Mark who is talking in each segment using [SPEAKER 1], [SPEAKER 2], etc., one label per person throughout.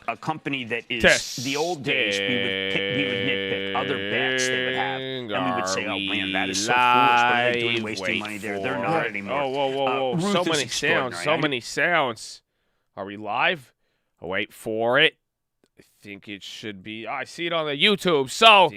[SPEAKER 1] a company that is the old days, we would nitpick other bets they would have, and we would say, "Oh man, that is so foolish. What are they doing, wasting money there? They're not anymore."
[SPEAKER 2] Oh, whoa!
[SPEAKER 1] Ruth
[SPEAKER 2] So
[SPEAKER 1] is
[SPEAKER 2] many sounds.
[SPEAKER 1] extraordinary.
[SPEAKER 2] So many sounds. Are we live? Oh, wait for it. I think it should be. I see it on the YouTube. So,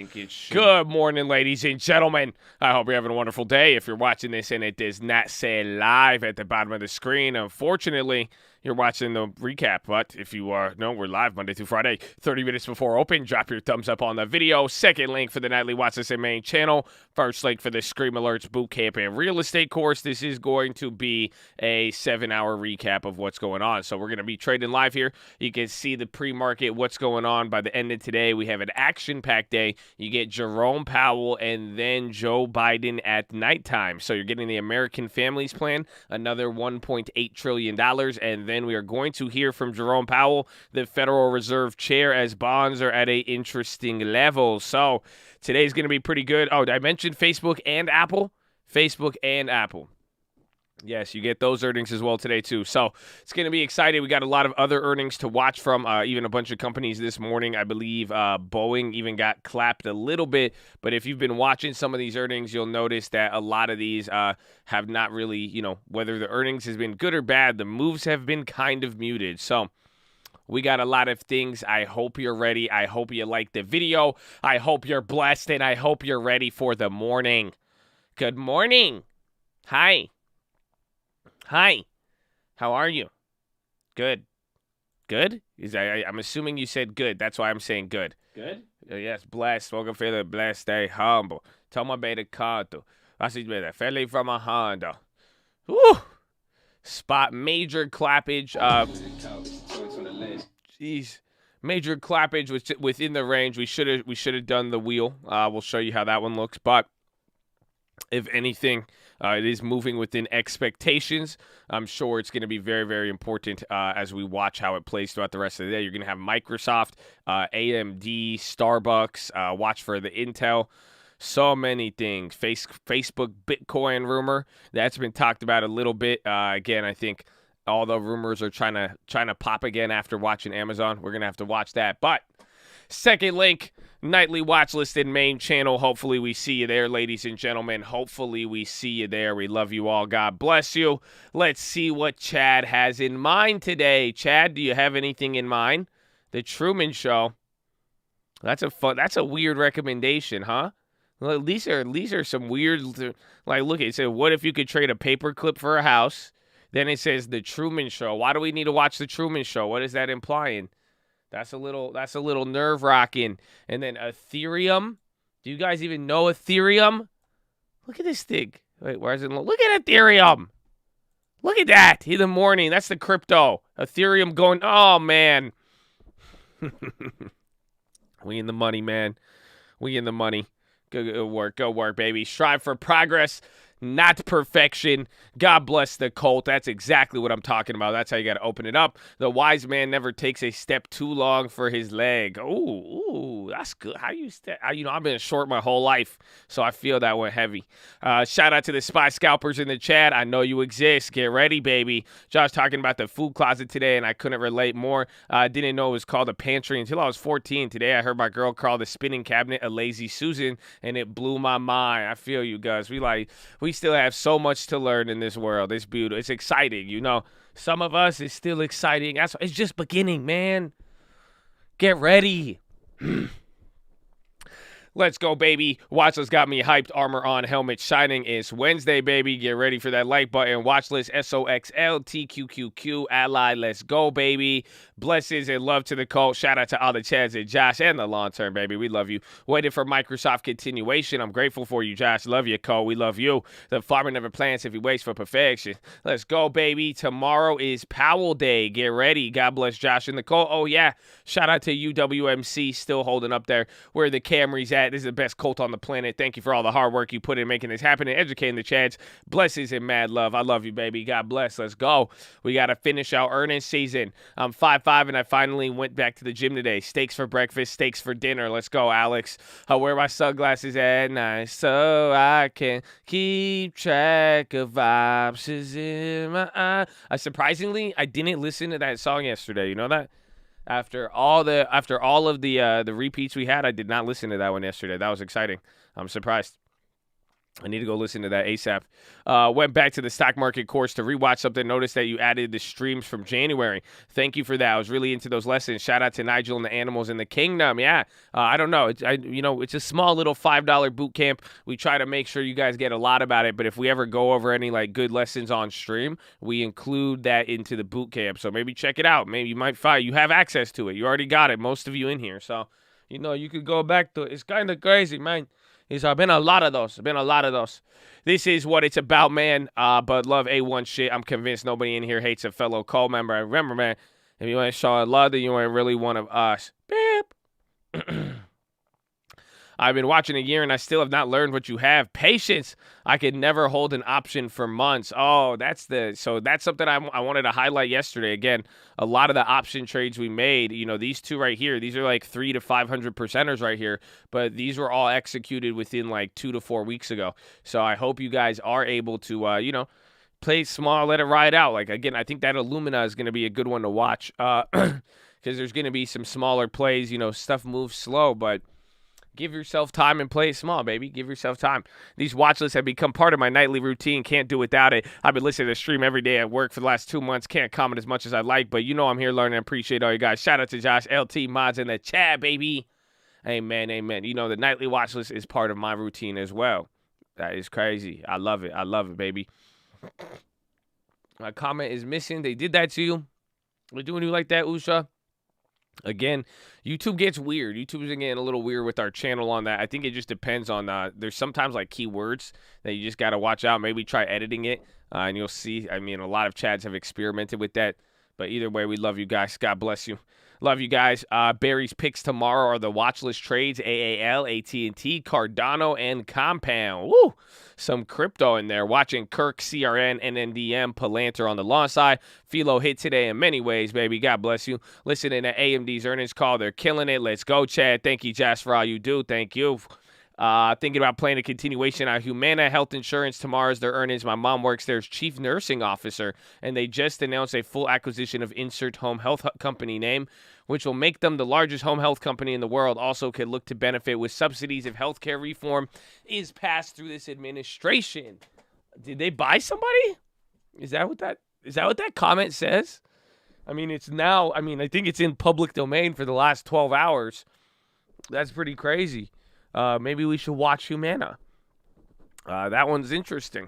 [SPEAKER 2] good morning, ladies and gentlemen. I hope you're having a wonderful day. If you're watching this and it does not say live at the bottom of the screen, unfortunately, you're watching the recap. But if you are, no, we're live Monday through Friday, 30 minutes before open. Drop your thumbs up on the video. Second link for the nightly Watchlist and main channel. First link for the Scream Alerts Bootcamp and Real Estate course. This is going to be a 7-hour recap of what's going on. So we're going to be trading live here. You can see the pre-market, what's going on. By the end of today, we have an action-packed day. You get Jerome Powell and then Joe Biden at nighttime. So you're getting the American Families Plan, another $1.8 trillion, and then we are going to hear from Jerome Powell, the Federal Reserve Chair, as bonds are at an interesting level. So today's going to be pretty good. Oh, I mentioned Facebook and Apple? Facebook and Apple. Yes, you get those earnings as well today, too. So it's going to be exciting. We got a lot of other earnings to watch from, even a bunch of companies this morning. I believe Boeing even got clapped a little bit. But if you've been watching some of these earnings, you'll notice that a lot of these have not really, whether the earnings has been good or bad, the moves have been kind of muted. So we got a lot of things. I hope you're ready. I hope you like the video. I hope you're blessed, and I hope you're ready for the morning. Good morning. Hi. Hi, how are you? Good. Good? I'm assuming you said good. That's why I'm saying good.
[SPEAKER 3] Good?
[SPEAKER 2] Yes, blessed. Welcome for the blessed, stay humble. Toma beta canto. Así beta. Feli from a Honda. Woo! Spot major clappage. Jeez. Major clappage was within the range. We should have done the wheel. We'll show you how that one looks. But if anything, it is moving within expectations. I'm sure it's going to be very, very important as we watch how it plays throughout the rest of the day. You're going to have Microsoft, AMD, Starbucks, watch for the Intel. So many things. Facebook Bitcoin rumor. That's been talked about a little bit. Again, I think all the rumors are trying to pop again after watching Amazon. We're going to have to watch that. But second link, nightly watch list and main channel. Hopefully we see you there, ladies and gentlemen. Hopefully we see you there. We love you all. God bless you. Let's see what Chad has in mind today. Chad, do you have anything in mind? The Truman Show. That's a weird recommendation, huh? Well, these are some weird, like, look, it said, what if you could trade a paperclip for a house? Then it says The Truman Show. Why do we need to watch The Truman Show? What is that implying? That's a little nerve-wracking. And then Ethereum. Do you guys even know Ethereum? Look at this thing. Wait, where is it? Look at Ethereum. Look at that in the morning. That's the crypto. Ethereum going, oh, man. We in the money, man. We in the money. Go work, baby. Strive for progress, not perfection. God bless the cult. That's exactly what I'm talking about. That's how you got to open it up. The wise man never takes a step too long for his leg. Ooh, that's good. How you step? I've been short my whole life, so I feel that one heavy. Shout out to the spy scalpers in the chat. I know you exist. Get ready, baby. Josh talking about the food closet today, and I couldn't relate more. I didn't know it was called a pantry until I was 14. Today, I heard my girl call the spinning cabinet a lazy Susan, and it blew my mind. I feel you guys. We still have so much to learn in this world. It's beautiful. It's exciting. Some of us, it's still exciting. It's just beginning, man. Get ready. Let's go, baby. Watchlist got me hyped. Armor on, helmet shining. It's Wednesday, baby. Get ready for that like button. Watchlist, SOXLTQQQ, ally. Let's go, baby. Blessings and love to the cult. Shout out to all the Chads and Josh and the long term, baby. We love you. Waiting for Microsoft continuation. I'm grateful for you, Josh. Love you, Cole. We love you. The farmer never plants if he waits for perfection. Let's go, baby. Tomorrow is Powell Day. Get ready. God bless Josh and the cult. Oh, yeah. Shout out to UWMC. Still holding up there. Where the Camry's at. This is the best cult on the planet. Thank you for all the hard work you put in making this happen and educating the Chads. Blessings and mad love. I love you, baby. God bless. Let's go. We got to finish our earnings season. I'm 5'5", and I finally went back to the gym today. Steaks for breakfast, steaks for dinner. Let's go, Alex. I wear my sunglasses at night so I can keep track of options in my eye. Surprisingly, I didn't listen to that song yesterday. You know that? After all of the repeats we had, I did not listen to that one yesterday. That was exciting. I'm surprised. I need to go listen to that ASAP. Went back to the stock market course to rewatch something. Noticed that you added the streams from January. Thank you for that. I was really into those lessons. Shout out to Nigel and the animals in the kingdom. Yeah, I don't know. It's a small little $5 boot camp. We try to make sure you guys get a lot about it. But if we ever go over any like good lessons on stream, we include that into the boot camp. So maybe check it out. Maybe you might find you have access to it. You already got it. Most of you in here. So you could go back to it. It's kind of crazy, man. There's been a lot of those. This is what it's about, man. But love A1 shit. I'm convinced nobody in here hates a fellow call member. Remember, man, if you ain't showing love, then you ain't really one of us. Beep. I've been watching a year and I still have not learned what you have. Patience. I could never hold an option for months. Oh, that's something I wanted to highlight yesterday. Again, a lot of the option trades we made, these two right here, these are like 300 to 500 percenters right here, but these were all executed within like 2 to 4 weeks ago. So I hope you guys are able to, play small, let it ride out. Like, again, I think that Illumina is going to be a good one to watch because there's going to be some smaller plays. Stuff moves slow, but give yourself time and play it small, baby. Give yourself time. These watch lists have become part of my nightly routine. Can't do without it. I've been listening to the stream every day at work for the last 2 months. Can't comment as much as I'd like, but I'm here learning and appreciate all you guys. Shout out to Josh, LT, Mods, in the chat, baby. Amen, amen. The nightly watch list is part of my routine as well. That is crazy. I love it, baby. My comment is missing. They did that to you. We're doing you like that, Usha. Again, YouTube gets weird. YouTube's getting a little weird with our channel on that. I think it just depends on, there's sometimes like keywords that you just got to watch out. Maybe try editing it and you'll see. I mean, a lot of Chads have experimented with that. But either way, we love you guys. God bless you. Love you guys. Barry's picks tomorrow are the watch list trades, AAL, AT&T, Cardano, and Compound. Woo! Some crypto in there. Watching Kirk, CRN, NNDM, Palantir on the long side. PHILO hit today in many ways, baby. God bless you. Listening to AMD's earnings call. They're killing it. Let's go, Chad. Thank you, Josh, for all you do. Thank you. Thinking about playing a continuation on Humana Health Insurance. Tomorrow's their earnings. My mom works there as chief nursing officer, and they just announced a full acquisition of Insert Home Health Company name, which will make them the largest home health company in the world. Also could look to benefit with subsidies if healthcare reform is passed through this administration. Did they buy somebody? Is that what that comment says? I mean, I think it's in public domain for the last 12 hours. That's pretty crazy. Maybe we should watch Humana. That one's interesting.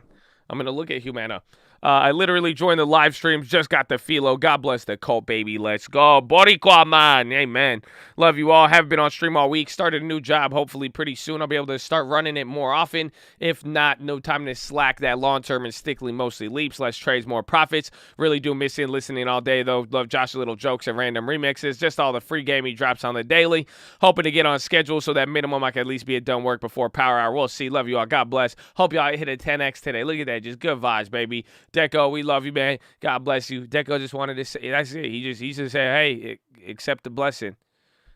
[SPEAKER 2] I'm going to look at Humana. I literally joined the live streams, just got the PHILO. God bless the cult, baby. Let's go. Boricua, man. Amen. Love you all. Haven't been on stream all week. Started a new job. Hopefully pretty soon I'll be able to start running it more often. If not, no time to slack that long-term and stickly mostly leaps. Less trades, more profits. Really do miss listening all day, though. Love Josh's little jokes and random remixes. Just all the free game he drops on the daily. Hoping to get on schedule so that minimum I can at least be at done work before Power Hour. We'll see. Love you all. God bless. Hope y'all hit a 10X today. Look at that. Just good vibes, baby. Deco, we love you, man. God bless you. Deco just wanted to say, that's it. He just said, hey, accept the blessing.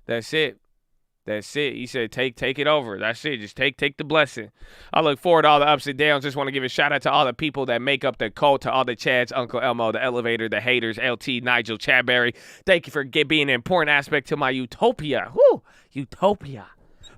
[SPEAKER 2] That's it. He said, take it over. That's it. Just take the blessing. I look forward to all the ups and downs. Just want to give a shout out to all the people that make up the cult, to all the Chads, Uncle Elmo, the elevator, the haters, LT, Nigel, Chadberry. Thank you for being an important aspect to my utopia. Woo! Utopia.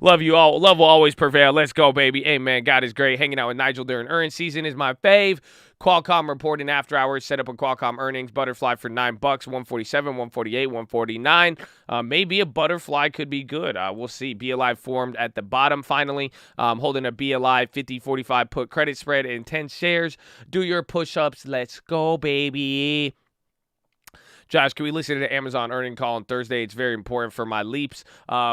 [SPEAKER 2] Love you all. Love will always prevail. Let's go, baby. Amen. God is great. Hanging out with Nigel during earnings season is my fave. Qualcomm reporting after hours. Set up a Qualcomm earnings. Butterfly for $9. 147, 148, 149. Maybe a butterfly could be good. We'll see. BLI formed at the bottom finally. Holding a BLI 50-45 put credit spread in 10 shares. Do your push-ups. Let's go, baby. Josh, can we listen to the Amazon earning call on Thursday? It's very important for my leaps.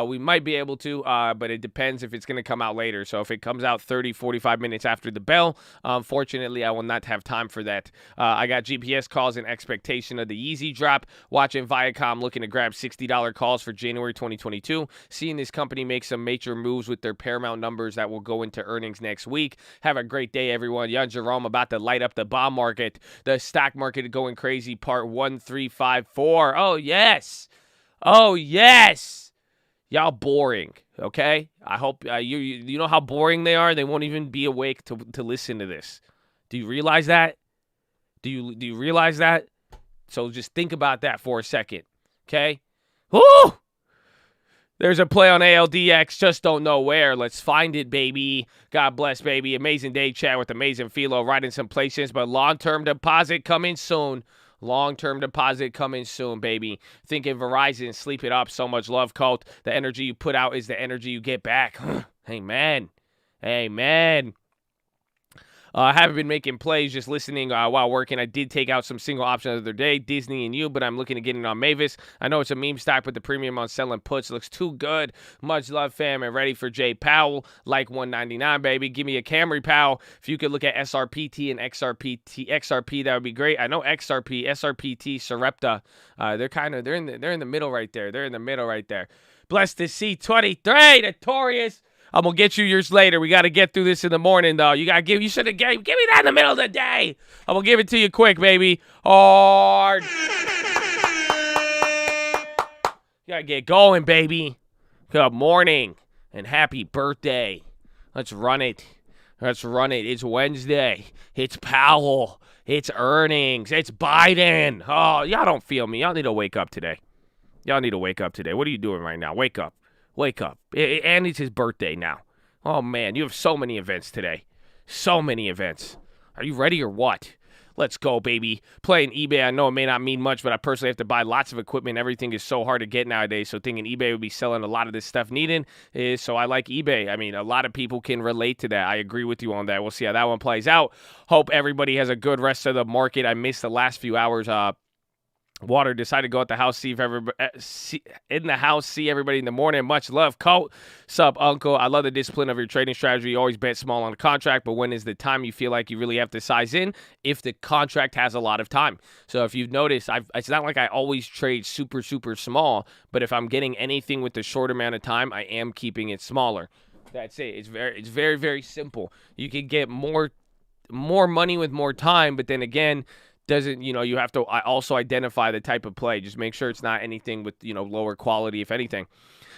[SPEAKER 2] We might be able to, but it depends if it's going to come out later. So if it comes out 30, 45 minutes after the bell, unfortunately, I will not have time for that. I got GPS calls in expectation of the Yeezy drop. Watching Viacom looking to grab $60 calls for January 2022. Seeing this company make some major moves with their Paramount numbers that will go into earnings next week. Have a great day, everyone. Young Jerome about to light up the bond market. The stock market going crazy, part 1354. Oh, yes. Oh, yes. Y'all boring, okay? I hope you know how boring they are? They won't even be awake to listen to this. Do you realize that? Do you realize that? So just think about that for a second, okay? Woo! There's a play on ALDX, just don't know where. Let's find it, baby. God bless, baby. Amazing day chat with amazing PHILO, riding some places, but long-term deposit coming soon. Long-term deposit coming soon, baby. Thinking Verizon, sleep it up. So much love, Colt. The energy you put out is the energy you get back. Amen. Amen. I haven't been making plays, just listening while working. I did take out some single options the other day, Disney and you, but I'm looking to get in on Mavis. I know it's a meme stock, but the premium on selling puts looks too good. Much love, fam, and ready for J. Powell, like 199, baby. Give me a Camry, Powell. If you could look at SRPT and XRP, that would be great. I know XRP, SRPT, Sarepta. They're in the middle right there. They're in the middle right there. Blessed to see 23, Notorious. I'm going to get you yours later. We got to get through this in the morning, though. You should have give me that in the middle of the day. I'm going to give it to you quick, baby. Hard. You got to get going, baby. Good morning and happy birthday. Let's run it. Let's run it. It's Wednesday. It's Powell. It's earnings. It's Biden. Oh, y'all don't feel me. Y'all need to wake up today. Y'all need to wake up today. What are you doing right now? Wake up. Wake up. And it's his birthday now. Oh, man, you have so many events today. So many events. Are you ready or what? Let's go, baby. Playing eBay, I know it may not mean much, but I personally have to buy lots of equipment. Everything is so hard to get nowadays, so thinking eBay would be selling a lot of this stuff needed is, so I like eBay. I mean, a lot of people can relate to that. I agree with you on that. We'll see how that one plays out. Hope everybody has a good rest of the market. I missed the last few hours. Water decided to go at the house, see everybody in the morning. Much love, Colt. Sup, Uncle. I love the discipline of your trading strategy. You always bet small on a contract, but when is the time you feel like you really have to size in? If the contract has a lot of time. So if you've noticed, it's not like I always trade super, super small, but if I'm getting anything with a short amount of time, I am keeping it smaller. That's it. It's very, very simple. You can get more money with more time, but then again, you have to also identify the type of play. Just make sure it's not anything with, lower quality, if anything.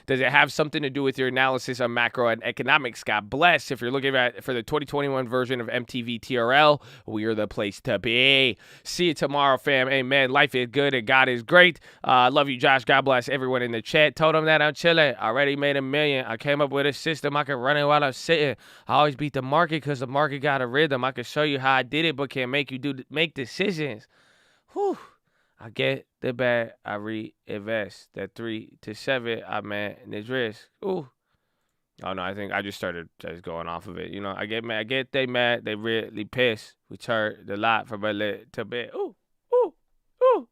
[SPEAKER 2] Does it have something to do with your analysis on macro and economics? God bless. If you're looking for the 2021 version of MTV TRL, we are the place to be. See you tomorrow, fam. Amen. Life is good and God is great. Love you, Josh. God bless everyone in the chat. Told them that I'm chilling. Already made $1 million. I came up with a system. I can run it while I'm sitting. I always beat the market because the market got a rhythm. I can show you how I did it, but can't make you make decisions. Whew. I get the bet, I reinvest. That 3 to 7, I manage risk. Ooh. Oh, no, I think I just started just going off of it. I get mad. They mad. They really pissed. We turn the lot from a lit to bed. Ooh, ooh, ooh.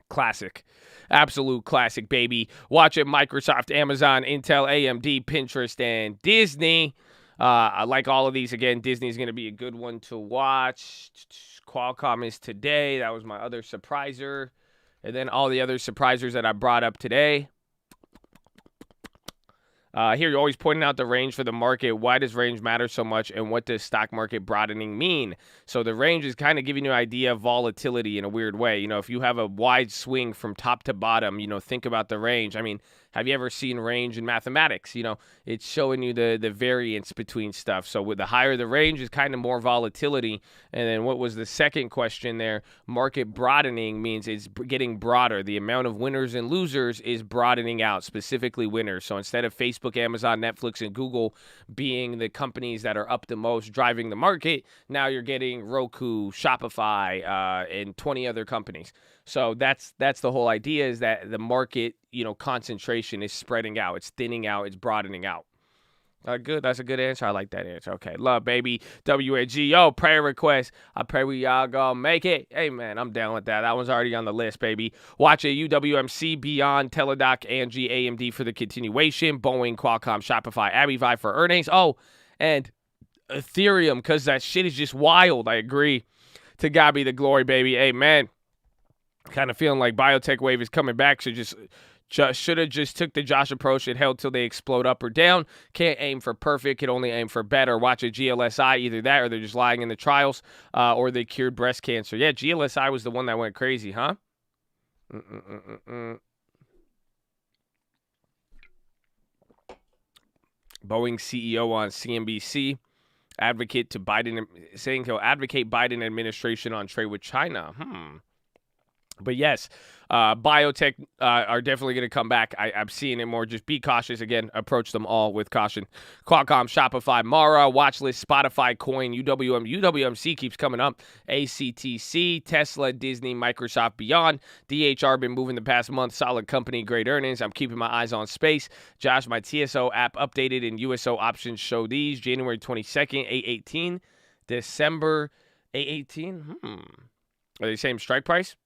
[SPEAKER 2] Classic. Absolute classic, baby. Watch it, Microsoft, Amazon, Intel, AMD, Pinterest, and Disney. I like all of these. Again, Disney's going to be a good one to watch. Qualcomm is today. That was my other surpriser. And then all the other surprisers that I brought up today. Here, you're always pointing out the range for the market. Why does range matter so much, and what does stock market broadening mean? So the range is kind of giving you an idea of volatility in a weird way. If you have a wide swing from top to bottom, think about the range. I mean, have you ever seen range in mathematics? It's showing you the variance between stuff. So with the higher the range is kind of more volatility. And then what was the second question there? Market broadening means it's getting broader. The amount of winners and losers is broadening out, specifically winners. So instead of Facebook, Amazon, Netflix, and Google being the companies that are up the most driving the market, now you're getting Roku, Shopify, and 20 other companies. So that's the whole idea, is that the market, concentration is spreading out. It's thinning out. It's broadening out. Good. That's a good answer. I like that answer. Okay. Love, baby. WAGO, prayer request. I pray we y'all gonna make it. Hey, man, I'm down with that. That one's already on the list, baby. Watch it. UWMC, Beyond, Teladoc, Angie, AMD for the continuation. Boeing, Qualcomm, Shopify, Abivai for earnings. Oh, and Ethereum, because that shit is just wild. I agree. To God be the glory, baby. Amen. Kind of feeling like biotech wave is coming back. So should have just took the Josh approach and held till they explode up or down. Can't aim for perfect. Can only aim for better. Watch a GLSI. Either that or they're just lying in the trials, or they cured breast cancer. Yeah, GLSI was the one that went crazy, huh? Boeing CEO on CNBC. Saying he'll advocate Biden administration on trade with China. But yes, Biotech are definitely going to come back. I'm seeing it more. Just be cautious. Again, approach them all with caution. Qualcomm, Shopify, Mara, Watchlist, Spotify, Coin, UWMC keeps coming up. ACTC, Tesla, Disney, Microsoft, Beyond. DHR been moving the past month. Solid company, great earnings. I'm keeping my eyes on space. Josh, my TSO app updated and USO options show these. January 22nd, 818. December 818. Are they the same strike price?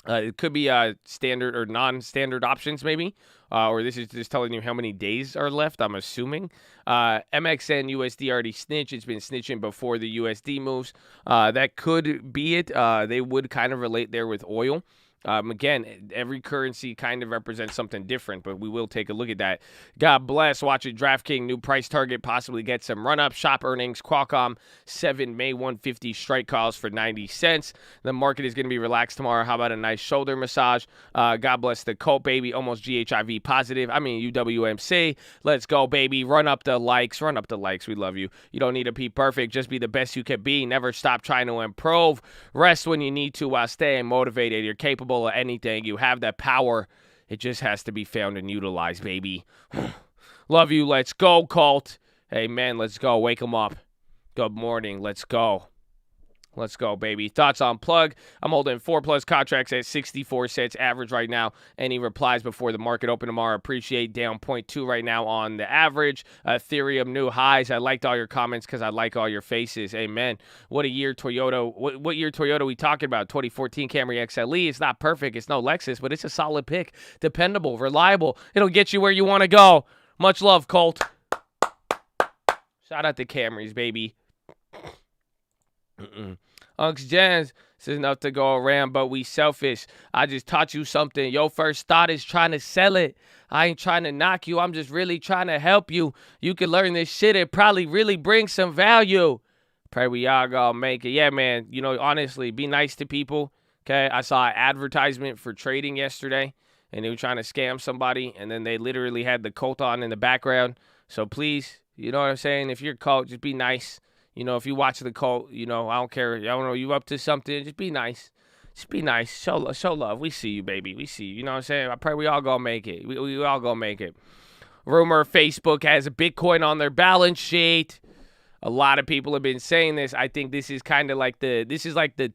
[SPEAKER 2] It could be standard or non-standard options maybe, or this is just telling you how many days are left, I'm assuming. MXN USD already snitched. It's been snitching before the USD moves. That could be it. They would kind of relate there with oil. Again, every currency kind of represents something different, but we will take a look at that. God bless. Watch it. DraftKings, new price target, possibly get some run-up. Shop earnings. Qualcomm, 7 May 150 strike calls for 90 cents. The market is going to be relaxed tomorrow. How about a nice shoulder massage? God bless the Colt, baby. Almost GHIV positive. I mean, UWMC. Let's go, baby. Run up the likes. Run up the likes. We love you. You don't need to be perfect. Just be the best you can be. Never stop trying to improve. Rest when you need to while staying motivated. You're capable of anything. You have that power. It just has to be found and utilized, baby. Love you. Let's go, Colt. Hey, man, let's go. Wake him up. Good morning. Let's go. Let's go, baby. Thoughts on plug? I'm holding 4+ contracts at 64 cents average right now. Any replies before the market open tomorrow? Appreciate. Down 0.2 right now on the average. Ethereum new highs. I liked all your comments because I like all your faces. Amen. What a year Toyota. What year Toyota we talking about? 2014 Camry XLE. It's not perfect. It's no Lexus, but it's a solid pick. Dependable, reliable. It'll get you where you want to go. Much love, Colt. Shout out to Camrys, baby. Unks Jens says enough to go around, but we selfish. I just taught you something. Your first thought is trying to sell it. I ain't trying to knock you. I'm just really trying to help you. You can learn this shit. It probably really brings some value. Pray we all gonna make it. Yeah, man. You know, honestly, be nice to people. Okay. I saw an advertisement for trading yesterday, and they were trying to scam somebody, and then they literally had the Colt on in the background. So please, you know what I'm saying? If you're Colt, just be nice. You know, if you watch the Colt, you know, I don't care. I don't know, you up to something, just be nice. Just be nice. Show love. We see you, baby. We see you. You know what I'm saying? I pray we all gonna make it. We all gonna make it. Rumor Facebook has a Bitcoin on their balance sheet. A lot of people have been saying this. I think this is kind of like the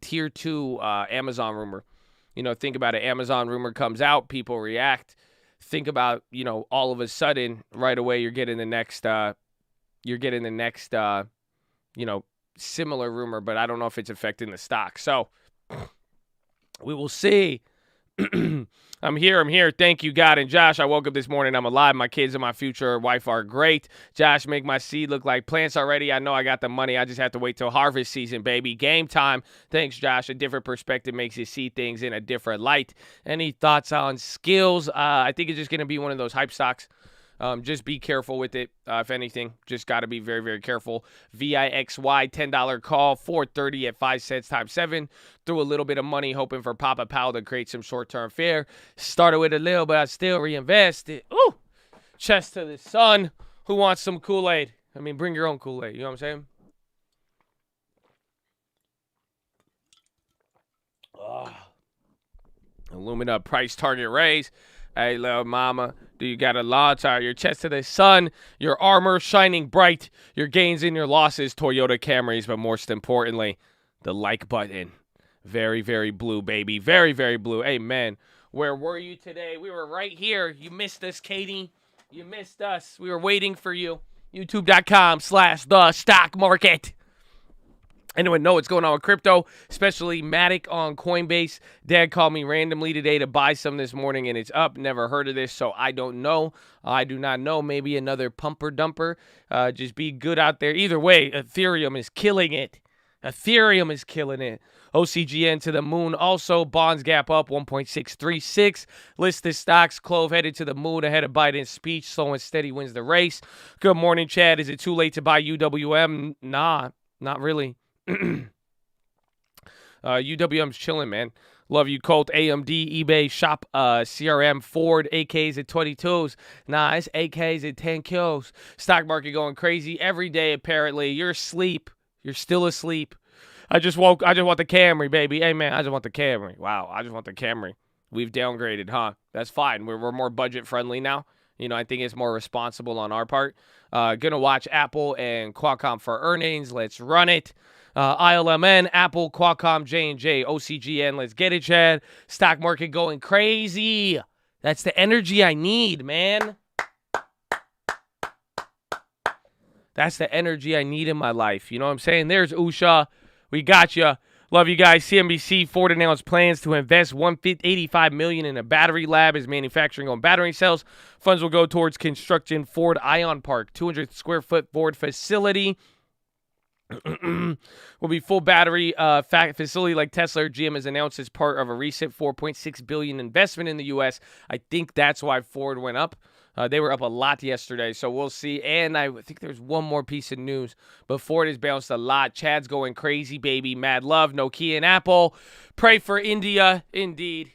[SPEAKER 2] tier 2 Amazon rumor. You know, think about it. Amazon rumor comes out, people react. Think about, you know, all of a sudden, right away, you're getting the next, you know, similar rumor, but I don't know if it's affecting the stock. So we will see. I'm here. Thank you, God. And Josh, I woke up this morning. I'm alive. My kids and my future wife are great. Josh, make my seed look like plants already. I know I got the money. I just have to wait till harvest season, baby. Game time. Thanks, Josh. A different perspective makes you see things in a different light. Any thoughts on skills? I think it's just going to be one of those hype stocks. Just be careful with it. If anything, just got to be very, very careful. VIXY, $10 call, 430 at 5 cents times 7. Threw a little bit of money hoping for Papa Powell to create some short-term fear. Started with a little, but I still reinvested. Ooh, chest to the sun. Who wants some Kool-Aid? I mean, bring your own Kool-Aid. You know what I'm saying? Illumina price target raise. Hey, little mama, do you got a law tire? Your chest to the sun, your armor shining bright, your gains and your losses, Toyota Camrys, but most importantly, the like button. Very, very blue, baby. Very, very blue. Amen. Where were you today? We were right here. You missed us, Katie. You missed us. We were waiting for you. YouTube.com/the stock market. Anyone know what's going on with crypto, especially Matic on Coinbase? Dad called me randomly today to buy some this morning, and it's up. Never heard of this, so I don't know. I do not know. Maybe another pumper dumper. Just be good out there. Either way, Ethereum is killing it. Ethereum is killing it. OCGN to the moon. Also, bonds gap up 1.636. Listed stocks. Clove headed to the moon ahead of Biden's speech. Slow and steady wins the race. Good morning, Chad. Is it too late to buy UWM? Nah, not really. UWM's chilling, man. Love you, Colt. AMD, eBay, Shop, CRM, Ford, AKs at 22s. Nah, it's AKs at 10 kills. Stock market going crazy every day, apparently. You're asleep. You're still asleep. I just want the Camry, baby. Hey, man, I just want the Camry. Wow, I just want the Camry. We've downgraded, huh? That's fine. We're more budget friendly now. You know, I think it's more responsible on our part. Gonna watch Apple and Qualcomm for earnings. Let's run it. ILMN, Apple, Qualcomm, J&J, OCGN. Let's get it, Chad. Stock market going crazy. That's the energy I need, man. That's the energy I need in my life. You know what I'm saying? There's Usha. We got you. Love you guys. CNBC, Ford announced plans to invest $185 million in a battery lab as manufacturing on battery cells. Funds will go towards construction Ford Ion Park, 200 square foot Ford facility. Will be full battery facility like Tesla or GM has announced as part of a recent $4.6 billion investment in the U.S. I think that's why Ford went up. They were up a lot yesterday, so we'll see. And I think there's one more piece of news, but Ford has bounced a lot. Chad's going crazy, baby. Mad love, Nokia and Apple. Pray for India. Indeed.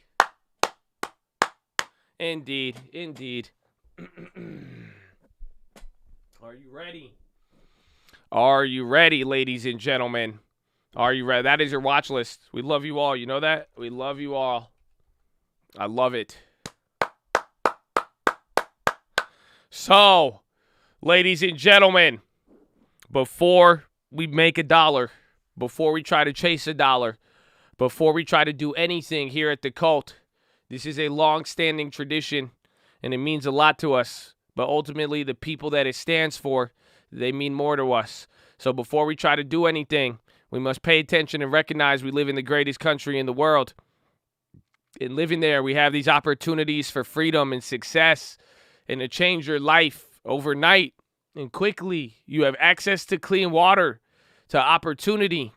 [SPEAKER 2] Indeed. Indeed. Are you ready? Are you ready, ladies and gentlemen? Are you ready? That is your watch list. We love you all. You know that? We love you all. I love it. So, ladies and gentlemen, before we make a dollar, before we try to chase a dollar, before we try to do anything here at the Cult, this is a long-standing tradition, and it means a lot to us. But ultimately, the people that it stands for, they mean more to us. So before we try to do anything, we must pay attention and recognize we live in the greatest country in the world. In living there, we have these opportunities for freedom and success and to change your life overnight and quickly. You have access to clean water, to opportunity,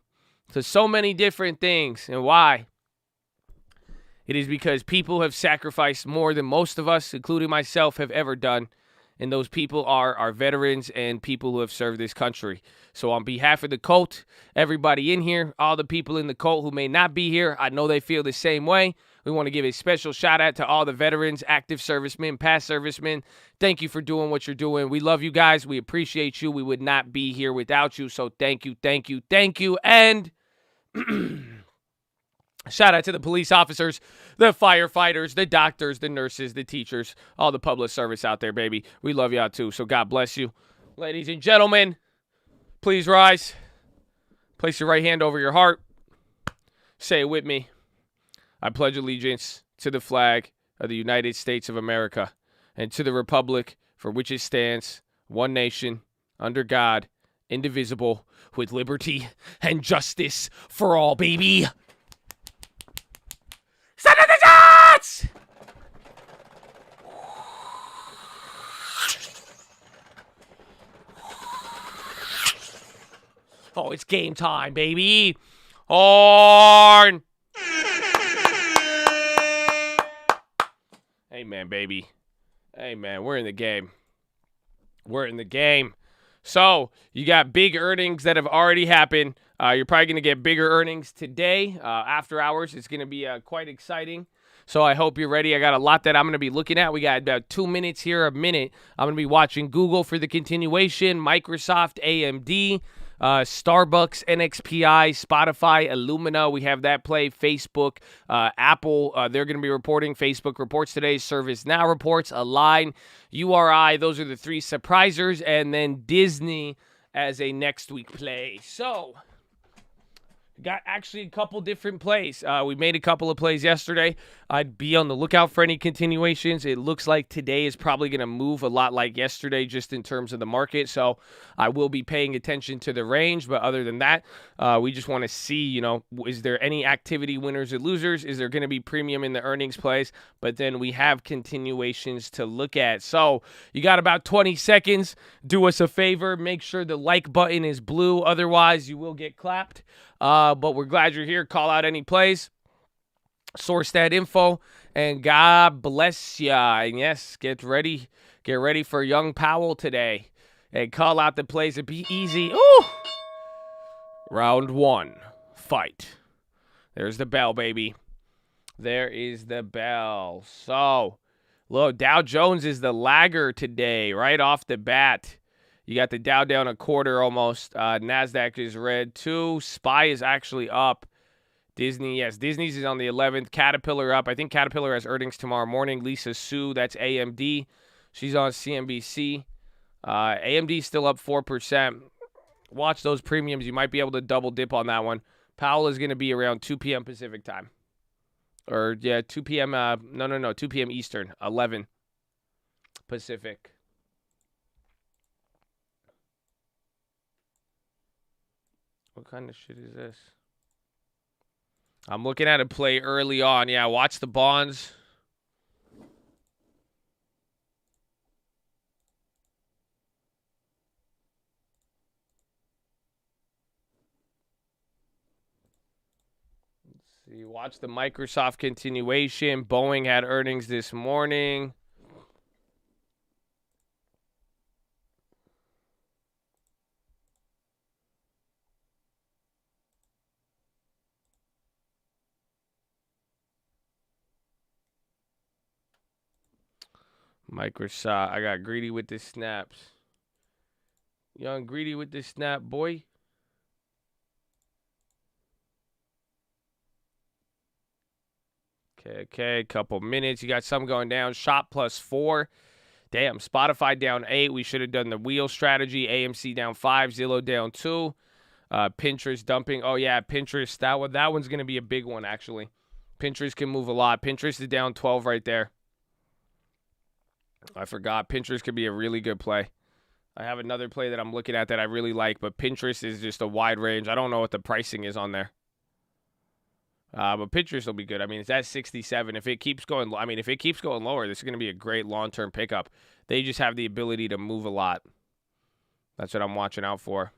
[SPEAKER 2] to so many different things. And why? It is because people have sacrificed more than most of us, including myself, have ever done. And those people are our veterans and people who have served this country. So on behalf of the Cult, everybody in here, all the people in the Cult who may not be here, I know they feel the same way. We want to give a special shout out to all the veterans, active servicemen, past servicemen. Thank you for doing what you're doing. We love you guys. We appreciate you. We would not be here without you. So thank you, thank you, thank you. And shout out to the police officers, the firefighters, the doctors, the nurses, the teachers, all the public service out there, baby. We love y'all too. So God bless you. Ladies and gentlemen, please rise. Place your right hand over your heart. Say it with me. I pledge allegiance to the flag of the United States of America and to the republic for which it stands, one nation, under God, indivisible, with liberty and justice for all, baby. Send in the shots! Oh, it's game time, baby. Horn! Amen, baby. Amen. We're in the game. We're in the game. So, you got big earnings that have already happened. You're probably going to get bigger earnings today, after hours. It's going to be quite exciting. So, I hope you're ready. I got a lot that I'm going to be looking at. We got about 2 minutes here, a minute. I'm going to be watching Google for the continuation, Microsoft, AMD, Starbucks, NXPI, Spotify, Illumina. We have that play. Facebook, Apple. They're going to be reporting. Facebook reports today. ServiceNow reports. Align, URI. Those are the three surprisers. And then Disney as a next week play. So, got actually a couple different plays. We made a couple of plays yesterday. I'd be on the lookout for any continuations. It looks like today is probably going to move a lot like yesterday just in terms of the market. So I will be paying attention to the range. But other than that, we just want to see, is there any activity winners or losers? Is there going to be premium in the earnings plays? But then we have continuations to look at. So you got about 20 seconds. Do us a favor. Make sure the like button is blue. Otherwise, you will get clapped. But we're glad you're here. Call out any plays. Source that info. And God bless ya. And yes, get ready. Get ready for young Powell today. And call out the plays. It'd be easy. Ooh! Round one. Fight. There's the bell, baby. There is the bell. So, look, Dow Jones is the lagger today, right off the bat. You got the Dow down a quarter almost. NASDAQ is red too. SPY is actually up. Disney, yes. Disney's is on the 11th. Caterpillar up. I think Caterpillar has earnings tomorrow morning. Lisa Su, that's AMD. She's on CNBC. AMD's still up 4%. Watch those premiums. You might be able to double dip on that one. Powell is going to be around 2 p.m. Pacific time. Or, yeah, 2 p.m. No, 2 p.m. Eastern. 11 Pacific. What kind of shit is this? I'm looking at a play early on. Yeah, watch the bonds. Let's see. Watch the Microsoft continuation. Boeing had earnings this morning. Microsoft. I got greedy with the snaps. Young greedy with the snap, boy. Okay. Couple minutes. You got some going down. Shop +4. Damn. Spotify down 8. We should have done the wheel strategy. AMC down 5. Zillow down 2. Pinterest dumping. Oh, yeah. Pinterest. That one's going to be a big one, actually. Pinterest can move a lot. Pinterest is down 12 right there. I forgot. Pinterest could be a really good play. I have another play that I'm looking at that I really like, but Pinterest is just a wide range. I don't know what the pricing is on there. But Pinterest will be good. I mean, it's at 67. If it keeps going lower, this is going to be a great long-term pickup. They just have the ability to move a lot. That's what I'm watching out for.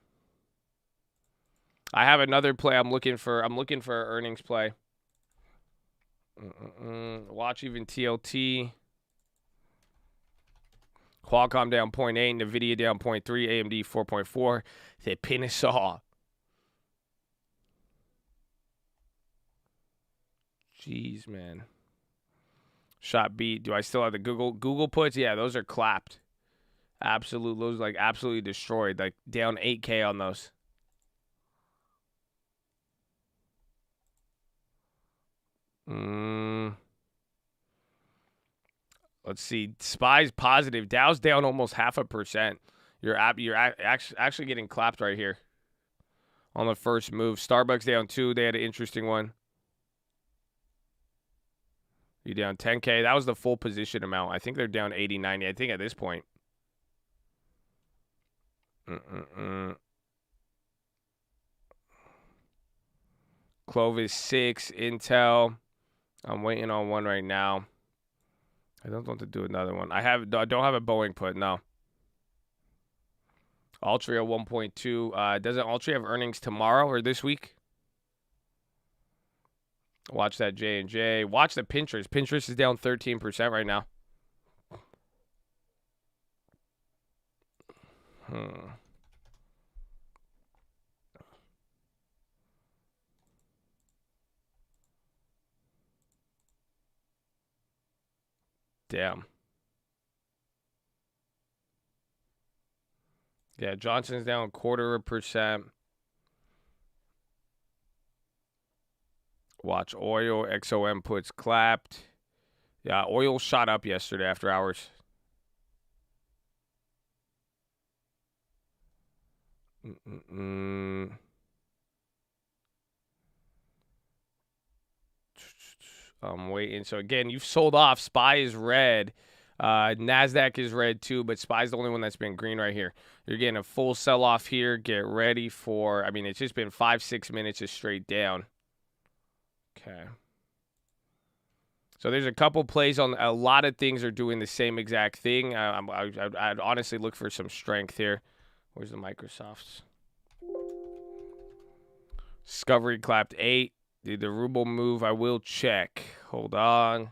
[SPEAKER 2] I have another play I'm looking for an earnings play. Watch even TLT. Qualcomm down 0.8, NVIDIA down 0.3, AMD 4.4. They pin us all. Jeez, man. Shot beat. Do I still have the Google puts? Yeah, those are clapped. Absolutely destroyed. Like down 8K on those. Let's see. SPY's positive. Dow's down almost 0.5%. You're actually getting clapped right here on the first move. Starbucks down 2. They had an interesting one. You down 10K. That was the full position amount. I think they're down 80, 90. I think at this point. Clovis 6. Intel. I'm waiting on one right now. I don't want to do another one. I don't have a Boeing put, no. Altria 1.2. Doesn't Altria have earnings tomorrow or this week? Watch that J&J. Watch the Pinterest. Pinterest is down 13% right now. Damn. Yeah, Johnson's down 0.25%. Watch oil. XOM puts clapped. Yeah, oil shot up yesterday after hours. I'm waiting. So, again, you've sold off. SPY is red. NASDAQ is red, too, but SPY's the only one that's been green right here. You're getting a full sell-off here. Get ready for, it's just been 5-6 minutes of straight down. Okay. So there's a couple plays on a lot of things are doing the same exact thing. I'd honestly look for some strength here. Where's the Microsofts? Discovery clapped 8. Did the ruble move? I will check. Hold on.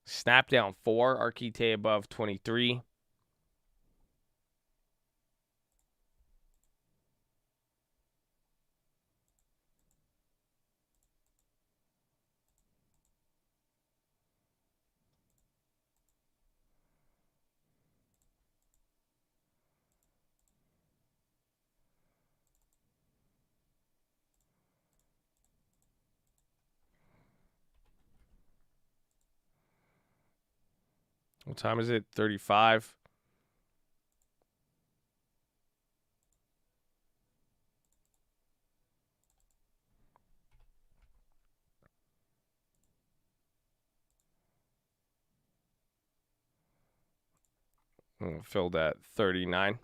[SPEAKER 2] Snap down 4. Archite above 23. What time is it? 35. Filled at 39.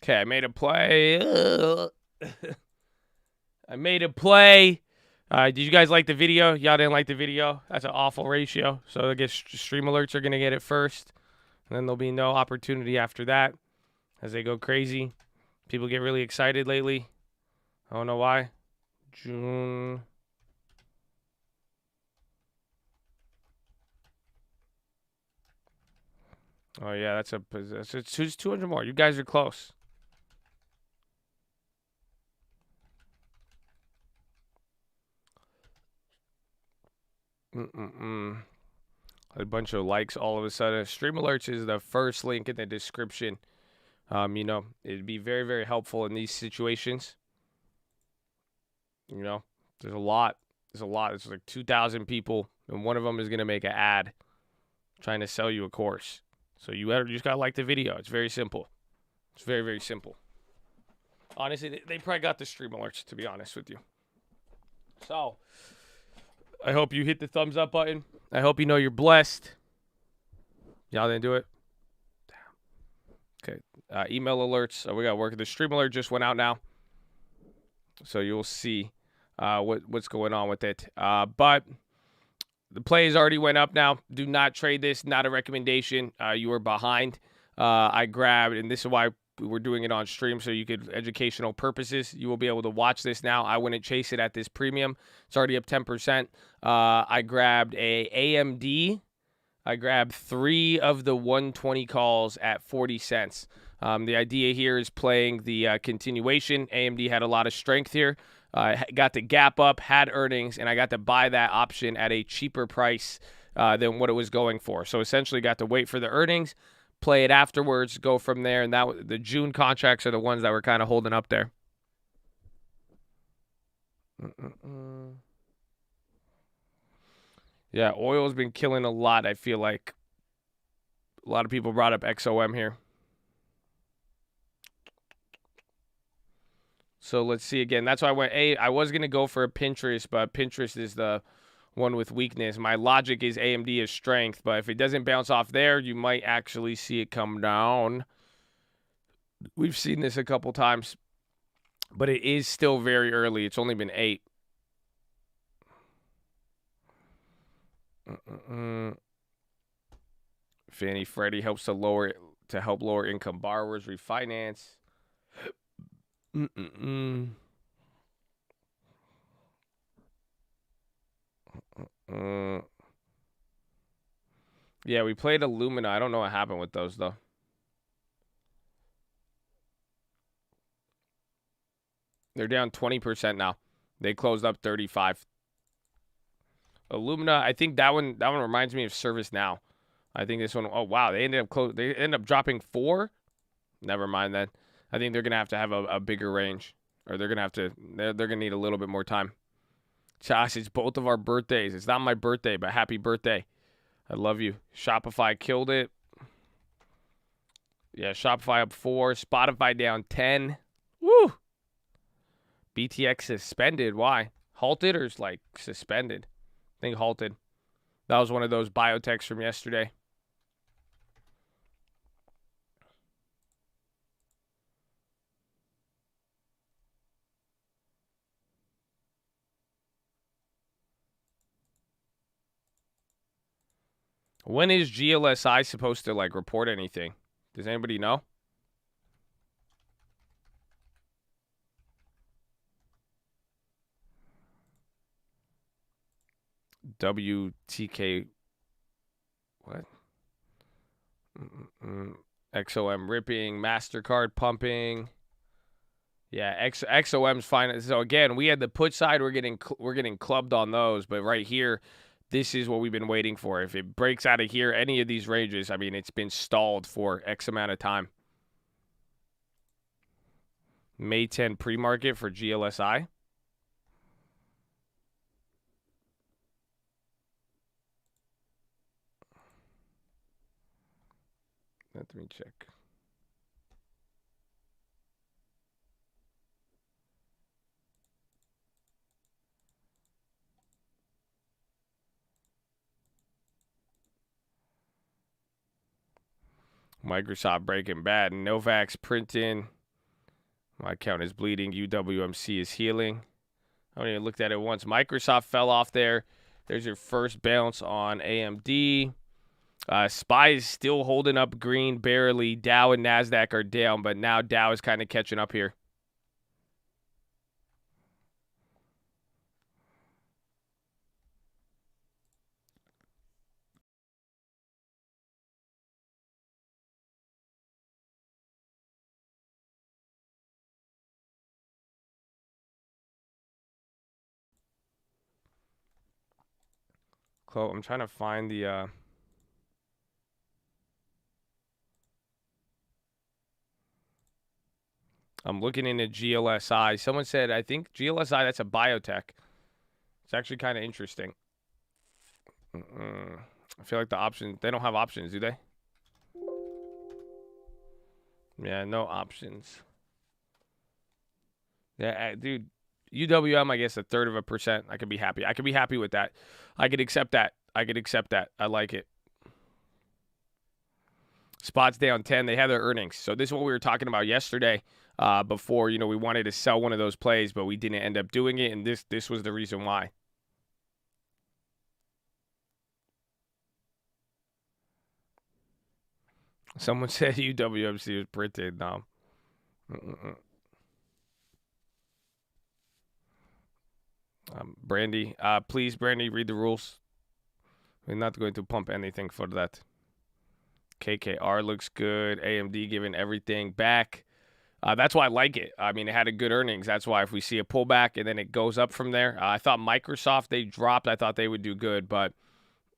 [SPEAKER 2] Okay, I made a play. I made a play. Did you guys like the video? Y'all didn't like the video? That's an awful ratio. So I guess stream alerts are going to get it first. And then there'll be no opportunity after that as they go crazy. People get really excited lately. I don't know why. June. Oh, yeah, that's it's 200 more. You guys are close. A bunch of likes all of a sudden. Stream alerts is the first link in the description. You know, it'd be very, very helpful in these situations. You know, there's a lot. It's like 2,000 people, and one of them is going to make an ad trying to sell you a course. So you just got to like the video. It's very simple. It's very, very simple. Honestly, they probably got the stream alerts, to be honest with you. So, I hope you hit the thumbs up button. I hope you know you're blessed. Y'all didn't do it? Damn. Okay. Email alerts. So we got to work. The stream alert just went out now. So you'll see what's going on with it. But the plays already went up now. Do not trade this. Not a recommendation. You are behind. I grabbed, and this is why we're doing it on stream, so you could, educational purposes, you will be able to watch this now. I wouldn't chase it at this premium. It's already up 10%. I grabbed a AMD. I grabbed 3 of the 120 calls at 40 cents. The idea here is playing the continuation. AMD had a lot of strength here. Got the gap up, had earnings, and I got to buy that option at a cheaper price than what it was going for. So essentially got to wait for the earnings, play it afterwards, go from there, and that the June contracts are the ones that were kind of holding up there. Yeah, oil's been killing a lot, I feel like. A lot of people brought up XOM here. So let's see again. That's why I was going to go for a Pinterest, but Pinterest is the one with weakness. My logic is AMD is strength, but if it doesn't bounce off there, you might actually see it come down. We've seen this a couple times, but it is still very early. It's only been 8. Fannie Freddie helps to help lower income borrowers refinance. Yeah, we played Illumina. I don't know what happened with those, though. They're down 20% now. They closed up 35. Illumina, I think that one reminds me of ServiceNow. I think this one, oh, wow, they ended up dropping 4? Never mind then. I think they're going to have a bigger range. Or they're going to need a little bit more time. Josh, it's both of our birthdays. It's not my birthday, but happy birthday. I love you. Shopify killed it. Yeah, Shopify up 4. Spotify down 10. Woo! BTX suspended. Why? Halted or like suspended? I think halted. That was one of those biotechs from yesterday. When is GLSI supposed to like report anything? Does anybody know? WTK. What? XOM ripping. MasterCard pumping. Yeah, XOM's fine. So again, we had the put side. We're getting clubbed on those, but right here, this is what we've been waiting for. If it breaks out of here, any of these ranges, I mean, it's been stalled for X amount of time. May 10 pre-market for GLSI. Let me check. Microsoft breaking bad. Novak's printing. My account is bleeding. UWMC is healing. I haven't even looked at it once. Microsoft fell off there. There's your first bounce on AMD. SPY is still holding up green, barely. Dow and NASDAQ are down, but now Dow is kind of catching up here. I'm trying to find the... I'm looking into GLSI. Someone said, I think GLSI, that's a biotech. It's actually kind of interesting. I feel like the options, they don't have options, do they? Yeah, no options. Yeah, dude, UWM, I guess 1/3%. I could be happy. I could be happy with that. I could accept that. I could accept that. I like it. Spots down 10. They had their earnings. So this is what we were talking about yesterday before, you know, we wanted to sell one of those plays, but we didn't end up doing it, and this was the reason why. Someone said UWMC was printed. No. Brandy, please, Brandy, read the rules. We're not going to pump anything for that. KKR looks good. AMD giving everything back. That's why I like it. I mean, it had a good earnings. That's why if we see a pullback and then it goes up from there. I thought Microsoft, they dropped. I thought they would do good, but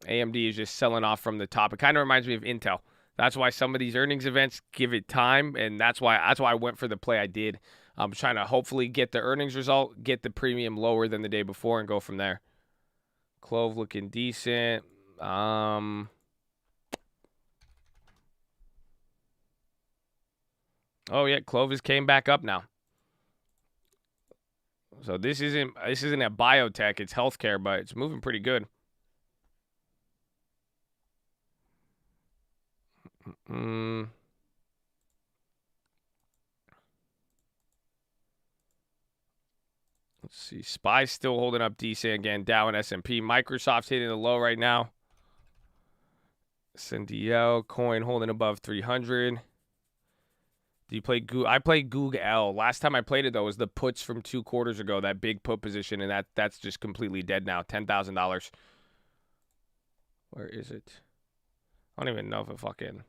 [SPEAKER 2] AMD is just selling off from the top. It kind of reminds me of Intel. That's why some of these earnings events give it time, and that's why I went for the play I did. I'm trying to hopefully get the earnings result, get the premium lower than the day before, and go from there. Clove looking decent. Oh yeah, Clovis came back up now. So this isn't a biotech, it's healthcare, but it's moving pretty good. Let's see. SPY's still holding up decent again. Dow and S&P. Microsoft's hitting the low right now. SNDL coin holding above 300. Do you play Goog? I played Google. Last time I played it, though, was the puts from 2 quarters ago, that big put position, and that's just completely dead now. $10,000. Where is it? I don't even know if it fucking...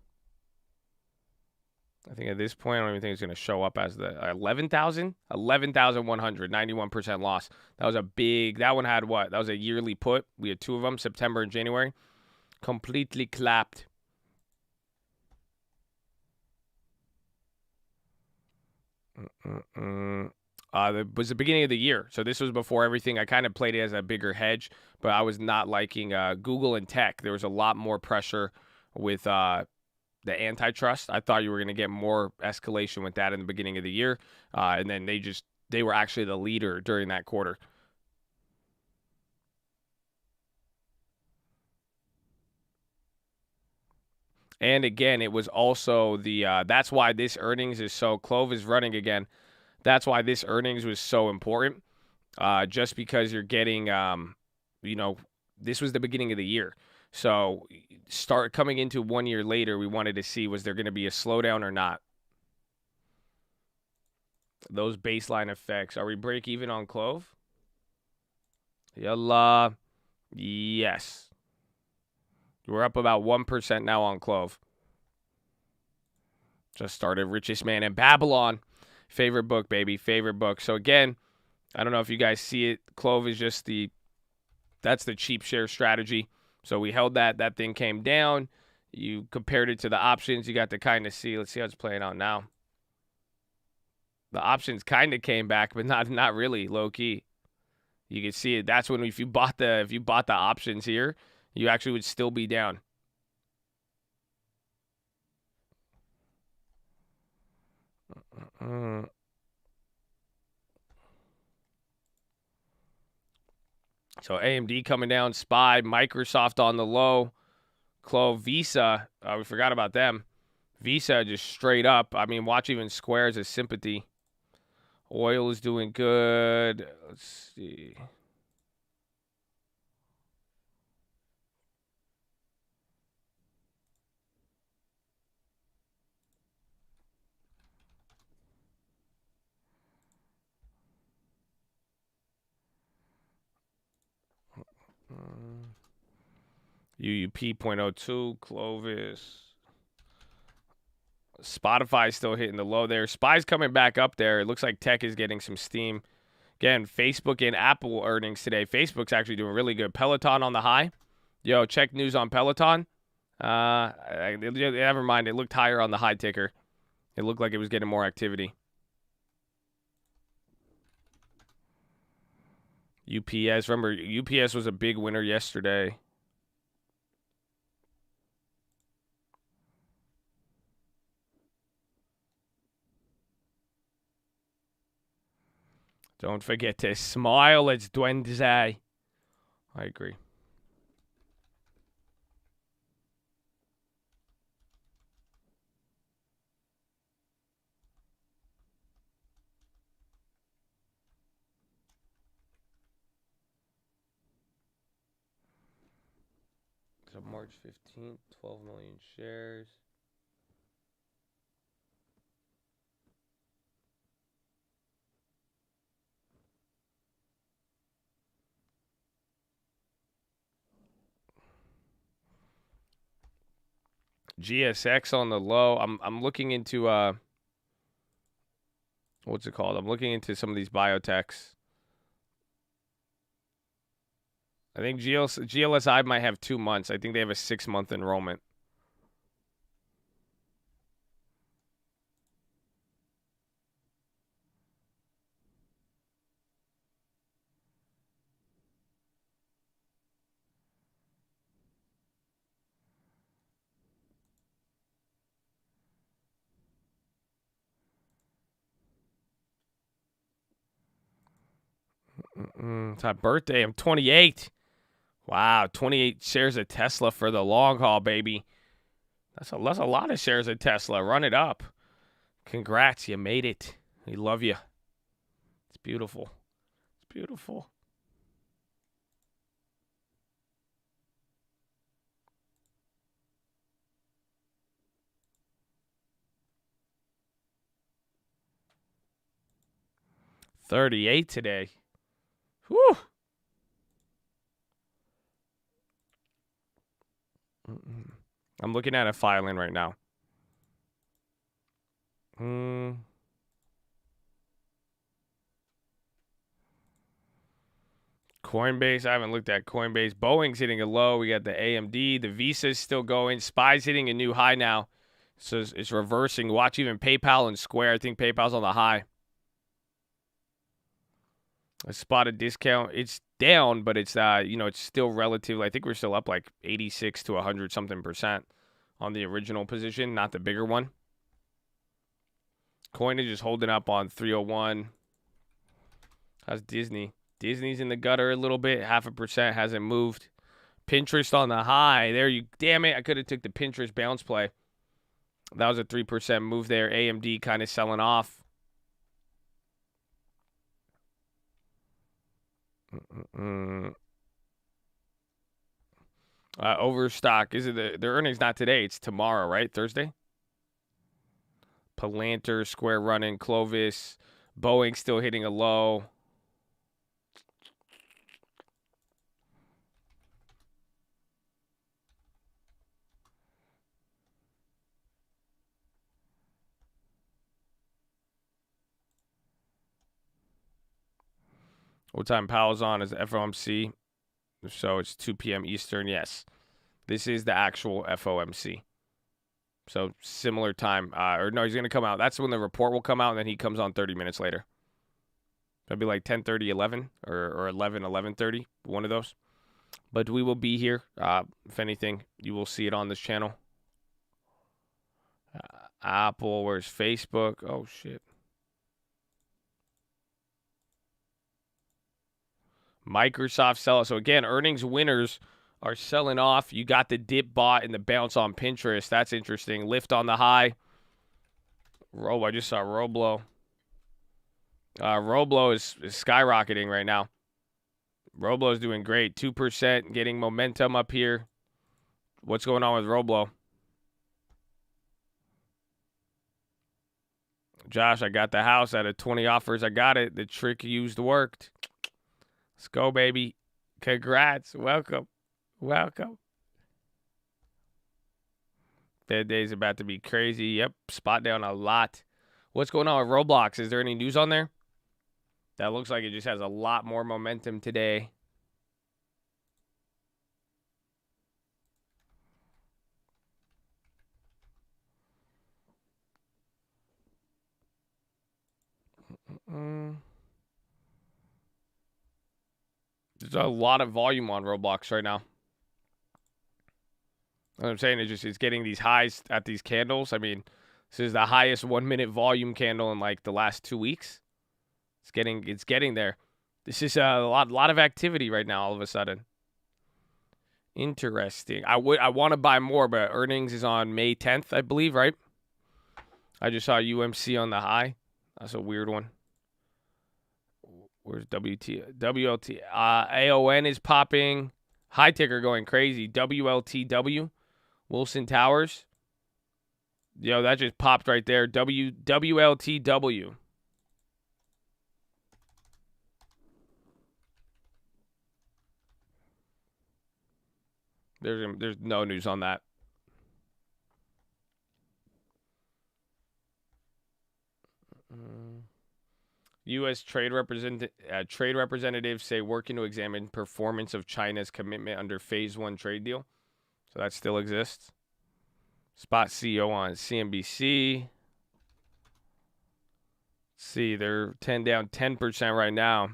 [SPEAKER 2] I think at this point, I don't even think it's going to show up as the 11,000? 11,100, 91% loss. That was a big... That one had what? That was a yearly put. We had 2 of them, September and January. Completely clapped. It was the beginning of the year, so this was before everything. I kind of played it as a bigger hedge, but I was not liking Google and tech. There was a lot more pressure with the antitrust. I thought you were going to get more escalation with that in the beginning of the year, and then they were actually the leader during that quarter. And again, it was also the that's why this earnings is so... Clove is running again. That's why this earnings was so important, just because you're getting, you know, this was the beginning of the year. So start coming into 1 year later, we wanted to see, was there going to be a slowdown or not? Those baseline effects. Are we break even on Clove? Yalla. Yes. We're up about 1% now on Clove. Just started Richest Man in Babylon. Favorite book, baby. Favorite book. So again, I don't know if you guys see it. Clove is just that's the cheap share strategy. So we held that. That thing came down. You compared it to the options. You got to kind of see. Let's see how it's playing out now. The options kind of came back, but not really, low key. You can see it. That's when if you bought the options here, you actually would still be down. So AMD coming down, SPY, Microsoft on the low, Clove, Visa. We forgot about them. Visa just straight up. I mean, watch even Squares as sympathy. Oil is doing good. Let's see. UUP 0.02, Clovis. Spotify still hitting the low there. SPY's coming back up there. It looks like tech is getting some steam. Again, Facebook and Apple earnings today. Facebook's actually doing really good. Peloton on the high. Yo, check news on Peloton. Never mind. It looked higher on the high ticker. It looked like it was getting more activity. UPS. Remember, UPS was a big winner yesterday. Don't forget to smile. It's Wednesday. I agree. So March 15th, 12 million shares. GSX on the low. I'm looking into what's it called? I'm looking into some of these biotechs. I think GLSI might have 2 months. I think they have a 6-month enrollment. It's my birthday. I'm 28. Wow, 28 shares of Tesla for the long haul, baby. That's a lot of shares of Tesla. Run it up. Congrats, you made it. We love you. It's beautiful. It's beautiful. $38 today. Whew. I'm looking at a filing right now. Coinbase, I haven't looked at Coinbase. Boeing's hitting a low. We got the AMD. The Visa's still going. SPY's hitting a new high now. So it's reversing. Watch even PayPal and Square. I think PayPal's on the high. A spotted discount. It's down, but it's it's still relatively. I think we're still up like 86 to 100 something % on the original position, not the bigger one. Coin is just holding up on 301. How's Disney? Disney's in the gutter a little bit. 0.5%, hasn't moved. Pinterest on the high. There you. Damn it! I could have took the Pinterest bounce play. That was a 3% move there. AMD kind of selling off. Overstock. Is it their earnings not today? It's tomorrow, right? Thursday. Palantir, Square running, Clovis, Boeing still hitting a low. What time Powell's on is FOMC. So it's 2 p.m. Eastern. Yes. This is the actual FOMC. So similar time. Or no, he's going to come out. That's when the report will come out, and then he comes on 30 minutes later. That'd be like 10:30, 11, or 11, 11:30, one of those. But we will be here. If anything, you will see it on this channel. Apple, where's Facebook? Oh, shit. Microsoft sell. So again, earnings winners are selling off. You got the dip bought and the bounce on Pinterest. That's interesting. Lift on the high. I just saw Roblo. Roblo is skyrocketing right now. Roblo is doing great. 2%, getting momentum up here. What's going on with Roblo? Josh, I got the house out of 20 offers. I got it. The trick used worked. Let's go, baby. Congrats. Welcome. Welcome. That day's about to be crazy. Yep, spot down a lot. What's going on with Roblox? Is there any news on there? That looks like it just has a lot more momentum today. There's a lot of volume on Roblox right now. What I'm saying is it's getting these highs at these candles. I mean, this is the highest 1 minute volume candle in like the last 2 weeks. It's getting there. This is a lot of activity right now all of a sudden. Interesting. I want to buy more, but earnings is on May 10th, I believe, right? I just saw UMC on the high. That's a weird one. Where's WLT? AON is popping. High ticker going crazy. WLTW. Wilson Towers. Yo, that just popped right there. WLTW. There's no news on that. U.S. trade representatives say working to examine performance of China's commitment under Phase 1 trade deal. So that still exists. Spot CEO on CNBC. Let's see, they're down 10% right now.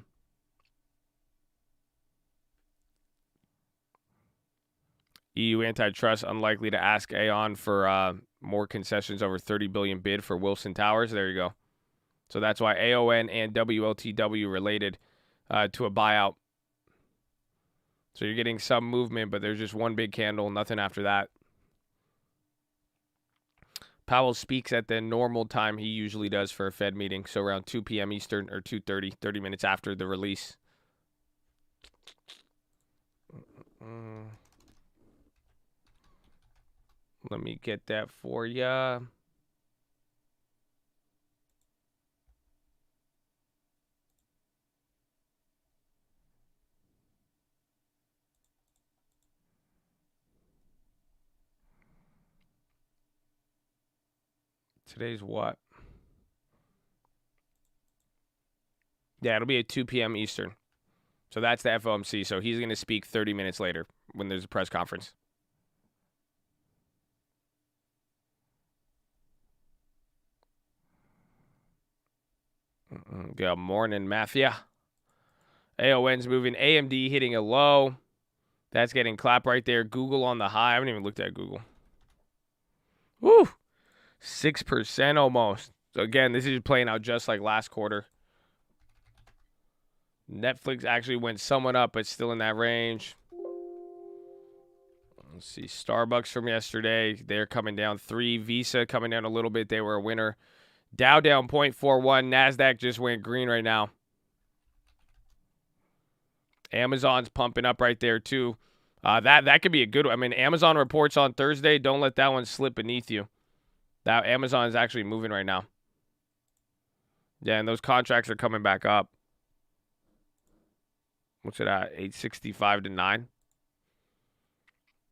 [SPEAKER 2] EU antitrust unlikely to ask Aon for more concessions over $30 billion bid for Wilson Towers. There you go. So that's why AON and WLTW related to a buyout. So you're getting some movement, but there's just one big candle, nothing after that. Powell speaks at the normal time he usually does for a Fed meeting, so around 2 p.m. Eastern or 2:30, 30 minutes after the release. Let me get that for ya. Today's what? Yeah, it'll be at 2 p.m. Eastern. So that's the FOMC. So he's going to speak 30 minutes later when there's a press conference. Good morning, Mafia. AON's moving. AMD hitting a low. That's getting clapped right there. Google on the high. I haven't even looked at Google. Woo! 6% almost. So again, this is playing out just like last quarter. Netflix actually went somewhat up, but still in that range. Let's see. Starbucks from yesterday. They're coming down 3. Visa coming down a little bit. They were a winner. Dow down 0.41. NASDAQ just went green right now. Amazon's pumping up right there too. That could be a good one. I mean, Amazon reports on Thursday. Don't let that one slip beneath you. That Amazon is actually moving right now. Yeah, and those contracts are coming back up. What's it at? 865 to 9.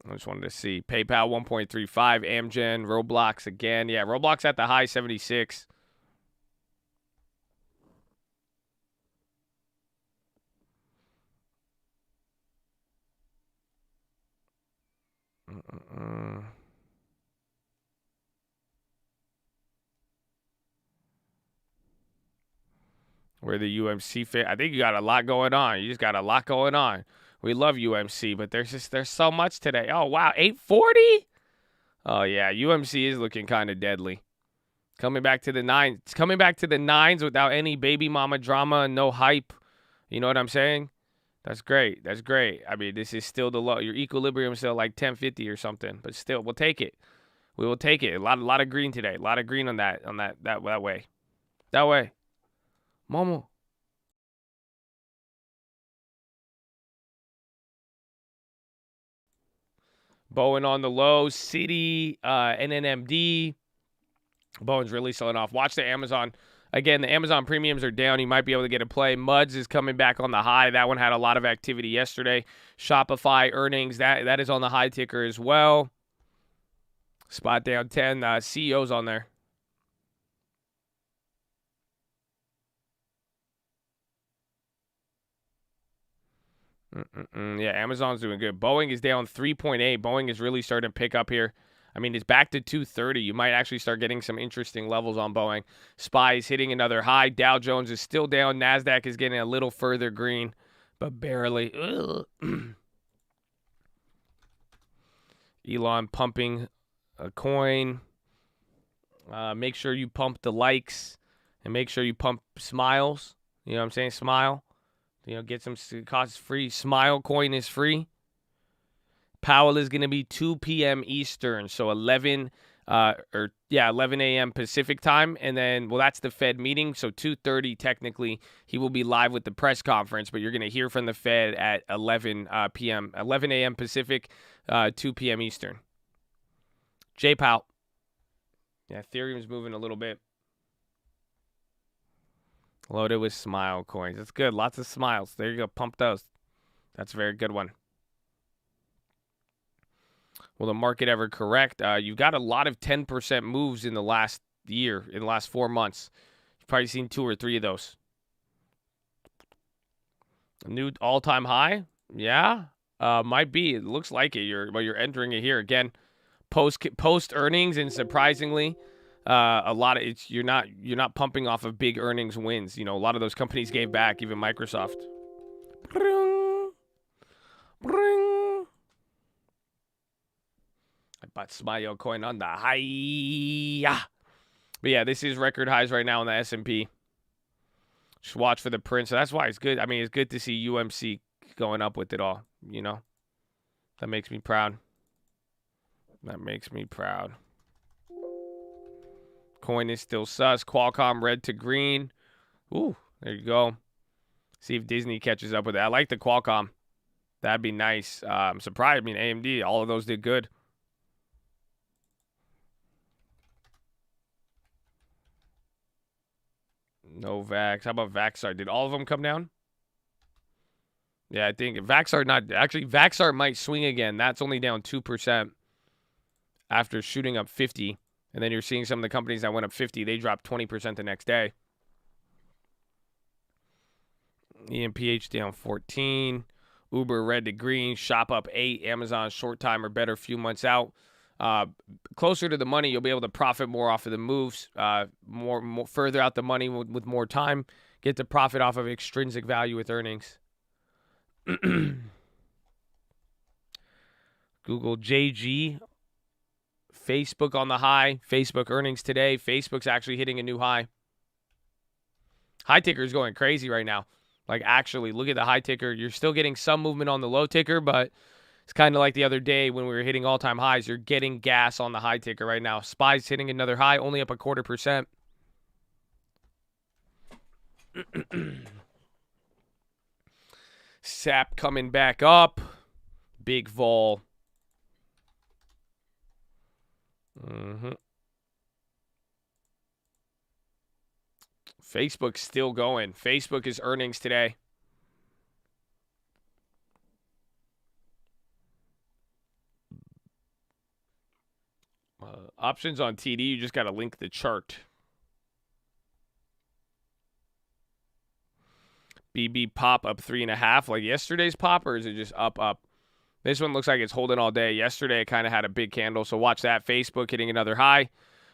[SPEAKER 2] I just wanted to see. PayPal 1.35. Amgen. Roblox again. Yeah, Roblox at the high 76. Where the UMC fit. I think you got a lot going on. You just got a lot going on. We love UMC, but there's so much today. Oh, wow. 840? Oh, yeah. UMC is looking kind of deadly. Coming back to the 9s. It's coming back to the 9s without any baby mama drama and no hype. You know what I'm saying? That's great. That's great. I mean, this is still the low. Your equilibrium is still like 1050 or something, but still, we'll take it. We will take it. A lot of green today. A lot of green on that way. That way. Momo. Bowen on the low. City, NNMD. Bowen's really selling off. Watch the Amazon. Again, the Amazon premiums are down. You might be able to get a play. Muds is coming back on the high. That one had a lot of activity yesterday. Shopify earnings, that is on the high ticker as well. Spot down 10. CEO's on there. Yeah, Amazon's doing good. Boeing is down 3.8. Boeing is really starting to pick up here. I mean, it's back to 230. You might actually start getting some interesting levels on Boeing. SPY is hitting another high. Dow Jones is still down. NASDAQ is getting a little further green, but barely. Elon pumping a coin. Make sure you pump the likes and make sure you pump smiles. You know what I'm saying? Smile. You know, get some costs free. Smile coin is free. Powell is going to be 2 p.m. Eastern, so 11 a.m. Pacific time, and then, well, that's the Fed meeting, so 2:30 technically he will be live with the press conference, but you're going to hear from the Fed at 11 a.m. Pacific, 2 p.m. Eastern. J. Powell. Yeah, Ethereum's moving a little bit. Loaded with smile coins. That's good. Lots of smiles. There you go. Pump those. That's a very good one. Will the market ever correct? You've got a lot of 10% moves in the last year, in the last 4 months. You've probably seen 2 or 3 of those. A new all-time high? Yeah, might be. It looks like it. You're entering it here again. Post earnings, and surprisingly, a lot of it's you're not pumping off of big earnings wins. You know, a lot of those companies gave back, even Microsoft. Bring. I bought Smile coin on the high. But yeah, this is record highs right now on the S&P. Just watch for the print. So that's why it's good. I mean, it's good to see UMC going up with it all, you know. That makes me proud. That makes me proud. Coin is still sus. Qualcomm red to green. Ooh, there you go. See if Disney catches up with it. I like the Qualcomm. That'd be nice. I'm surprised. I mean, AMD, all of those did good. No Vax. How about Vaxart? Did all of them come down? Yeah, I think Vaxart not. Actually, Vaxart might swing again. That's only down 2% after shooting up 50. And then you're seeing some of the companies that went up 50. They dropped 20% the next day. EMPH down 14. Uber red to green. Shop up 8. Amazon short time or better, few months out. Closer to the money, you'll be able to profit more off of the moves, more further out the money with more time. Get the profit off of extrinsic value with earnings. Google JG. Facebook on the high. Facebook earnings today. Facebook's actually hitting a new high. High ticker is going crazy right now. Like, actually, look at the high ticker. You're still getting some movement on the low ticker, but it's kind of like the other day when we were hitting all-time highs. You're getting gas on the high ticker right now. SPY's hitting another high, only up 0.25%. SAP coming back up. Big vol. Facebook's still going. Facebook is earnings today. Options on TD, you just got to link the chart. BB pop up 3.5 like yesterday's pop, or is it just up? This one looks like it's holding all day. Yesterday it kind of had a big candle, so watch that. Facebook hitting another high.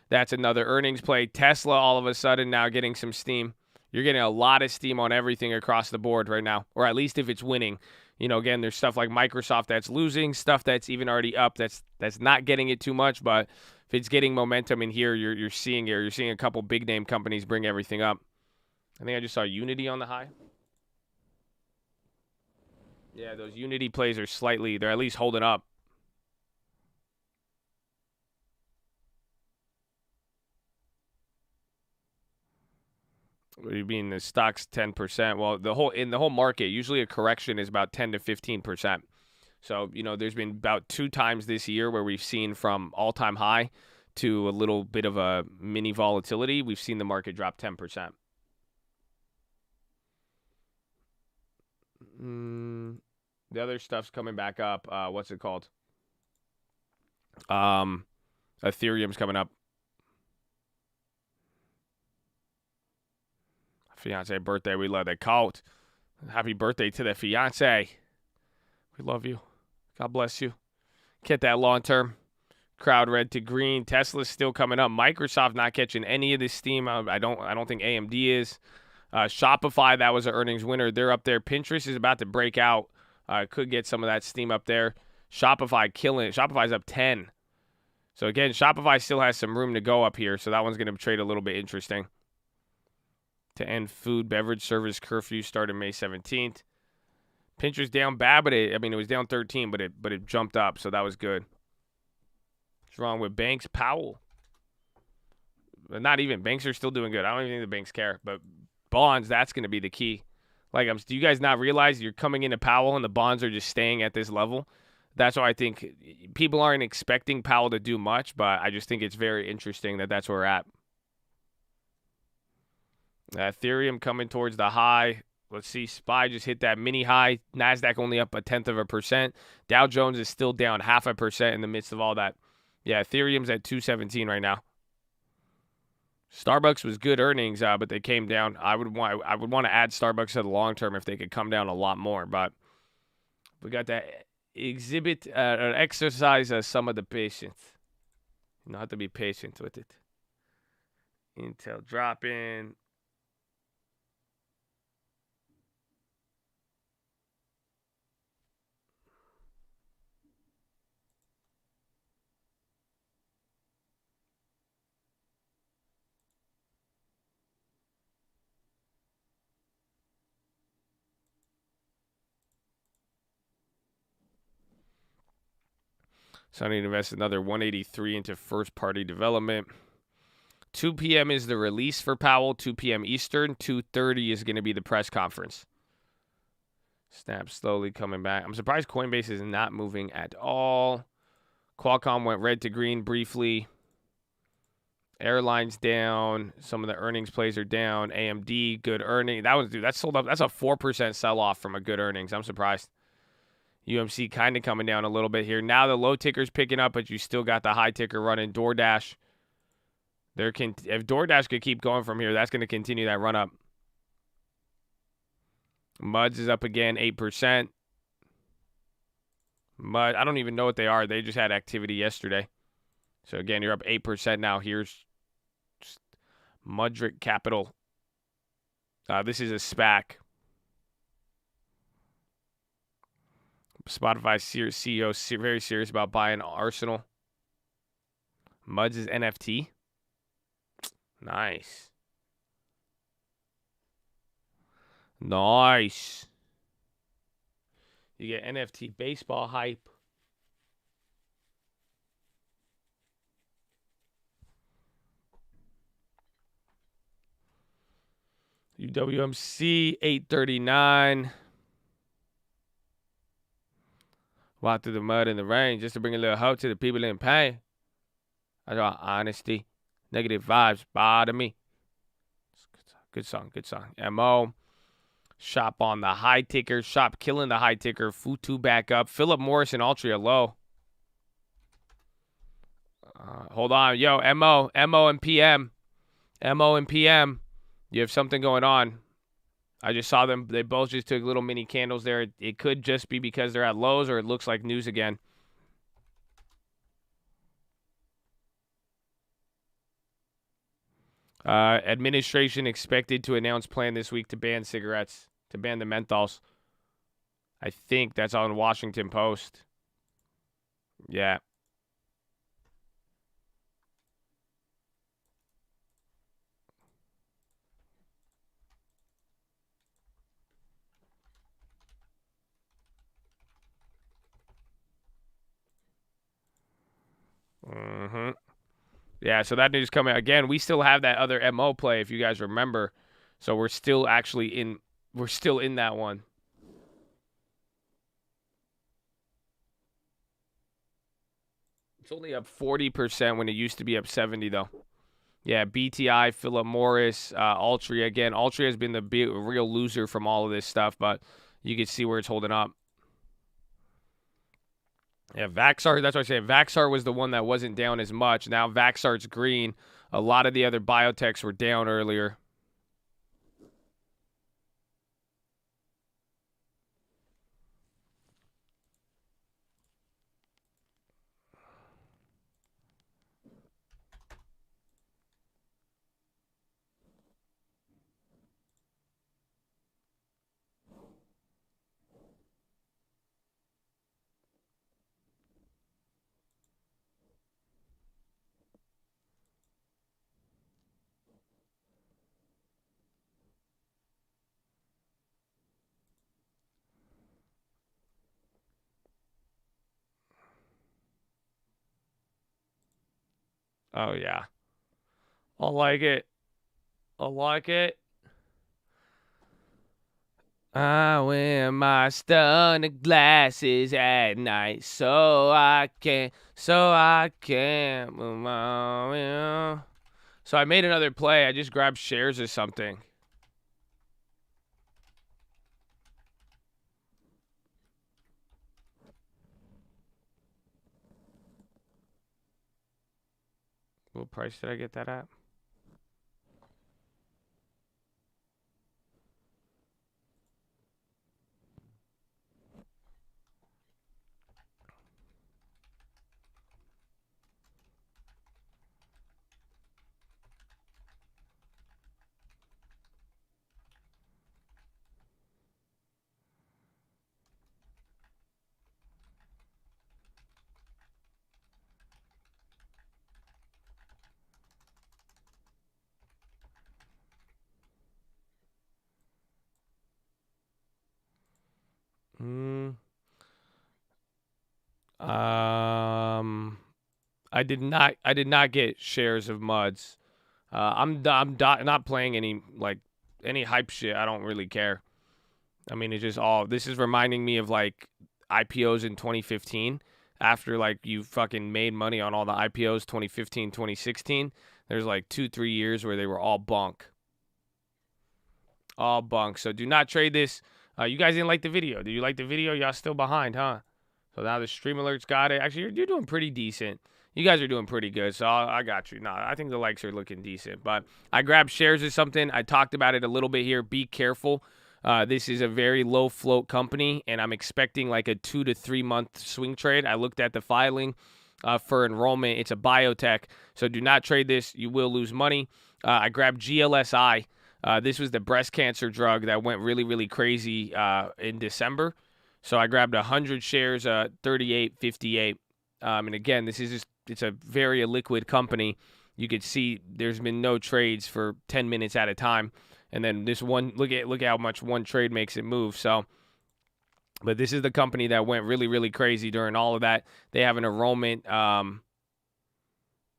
[SPEAKER 2] That's another earnings play. Tesla all of a sudden now getting some steam. You're getting a lot of steam on everything across the board right now, or at least if it's winning. You know, again, there's stuff like Microsoft that's losing, stuff that's even already up that's not getting it too much, but if it's getting momentum in here, you're seeing it. You're seeing a couple big name companies bring everything up. I think I just saw Unity on the high. Yeah, those Unity plays are slightly, they're at least holding up. What do you mean the stock's 10%? Well, in the whole market, usually a correction is about 10 to 15%. So, you know, there's been about 2 times this year where we've seen from all-time high to a little bit of a mini volatility. We've seen the market drop 10%. The other stuff's coming back up. What's it called? Ethereum's coming up. Fiance birthday, we love that. Cult. Happy birthday to the fiance. We love you. God bless you. Get that long term. Crowd red to green. Tesla's still coming up. Microsoft not catching any of this steam. I don't think AMD is. Shopify, that was an earnings winner. They're up there. Pinterest is about to break out. Could get some of that steam up there. Shopify killing it. Shopify's up 10. So again, Shopify still has some room to go up here. So that one's going to trade a little bit interesting. To end food, beverage, service curfew started May 17th. Pinterest down bad, but it was down 13, but it jumped up, so that was good. What's wrong with banks? Powell. But not even. Banks are still doing good. I don't even think the banks care. But bonds, that's going to be the key. Like, do you guys not realize you're coming into Powell and the bonds are just staying at this level? That's why I think people aren't expecting Powell to do much, but I just think it's very interesting that that's where we're at. Ethereum coming towards the high. Let's see. SPY just hit that mini high. NASDAQ only up 0.1%. Dow Jones is still down 0.5% in the midst of all that. Yeah, Ethereum's at 217 right now. Starbucks was good earnings, but they came down. I would want to add Starbucks to the long term if they could come down a lot more. But we got that exercise some of the patience. You know, have to be patient with it. Intel dropping. So I need to invest another 183 into first-party development. 2 p.m. is the release for Powell, 2 p.m. Eastern. 2:30 is going to be the press conference. Snap slowly coming back. I'm surprised Coinbase is not moving at all. Qualcomm went red to green briefly. Airlines down. Some of the earnings plays are down. AMD, good earnings. That's sold up. That's a 4% sell-off from a good earnings. I'm surprised. UMC kind of coming down a little bit here. Now the low ticker's picking up, but you still got the high ticker running. DoorDash. If DoorDash could keep going from here, that's going to continue that run up. Muds is up again, 8%. Mud, I don't even know what they are. They just had activity yesterday. So again, you're up 8% now. Here's Mudrick Capital. This is a SPAC. Spotify CEO very serious about buying Arsenal. Muds is NFT. Nice. Nice. You get NFT baseball hype. UWMC 839. Walk through the mud and the rain just to bring a little hope to the people in pain. That's all honesty. Negative vibes bother me. Good song. MO. Shop on the high ticker. Shop killing the high ticker. Futu back up. Philip Morris and Altria low. Hold on. Yo, MO and PM. MO and PM. You have something going on. I just saw them. They both just took little mini candles there. It could just be because they're at lows or it looks like news again. Administration expected to announce plan this week to ban cigarettes, to ban the menthols. I think that's on Washington Post. Yeah. Yeah, so that news coming again. We still have that other MO play, if you guys remember. So we're still actually in. We're still in that one. It's only up 40% when it used to be up 70 though. Yeah, BTI, Philip Morris, Altria again. Altria has been the real loser from all of this stuff, but you can see where it's holding up. Yeah, Vaxart, that's what I say. Vaxart was the one that wasn't down as much. Now Vaxart's green. A lot of the other biotechs were down earlier. Oh, yeah. I like it. I like it. I wear my stunner glasses at night so I can. So I made another play. I just grabbed shares or something. What price did I get that at? I did not get shares of Muds. I'm not playing any hype shit. I don't really care. I mean, it's just all. This is reminding me of like IPOs in 2015. After like you fucking made money on all the IPOs 2015, 2016. There's like 2-3 years where they were all bunk. All bunk. So do not trade this. You guys didn't like the video. Did you like the video? Y'all still behind, huh? So now the stream alerts got it. Actually, you're doing pretty decent. You guys are doing pretty good, so I got you. Nah, I think the likes are looking decent. But I grabbed shares of something. I talked about it a little bit here. Be careful. This is a very low float company, and I'm expecting like a 2 to 3 month swing trade. I looked at the filing for enrollment. It's a biotech, so do not trade this. You will lose money. I grabbed GLSI. This was the breast cancer drug that went really, really crazy in December. So I grabbed 100 shares, 38.58. And again, this is just, it's a very illiquid company. You could see there's been no trades for 10 minutes at a time. And then this one, look at how much one trade makes it move. So, but this is the company that went really, really crazy during all of that. They have an enrollment.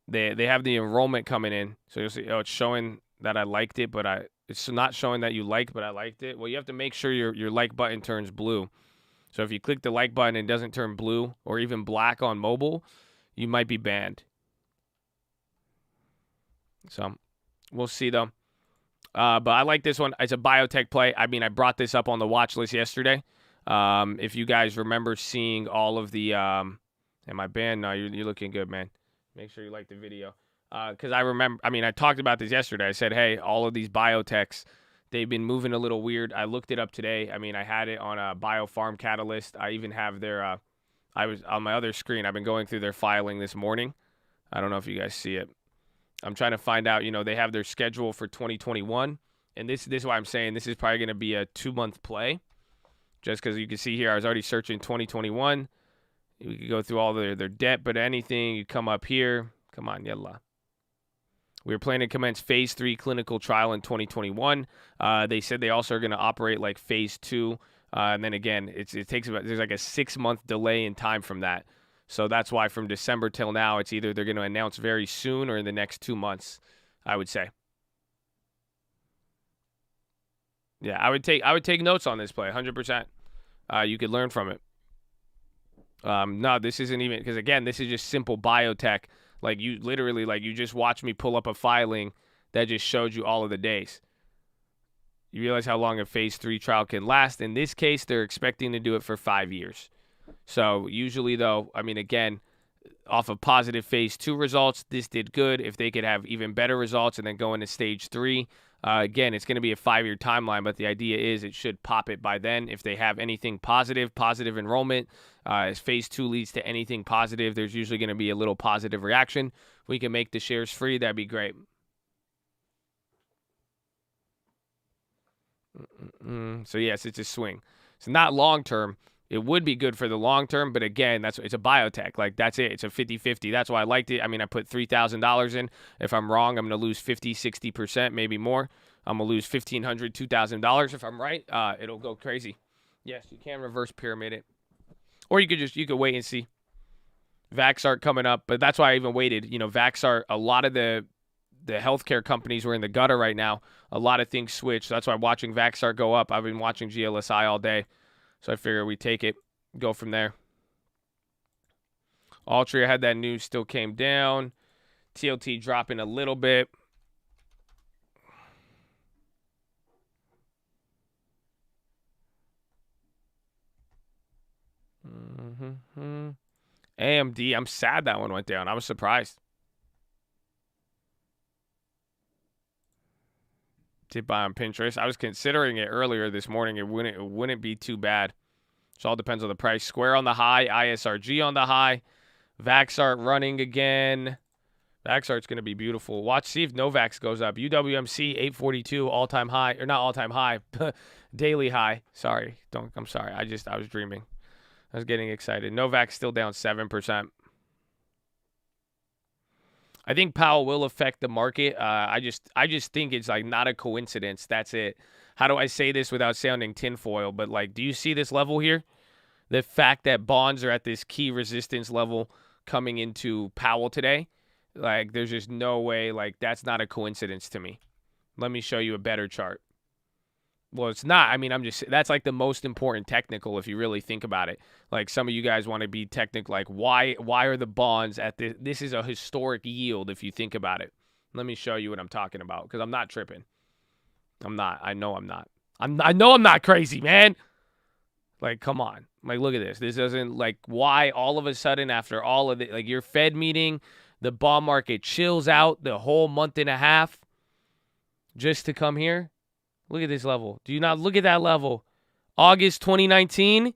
[SPEAKER 2] They have the enrollment coming in. So you'll see, it's showing that I liked it, but it's not showing that you liked, but I liked it. Well, you have to make sure your like button turns blue. So if you click the like button and it doesn't turn blue or even black on mobile, you might be banned. So we'll see, though. But I like this one. It's a biotech play. I mean, I brought this up on the watch list yesterday. If you guys remember seeing all of the am I banned? No, you're looking good, man. Make sure you like the video. Because I talked about this yesterday. I said, hey, all of these biotechs, they've been moving a little weird. I looked it up today. I mean, I had it on a Biofarm Catalyst. I even have their, I was on my other screen. I've been going through their filing this morning. I don't know if you guys see it. I'm trying to find out, they have their schedule for 2021. And this is why I'm saying this is probably going to be a 2-month play. Just because you can see here, I was already searching 2021. We could go through all their debt, but anything, you come up here. Come on, yalla. We were planning to commence phase 3 clinical trial in 2021. They said they also are going to operate like phase 2. And then again, it takes about, there's like a 6-month delay in time from that. So that's why from December till now, it's either they're going to announce very soon or in the next 2 months, I would say. Yeah, I would take notes on this play, 100%. You could learn from it. No, this isn't even, because again, this is just simple biotech. Like you literally, like you just watched me pull up a filing that just showed you all of the days. You realize how long a phase 3 trial can last. In this case, they're expecting to do it for 5 years. So usually though, I mean, again, off of positive phase 2 results, this did good. If they could have even better results and then go into stage 3, again, it's going to be a 5-year timeline, but the idea is it should pop it by then. If they have anything positive enrollment, as phase 2 leads to anything positive, there's usually going to be a little positive reaction. If we can make the shares free, that'd be great. So yes, it's a swing. It's not long term. It would be good for the long term, but again, it's a biotech. Like that's it. It's a 50-50. That's why I liked it. I mean, I put $3,000 in. If I'm wrong, I'm going to lose 50, 60%, maybe more. I'm going to lose $1,500, $2,000. If I'm right, it'll go crazy. Yes, you can reverse pyramid it. Or you could wait and see. Vaxart coming up, but that's why I even waited. You know, Vaxart, a lot of the healthcare companies were in the gutter right now. A lot of things switched. That's why watching Vaxart go up. I've been watching GLSI all day. So I figure we take it, go from there. Altria had that news, still came down. TLT dropping a little bit. AMD, I'm sad that one went down. I was surprised. Did buy on Pinterest. I was considering it earlier this morning. It wouldn't be too bad. So all depends on the price. Square on the high, ISRG on the high. Vaxart running again. Vaxart's going to be beautiful. See if Novax goes up. UWMC 842 all-time high, or not all-time high, daily high. Sorry. I'm sorry. I was dreaming. I was getting excited. Novax still down 7%. I think Powell will affect the market. I just think it's like not a coincidence. That's it. How do I say this without sounding tinfoil? But like, do you see this level here? The fact that bonds are at this key resistance level coming into Powell today, like there's just no way. Like that's not a coincidence to me. Let me show you a better chart. Well, it's not. I mean, that's like the most important technical if you really think about it. Like some of you guys want to be technical. Like why are the bonds at this? This is a historic yield if you think about it. Let me show you what I'm talking about because I'm not tripping. I'm not. I know I'm not. I know I'm not crazy, man. Like, come on. Like, look at this. This doesn't, like, why all of a sudden after all of it, like your Fed meeting, the bond market chills out the whole month and a half just to come here? Look at this level. Do you not look at that level? August 2019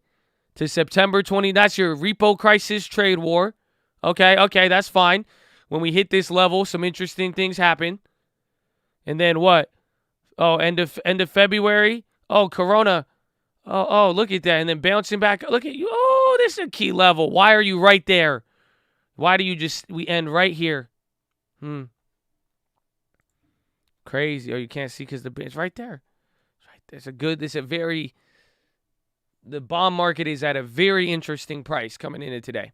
[SPEAKER 2] to September 20. That's your repo crisis trade war. Okay, that's fine. When we hit this level, some interesting things happen. And then what? Oh, end of February. Oh, Corona. Oh, look at that. And then bouncing back. Look at you. Oh, this is a key level. Why are you right there? Why do we end right here? Crazy. Oh, you can't see because it's right there. It's right there. The bond market is at a very interesting price coming into today.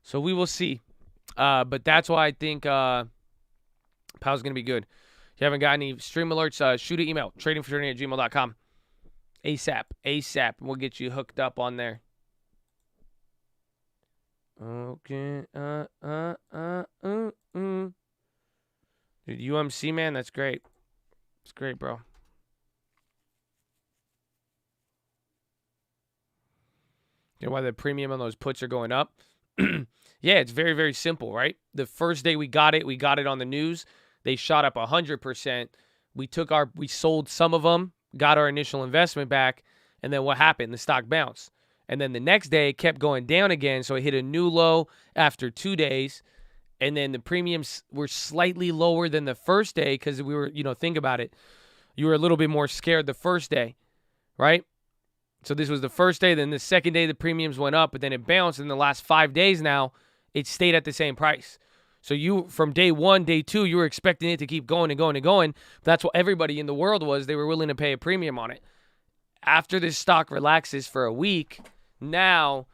[SPEAKER 2] So we will see. But that's why I think Powell's going to be good. If you haven't got any stream alerts, shoot an email, tradingfraternity@gmail.com. ASAP. We'll get you hooked up on there. Okay. Dude, UMC, man, that's great. It's great, bro. You know why the premium on those puts are going up? Yeah, it's very, very simple, right? The first day we got it on the news. They shot up 100%. We sold some of them, got our initial investment back, and then what happened? The stock bounced. And then the next day it kept going down again, so it hit a new low after 2 days. And then the premiums were slightly lower than the first day because we were, think about it. You were a little bit more scared the first day, right? So this was the first day. Then the second day the premiums went up, but then it bounced. In the last 5 days now, it stayed at the same price. So you, from day one, day two, you were expecting it to keep going and going and going. That's what everybody in the world was. They were willing to pay a premium on it. After this stock relaxes for a week, now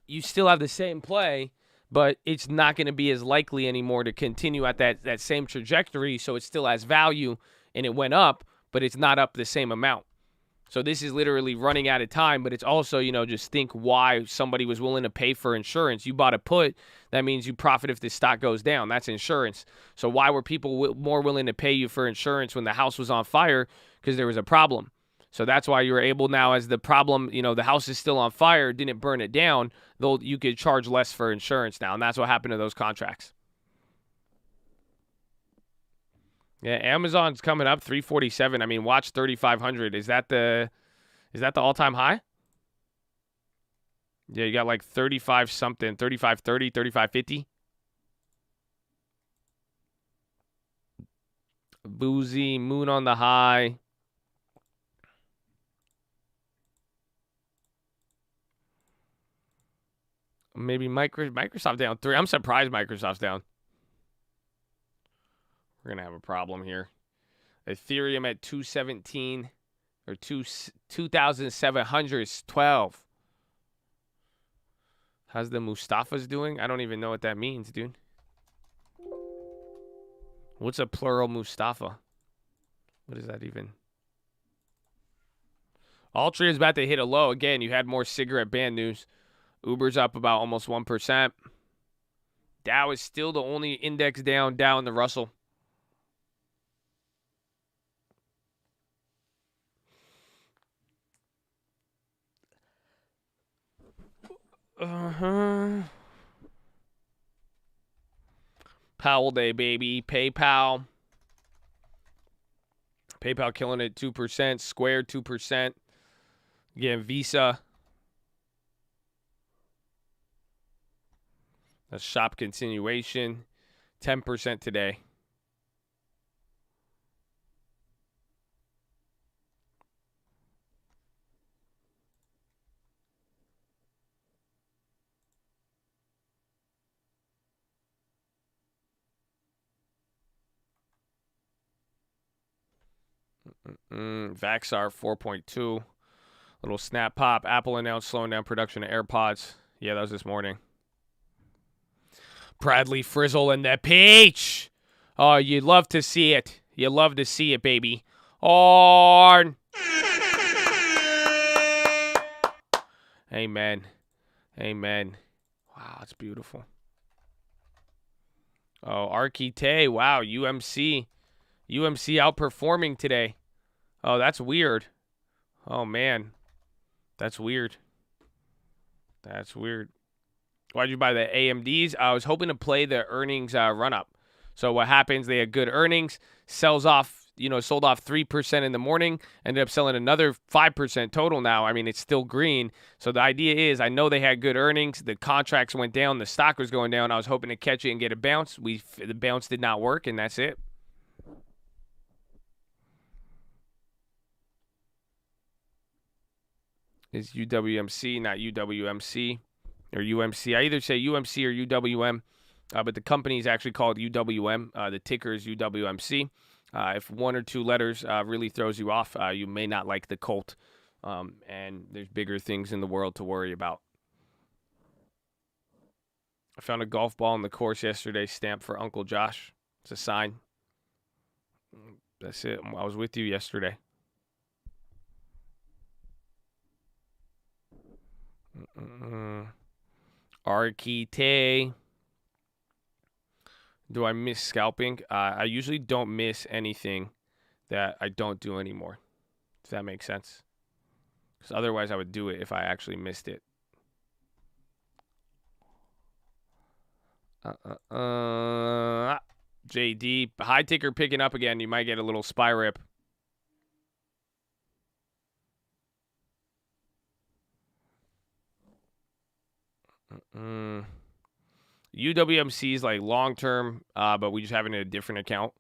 [SPEAKER 2] you still have the same play, but it's not going to be as likely anymore to continue at that same trajectory. So it still has value, and it went up, but it's not up the same amount. So this is literally running out of time, but it's also, you know, just think why somebody was willing to pay for insurance. You bought a put. That means you profit if the stock goes down. That's insurance. So why were people more willing to pay you for insurance when the house was on fire? Because there was a problem. So that's why you were able now, as the problem, you know, the house is still on fire, didn't burn it down, though you could charge less for insurance now. And that's what happened to those contracts. Yeah, Amazon's coming up 347. I mean, watch 3,500. Is that the all-time high? Yeah, you got like 35 something, 35.30, 35.50. Boozy, moon on the high. Maybe Microsoft down 3. I'm surprised Microsoft's down. We're going to have a problem here. Ethereum at 217 or 2,712. How's the Mustafas doing? I don't even know what that means, dude. What's a plural Mustafa? What is that even? Altria is about to hit a low. Again, you had more cigarette ban news. Uber's up about almost 1%. Dow is still the only index down in the Russell. Powell day, baby. PayPal killing it 2%. Square 2%. Again, Visa. A shop continuation. 10% today. Vaxar 4.2. Little snap pop. Apple announced slowing down production of AirPods. Yeah, that was this morning. Bradley Frizzle and the peach. Oh, you'd love to see it. You love to see it, baby. Amen. Amen. Wow, it's beautiful. Oh, Archite. Wow, UMC outperforming today. Oh, that's weird. Oh, man. That's weird. Why'd you buy the AMDs? I was hoping to play the earnings run-up. So what happens, they had good earnings, sold off 3% in the morning, ended up selling another 5% total now. I mean, it's still green. So the idea is, I know they had good earnings. The contracts went down. The stock was going down. I was hoping to catch it and get a bounce. The bounce did not work, and that's it. Is UWMC, not UWMC. Or UMC. I either say UMC or UWM, but the company is actually called UWM. The ticker is UWMC. If one or two letters really throws you off, you may not like the Colt. And there's bigger things in the world to worry about. I found a golf ball in the course yesterday, stamped for Uncle Josh. It's a sign. That's it. I was with you yesterday. Archite. Do I miss scalping? I usually don't miss anything that I don't do anymore. If that makes sense. Because otherwise I would do it if I actually missed it. JD. High ticker picking up again. You might get a little spy rip. UWMC is like long term, but we just have it in a different account.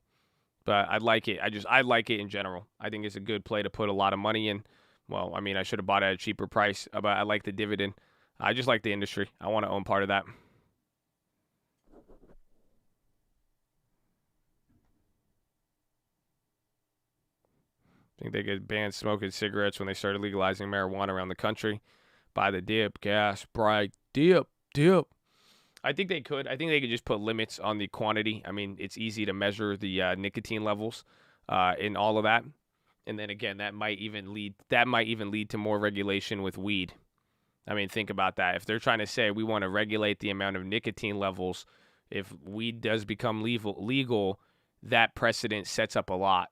[SPEAKER 2] But I like it. I like it in general. I think it's a good play to put a lot of money in. Well, I mean, I should have bought it at a cheaper price, but I like the dividend. I just like the industry. I want to own part of that. I think they could ban smoking cigarettes when they started legalizing marijuana around the country. Buy the dip, gas, bright, dip. I think they could. I think they could just put limits on the quantity. I mean, it's easy to measure the nicotine levels in all of that. And then again, that might even lead to more regulation with weed. I mean, think about that. If they're trying to say we want to regulate the amount of nicotine levels, if weed does become legal, that precedent sets up a lot.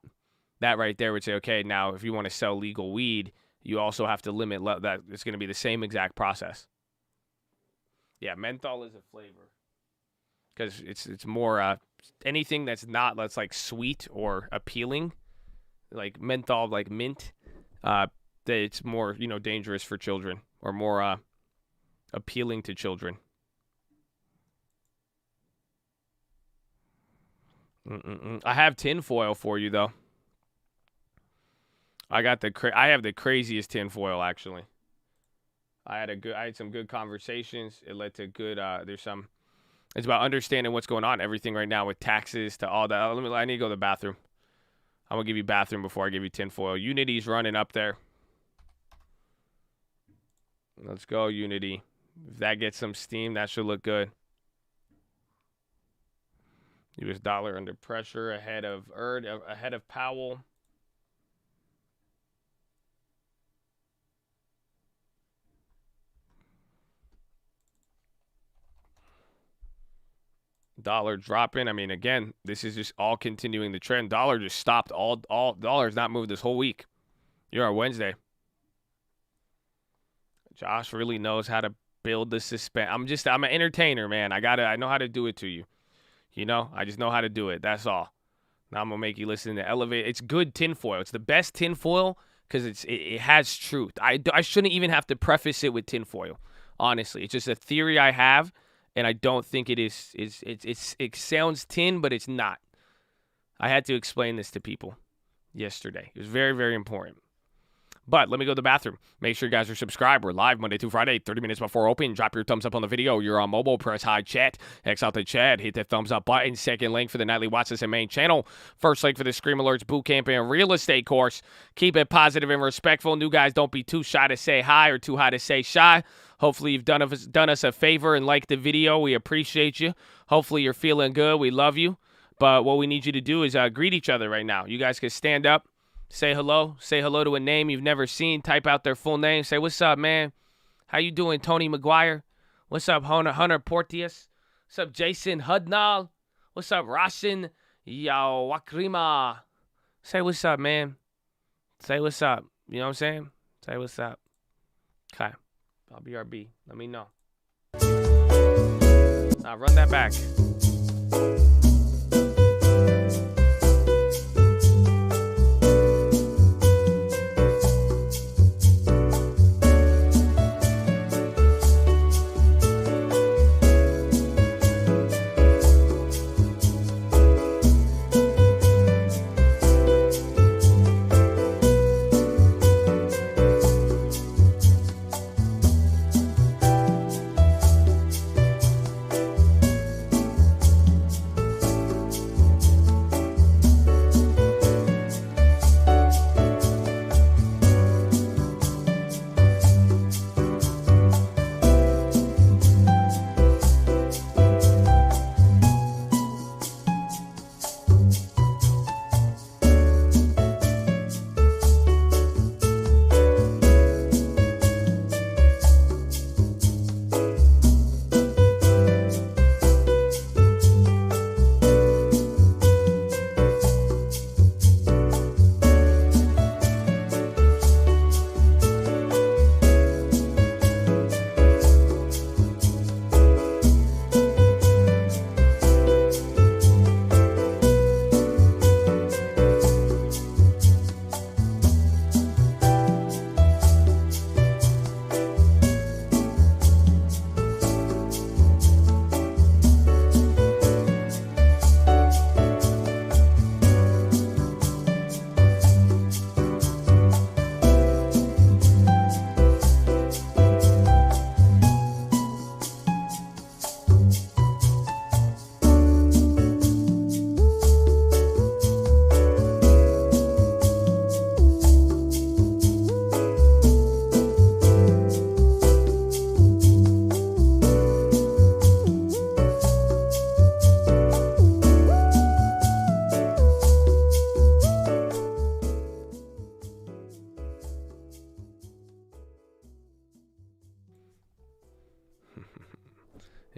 [SPEAKER 2] That right there would say, okay, now if you want to sell legal weed, you also have to limit that. It's going to be the same exact process. Yeah, menthol is a flavor because it's more anything that's like sweet or appealing, like menthol, like mint. That it's more dangerous for children or more appealing to children. I have tinfoil for you though. I have the craziest tinfoil actually. I had some good conversations. It led to good. It's about understanding what's going on, everything right now with taxes to all that. I need to go to the bathroom. I'm gonna give you bathroom before I give you tinfoil. Unity's running up there. Let's go, Unity. If that gets some steam, that should look good. U.S. dollar under pressure ahead of Powell. Dollar dropping. I mean, again, this is just all continuing the trend. Dollar just stopped. All dollars not moved this whole week. You're on Wednesday. Josh really knows how to build the suspense. I'm an entertainer, man. I know how to do it to you. I just know how to do it. That's all. Now I'm gonna make you listen to Elevate. It's good tinfoil. It's the best tinfoil because it has truth. I shouldn't even have to preface it with tinfoil. Honestly, it's just a theory I have. And I don't think it is. It sounds tin, but it's not. I had to explain this to people yesterday. It was very, very important. But let me go to the bathroom. Make sure you guys are subscribed. We're live Monday through Friday, 30 minutes before open. Drop your thumbs up on the video. You're on mobile. Press high chat. X out the chat. Hit the thumbs up button. Second link for the nightly Watchlist and main channel. First link for the Scream Alerts Bootcamp and Real Estate course. Keep it positive and respectful. New guys, don't be too shy to say hi or too high to say shy. Hopefully you've done us a favor and liked the video. We appreciate you. Hopefully you're feeling good. We love you. But what we need you to do is greet each other right now. You guys can stand up, say hello. Say hello to a name you've never seen. Type out their full name. Say, what's up, man? How you doing, Tony McGuire? What's up, Hunter Porteous? What's up, Jason Hudnall? What's up, Roshan Yawakrima? Say what's up, man. Say what's up. You know what I'm saying? Say what's up. Okay. I'll BRB. Let me know. Now run that back.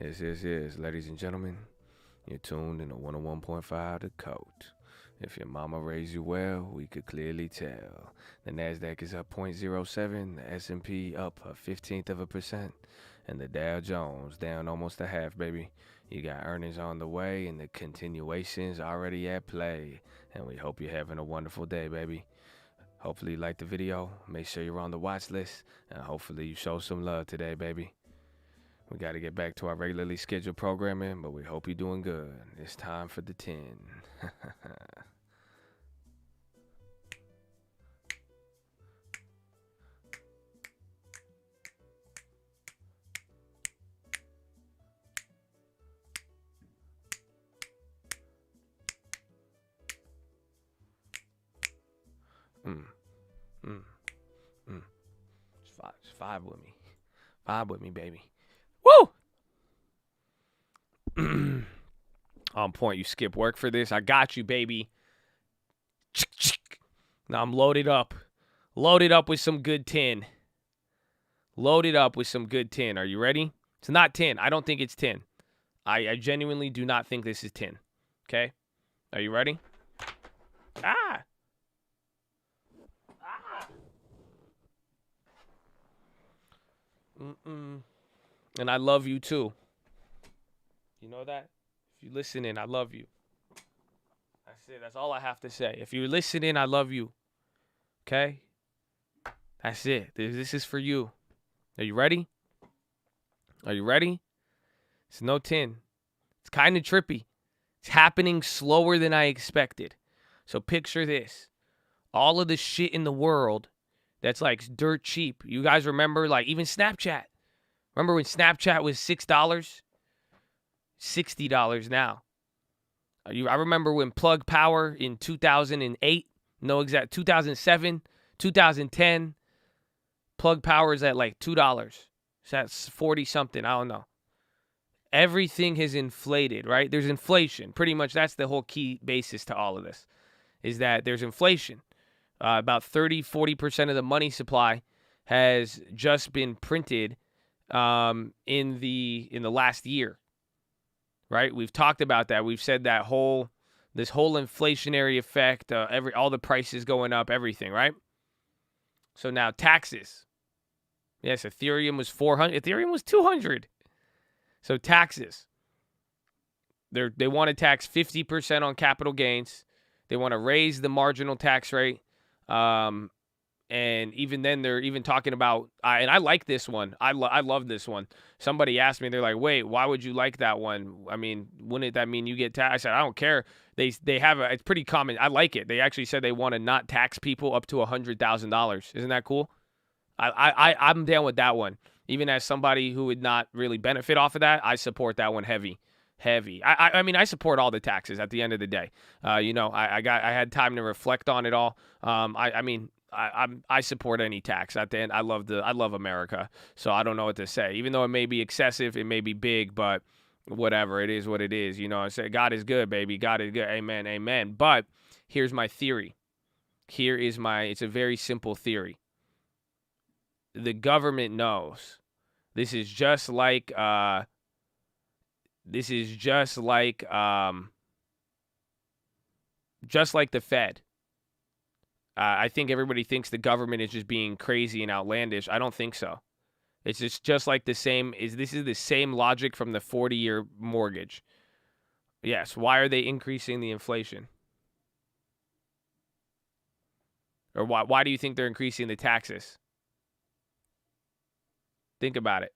[SPEAKER 2] Yes, ladies and gentlemen, you're tuned in to 101.5 The Coat. If your mama raised you well, we could clearly tell. The NASDAQ is up 0.07, the S&P up 0.1%, and the Dow Jones down almost a half, baby. You got earnings on the way, and the continuation's already at play. And we hope you're having a wonderful day, baby. Hopefully you like the video. Make sure you're on the watch list, and hopefully you show some love today, baby. We got to get back to our regularly scheduled programming, but we hope you're doing good. It's time for the 10. Just vibe with me. Vibe with me, baby. Woo! On point. You skip work for this. I got you, baby. Now I'm loaded up. Loaded up with some good tin. Loaded up with some good tin. Are you ready? It's not 10. I don't think it's 10. I genuinely do not think this is 10. Okay? Are you ready? Ah! And I love you too. You know that? If you're listening, I love you. That's it. That's all I have to say. If you're listening, I love you. Okay? That's it. This is for you. Are you ready? Are you ready? It's no 10. It's kind of trippy. It's happening slower than I expected. So picture this. All of the shit in the world that's like dirt cheap. You guys remember, like, even Snapchat. Remember when Snapchat was $6? $60 now. I remember when Plug Power in 2008, 2007, 2010, Plug Power is at like $2. So that's 40 something. I don't know. Everything has inflated, right? There's inflation. Pretty much that's the whole key basis to all of this, is that there's inflation. About 30-40% of the money supply has just been printed in the last year, right? We've talked about that. We've said that this whole inflationary effect, all the prices going up, everything, right? So now taxes. Yes, Ethereum was 400. Ethereum was 200. So taxes. They want to tax 50% on capital gains. They want to raise the marginal tax rate. And even then, they're even talking about, and I like this one. I love this one. Somebody asked me, they're like, wait, why would you like that one? I mean, wouldn't that mean you get taxed? I said, I don't care. They have it's pretty common. I like it. They actually said they want to not tax people up to $100,000. Isn't that cool? I'm down with that one. Even as somebody who would not really benefit off of that, I support that one heavy. I mean, I support all the taxes at the end of the day. I had time to reflect on it all. I support any tax. At the end, I love America. So I don't know what to say. Even though it may be excessive, it may be big, but whatever, it is what it is. You know, I say God is good, baby. God is good. Amen, amen. But here's my theory. It's a very simple theory. The government knows. This is just like the Fed. I think everybody thinks the government is just being crazy and outlandish. I don't think so. It's just like this is the same logic from the 40-year mortgage. Yes, why are they increasing the inflation? Or why do you think they're increasing the taxes? Think about it.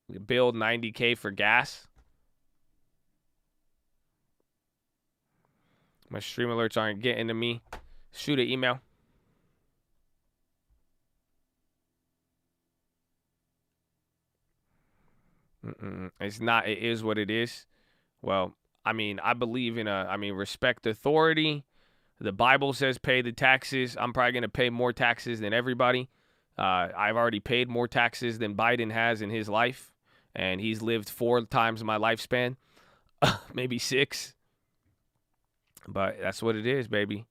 [SPEAKER 2] You build $90K for gas. My stream alerts aren't getting to me. Shoot an email. It's not. It is what it is. Well, I mean, I believe in respect authority. The Bible says pay the taxes. I'm probably going to pay more taxes than everybody. I've already paid more taxes than Biden has in his life. And he's lived 4 times my lifespan. Maybe 6. But that's what it is, baby.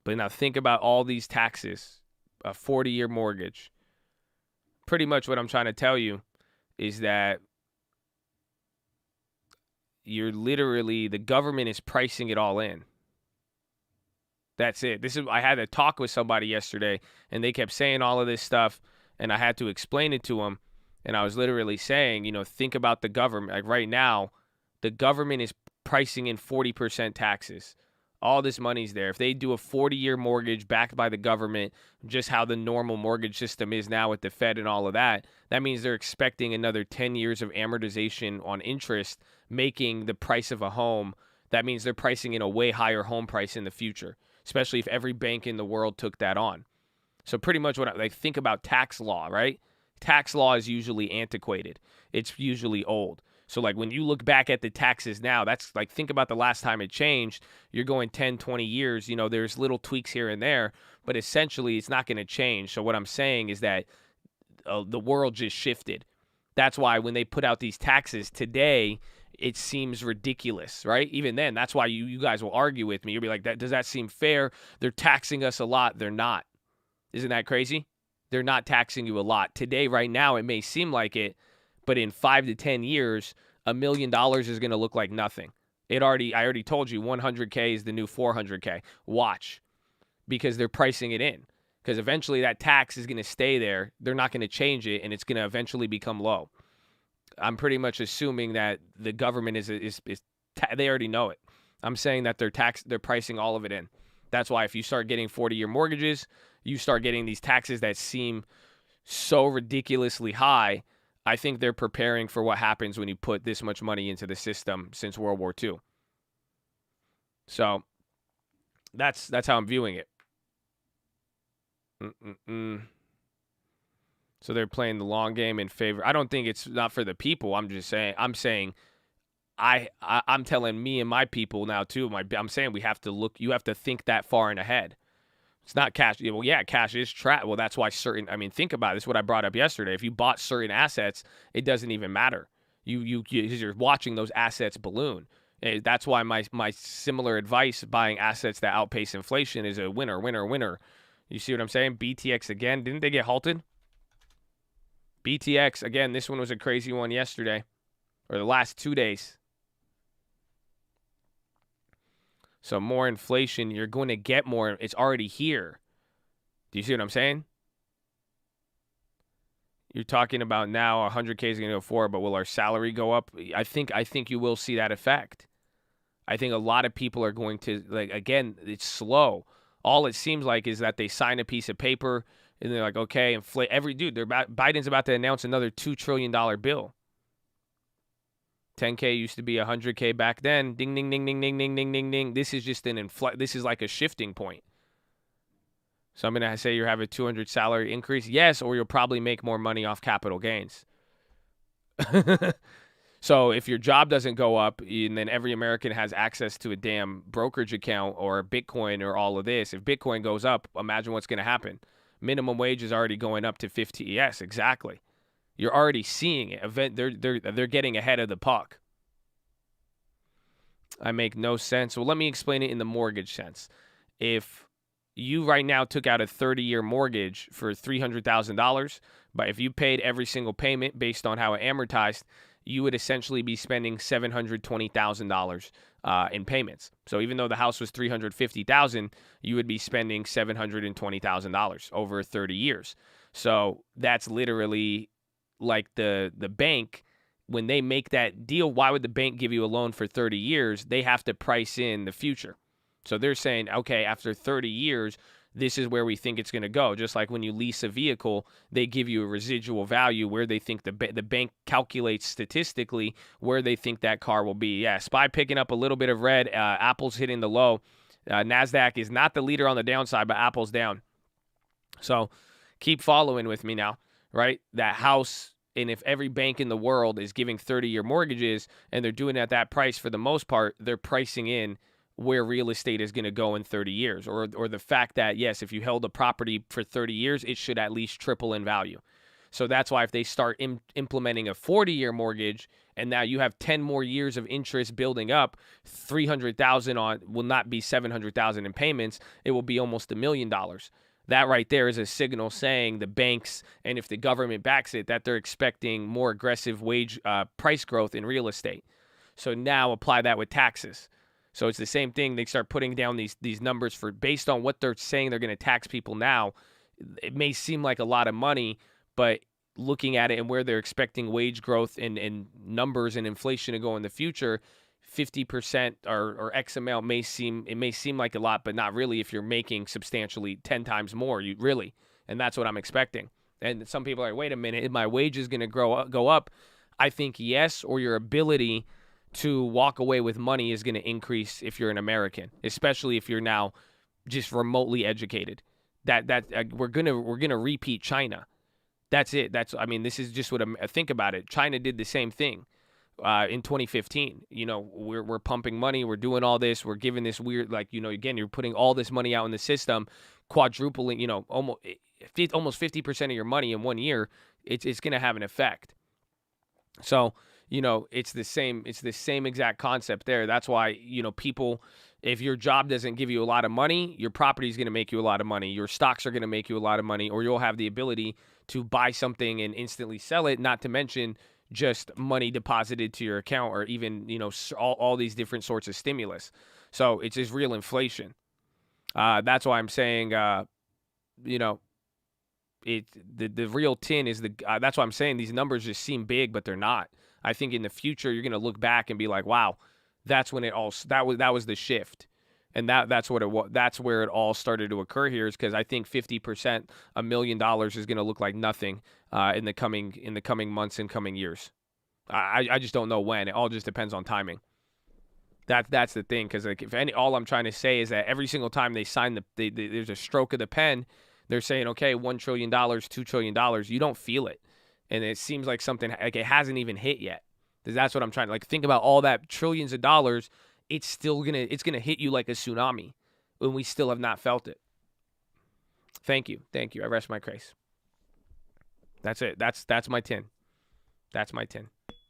[SPEAKER 2] But now think about all these taxes. A 40-year mortgage. pretty much what I'm trying to tell you is that you're literally, the government is pricing it all in. That's it. I had a talk with somebody yesterday, and they kept saying all of this stuff, and I had to explain it to them. And I was literally saying, think about the government. Like right now, the government is pricing in 40% taxes. All this money's there. If they do a 40-year mortgage backed by the government, just how the normal mortgage system is now with the Fed and all of that, that means they're expecting another 10 years of amortization on interest, making the price of a home. That means they're pricing in a way higher home price in the future, especially if every bank in the world took that on. So pretty much what I think about tax law, right? Tax law is usually antiquated. It's usually old. So like when you look back at the taxes now, that's like, think about the last time it changed. You're going 10, 20 years, there's little tweaks here and there, but essentially it's not going to change. So what I'm saying is that the world just shifted. That's why when they put out these taxes today, it seems ridiculous, right? Even then, that's why you guys will argue with me. You'll be like, does that seem fair? They're taxing us a lot. They're not. Isn't that crazy? They're not taxing you a lot. Today, right now, it may seem like it, but in 5 to 10 years, $1 million is going to look like nothing. I already told you 100K is the new 400K. Watch, because they're pricing it in. Because eventually that tax is going to stay there. They're not going to change it, and it's going to eventually become low. I'm pretty much assuming that the government is they already know it. I'm saying that they're pricing all of it in. That's why if you start getting 40-year mortgages, you start getting these taxes that seem so ridiculously high. I think they're preparing for what happens when you put this much money into the system since World War II. So that's how I'm viewing it. So they're playing the long game in favor. I don't think it's not for the people. I'm saying I'm telling me and my people now too. I'm saying we have to look. You have to think that far and ahead. It's not cash. Well, yeah, cash is trapped. Well, that's why think about it. This is what I brought up yesterday. If you bought certain assets, it doesn't even matter. You're watching those assets balloon. That's why my similar advice, buying assets that outpace inflation, is a winner, winner, winner. You see what I'm saying? BTX again. Didn't they get halted? BTX, again, this one was a crazy one yesterday, or the last 2 days. So more inflation, you're going to get more. It's already here. Do you see what I'm saying? You're talking about now 100K is going to go forward, but will our salary go up? I think you will see that effect. I think a lot of people are going to, again, it's slow. All it seems like is that they sign a piece of paper and they're like, okay, Biden's about to announce another $2 trillion bill. 10K used to be 100K back then. Ding, ding, ding, ding, ding, ding, ding, ding, ding. This is just this is like a shifting point. So I'm going to say you have a 200 salary increase. Yes, or you'll probably make more money off capital gains. So if your job doesn't go up and then every American has access to a damn brokerage account or Bitcoin or all of this, if Bitcoin goes up, imagine what's going to happen. Minimum wage is already going up to 50. Yes, exactly. You're already seeing it. They're getting ahead of the puck. I make no sense. Well, let me explain it in the mortgage sense. If you right now took out a 30-year mortgage for $300,000, but if you paid every single payment based on how it amortized, you would essentially be spending $720,000 in payments. So even though the house was $350,000, you would be spending $720,000 over 30 years. So that's literally like the bank, when they make that deal. Why would the bank give you a loan for 30 years? They have to price in the future. So they're saying, okay, after 30 years, this is where we think it's going to go. Just like when you lease a vehicle, they give you a residual value where they think the bank calculates statistically where they think that car will be. Yeah, SPY picking up a little bit of red. Apple's hitting the low. NASDAQ is not the leader on the downside, but Apple's down. So keep following with me now, right? That house, and if every bank in the world is giving 30-year mortgages and they're doing it at that price, for the most part, they're pricing in where real estate is going to go in 30 years, or the fact that, yes, if you held a property for 30 years, it should at least triple in value. So that's why if they start implementing a 40-year mortgage and now you have 10 more years of interest building up, $300,000 on will not be $700,000 in payments. It will be almost $1 million. That right there is a signal saying the banks, and if the government backs it, that they're expecting more aggressive wage price growth in real estate. So now apply that with taxes. So it's the same thing. They start putting down these numbers for based on what they're saying they're going to tax people now. It may seem like a lot of money, but looking at it and where they're expecting wage growth and numbers and inflation to go in the future, 50% or X amount may seem like a lot, but not really if you're making substantially 10 times more. And that's what I'm expecting. And some people are like, wait a minute, is my wages going to go up? I think yes, or your ability to walk away with money is going to increase if you're an American, especially if you're now just remotely educated. We're gonna repeat China. That's it. This is just what think about it. China did the same thing in 2015. We're pumping money. We're doing all this. We're giving this weird, again, you're putting all this money out in the system, quadrupling, almost 50% of your money in 1 year. It's going to have an effect. So, it's the same exact concept there. That's why, people, if your job doesn't give you a lot of money, your property is going to make you a lot of money. Your stocks are going to make you a lot of money, or you'll have the ability to buy something and instantly sell it, not to mention just money deposited to your account, or even, all these different sorts of stimulus. So it's just real inflation. That's why I'm saying, the real tin is that's why I'm saying these numbers just seem big, but they're not. I think in the future, you're going to look back and be like, wow, that's when that was the shift. And that's what it was. That's where it all started to occur here, is because I think 50%, $1 million is going to look like nothing in the coming months and coming years. I just don't know when. It all just depends on timing. That's the thing, because all I'm trying to say is that every single time they sign there's a stroke of the pen, they're saying, okay, $1 trillion, $2 trillion. You don't feel it, and it seems like something like it hasn't even hit yet. That's what I'm trying to think about. All that trillions of dollars. It's gonna hit you like a tsunami when we still have not felt it. Thank you. I rest my case. That's it. That's my tin. That's my tin.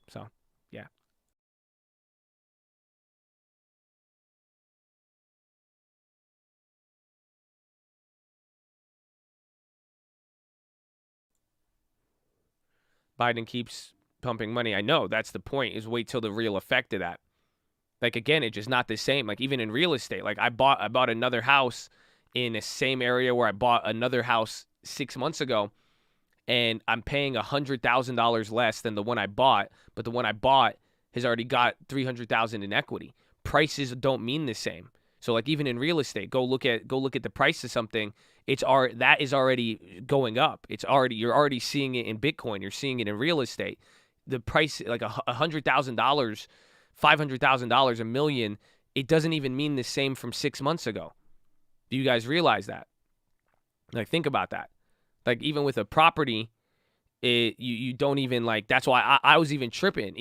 [SPEAKER 2] So, yeah. Biden keeps pumping money. I know that's the point. Is wait till the real effect of that. Again, it's just not the same. Even in real estate, I bought another house in the same area where I bought another house 6 months ago, and I'm paying $100,000 less than the one I bought, but the one I bought has already got $300,000 in equity. Prices don't mean the same. So even in real estate, go look at the price of something. That is already going up. You're already seeing it in Bitcoin. You're seeing it in real estate. The price, $100,000. $500,000, $1 million, it doesn't even mean the same from 6 months ago. Do you guys realize that? Think about that. Even with a property, you don't even that's why I was even tripping.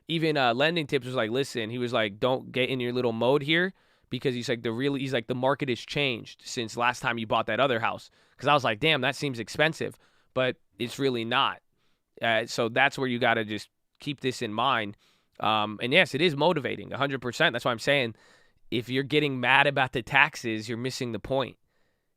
[SPEAKER 2] Even Lending Tips was listen, he was don't get in your little mode here, because he's the market has changed since last time you bought that other house. Because I was like, damn, that seems expensive, but it's really not. So that's where you got to just keep this in mind. And yes, it is motivating 100%. That's why I'm saying, if you're getting mad about the taxes, you're missing the point.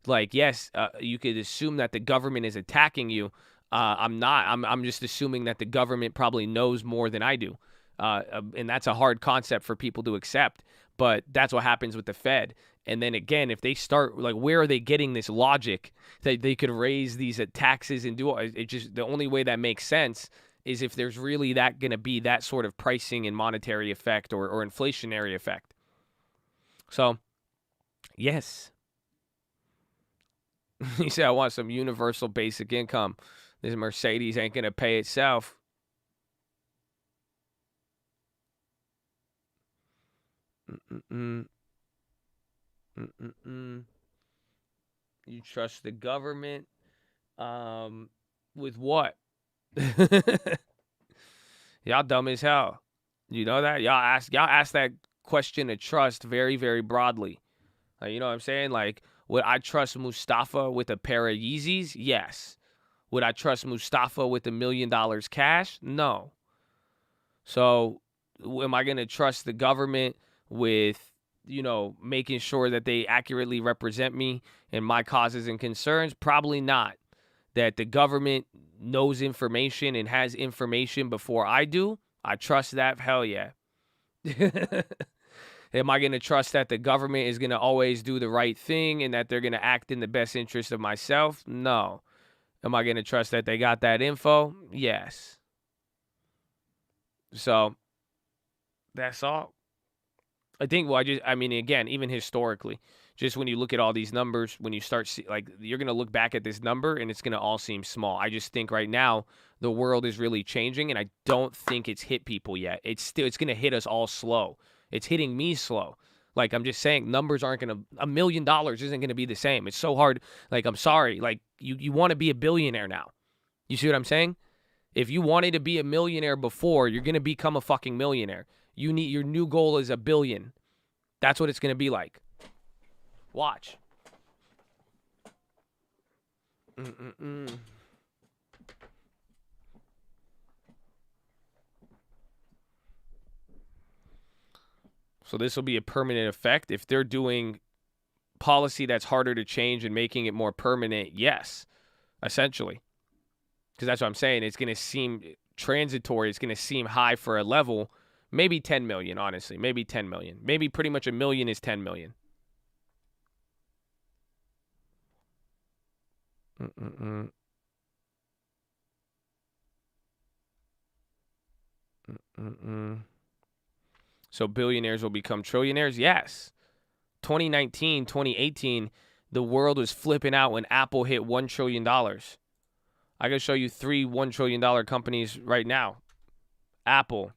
[SPEAKER 2] Yes, you could assume that the government is attacking you. I'm not. I'm just assuming that the government probably knows more than I do. And that's a hard concept for people to accept. But that's what happens with the Fed. And then again, if they start, where are they getting this logic that they could raise these taxes and do it? Just the only way that makes sense is if there's really going to be that sort of pricing and monetary effect or inflationary effect. So, yes. He said, I want some universal basic income. This Mercedes ain't going to pay itself. You trust the government? With what? Y'all dumb as hell. You know that? Y'all ask that question of trust very, very broadly. You know what I'm saying? Would I trust Mustafa with a pair of Yeezys? Yes. Would I trust Mustafa with $1 million cash? No. So, am I going to trust the government with you know, making sure that they accurately represent me and my causes and concerns? Probably not. That the government knows information and has information before I do? I trust that? Hell yeah. Am I going to trust that the government is going to always do the right thing and that they're going to act in the best interest of myself? No. Am I going to trust that they got that info? Yes. So, that's all. I think, well, I mean, again, even historically, just when you look at all these numbers, when you start, like, you're going to look back at this number and it's going to all seem small. I just think right now the world is really changing and I don't think it's hit people yet. It's going to hit us all slow. It's hitting me slow. Like, I'm just saying, numbers aren't going to, $1 million isn't going to be the same. It's so hard. Like, I'm sorry. Like, you want to be a billionaire now. You see what I'm saying? If you wanted to be a millionaire before, you're going to become a fucking millionaire. Your new goal is $1 billion. That's what it's going to be like. Watch. So this will be a permanent effect. If they're doing policy that's harder to change and making it more permanent, yes, essentially. Because that's what I'm saying. It's going to seem transitory. It's going to seem high for a level. Maybe 10 million, honestly. Maybe 10 million. Maybe pretty much $1 million is 10 million. So billionaires will become trillionaires? Yes. 2019, 2018, the world was flipping out when Apple hit $1 trillion. I can show you 3 $1 trillion companies right now. Apple.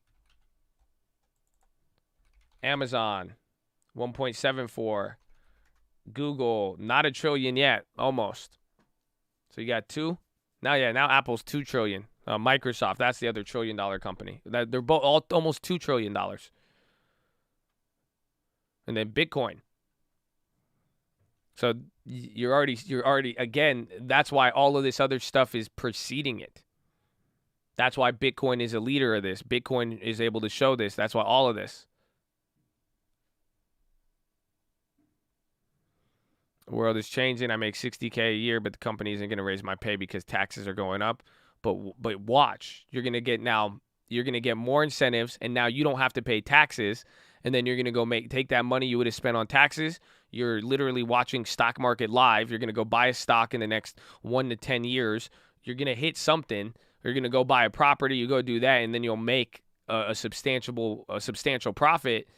[SPEAKER 2] Amazon. 1.74. Google. Not $1 trillion yet. Almost. So you got 2. Now Apple's $2 trillion. Microsoft, that's the other $1 trillion company. They're both all almost $2 trillion. And then Bitcoin. So you're already again, that's why all of this other stuff is preceding it. That's why Bitcoin is a leader of this. Bitcoin is able to show this. That's why all of this. The world is changing. I make $60K a year, but the company isn't going to raise my pay because taxes are going up. But watch, you're going to get more incentives, and now you don't have to pay taxes, and then you're going to go take that money you would have spent on taxes. You're literally watching stock market live. You're going to go buy a stock in the next 1 to 10 years. You're going to hit something. Or you're going to go buy a property. You go do that, and then you'll make a substantial profit.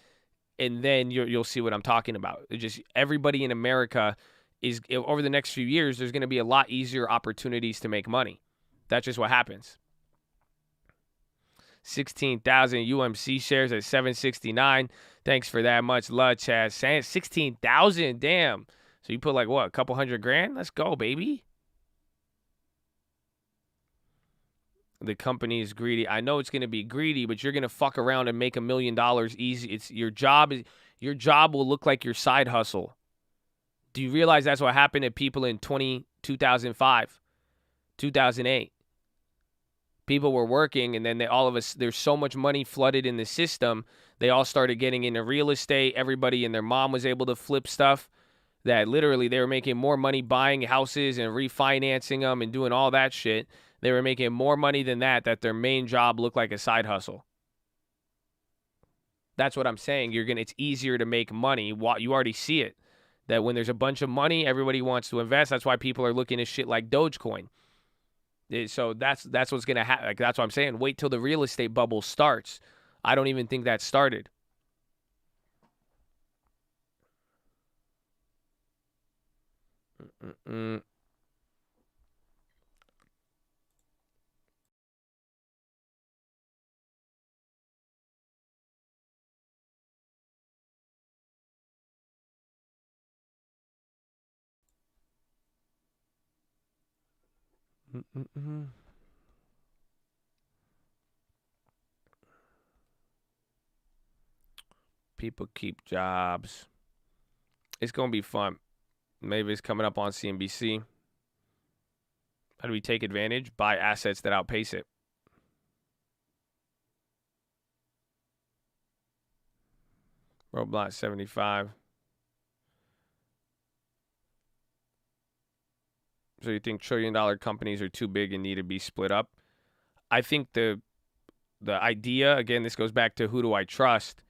[SPEAKER 2] And then you'll see what I'm talking about. Just everybody in America is, over the next few years, there's going to be a lot easier opportunities to make money. That's just what happens. 16,000 UMC shares at 769. Thanks for that much love, Chad. 16,000, damn. So you put like what, a couple $100,000? Let's go, baby. The company is greedy. I know it's going to be greedy, but you're going to fuck around and make $1 million easy. It's your job will look like your side hustle. Do you realize that's what happened to people in 2005, 2008? People were working, and then there's so much money flooded in the system. They all started getting into real estate. Everybody and their mom was able to flip stuff that literally they were making more money buying houses and refinancing them and doing all that shit. They were making more money than that their main job looked like a side hustle. That's what I'm saying. It's easier to make money. You already see it. That when there's a bunch of money, everybody wants to invest. That's why people are looking at shit like Dogecoin. So that's what's going to happen. Like, that's what I'm saying. Wait till the real estate bubble starts. I don't even think that started. People keep jobs. It's going to be fun. Maybe it's coming up on CNBC. How do we take advantage? Buy assets that outpace it. Roadblock 75. So you think trillion-dollar companies are too big and need to be split up? I think the idea, again, this goes back to who do I trust?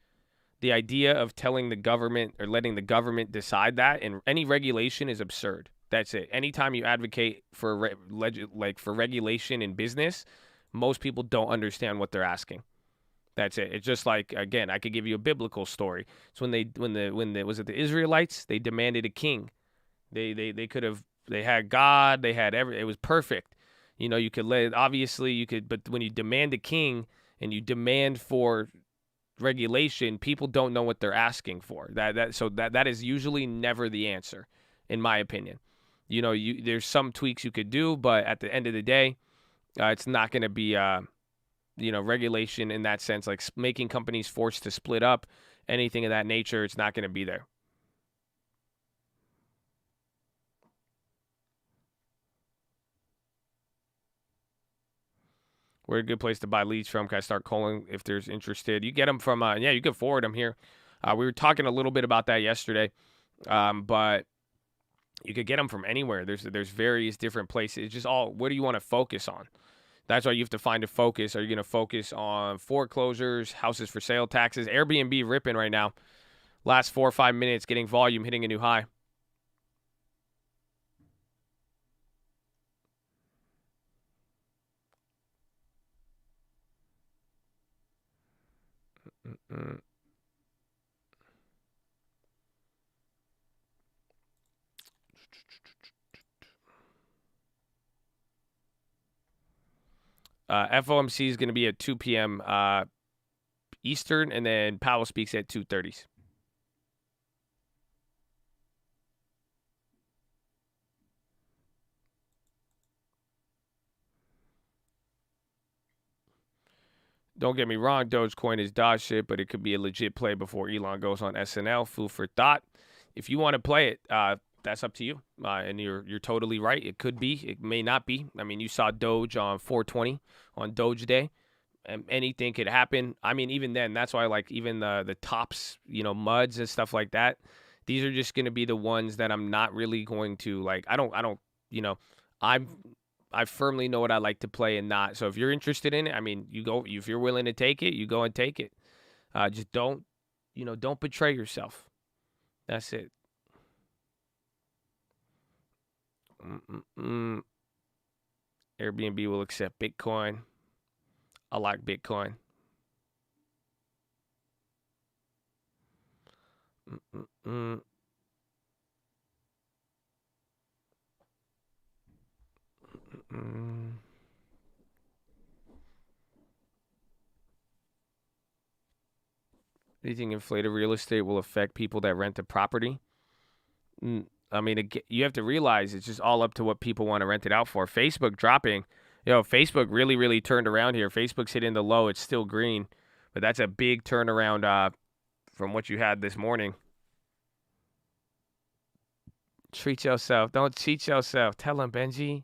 [SPEAKER 2] The idea of telling the government or letting the government decide that, and any regulation is absurd. That's it. Anytime you advocate for for regulation in business, most people don't understand what they're asking. That's it. It's just like, again, I could give you a biblical story. It's when was it the Israelites? They demanded a king. They could have, they had God, they had it was perfect. You know, you could but when you demand a king and you demand for regulation, people don't know what they're asking for. That is usually never the answer, in my opinion. You know, there's some tweaks you could do, but at the end of the day, it's not going to be regulation in that sense, like making companies forced to split up, anything of that nature. It's not going to be there. We're a good place to buy leads from. Can I start calling if there's interested? You get them from, you can forward them here. We were talking a little bit about that yesterday, but you could get them from anywhere. There's various different places. It's just all, what do you want to focus on? That's why you have to find a focus. Are you going to focus on foreclosures, houses for sale, taxes? Airbnb ripping right now. Last 4 or 5 minutes, getting volume, hitting a new high. FOMC is going to be at 2 p.m. Eastern, and then Powell speaks at 2:30. Don't get me wrong, Dogecoin is dog shit, but it could be a legit play before Elon goes on SNL. Food for thought. If you want to play it, that's up to you. And you're totally right. It could be. It may not be. I mean, you saw Doge on 420 on Doge Day. And anything could happen. I mean, even then, that's why, like, even the tops, muds and stuff like that, these are just going to be the ones that I'm not really going to, like, I firmly know what I like to play and not. So if you're interested in it, I mean, you go. If you're willing to take it, you go and take it. Just don't betray yourself. That's it. Airbnb will accept Bitcoin. I like Bitcoin. Do you think inflated real estate will affect people that rent a property? I mean, you have to realize it's just all up to what people want to rent it out for. Facebook dropping. Facebook really, really turned around here. Facebook's hitting the low. It's still green, but that's a big turnaround from what you had this morning. Treat yourself. Don't cheat yourself. Tell him, Benji.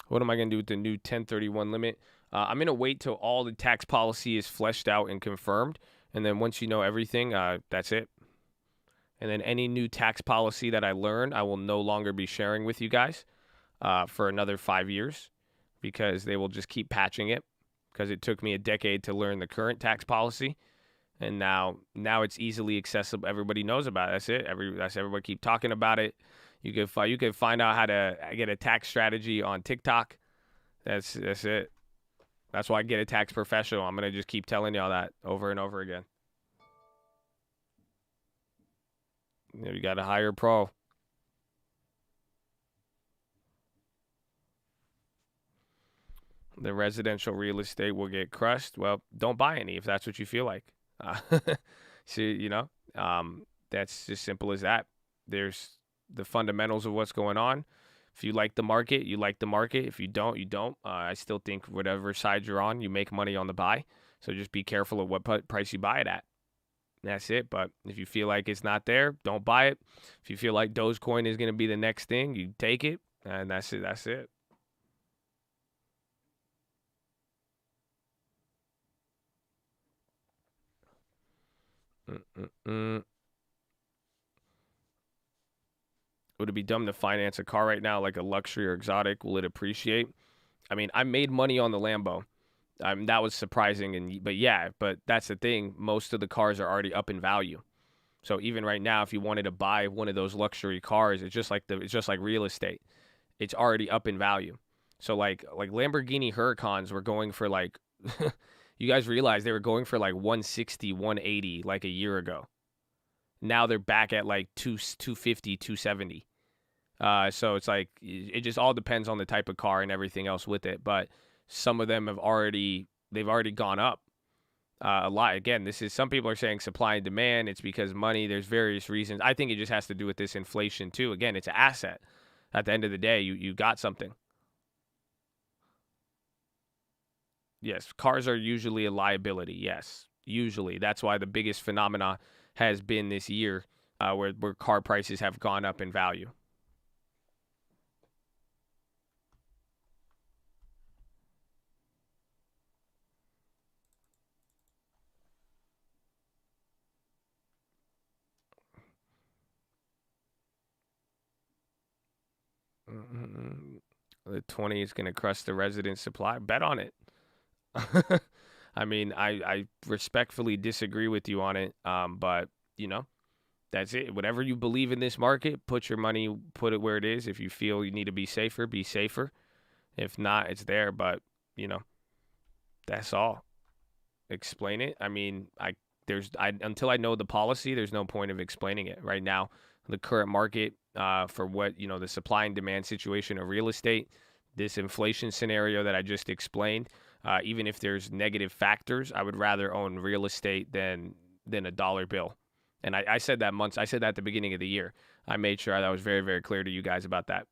[SPEAKER 2] What am I going to do with the new 1031 limit? I'm going to wait till all the tax policy is fleshed out and confirmed. And then once you know everything, that's it. And then any new tax policy that I learn, I will no longer be sharing with you guys for another 5 years, because they will just keep patching it, because it took me a decade to learn the current tax policy. And now it's easily accessible. Everybody knows about it. That's it. Everybody keep talking about it. You can find out how to get a tax strategy on TikTok. That's it. That's why I get a tax professional. I'm gonna just keep telling y'all that over and over again. You got to hire a pro. The residential real estate will get crushed. Well, don't buy any if that's what you feel like. See, that's as simple as that. There's the fundamentals of what's going on. If you like the market, you like the market. If you don't, you don't. I still think whatever side you're on, you make money on the buy. So just be careful of what price you buy it at. That's it. But if you feel like it's not there, don't buy it. If you feel like Dogecoin is going to be the next thing, you take it. And that's it. That's it. Would it be dumb to finance a car right now, like a luxury or exotic? Will it appreciate? I mean, I made money on the Lambo. That was surprising, but that's the thing. Most of the cars are already up in value. So even right now, if you wanted to buy one of those luxury cars, it's just like real estate. It's already up in value. So like Lamborghini Huracans were going for like, you guys realize they were going for like 160, 180 like a year ago. Now they're back at like 250, 270. So it's like, it just all depends on the type of car and everything else with it. But some of them they've already gone up a lot. Again, some people are saying supply and demand. It's because money, there's various reasons. I think it just has to do with this inflation too. Again, it's an asset. At the end of the day, you got something. Yes, cars are usually a liability. Yes, usually. That's why the biggest phenomena has been this year where car prices have gone up in value. The 20 is going to crush the resident supply. Bet on it. I mean, I respectfully disagree with you on it, but, that's it. Whatever you believe in this market, put your money, put it where it is. If you feel you need to be safer, be safer. If not, it's there, but, that's all. Explain it. I mean, until I know the policy, there's no point of explaining it. Right now, the current market for what, the supply and demand situation of real estate, this inflation scenario that I just explained, even if there's negative factors, I would rather own real estate than a dollar bill. And I said that at the beginning of the year. I made sure that was very, very clear to you guys about that.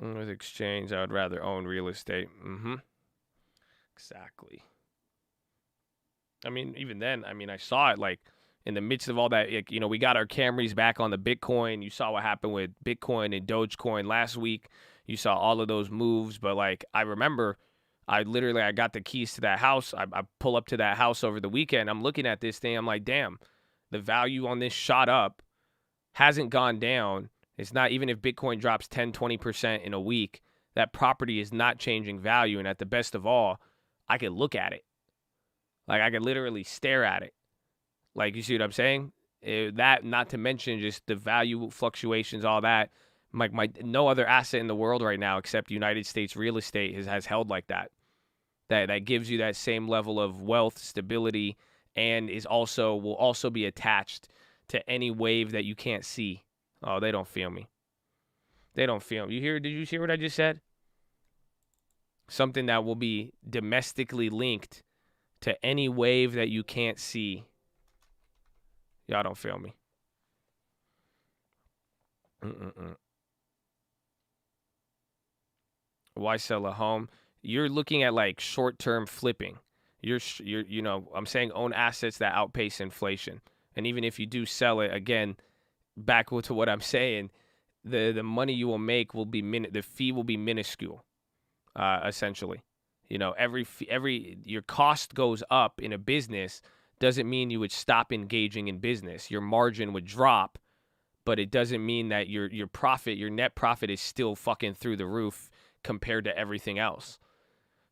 [SPEAKER 2] With exchange, I would rather own real estate. Exactly. I mean, even then, I saw it like in the midst of all that. We got our Camrys back on the Bitcoin. You saw what happened with Bitcoin and Dogecoin last week. You saw all of those moves. But like, I remember, I got the keys to that house. I pull up to that house over the weekend. I'm looking at this thing. I'm like, damn, the value on this shot up, hasn't gone down. It's not, even if Bitcoin drops 10, 20% in a week, that property is not changing value. And at the best of all, I could look at it. Like, I could literally stare at it. Like, you see what I'm saying? That, not to mention just the value fluctuations, all that. No other asset in the world right now except United States real estate has held like that. That gives you that same level of wealth, stability, and will also be attached to any wave that you can't see. Oh, they don't feel me. They don't feel me. Did you hear what I just said? Something that will be domestically linked to any wave that you can't see. Y'all don't feel me. Why sell a home? You're looking at like short-term flipping. I'm saying own assets that outpace inflation. And even if you do sell it, again, back to what I'm saying, the money you will make will be the fee will be minuscule, essentially. Your cost goes up in a business doesn't mean you would stop engaging in business. Your margin would drop, but it doesn't mean that your profit, your net profit is still fucking through the roof compared to everything else.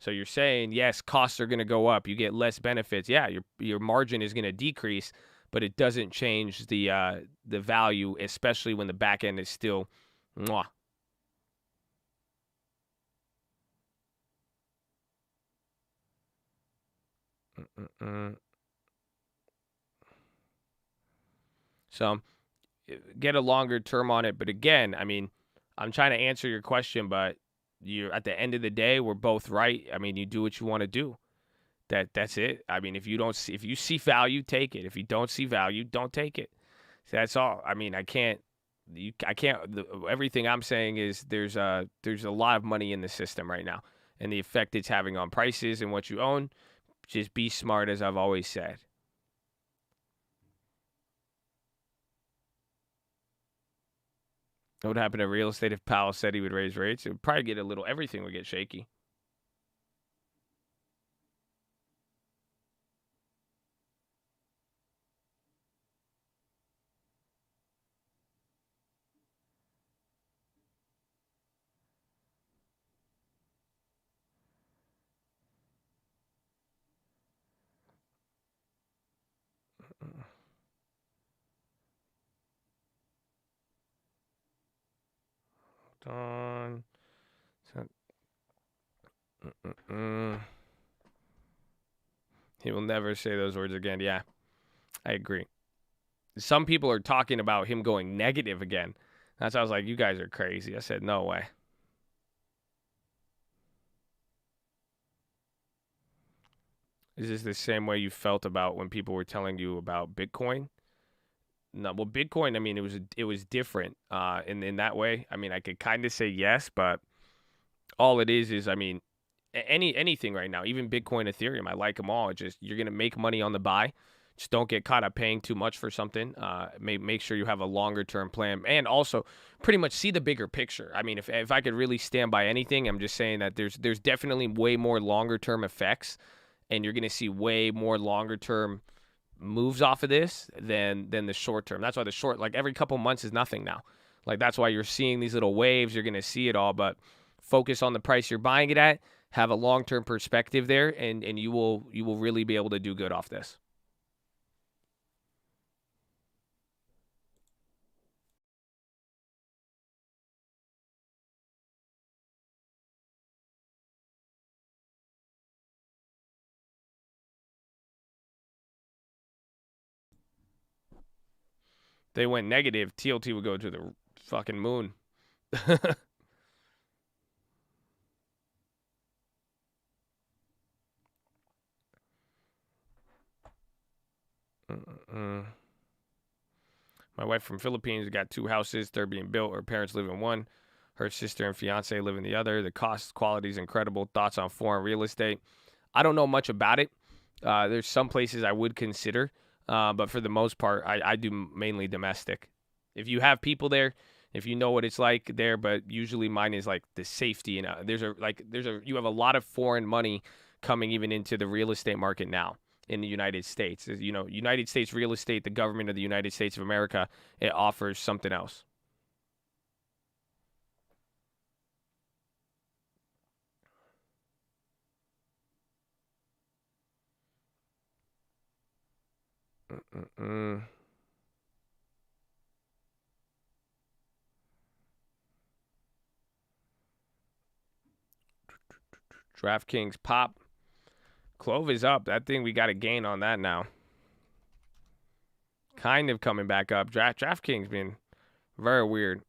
[SPEAKER 2] So you're saying, yes, costs are going to go up. You get less benefits. Yeah, your margin is going to decrease, but it doesn't change the value, especially when the back end is still Mwah. So get a longer term on it. But again, I mean, I'm trying to answer your question, but you at the end of the day, we're both right. I mean, you do what you want to do. That's it. I mean, if you see value, take it. If you don't see value, don't take it. So that's all. I mean, I can't. Everything I'm saying is there's a lot of money in the system right now, and the effect it's having on prices and what you own. Just be smart, as I've always said. What would happen to real estate if Powell said he would raise rates? It would probably get everything would get shaky. On. He will never say those words again. Yeah, I agree. Some people are talking about him going negative again. That's why I was like, you guys are crazy. I said, no way. Is this the same way you felt about when people were telling you about Bitcoin? No, well, Bitcoin, I mean, it was different in that way. I mean, I could kind of say yes, but all it is I mean, anything right now, even Bitcoin, Ethereum, I like them all. It's just you're gonna make money on the buy. Just don't get caught up paying too much for something. Make sure you have a longer term plan, and also pretty much see the bigger picture. I mean, if I could really stand by anything, I'm just saying that there's definitely way more longer term effects, and you're gonna see way more longer term moves off of this than the short term. That's why the short, like every couple months is nothing now. Like that's why you're seeing these little waves. You're gonna see it all, but focus on the price you're buying it at. Have a long term perspective there, and you will really be able to do good off this. They went negative, TLT would go to the fucking moon. My wife from Philippines got 2 houses, third being built. Her parents live in one. Her sister and fiance live in the other. The cost quality is incredible. Thoughts on foreign real estate? I don't know much about it. There's some places I would consider, but for the most part, I do mainly domestic. If you have people there, if you know what it's like there, but usually mine is like the safety and you have a lot of foreign money coming even into the real estate market now in the United States. You know, United States real estate, the government of the United States of America, it offers something else. DraftKings pop. Clove is up. That thing, we got a gain on that now. Kind of coming back up. DraftKings been very weird.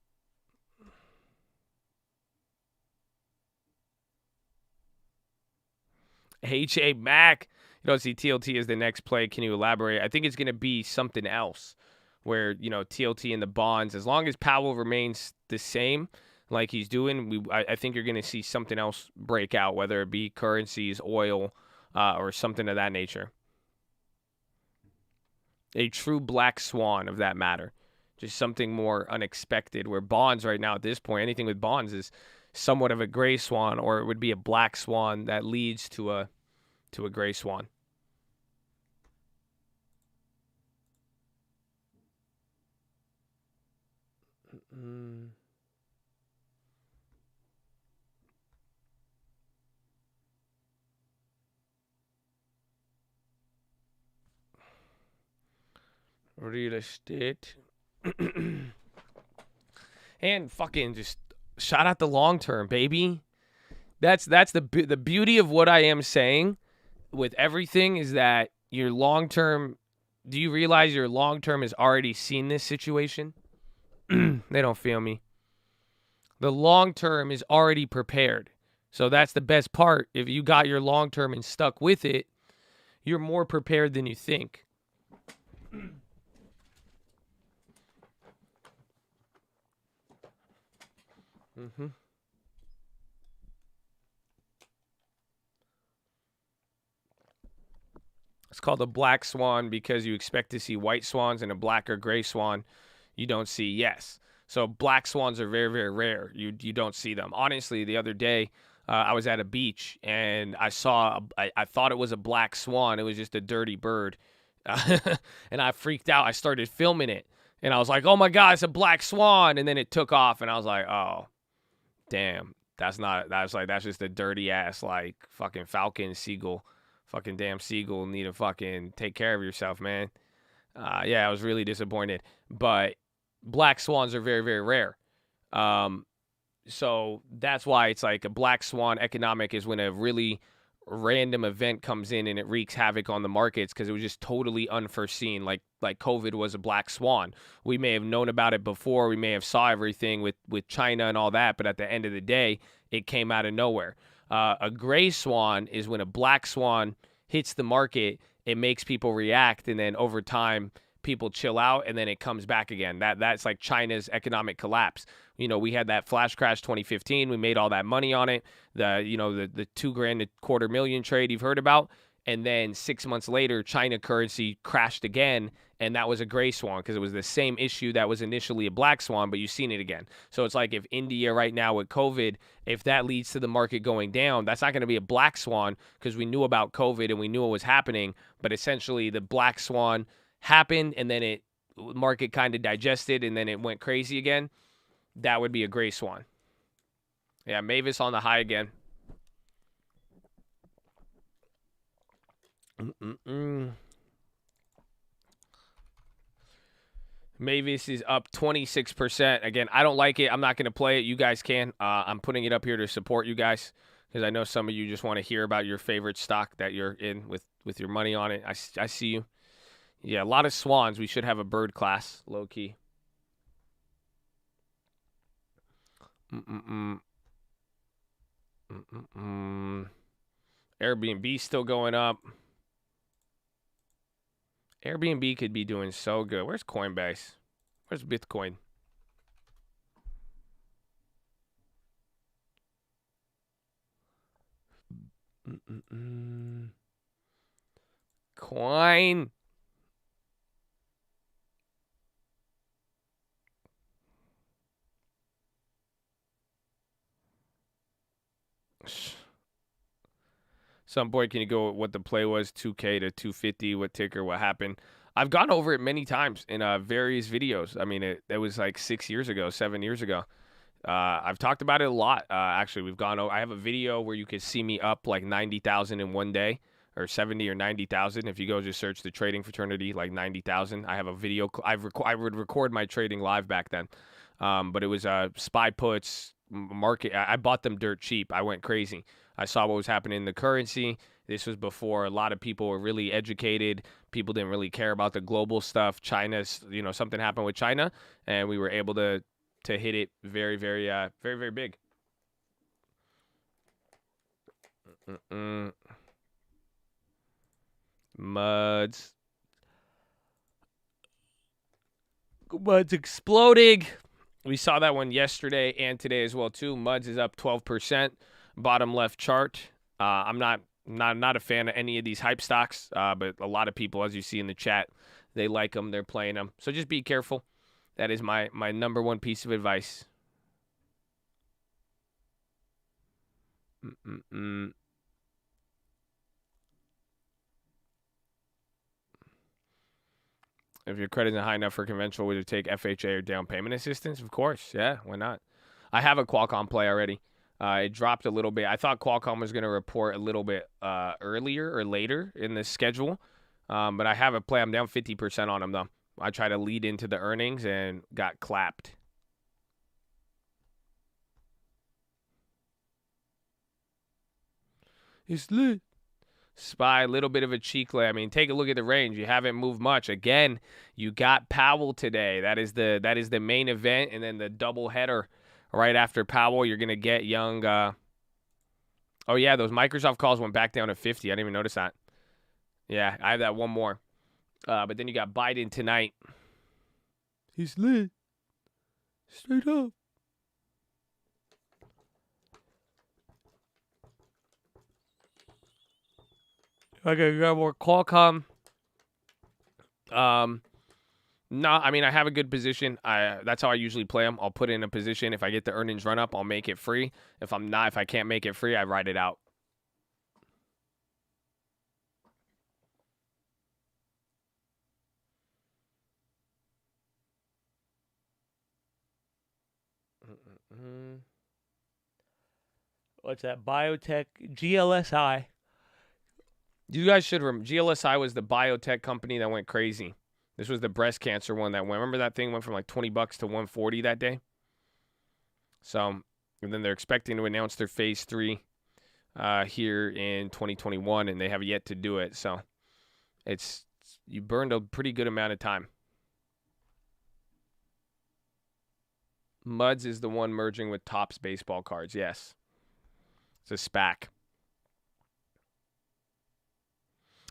[SPEAKER 2] H.A. Mac. You don't see TLT as the next play. Can you elaborate? I think it's going to be something else where, TLT and the bonds, as long as Powell remains the same like he's doing, I think you're going to see something else break out, whether it be currencies, oil, or something of that nature. A true black swan of that matter. Just something more unexpected, where bonds right now at this point, anything with bonds is somewhat of a gray swan, or it would be a black swan that leads to a gray swan. Real estate. And fucking just shout out the long term, baby. That's the beauty of what I am saying with everything is that your long term. Do you realize your long term has already seen this situation? They don't feel me. The long term is already prepared. So that's the best part. If you got your long term and stuck with it, you're more prepared than you think. Mm-hmm. It's called a black swan because you expect to see white swans, and a black or gray swan you don't see. Yes. So black swans are very, very rare. You don't see them. Honestly, the other day I was at a beach and I saw I thought it was a black swan. It was just a dirty bird, and I freaked out. I started filming it, and I was like, "Oh my God, it's a black swan!" And then it took off, and I was like, "Oh, damn, that's just a dirty ass like fucking falcon seagull." Fucking damn seagull need to fucking take care of yourself, man. Yeah, I was really disappointed. But black swans are very, very rare. So that's why it's like a black swan economic is when a really random event comes in and it wreaks havoc on the markets because it was just totally unforeseen. Like COVID was a black swan. We may have known about it before. We may have saw everything with China and all that. But at the end of the day, it came out of nowhere. A gray swan is when a black swan hits the market, it makes people react, and then over time, people chill out, and then it comes back again. That's like China's economic collapse. You know, we had that flash crash 2015. We made all that money on it. The $2,250,000 trade you've heard about. And then 6 months later, China currency crashed again, and that was a gray swan because it was the same issue that was initially a black swan, but you've seen it again. So it's like if India right now with COVID, if that leads to the market going down, that's not going to be a black swan because we knew about COVID and we knew it was happening, but essentially the black swan happened and then it market kind of digested and then it went crazy again. That would be a gray swan. Yeah, Mavis on the high again. Mavis is up 26%. Again, I don't like it. I'm not going to play it. You guys can. I'm putting it up here to support you guys because I know some of you just want to hear about your favorite stock that you're in with your money on it. I see you. Yeah, a lot of swans. We should have a bird class, low key. Airbnb still going up. Airbnb could be doing so good. Where's Coinbase? Where's Bitcoin? Coin. Some boy, can you go what the play was? 2K to 250. What ticker? What happened? I've gone over it many times in various videos. I mean, it was like 7 years ago. I've talked about it a lot. Actually, we've gone over. I have a video where you can see me up like 90,000 in one day, or 70 or 90,000. If you go just search the trading fraternity, like 90,000. I have a video. I would record my trading live back then, but it was SPY puts market. I bought them dirt cheap. I went crazy. I saw what was happening in the currency. This was before a lot of people were really educated. People didn't really care about the global stuff. China's, something happened with China, and we were able to hit it very, very, very, very big. Muds exploding. We saw that one yesterday and today as well too. Muds is up 12%. Bottom left chart. I'm not a fan of any of these hype stocks, but a lot of people, as you see in the chat, they like them. They're playing them. So just be careful. That is my number one piece of advice. If your credit isn't high enough for conventional, would you take FHA or down payment assistance? Of course. Yeah, why not? I have a Qualcomm play already. It dropped a little bit. I thought Qualcomm was going to report a little bit earlier or later in the schedule, but I have a play. I'm down 50% on them, though. I tried to lead into the earnings and got clapped. It's lit. SPY, a little bit of a cheek lay. I mean, take a look at the range. You haven't moved much. Again, you got Powell today. That is the main event, and then the double header right after Powell. You're gonna get Young. Oh yeah, those Microsoft calls went back down to 50. I didn't even notice that. Yeah, I have that one more. But then you got Biden tonight. He's lit. Straight up. Okay, we got more Qualcomm. No, I mean, I have a good position. That's how I usually play them. I'll put in a position. If I get the earnings run up, I'll make it free. If I can't make it free, I ride it out. What's that? Biotech GLSI. You guys should remember, GLSI was the biotech company that went crazy. This was the breast cancer one that went. Remember that thing went from like $20 to $140 that day? So, and then they're expecting to announce their phase 3 here in 2021, and they have yet to do it. So, you burned a pretty good amount of time. Muds is the one merging with Topps baseball cards. Yes. It's a SPAC.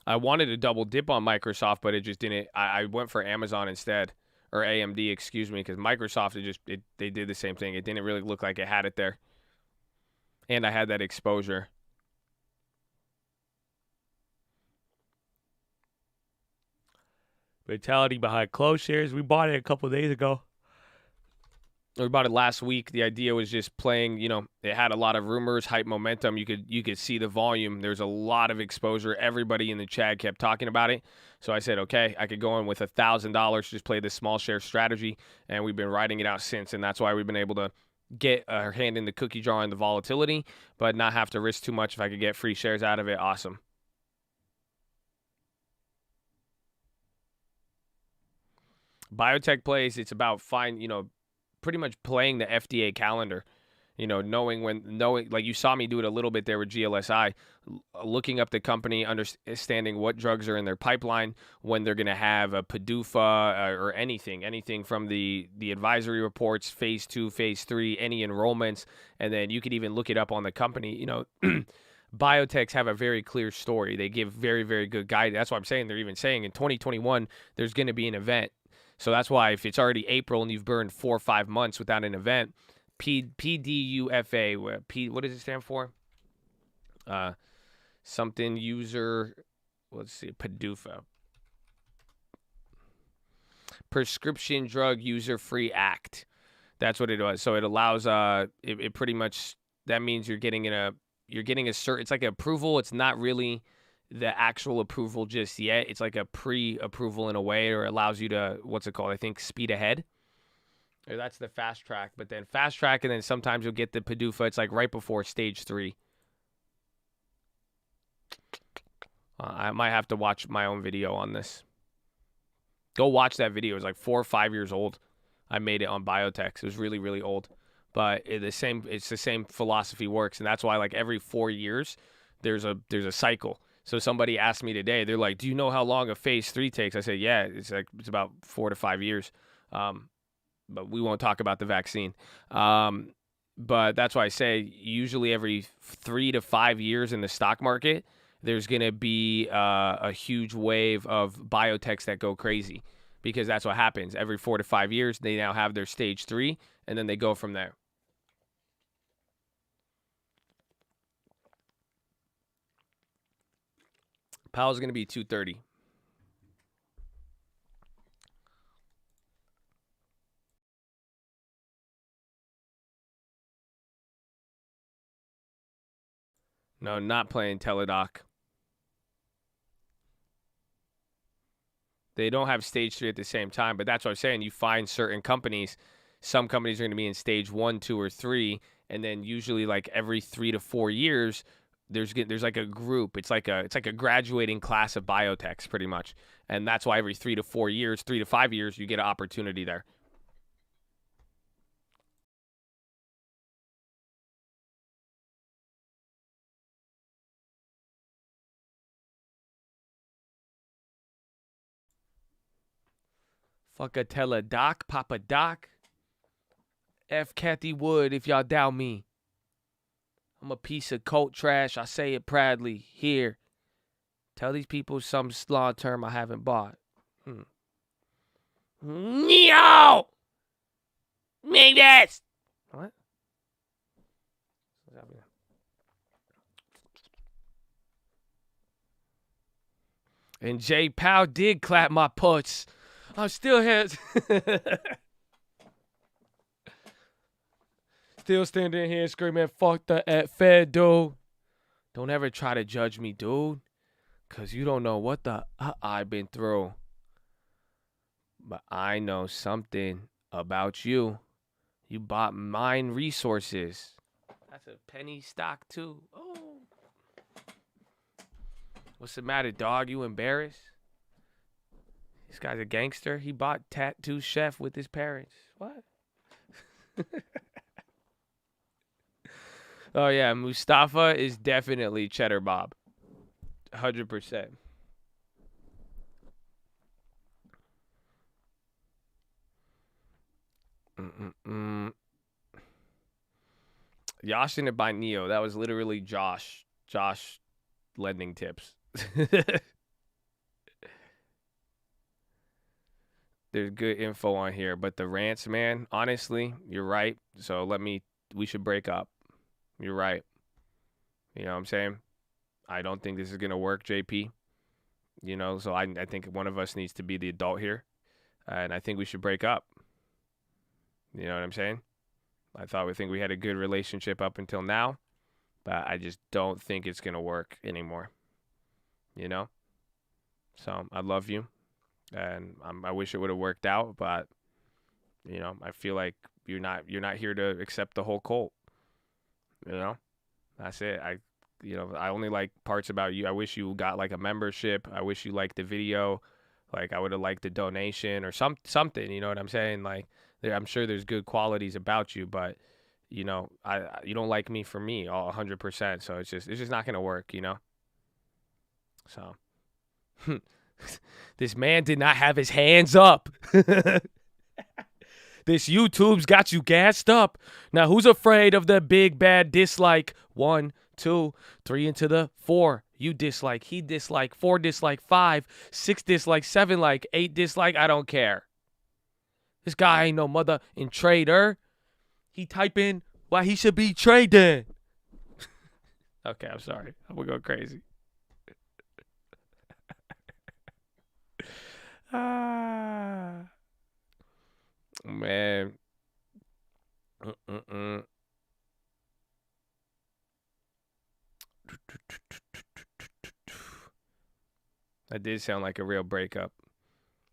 [SPEAKER 2] I wanted to double dip on Microsoft, but it just didn't. I went for Amazon instead, or AMD, excuse me, because Microsoft, they did the same thing. It didn't really look like it had it there. And I had that exposure. Mentality behind closed shares. We bought it a couple of days ago. We bought it last week. The idea was just playing, it had a lot of rumors, hype momentum. You could see the volume. There's a lot of exposure. Everybody in the chat kept talking about it. So I said, okay, I could go in with $1,000, just play this small share strategy, and we've been riding it out since, and that's why we've been able to get our hand in the cookie jar on the volatility, but not have to risk too much. If I could get free shares out of it, awesome. Biotech plays, it's about pretty much playing the FDA calendar, knowing like you saw me do it a little bit there with GLSI, looking up the company, understanding what drugs are in their pipeline, when they're going to have a PDUFA or anything from the advisory reports, phase 2, phase 3, any enrollments, and then you could even look it up on the company. Biotechs have a very clear story. They give very, very good guidance. That's why I'm saying they're even saying in 2021 there's going to be an event. So that's why if it's already April and you've burned 4 or 5 months without an event, PDUFA, what does it stand for? Something user, let's see, PDUFA. Prescription Drug User Free Act. That's what it was. So it allows, it pretty much, that means you're getting a certain, it's like an approval. It's not really the actual approval just yet. It's like a pre-approval in a way, or allows you to, what's it called? I think speed ahead. Or that's the fast track. But then fast track, and then sometimes you'll get the PDUFA. It's like right before stage 3. I might have to watch my own video on this. Go watch that video. It's like 4 or 5 years old. I made it on biotech. It was really, really old. But it's the same philosophy works. And that's why like every 4 years, there's a cycle. So somebody asked me today, they're like, do you know how long a phase 3 takes? I said, yeah, it's about 4 to 5 years. But we won't talk about the vaccine. But that's why I say usually every 3 to 5 years in the stock market, there's going to be a huge wave of biotechs that go crazy, because that's what happens. Every 4 to 5 years, they now have their stage 3, and then they go from there. Powell's going to be 230. No, not playing Teladoc. They don't have stage 3 at the same time, but that's what I'm saying. You find certain companies, some companies are going to be in stage 1, 2, or 3, and then usually like every 3 to 4 years, there's like a group. It's like a graduating class of biotechs pretty much. And that's why every 3 to 4 years, 3 to 5 years, you get an opportunity there. Fuckatella Doc, Papa Doc. F. Kathy Wood, if y'all doubt me. I'm a piece of cult trash. I say it proudly. Here. Tell these people some law term I haven't bought. Neo! Make this! What? And J. Powell did clap my puts. I'm still here. Still standing here screaming, fuck the Fed, dude. Don't ever try to judge me, dude. Because you don't know what the I've been through. But I know something about you. You bought mine resources. That's a penny stock, too. Oh. What's the matter, dog? You embarrassed? This guy's a gangster. He bought Tattoo Chef with his parents. What? Oh, yeah. Mustafa is definitely Cheddar Bob. 100%. Josh didn't buy Neo. That was literally Josh. Josh lending tips. There's good info on here, but the rants, man, honestly, you're right. So we should break up. You're right. You know what I'm saying? I don't think this is going to work, JP. You know, so I think one of us needs to be the adult here. And I think we should break up. You know what I'm saying? I think we had a good relationship up until now. But I just don't think it's going to work anymore. You know? So I love you. And I wish it would have worked out. But, you know, I feel like you're not here to accept the whole cult. You know? That's it. I only like parts about you. I wish you got like a membership. I wish you liked the video. Like I would have liked the donation or something. You know what I'm saying? Like I'm sure there's good qualities about you, but you know, you don't like me for me all 100%. So it's just not gonna work. You know. So this man did not have his hands up. This YouTube's got you gassed up. Now who's afraid of the big bad dislike? 1, 2, 3 into the 4. You dislike, he dislike, 4 dislike, 5, 6 dislike, 7 like, 8 dislike. I don't care. This guy ain't no mother in trader. He type in why he should be trading. Okay, I'm sorry. I'm gonna go crazy. Man. That did sound like a real breakup.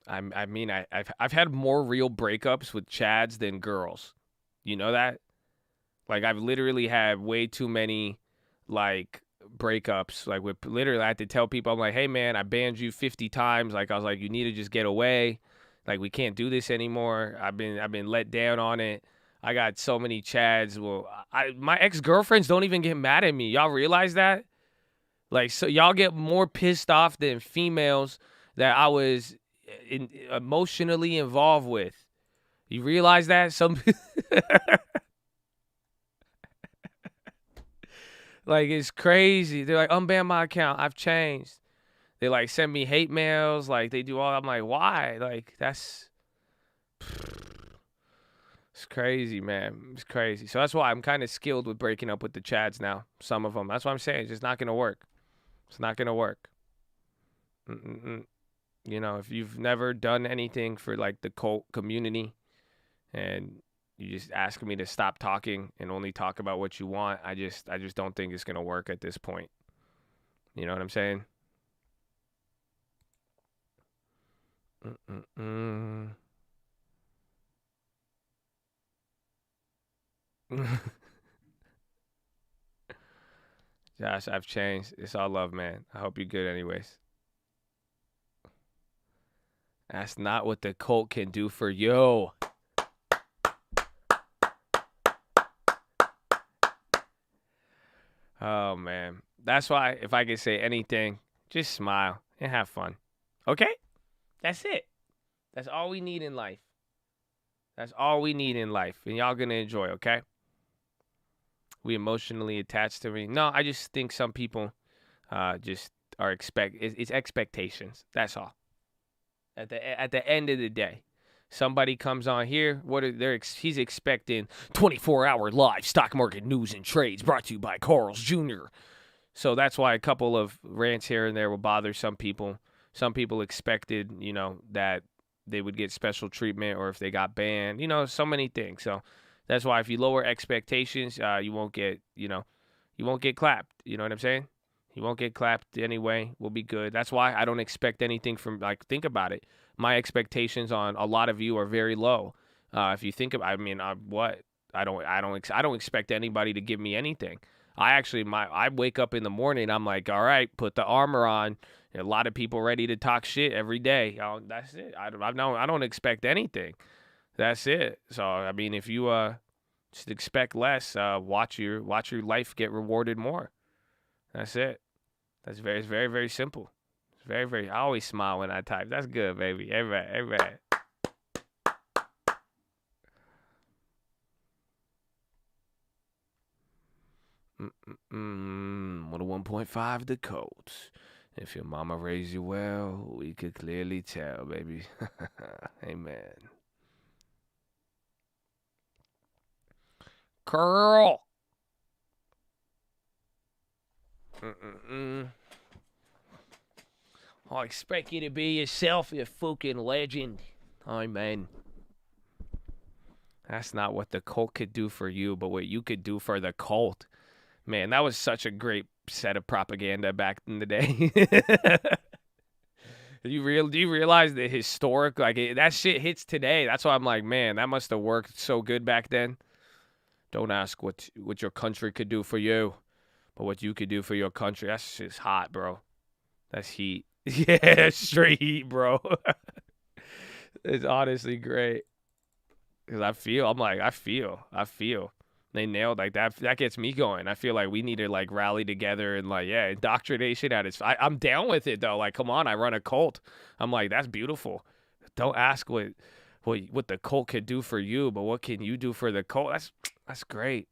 [SPEAKER 2] I mean, I've had more real breakups with Chads than girls. You know that? Like, I've literally had way too many, like, breakups. Like, literally, I had to tell people, I'm like, hey, man, I banned you 50 times. Like, I was like, you need to just get away. Like, we can't do this anymore. I've been let down on it. I got so many Chads. Well, my ex-girlfriends don't even get mad at me. Y'all realize that? Like, so y'all get more pissed off than females that I was emotionally involved with. You realize that? Like, it's crazy. They're like, unban my account. I've changed. They, like, send me hate mails. Like, they do all. I'm like, why? Like, it's crazy, man. It's crazy. So that's why I'm kind of skilled with breaking up with the Chads now. Some of them. That's what I'm saying. It's just not going to work. It's not going to work. You know, if you've never done anything for, like, the cult community and you just ask me to stop talking and only talk about what you want, I just don't think it's going to work at this point. You know what I'm saying? Josh, I've changed. It's all love, man. I hope you're good anyways. That's not what the cult can do for you. Oh, man. That's why if I could say anything, just smile and have fun. Okay? That's it. That's all we need in life. That's all we need in life. And y'all gonna enjoy, okay? We emotionally attached to me. No, I just think some people just are it's expectations. That's all. At the end of the day, somebody comes on here. He's expecting 24-hour live stock market news and trades brought to you by Carl's Jr. So that's why a couple of rants here and there will bother some people. Some people expected, that they would get special treatment, or if they got banned, so many things. So that's why if you lower expectations, you won't get clapped. You know what I'm saying? You won't get clapped anyway. We'll be good. That's why I don't expect anything from, think about it. My expectations on a lot of you are very low. If you think about, what? I don't expect anybody to give me anything. I wake up in the morning, I'm like, all right, put the armor on. A lot of people ready to talk shit every day. That's it. I don't expect anything. That's it. So if you just expect less, watch your life get rewarded more. That's it. It's very, very simple. It's very, very. I always smile when I type. That's good, baby. Everybody. With a 1.5 the codes. If your mama raised you well, we could clearly tell, baby. Amen. Curl. I expect you to be yourself, you fucking legend. Amen. That's not what the cult could do for you, but what you could do for the cult. Man, that was such a great set of propaganda back in the day. Do you realize the historic, that shit hits today? That's why I'm like, man, that must have worked so good back then. Don't ask what your country could do for you, but what you could do for your country. That's just hot, bro. That's heat. Yeah, straight heat, bro. It's honestly great. Because I feel. They nailed that. That gets me going. I feel like we need to rally together and indoctrination at its. I'm down with it though. Come on, I run a cult. I'm like, that's beautiful. Don't ask what the cult could do for you, but what can you do for the cult? That's great.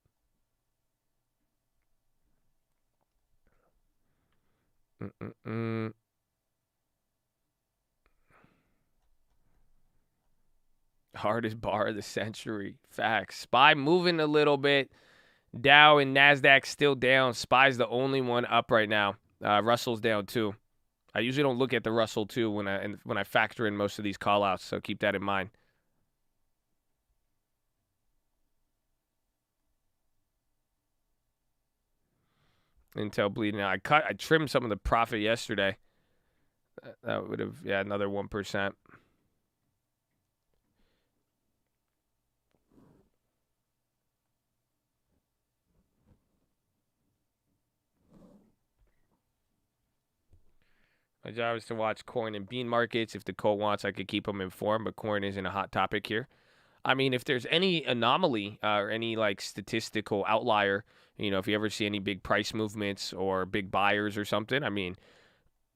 [SPEAKER 2] Hardest bar of the century. Facts. SPY moving a little bit. Dow and NASDAQ still down. SPY's the only one up right now. Russell's down too. I usually don't look at the Russell too when I factor in most of these callouts, so keep that in mind. Intel bleeding out. I trimmed some of the profit yesterday. That would have, another 1%. My job is to watch corn and bean markets. If the cult wants, I could keep them informed, but corn isn't a hot topic here. If there's any anomaly or any statistical outlier, if you ever see any big price movements or big buyers or something,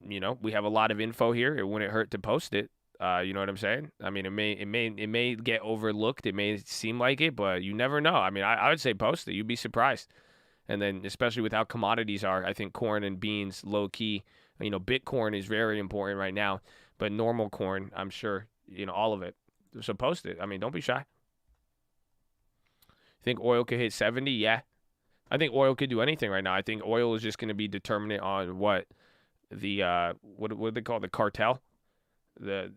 [SPEAKER 2] we have a lot of info here. It wouldn't hurt to post it. You know what I'm saying? It may get overlooked. It may seem like it, but you never know. I would say post it. You'd be surprised. And then, especially with how commodities are, I think corn and beans, low key. Bitcoin is very important right now, but normal corn, I'm sure, all of it. So post it. Don't be shy. Think oil could hit 70? Yeah. I think oil could do anything right now. I think oil is just going to be determinant on what the what do they call it? The cartel. The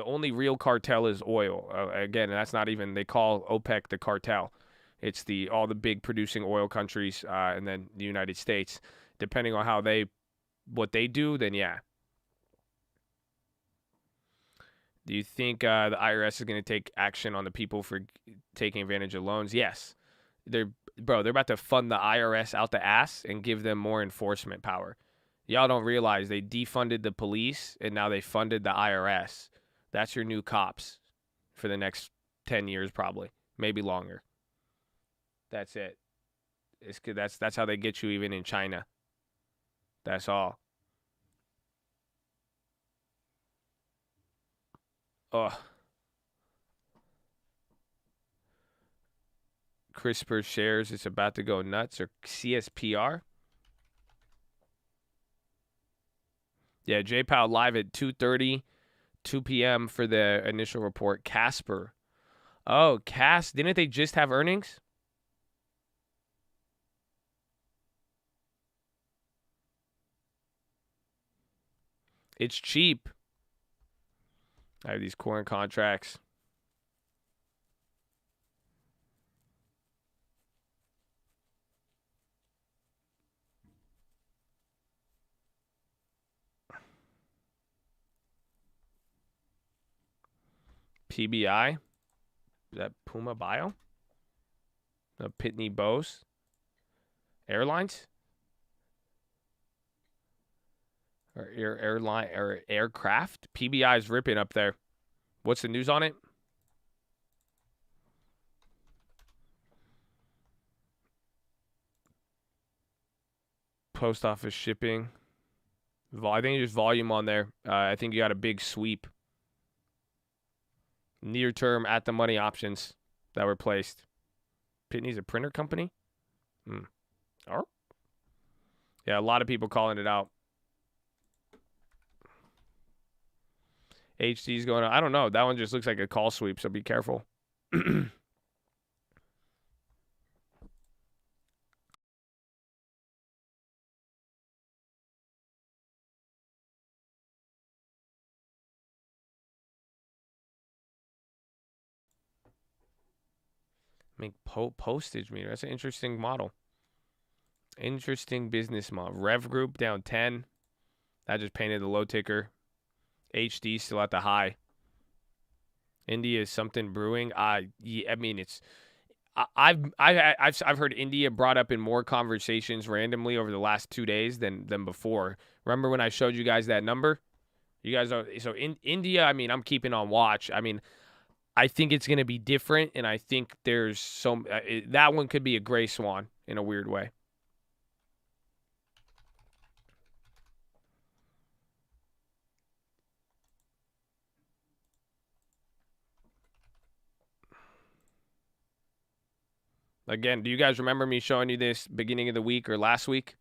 [SPEAKER 2] only real cartel is oil. Again, that's not even, they call OPEC the cartel. It's all the big producing oil countries and then the United States. Depending on what they do, then yeah. Do you think the IRS is going to take action on the people for taking advantage of loans? Yes. They're about to fund the IRS out the ass and give them more enforcement power. Y'all don't realize they defunded the police and now they funded the IRS. That's your new cops for the next 10 years probably, maybe longer. That's it. It's good. That's how they get you even in China. That's all. Ugh. CRISPR shares it's about to go nuts, or CSPR. Yeah, J-POWELL live at 2:30, 2 p.m. for the initial report. Casper. Oh, didn't they just have earnings? It's cheap. I have these corn contracts. PBI. Is that Puma Bio? Pitney Bowes. Airlines? Or airline or aircraft? PBI is ripping up there. What's the news on it? Post office shipping. I think there's volume on there. I think you got a big sweep. Near term at the money options that were placed. Pitney's a printer company? Oh. Yeah, a lot of people calling it out. HD's going on. I don't know. That one just looks like a call sweep, so be careful. Make postage meter. That's an interesting model. Interesting business model. Rev Group down 10. That just painted the low ticker. HD still at the high. India is something brewing. Yeah, I mean, it's. I've heard India brought up in more conversations randomly over the last 2 days than before. Remember when I showed you guys that number? You guys are so in India. I mean, I'm keeping on watch. I mean, I think it's going to be different, and I think there's some that one could be a gray swan in a weird way. Again, do you guys remember me showing you this beginning of the week or last week?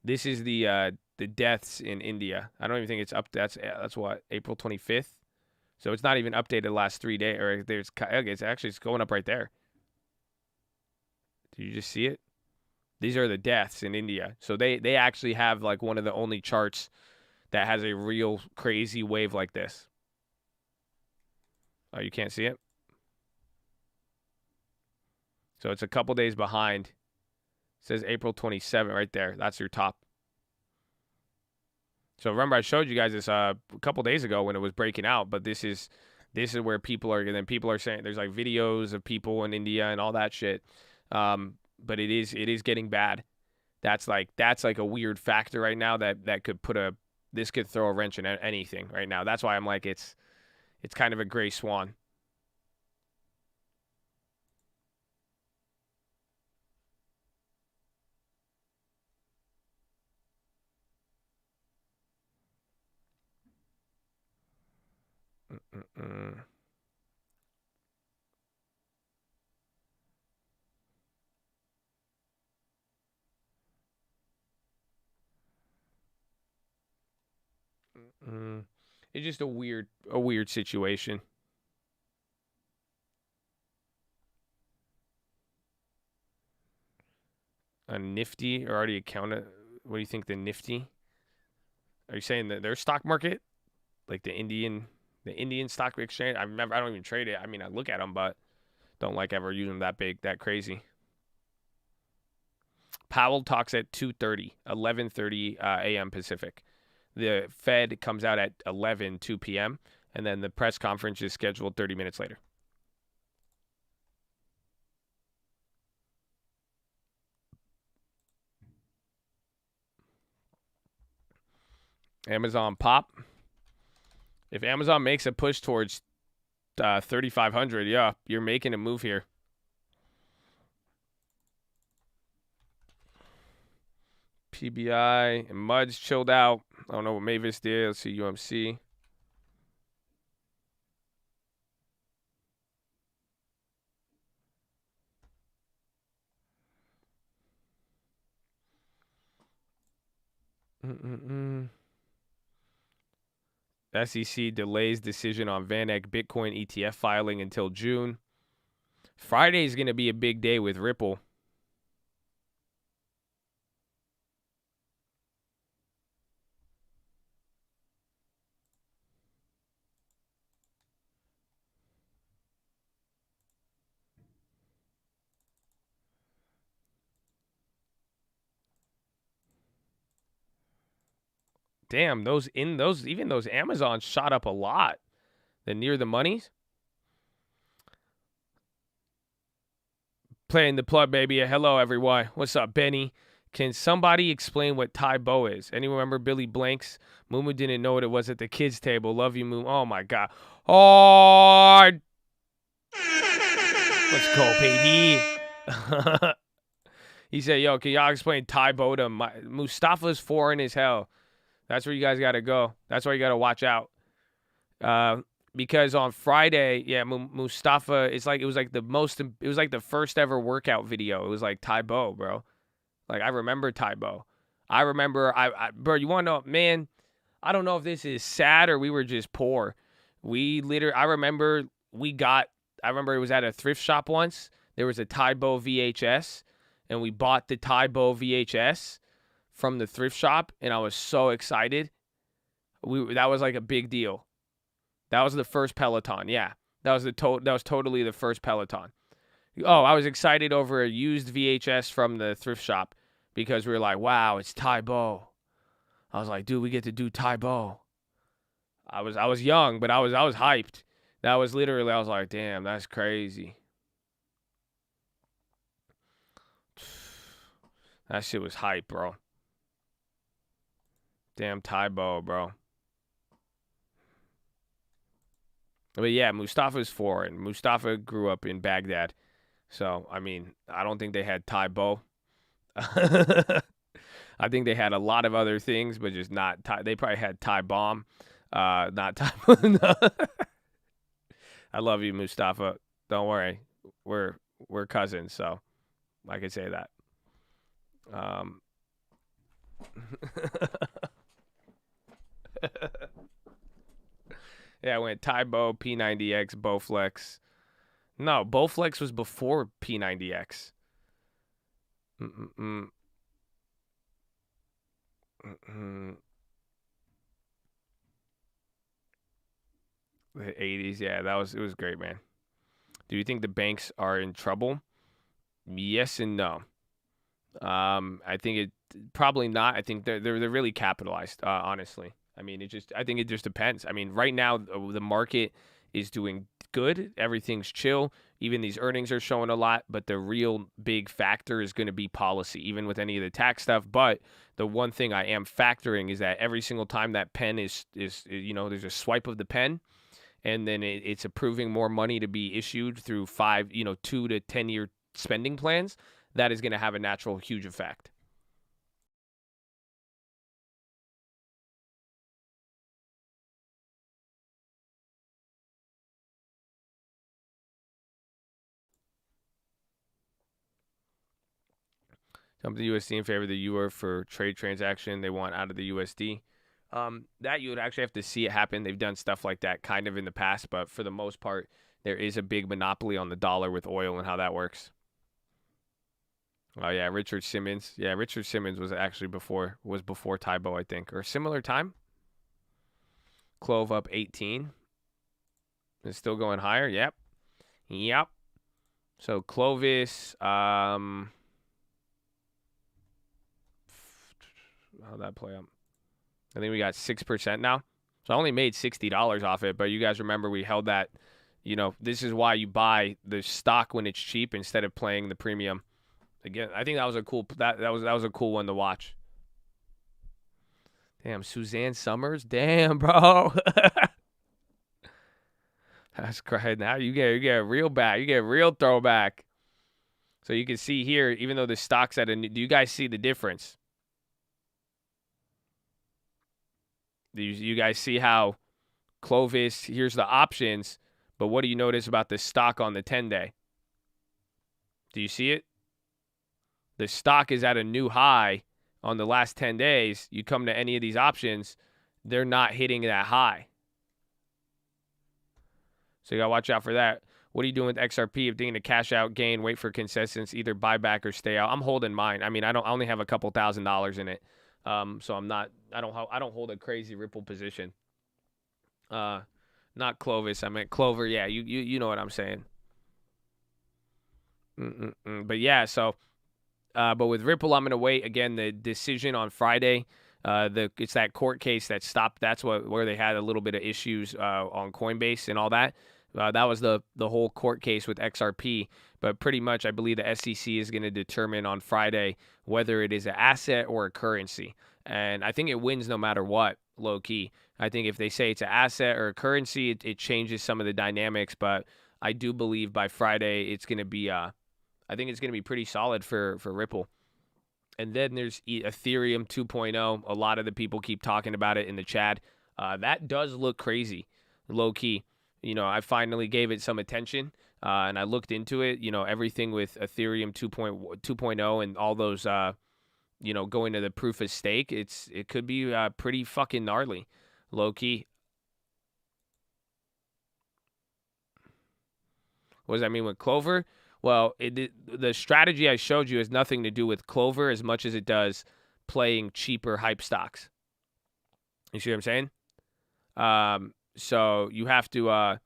[SPEAKER 2] This is the deaths in India. I don't even think it's up. That's what, April 25th. So it's not even updated last 3 days. Or it's going up right there. Did you just see it? These are the deaths in India. So they actually have like one of the only charts that has a real crazy wave like this. Oh, you can't see it? So it's a couple days behind. It says April 27th right there. That's your top. So remember, I showed you guys this a couple days ago when it was breaking out. But this is where people are. And then people are saying there's like videos of people in India and all that shit. But it is getting bad. That's like a weird factor right now that could this could throw a wrench in anything right now. That's why I'm like it's kind of a gray swan. It's just a weird situation. A Nifty already accounted. What do you think, the Nifty? Are you saying that their stock market, like the Indian stock exchange? I don't even trade it. I mean, I look at them, but don't like ever use them that big, that crazy. Powell talks at 2:30, 11:30 a.m. Pacific. The Fed comes out at 2 p.m., and then the press conference is scheduled 30 minutes later. Amazon pop. If Amazon makes a push towards 3,500, yeah, you're making a move here. PBI and Mud's chilled out. I don't know what Mavis did. Let's see UMC. SEC delays decision on Van Eck Bitcoin ETF filing until June. Friday is going to be a big day with Ripple. Damn, even those Amazons shot up a lot. They're near the monies. Playing the plug, baby. Hello, everyone. What's up, Benny? Can somebody explain what Thai Bo is? Anyone remember Billy Blanks? Mumu didn't know what it was at the kids' table. Love you, Mumu. Oh, my God. Oh, let's go, baby. He said, yo, can y'all explain Thai Bo to Mustafa's foreign as hell. That's where you guys got to go. That's why you got to watch out. Because on Friday, yeah, Mustafa, it was like the first ever workout video. It was like Thai Bo, bro. Like, I remember Thai Bo. I remember, bro, you want to know, man, I don't know if this is sad or we were just poor. I remember it was at a thrift shop once. There was a Thai Bo VHS, and we bought the Thai Bo VHS from the thrift shop, and I was so excited. That was like a big deal. That was the first Peloton. Yeah, that was totally the first Peloton. Oh, I was excited over a used VHS from the thrift shop because we were like, wow, it's Thai Bo. I was like, dude, we get to do Thai Bo. I was young, but I was hyped. That was literally, I was like, damn, that's crazy. That shit was hype, bro. Damn Thai Bo, bro. But yeah, Mustafa's foreign. Mustafa grew up in Baghdad. So, I mean, I don't think they had Thai Bo. I think they had a lot of other things, but just not Thai. They probably had Thai bomb. Not Thai. No. I love you, Mustafa. Don't worry. We're cousins, so I can say that. Yeah, I went Thai Bo, P90X, Bowflex. No, Bowflex was before P90X. The 80s, yeah, it was great, man. Do you think the banks are in trouble? Yes and no. I think it probably not. I think they're really capitalized, honestly. I mean, I think it just depends. I mean, right now the market is doing good. Everything's chill. Even these earnings are showing a lot, but the real big factor is going to be policy, even with any of the tax stuff. But the one thing I am factoring is that every single time that pen is there's a swipe of the pen, and then it's approving more money to be issued through 2 to 10 year spending plans. That is going to have a natural huge effect. Some of the USD in favor of the euro for trade transaction they want out of the USD. That you would actually have to see it happen. They've done stuff like that kind of in the past, but for the most part, there is a big monopoly on the dollar with oil and how that works. Oh yeah, Richard Simmons. Yeah, Richard Simmons was actually before Thai Bo, I think, or similar time. Clove up 18. It's still going higher. Yep. So Clovis, how'd that play out? I think we got 6% now. So I only made $60 off it, but you guys remember we held that. This is why you buy the stock when it's cheap instead of playing the premium. Again, I think that was a cool that was a cool one to watch. Damn, Suzanne Summers. Damn, bro. That's great. Now you get a real back. You get a real throwback. So you can see here, even though the stock's do you guys see the difference? Do you guys see how Clovis, here's the options, but what do you notice about the stock on the 10-day? Do you see it? The stock is at a new high on the last 10 days, you come to any of these options, they're not hitting that high. So you got to watch out for that. What are you doing with XRP? If thinking to cash out, gain, wait for consensus, either buy back or stay out. I'm holding mine. I mean, I only have a couple $1,000s in it. So I don't hold a crazy Ripple position. Not Clovis. I meant Clover. Yeah, you know what I'm saying. But yeah, so but with Ripple, I'm gonna wait. Again, the decision on Friday. It's that court case that stopped. That's where they had a little bit of issues on Coinbase and all that. That was the whole court case with XRP. But pretty much, I believe the SEC is going to determine on Friday whether it is an asset or a currency. And I think it wins no matter what, low key. I think if they say it's an asset or a currency, it changes some of the dynamics. But I do believe by Friday it's going to be I think it's going to be pretty solid for Ripple. And then there's Ethereum 2.0. A lot of the people keep talking about it in the chat. That does look crazy, low key. You know, I finally gave it some attention and I looked into it. You know, everything with Ethereum 2.0 and all those, going to the proof of stake. It could be pretty fucking gnarly, low key. What does that mean with Clover? Well, the strategy I showed you has nothing to do with Clover as much as it does playing cheaper hype stocks. You see what I'm saying? So you have to,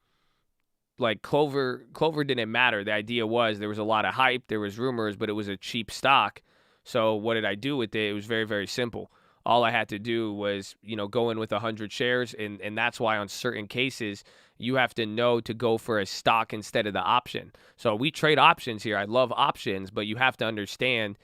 [SPEAKER 2] like Clover didn't matter. The idea was there was a lot of hype, there was rumors, but it was a cheap stock. So what did I do with it? It was very, very simple. All I had to do was, go in with 100 shares, and that's why on certain cases you have to know to go for a stock instead of the option. So we trade options here. I love options, but you have to understand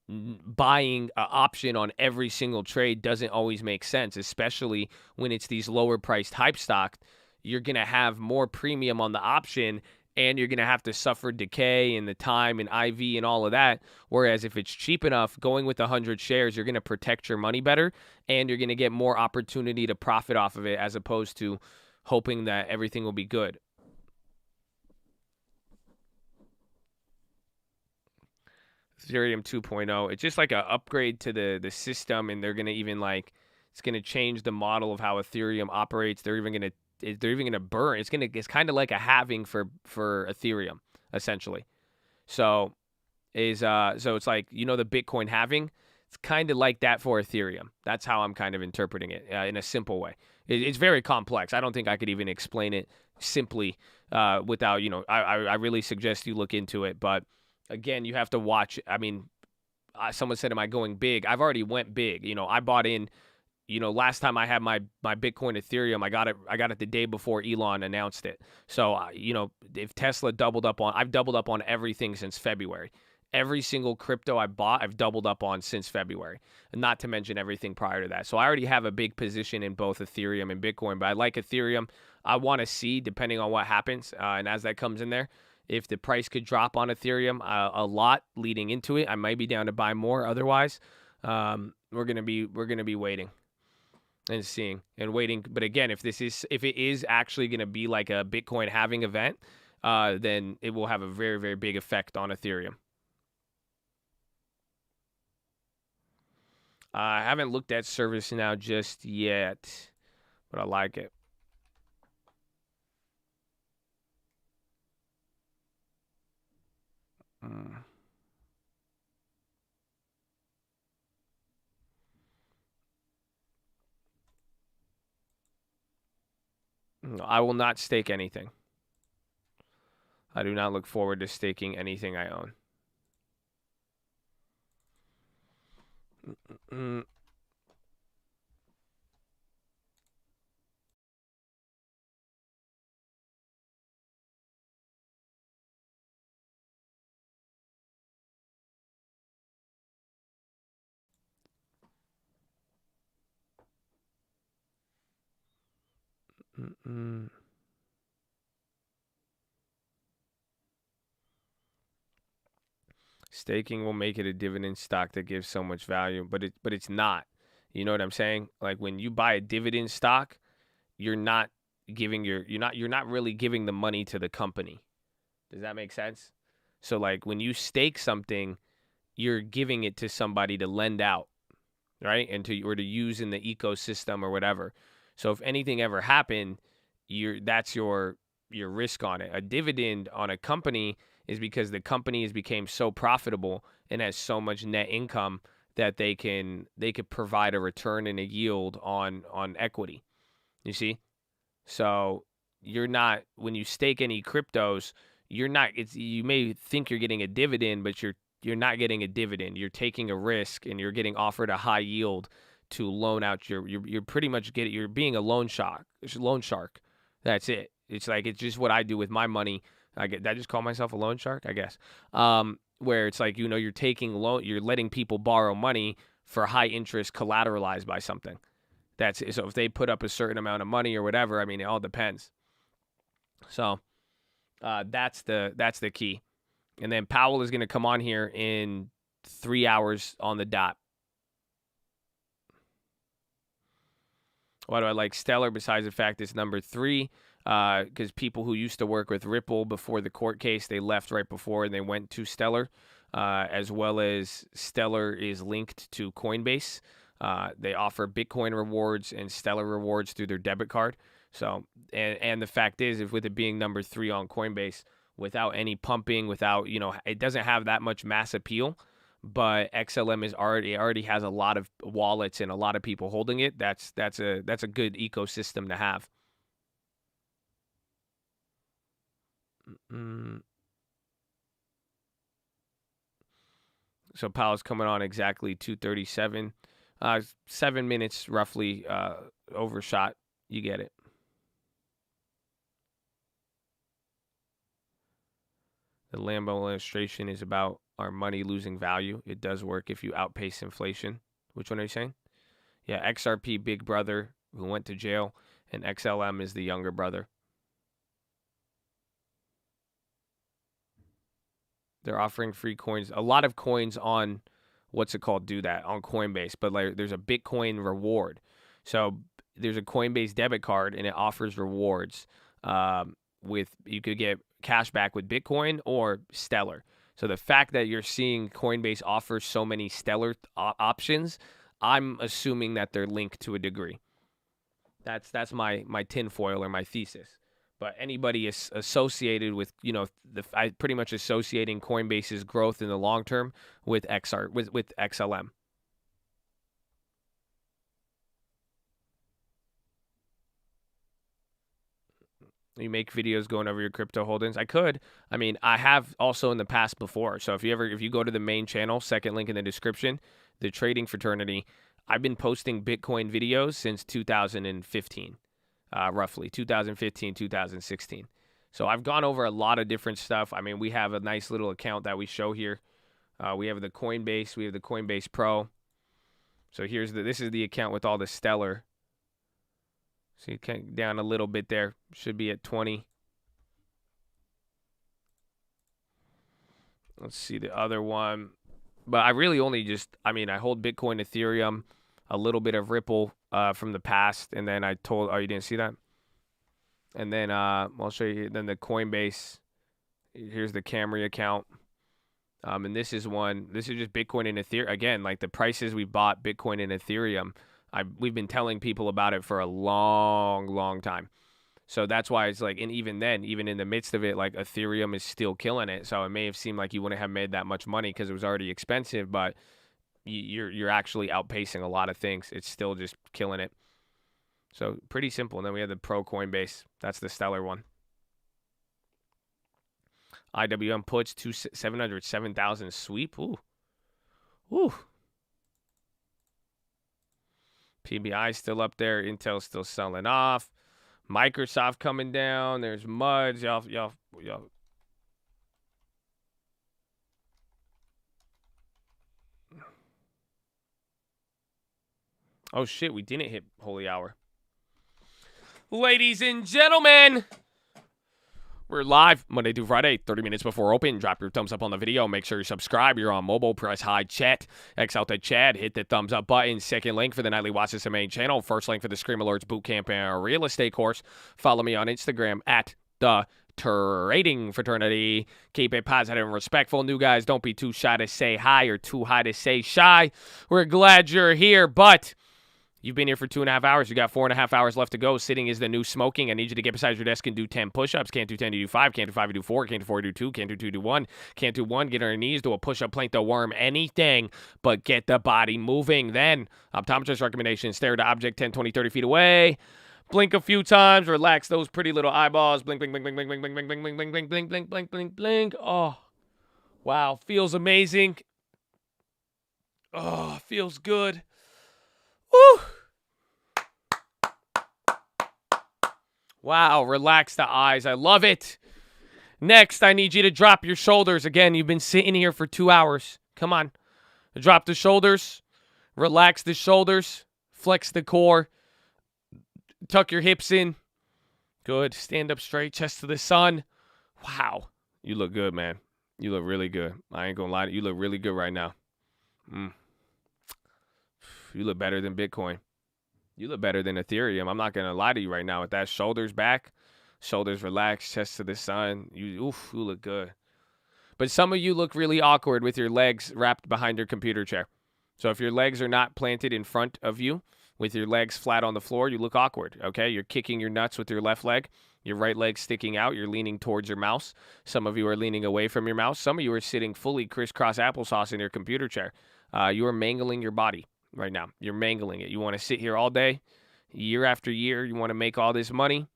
[SPEAKER 2] buying an option on every single trade doesn't always make sense, especially when it's these lower priced hype stock. You're going to have more premium on the option and you're going to have to suffer decay and the time and IV and all of that. Whereas if it's cheap enough, going with 100 shares, you're going to protect your money better and you're going to get more opportunity to profit off of it as opposed to hoping that everything will be good. Ethereum 2.0, it's just like an upgrade to the system, and they're gonna even it's gonna change the model of how Ethereum operates. They're even gonna burn. It's kind of like a halving for Ethereum essentially. So it's like the Bitcoin halving. It's kind of like that for Ethereum. That's how I'm kind of interpreting it in a simple way. It's very complex. I don't think I could even explain it simply without I really suggest you look into it, but. Again, you have to watch. I mean, someone said, am I going big? I've already went big. I bought in, last time I had my Bitcoin Ethereum, I got it the day before Elon announced it. So, if Tesla I've doubled up on everything since February. Every single crypto I bought, I've doubled up on since February, and not to mention everything prior to that. So I already have a big position in both Ethereum and Bitcoin, but I like Ethereum. I want to see, depending on what happens, and as that comes in there, if the price could drop on Ethereum a lot leading into it, I might be down to buy more. Otherwise, we're gonna be waiting and seeing and waiting. But again, if it is actually gonna be like a Bitcoin halving event, then it will have a very, very big effect on Ethereum. I haven't looked at ServiceNow just yet, but I like it. I will not stake anything. I do not look forward to staking anything I own. Staking will make it a dividend stock that gives so much value, but it's not. You know what I'm saying? Like when you buy a dividend stock, you're not really giving the money to the company. Does that make sense? So like when you stake something, you're giving it to somebody to lend out. right? And to use in the ecosystem or whatever. So if anything ever happened, that's your risk on it. A dividend on a company is because the company has became so profitable and has so much net income that they could provide a return and a yield on equity. You see? So you're not, when you stake any cryptos, you may think you're getting a dividend, but you're not getting a dividend. You're taking a risk and you're getting offered a high yield to loan out you're pretty much you're being a loan shark. That's it. It's just what I do with my money. Did I just call myself a loan shark? I guess. Where it's like, you're taking you're letting people borrow money for high interest collateralized by something. That's it. So if they put up a certain amount of money or whatever, I mean, it all depends. So that's the key. And then Powell is going to come on here in 3 hours on the dot. Why do I like Stellar besides the fact it's number 3? Because people who used to work with Ripple before the court case, they left right before and they went to Stellar, as well as Stellar is linked to Coinbase. They offer Bitcoin rewards and Stellar rewards through their debit card. So, and the fact is, if with it being number 3 on Coinbase, without any pumping, without, it doesn't have that much mass appeal, but XLM already has a lot of wallets and a lot of people holding it. That's a good ecosystem to have. So Powell's coming on exactly 2:37. 7 minutes roughly overshot. You get it. The Lambo illustration is about our money losing value. It does work if you outpace inflation. Which one are you saying? Yeah, XRP big brother who went to jail, and XLM is the younger brother. They're offering free coins. A lot of coins on, what's it called, do that on Coinbase. But there's a Bitcoin reward. So there's a Coinbase debit card, and it offers rewards. You could get cash back with Bitcoin or Stellar. So the fact that you're seeing Coinbase offer so many Stellar options, I'm assuming that they're linked to a degree. That's my tinfoil or my thesis. But anybody is associated with, I pretty much associating Coinbase's growth in the long term with with XLM. You make videos going over your crypto holdings. I could. I mean, I have also in the past before. So if you go to the main channel, second link in the description, the trading fraternity, I've been posting Bitcoin videos since 2015. Roughly 2015, 2016. So I've gone over a lot of different stuff. I mean, we have a nice little account that we show here. We have the Coinbase. We have the Coinbase Pro. So this is the account with all the Stellar. So you can down a little bit there. Should be at 20. Let's see the other one. But I really only I hold Bitcoin, Ethereum, a little bit of Ripple from the past, and then you didn't see that? And then I'll show you then the Coinbase. Here's the Camry account. And this is just Bitcoin and Ethereum. Again, like the prices we bought Bitcoin and Ethereum, we've been telling people about it for a long, long time. So that's why it's like, and even then, even in the midst of it, like Ethereum is still killing it. So it may have seemed like you wouldn't have made that much money because it was already expensive, but you're actually outpacing a lot of things. It's still just killing it. So pretty simple. And then we have the Pro Coinbase. That's the Stellar one. IWM puts 707,000 sweep. Ooh. Ooh. PBI still up there. Intel still selling off. Microsoft coming down. There's MUDs. Y'all. Oh, shit. We didn't hit Holy Hour. Ladies and gentlemen, we're live Monday through Friday, 30 minutes before open. Drop your thumbs up on the video. Make sure you subscribe. You're on mobile. Press high chat. X out the chat. Hit the thumbs up button. Second link for the nightly Watchlist main channel. First link for the Scream Alerts Bootcamp and Real Estate course. Follow me on Instagram at the trading fraternity. Keep it positive and respectful. New guys, don't be too shy to say hi or too high to say shy. We're glad you're here, but you've been here for 2.5 hours. You got 4.5 hours left to go. Sitting is the new smoking. I need you to get beside your desk and do 10 push-ups. Can't do 10, you do 5. Can't do 5, you do 4. Can't do 4, you do 2. Can't do 2, do 1. Can't do 1, get on your knees, do a push-up, plank the worm, anything, but get the body moving. Then, optometrist recommendation, stare at the object 10, 20, 30 feet away. Blink a few times, relax those pretty little eyeballs. Blink, blink, blink, blink, blink, blink, blink, blink, blink, blink, blink, blink, blink, blink, blink, blink. Oh, wow, feels amazing. Oh, feels good. Woo! Wow, relax the eyes. I love it. Next, I need you to drop your shoulders. Again, you've been sitting here for 2 hours. Come on. Drop the shoulders. Relax the shoulders. Flex the core. Tuck your hips in. Good. Stand up straight. Chest to the sun. Wow. You look good, man. You look really good. I ain't gonna lie to you. You look really good right now. You look better than Bitcoin. You look better than Ethereum. I'm not going to lie to you right now. With that shoulders back, shoulders relaxed, chest to the sun, you look good. But some of you look really awkward with your legs wrapped behind your computer chair. So if your legs are not planted in front of you, with your legs flat on the floor, you look awkward, okay? You're kicking your nuts with your left leg. Your right leg sticking out. You're leaning towards your mouse. Some of you are leaning away from your mouse. Some of you are sitting fully crisscross applesauce in your computer chair. You are mangling your body right now. You're mangling it. You want to sit here all day, year after year. You want to make all this money,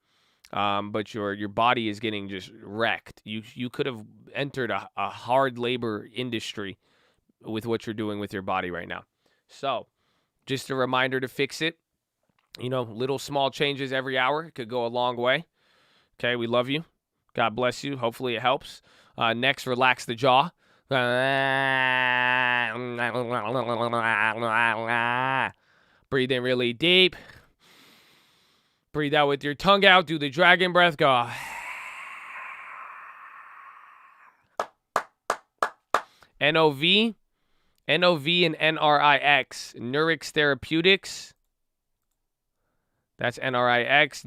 [SPEAKER 2] but your body is getting just wrecked. You could have entered a hard labor industry with what you're doing with your body right now. So just a reminder to fix it. You know, little small changes every hour could go a long way. Okay, we love you. God bless you. Hopefully it helps. Next, relax the jaw. Breathe in really deep. Breathe out with your tongue out. Do the dragon breath. Go. NOV and NRIX. Nurix Therapeutics. That's NRIX.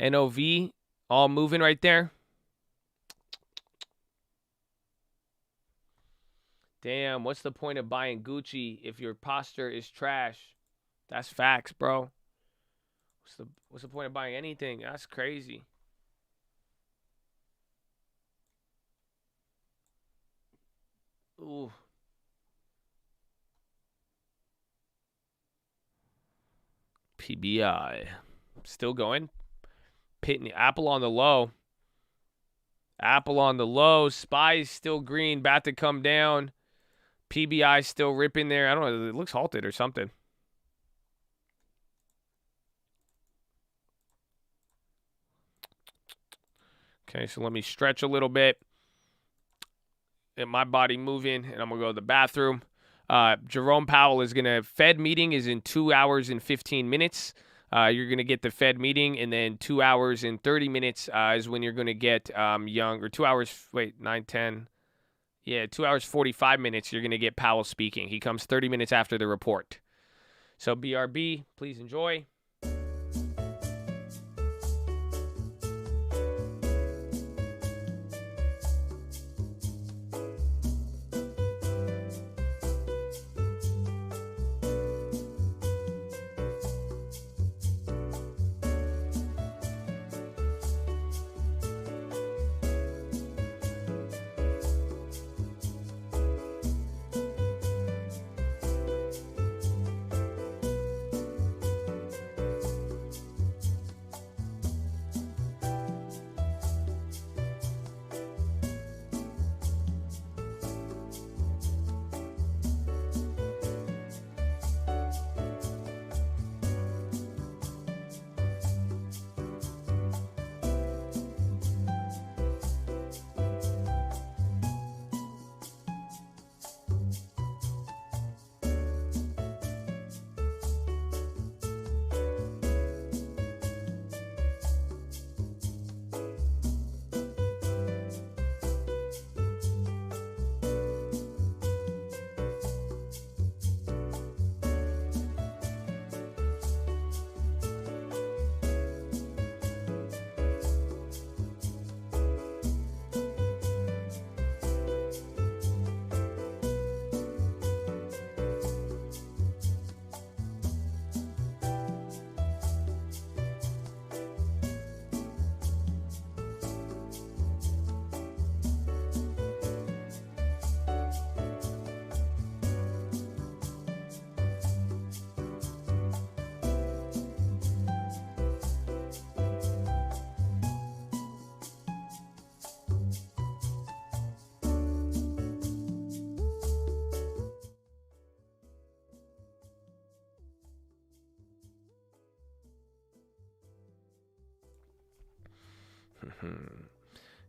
[SPEAKER 2] NOV. All moving right there. Damn, what's the point of buying Gucci if your posture is trash? That's facts, bro. What's the point of buying anything? That's crazy. Ooh. PBI. Still going. Pitney. Apple on the low. Apple on the low. SPY's still green. About to come down. PBI still ripping there. I don't know. It looks halted or something. Okay, so let me stretch a little bit. Get my body moving, and I'm going to go to the bathroom. Jerome Powell is going to, Fed meeting is in 2 hours and 15 minutes. You're going to get the Fed meeting, and then 2 hours and 30 minutes is when you're going to get 2 hours, 9, 10. Yeah, 2 hours, 45 minutes, you're going to get Powell speaking. He comes 30 minutes after the report. So BRB, please enjoy.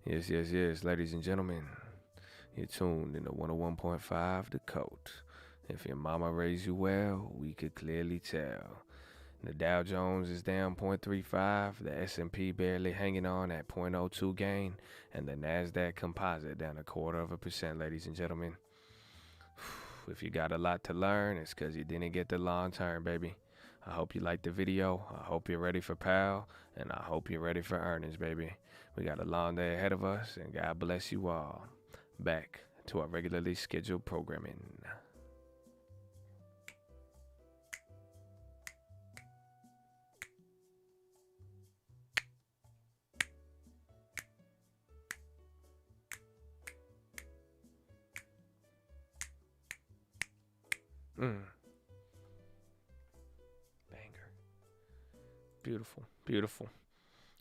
[SPEAKER 2] Yes, yes, yes, ladies and gentlemen. You're tuned in to 101.5 The Coat. If your mama raised you well, we could clearly tell. The Dow Jones is down 0.35, the S&P barely hanging on at 0.02 gain, and the NASDAQ composite down 0.25%, ladies and gentlemen. If you got a lot to learn, it's because you didn't get the long term, baby. I hope you liked the video. I hope you're ready for POWELL, and I hope you're ready for earnings, baby. We got a long day ahead of us, and God bless you all. Back to our regularly scheduled programming. Banger. Beautiful, beautiful.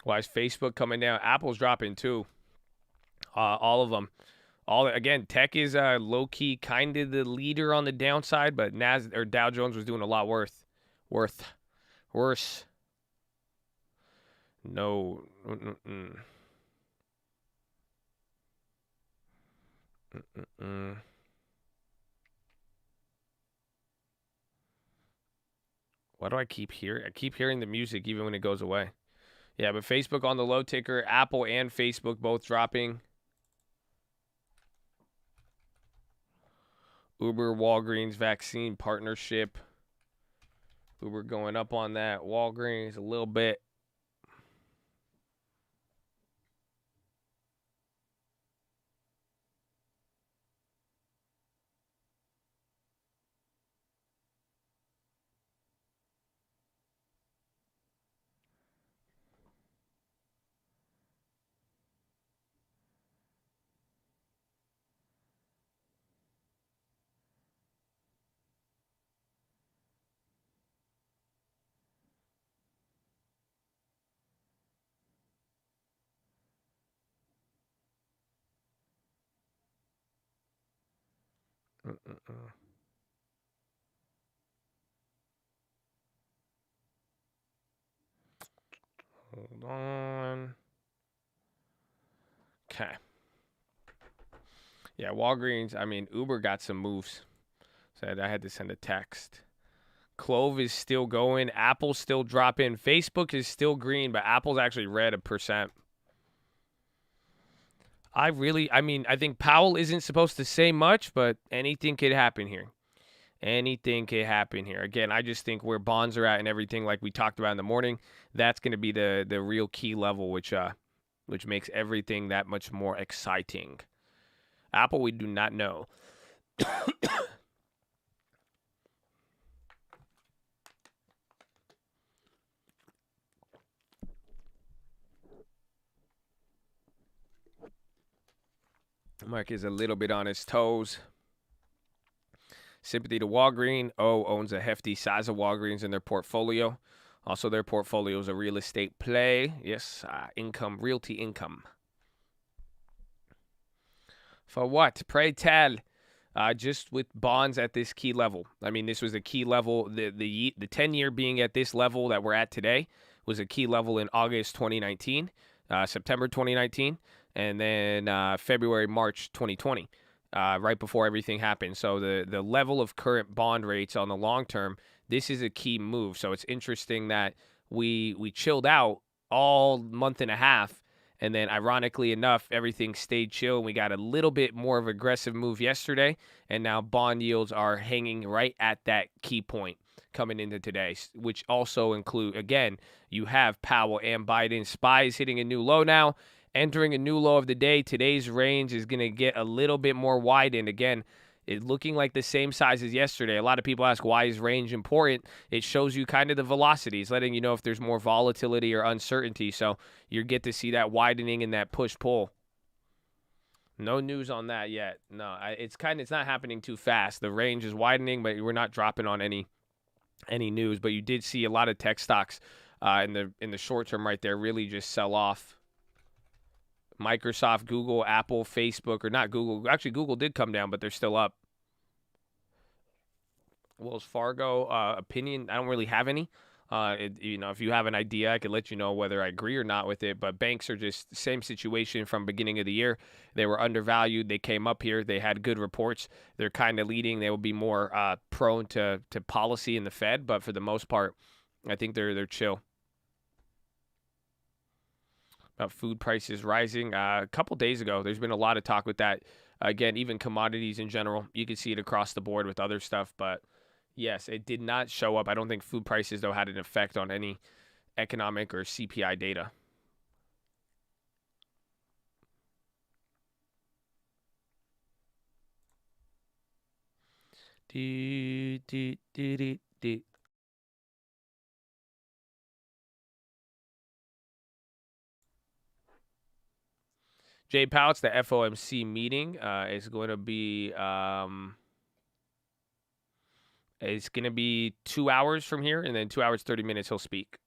[SPEAKER 2] Why is Facebook coming down? Apple's dropping too. All of them. Again, tech is low key kind of the leader on the downside, but Dow Jones was doing a lot worse. No. Why do I keep hearing? I keep hearing the music even when it goes away. Yeah, but Facebook on the low ticker, Apple and Facebook both dropping. Uber, Walgreens vaccine partnership. Uber going up on that. Walgreens a little bit. Hold on. Okay. Yeah, Walgreens, Uber got some moves. So I had to send a text. Clove is still going. Apple's still dropping. Facebook is still green, but Apple's actually red 1%. I think Powell isn't supposed to say much, but anything could happen here. Anything could happen here. Again, I just think where bonds are at and everything, like we talked about in the morning, that's going to be the real key level, which makes everything that much more exciting. Apple, we do not know. Mark is a little bit on his toes. Sympathy to Walgreens. Owns a hefty size of Walgreens in their portfolio. Also, their portfolio is a real estate play. Yes, realty income. For what? Pray tell. Just with bonds at this key level. This was a key level. The 10-year being at this level that we're at today was a key level in August 2019, September 2019, and then February, March 2020. Right before everything happened. So the level of current bond rates on the long term, this is a key move. So it's interesting that we chilled out all month and a half, and then ironically enough, everything stayed chill, and we got a little bit more of an aggressive move yesterday, and now bond yields are hanging right at that key point coming into today, which also include, again, you have Powell and Biden. SPY is hitting a new low now. Entering a new low of the day, today's range is going to get a little bit more widened. Again, it's looking like the same size as yesterday. A lot of people ask, why is range important? It shows you kind of the velocities, letting you know if there's more volatility or uncertainty. So you get to see that widening and that push-pull. No news on that yet. No, it's not happening too fast. The range is widening, but we're not dropping on any news. But you did see a lot of tech stocks in the short term right there really just sell off. Microsoft, Google, Apple, Facebook, or not Google. Actually, Google did come down, but they're still up. Wells Fargo, opinion, I don't really have any. If you have an idea, I could let you know whether I agree or not with it. But banks are just the same situation from beginning of the year. They were undervalued. They came up here. They had good reports. They're kind of leading. They will be more prone to policy in the Fed. But for the most part, I think they're chill. About food prices rising. A couple days ago, there's been a lot of talk with that. Again, even commodities in general. You can see it across the board with other stuff. But yes, it did not show up. I don't think food prices, though, had an effect on any economic or CPI data. Jay Powell, it's the FOMC meeting. It's going to be it's going to be 2 hours from here, and then 2 hours, 30 minutes he'll speak.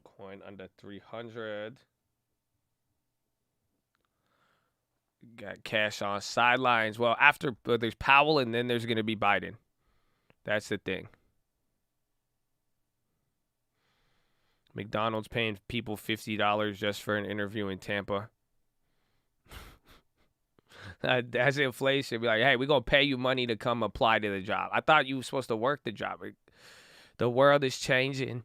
[SPEAKER 2] Coin under 300. Got cash on sidelines. Well, after there's Powell, and then there's going to be Biden. That's the thing. McDonald's paying people $50 just for an interview in Tampa. That's inflation. Be like, hey, we're going to pay you money to come apply to the job. I thought you were supposed to work the job. The world is changing.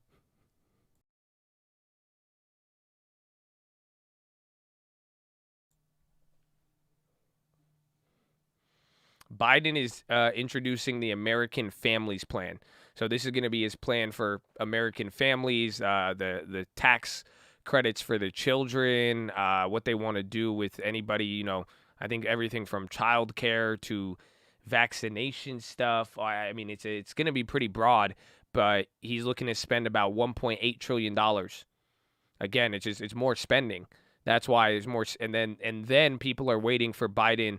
[SPEAKER 2] Biden is introducing the American Families Plan. So this is going to be his plan for American families, the tax credits for the children, what they want to do with anybody, I think everything from child care to vaccination stuff. I mean, it's going to be pretty broad, but he's looking to spend about $1.8 trillion. Again, it's more spending. That's why there's more. And then people are waiting for Biden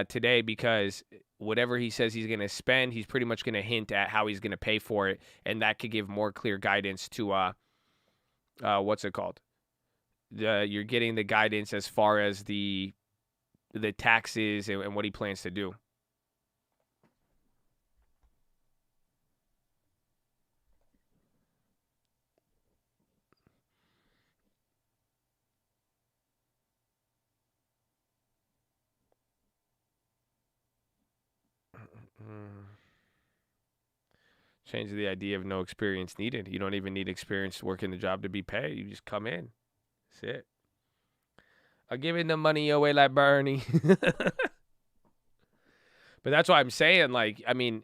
[SPEAKER 2] today, because whatever he says he's going to spend, he's pretty much going to hint at how he's going to pay for it, and that could give more clear guidance to what's it called? You're getting the guidance as far as the taxes and what he plans to do. Change the idea of no experience needed. You don't even need experience to work in the job to be paid. You just come in. That's it. I'm giving the money away like Bernie. But that's why I'm saying,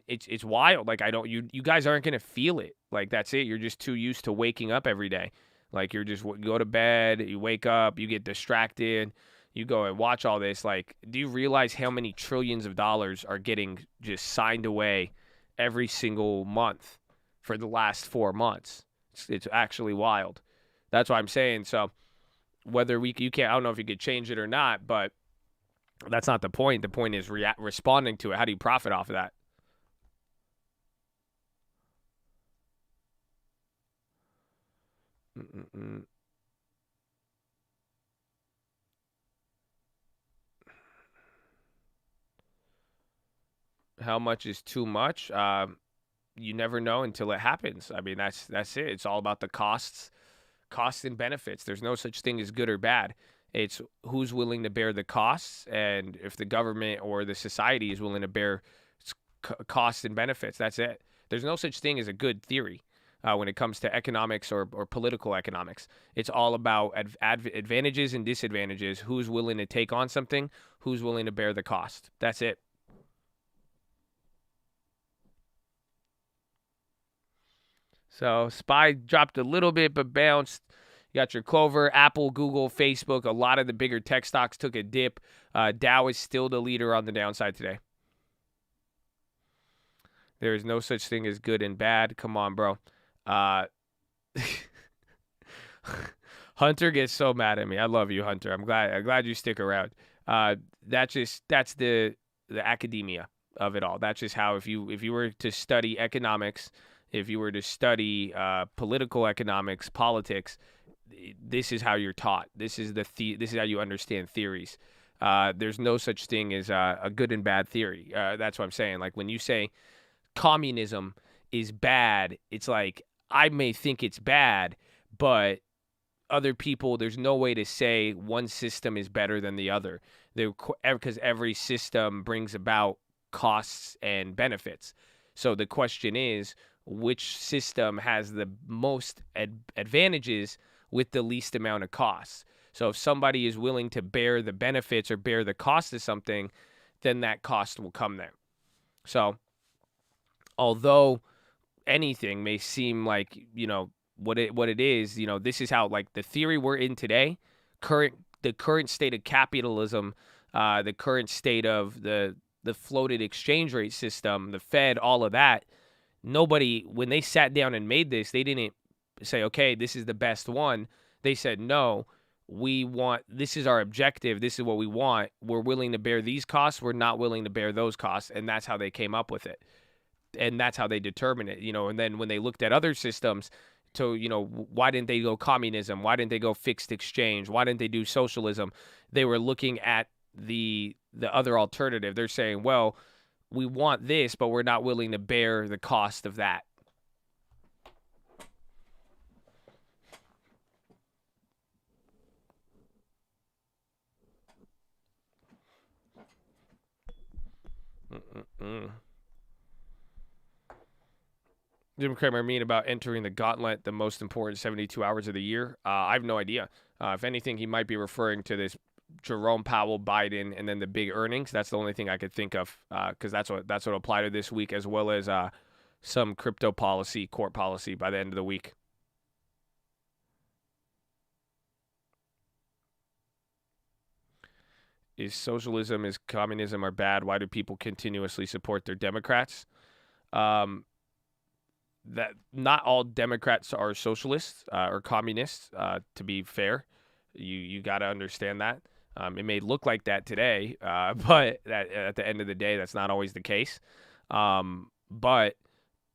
[SPEAKER 2] it's wild. You guys aren't going to feel it. That's it. You're just too used to waking up every day. You're just go to bed, you wake up, you get distracted, you go and watch all this. Do you realize how many trillions of dollars are getting just signed away every single month for the last 4 months? It's actually wild. That's why I'm saying. So whether you can't, I don't know if you could change it or not, but that's not the point. The point is responding to it. How do you profit off of that? How much is too much? You never know until it happens. I mean, that's it. It's all about the costs and benefits. There's no such thing as good or bad. It's who's willing to bear the costs, and if the government or the society is willing to bear costs and benefits. That's it. There's no such thing as a good theory when it comes to economics or political economics. It's all about advantages and disadvantages. Who's willing to take on something? Who's willing to bear the cost? That's it. So SPY dropped a little bit, but bounced. You got your Clover, Apple, Google, Facebook. A lot of the bigger tech stocks took a dip. Dow is still the leader on the downside today. There is no such thing as good and bad. Come on, bro. Uh, Hunter gets so mad at me. I love you, Hunter. I'm glad you stick around. That's the academia of it all. That's just how if you were to study economics, if you were to study political economics, politics, this is how you're taught. This is this is how you understand theories. There's no such thing as a good and bad theory. That's what I'm saying. Like when you say communism is bad, it's like I may think it's bad, but other people, there's no way to say one system is better than the other. Because every system brings about costs and benefits. So the question is, which system has the most advantages with the least amount of costs? So if somebody is willing to bear the benefits or bear the cost of something, then that cost will come there. So although anything may seem like, what it is, this is how, like, the theory we're in today, the current state of capitalism, the current state of the floated exchange rate system, the Fed, all of that, nobody, when they sat down and made this, they didn't say, okay, this is the best one. They said, no, this is our objective. This is what we want. We're willing to bear these costs. We're not willing to bear those costs. And that's how they came up with it. And that's how they determine it, and then when they looked at other systems, so, why didn't they go communism? Why didn't they go fixed exchange? Why didn't they do socialism? They were looking at the other alternative. They're saying, well, we want this, but we're not willing to bear the cost of that. Jim Cramer mean about entering the gauntlet, the most important 72 hours of the year? I have no idea. If anything, he might be referring to this Jerome Powell, Biden, and then the big earnings. That's the only thing I could think of, because that's what applied to this week, as well as some crypto policy, court policy by the end of the week. Is socialism, is communism are bad? Why do people continuously support their Democrats? That not all Democrats are socialists or communists. To be fair, you got to understand that. It may look like that today, but at the end of the day, that's not always the case. But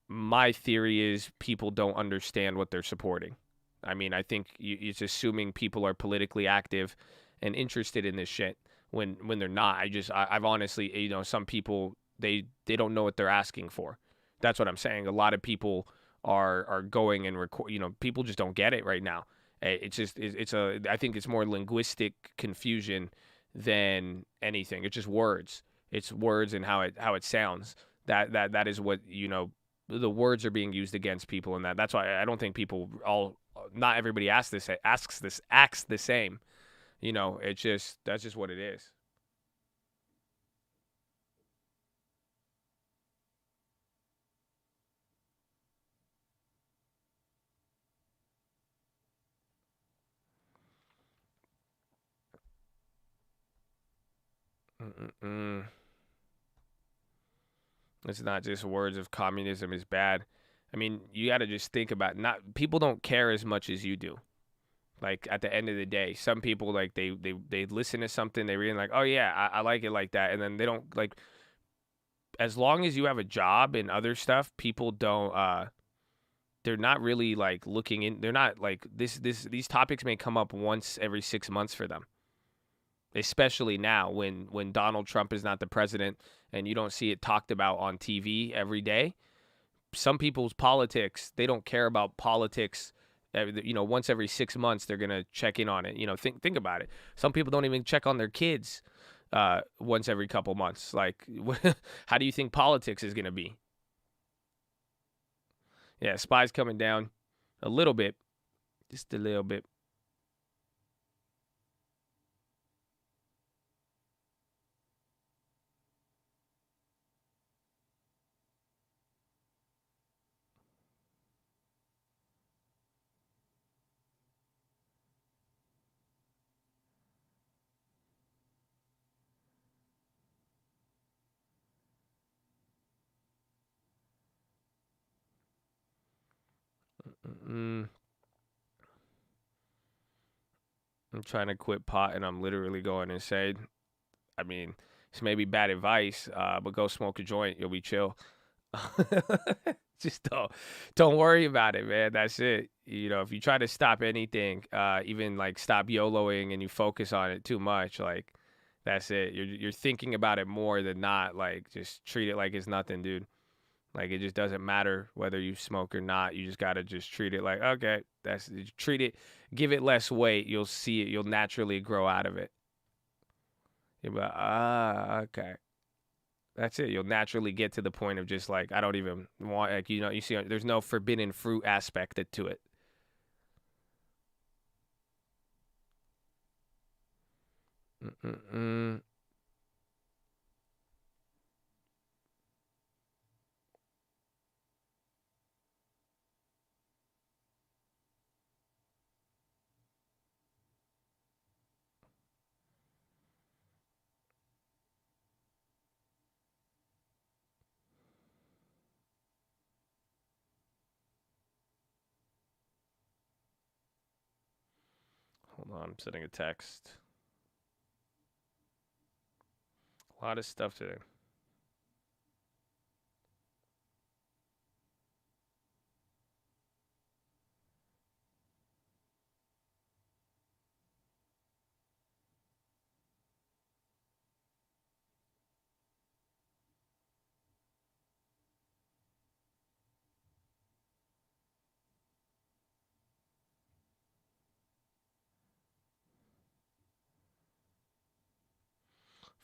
[SPEAKER 2] my theory is people don't understand what they're supporting. I mean, I think it's assuming people are politically active and interested in this shit when they're not. I've honestly, some people, they don't know what they're asking for. That's what I'm saying. A lot of people are going and record. People just don't get it right now. I think it's more linguistic confusion than anything. It's just words. It's words and how it sounds. That is what the words are being used against people, and that's why I don't think not everybody acts the same. That's just what it is. It's not just words of communism is bad. I mean, you got to just think about people don't care as much as you do. Like at the end of the day, some people like they listen to something, they read like, oh yeah, I like it like that, and then they don't like. As long as you have a job and other stuff, people don't. They're not really like looking in. They're not like these topics may come up once every 6 months for them. Especially now when Donald Trump is not the president and you don't see it talked about on TV every day. Some people's politics, they don't care about politics. Once every 6 months, they're going to check in on it. Think about it. Some people don't even check on their kids once every couple months. Like, how do you think politics is going to be? Yeah, SPY's coming down a little bit, just a little bit. I'm trying to quit pot and I'm literally going insane. I mean, this may be bad advice, but go smoke a joint. You'll be chill. Just don't worry about it, man. That's it. You know, if you try to stop anything, even like stop YOLOing and you focus on it too much, like that's it. You're thinking about it more than not. Like just treat it like it's nothing, dude. Like it just doesn't matter whether you smoke or not. You just gotta just treat it like okay, treat it, give it less weight. You'll see it. You'll naturally grow out of it. You'll be like, okay. That's it. You'll naturally get to the point of just like I don't even want like you see there's no forbidden fruit aspect to it. Hold on, I'm sending a text. A lot of stuff today.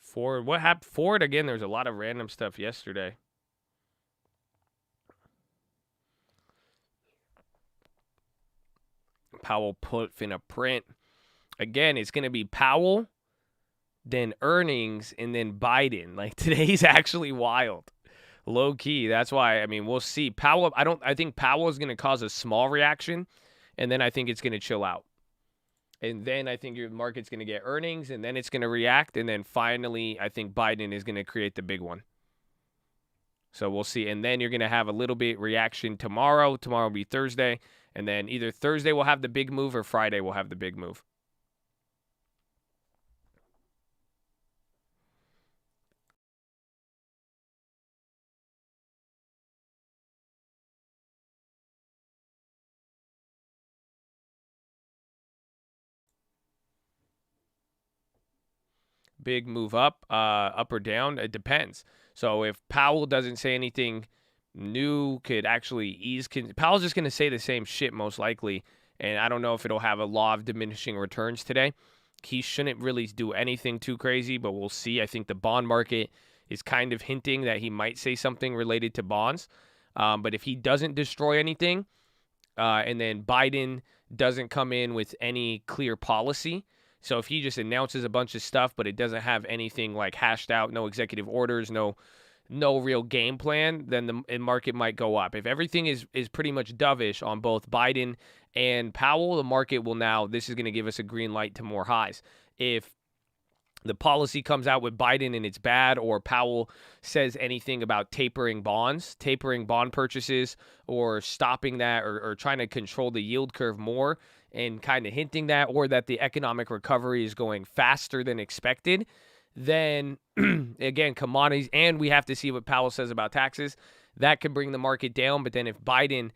[SPEAKER 2] Ford, what happened? Ford again. There's a lot of random stuff yesterday. Powell put in a print. Again, it's going to be Powell, then earnings, and then Biden. Like today's actually wild. Low key. That's why, I mean, we'll see. Powell, I think Powell is going to cause a small reaction, and then I think it's going to chill out. And then I think your market's going to get earnings, and then it's going to react. And then finally, I think Biden is going to create the big one. So we'll see. And then you're going to have a little bit reaction tomorrow. Tomorrow will be Thursday. And then either Thursday will have the big move or Friday will have the big move. Big move up or down, it depends. So if Powell doesn't say anything new, could actually ease. Powell's just going to say the same shit most likely, and I don't know if it'll have a law of diminishing returns today. He shouldn't really do anything too crazy, but we'll see. I think the bond market is kind of hinting that he might say something related to bonds. But if he doesn't destroy anything, and then Biden doesn't come in with any clear policy, so if he just announces a bunch of stuff, but it doesn't have anything like hashed out, no executive orders, no real game plan, then the market might go up. If everything is pretty much dovish on both Biden and Powell, the market will now, this is going to give us a green light to more highs. If the policy comes out with Biden and it's bad, or Powell says anything about tapering bonds, tapering bond purchases, or stopping that, or trying to control the yield curve more, and kind of hinting that, or that the economic recovery is going faster than expected, then again, commodities, and we have to see what Powell says about taxes. That could bring the market down. But then if Biden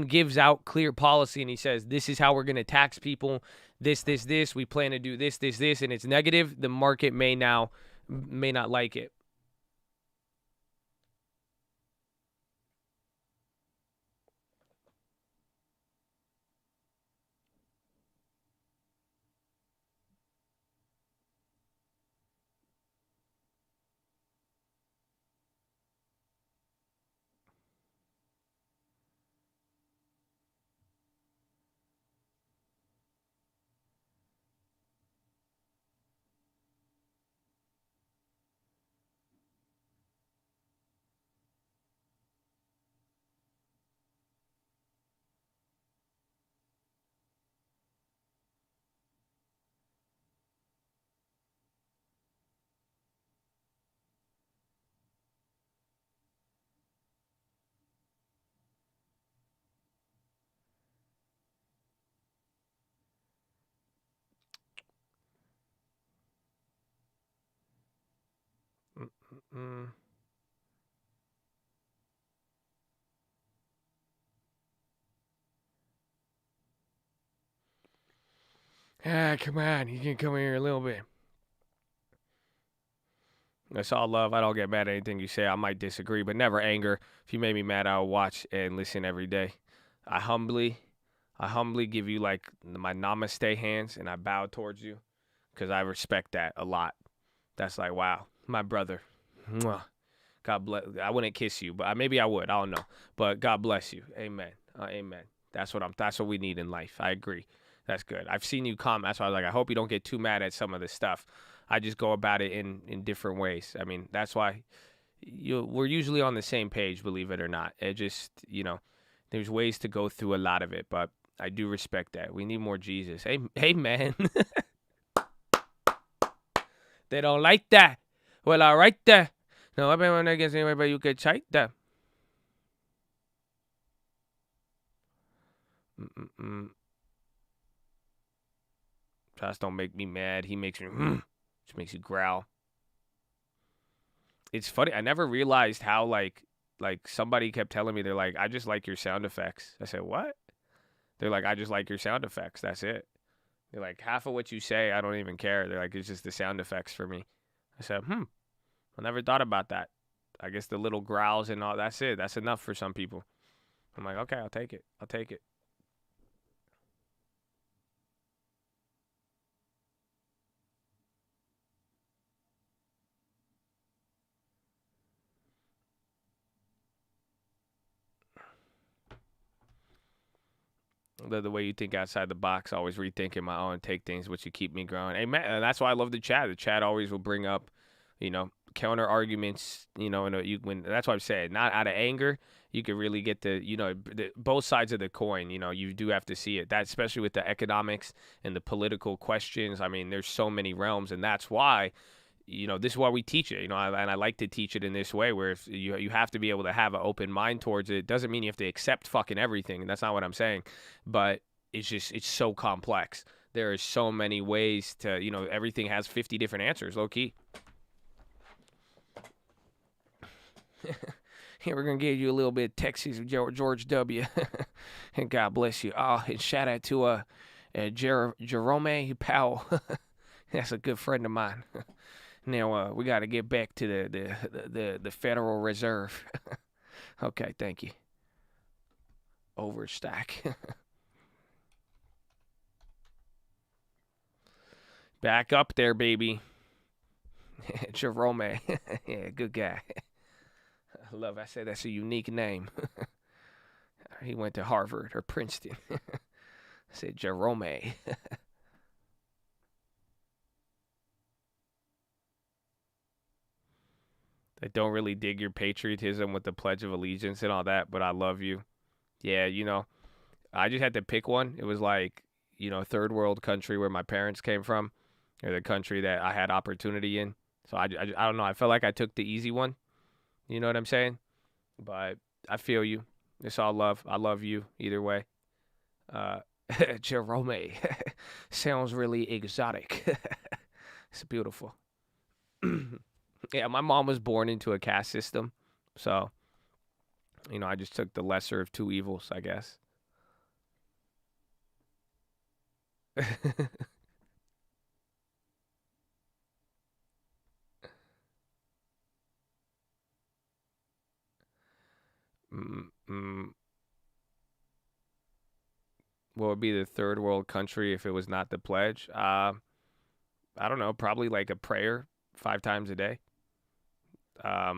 [SPEAKER 2] gives out clear policy and he says, this is how we're going to tax people, this, we plan to do this, and it's negative, the market may not like it. Come on. You can come here a little bit. That's all love. I don't get mad at anything you say. I might disagree, but never anger. If you made me mad, I'll watch and listen every day. I humbly give you like my namaste hands and I bow towards you because I respect that a lot. That's like, wow, my brother. Mwah. God bless. I wouldn't kiss you, but maybe I would. I don't know. But God bless you. Amen. Amen. That's what we need in life. I agree. That's good. I've seen you comment. That's why I was like, I hope you don't get too mad at some of this stuff. I just go about it in different ways. I mean, that's why we're usually on the same page, believe it or not. It just, there's ways to go through a lot of it, but I do respect that. We need more Jesus. Hey, man. They don't like that. Well, all right there. No, I've been against anybody, but you can check that. Josh don't make me mad. He makes me, which makes you growl. It's funny. I never realized how, like somebody kept telling me, they're like, I just like your sound effects. I said, what? They're like, I just like your sound effects. That's it. They're like, half of what you say, I don't even care. They're like, it's just the sound effects for me. I said, I never thought about that. I guess the little growls and all, that's it. That's enough for some people. I'm like, okay, I'll take it. I'll take it. The way you think outside the box, always rethinking my own, take things which you keep me growing. Hey, man, and that's why I love the chat. The chat always will bring up, counter arguments, and that's why I'm saying, not out of anger. You can really get both sides of the coin. You do have to see it. That, especially with the economics and the political questions. I mean, there's so many realms, and that's why, this is why we teach it. And I like to teach it in this way, where if you have to be able to have an open mind towards it. It doesn't mean you have to accept fucking everything, and that's not what I'm saying. But it's so complex. There are so many ways to, everything has 50 different answers, low key. Here, we're going to give you a little bit of Texas George W. And God bless you. Oh, and shout out to JEROME Powell. That's a good friend of mine. Now, we got to get back to the Federal Reserve. Okay, thank you. Overstack. Back up there, baby. Jerome. Yeah, good guy. I said that's a unique name. He went to Harvard or Princeton. I said Jerome. I don't really dig your patriotism with the Pledge of Allegiance and all that, but I love you. Yeah, I just had to pick one. It was like, third world country where my parents came from, or the country that I had opportunity in. So I don't know. I felt like I took the easy one. You know what I'm saying? But I feel you. It's all love. I love you either way. Jerome. Sounds really exotic. It's beautiful. Yeah, my mom was born into a caste system. So, I just took the lesser of two evils, I guess. What would be the third world country if it was not the pledge? I don't know. Probably like a prayer 5 times a day. A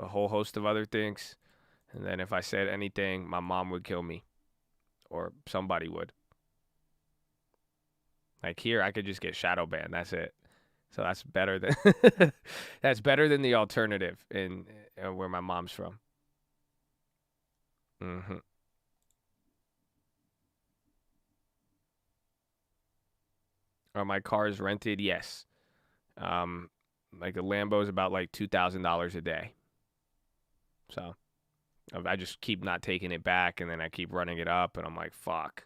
[SPEAKER 2] whole host of other things. And then if I said anything, my mom would kill me. Or somebody would. Like here, I could just get shadow banned. That's it. So that's better than the alternative in where my mom's from. Mm-hmm. Are my cars rented? Yes. Like the Lambo is about like $2,000 a day. So I just keep not taking it back, and then I keep running it up, and I'm like, fuck.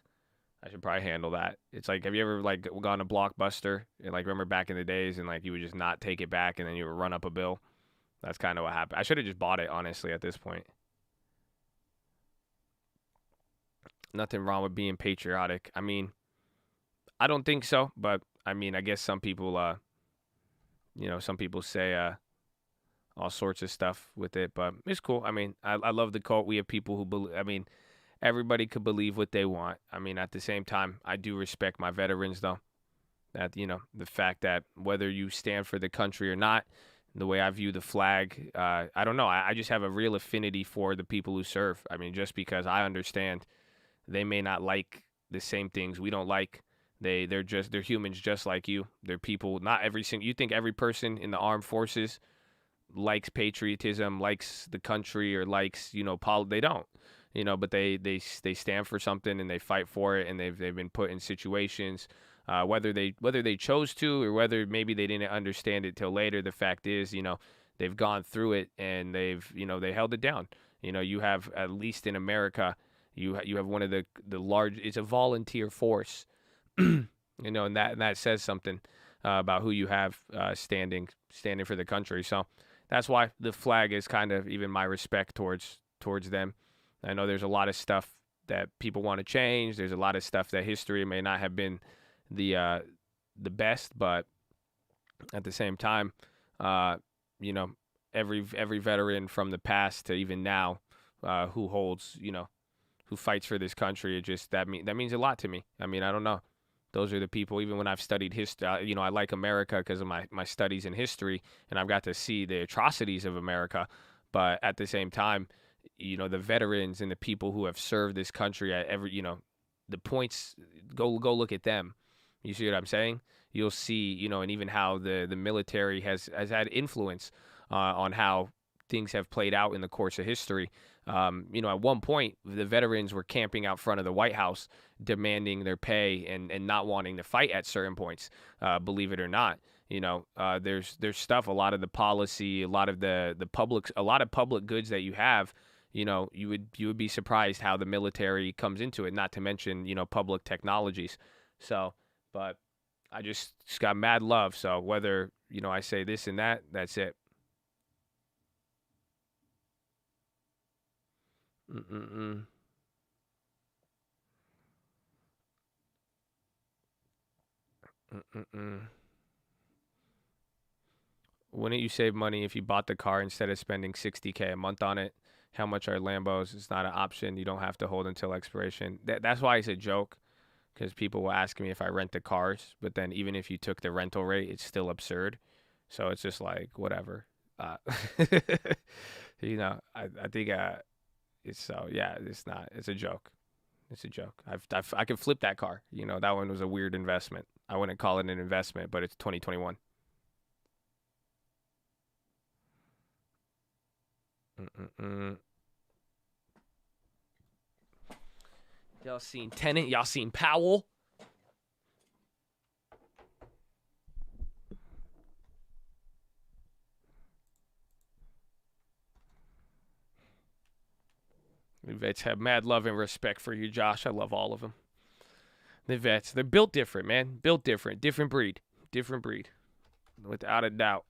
[SPEAKER 2] I should probably handle that. It's like, have you ever gone to Blockbuster and remember back in the days and you would just not take it back and then you would run up a bill? That's kind of what happened. I should have just bought it, honestly, at this point. Nothing wrong with being patriotic. I mean, I don't think so, but I mean, I guess some people, some people say all sorts of stuff with it, but it's cool. I mean, I love the cult. We have people who believe, I mean, everybody could believe what they want. I mean, at the same time, I do respect my veterans, though. That, the fact that whether you stand for the country or not, the way I view the flag, I don't know. I just have a real affinity for the people who serve. I mean, just because I understand they may not like the same things we don't like. They're humans just like you. They're people. Not every single. You think every person in the armed forces likes patriotism, likes the country, or likes they don't. But they stand for something and they fight for it, and they've been put in situations. Whether they chose to or whether maybe they didn't understand it till later, the fact is, they've gone through it and they held it down. You have, at least in America, you have one of the large. It's a volunteer force, and that says something about who you have standing for the country. So that's why the flag is kind of even my respect towards them. I know there's a lot of stuff that people want to change. There's a lot of stuff that history may not have been the best, but at the same time, every veteran from the past to even now, who holds, who fights for this country, that means a lot to me. I mean, I don't know. Those are the people. Even when I've studied history, I like America because of my studies in history, and I've got to see the atrocities of America. But at the same time, the veterans and the people who have served this country at every, the points. Go look at them. You see what I'm saying? You'll see, and even how the military has had influence on how things have played out in the course of history. At one point, the veterans were camping out front of the White House, demanding their pay and not wanting to fight at certain points. Believe it or not, there's stuff. A lot of the policy, a lot of the public goods that you have. You would be surprised how the military comes into it. Not to mention, public technologies. So. But I just got mad love. So whether, I say this and that, that's it. Wouldn't you save money if you bought the car instead of spending $60K a month on it? How much are Lambos? It's not an option. You don't have to hold until expiration. That's why it's a joke. Because people will ask me if I rent the cars, but then even if you took the rental rate, it's still absurd. So it's just like, whatever. I think it's so, yeah, it's a joke. It's a joke. I can flip that car. That one was a weird investment. I wouldn't call it an investment, but it's 2021. Y'all seen Tenet? Y'all seen Powell? The vets have mad love and respect for you, Josh. I love all of them. The vets, they're built different, man. Built different. Different breed. Without a doubt.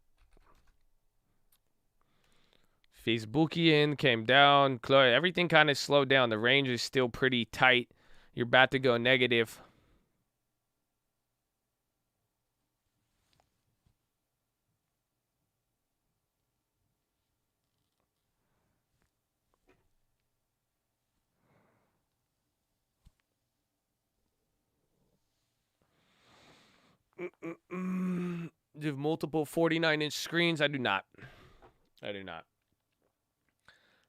[SPEAKER 2] Facebookian came down. Everything kind of slowed down. The range is still pretty tight. You're about to go negative. Do you have multiple 49-inch screens? I do not.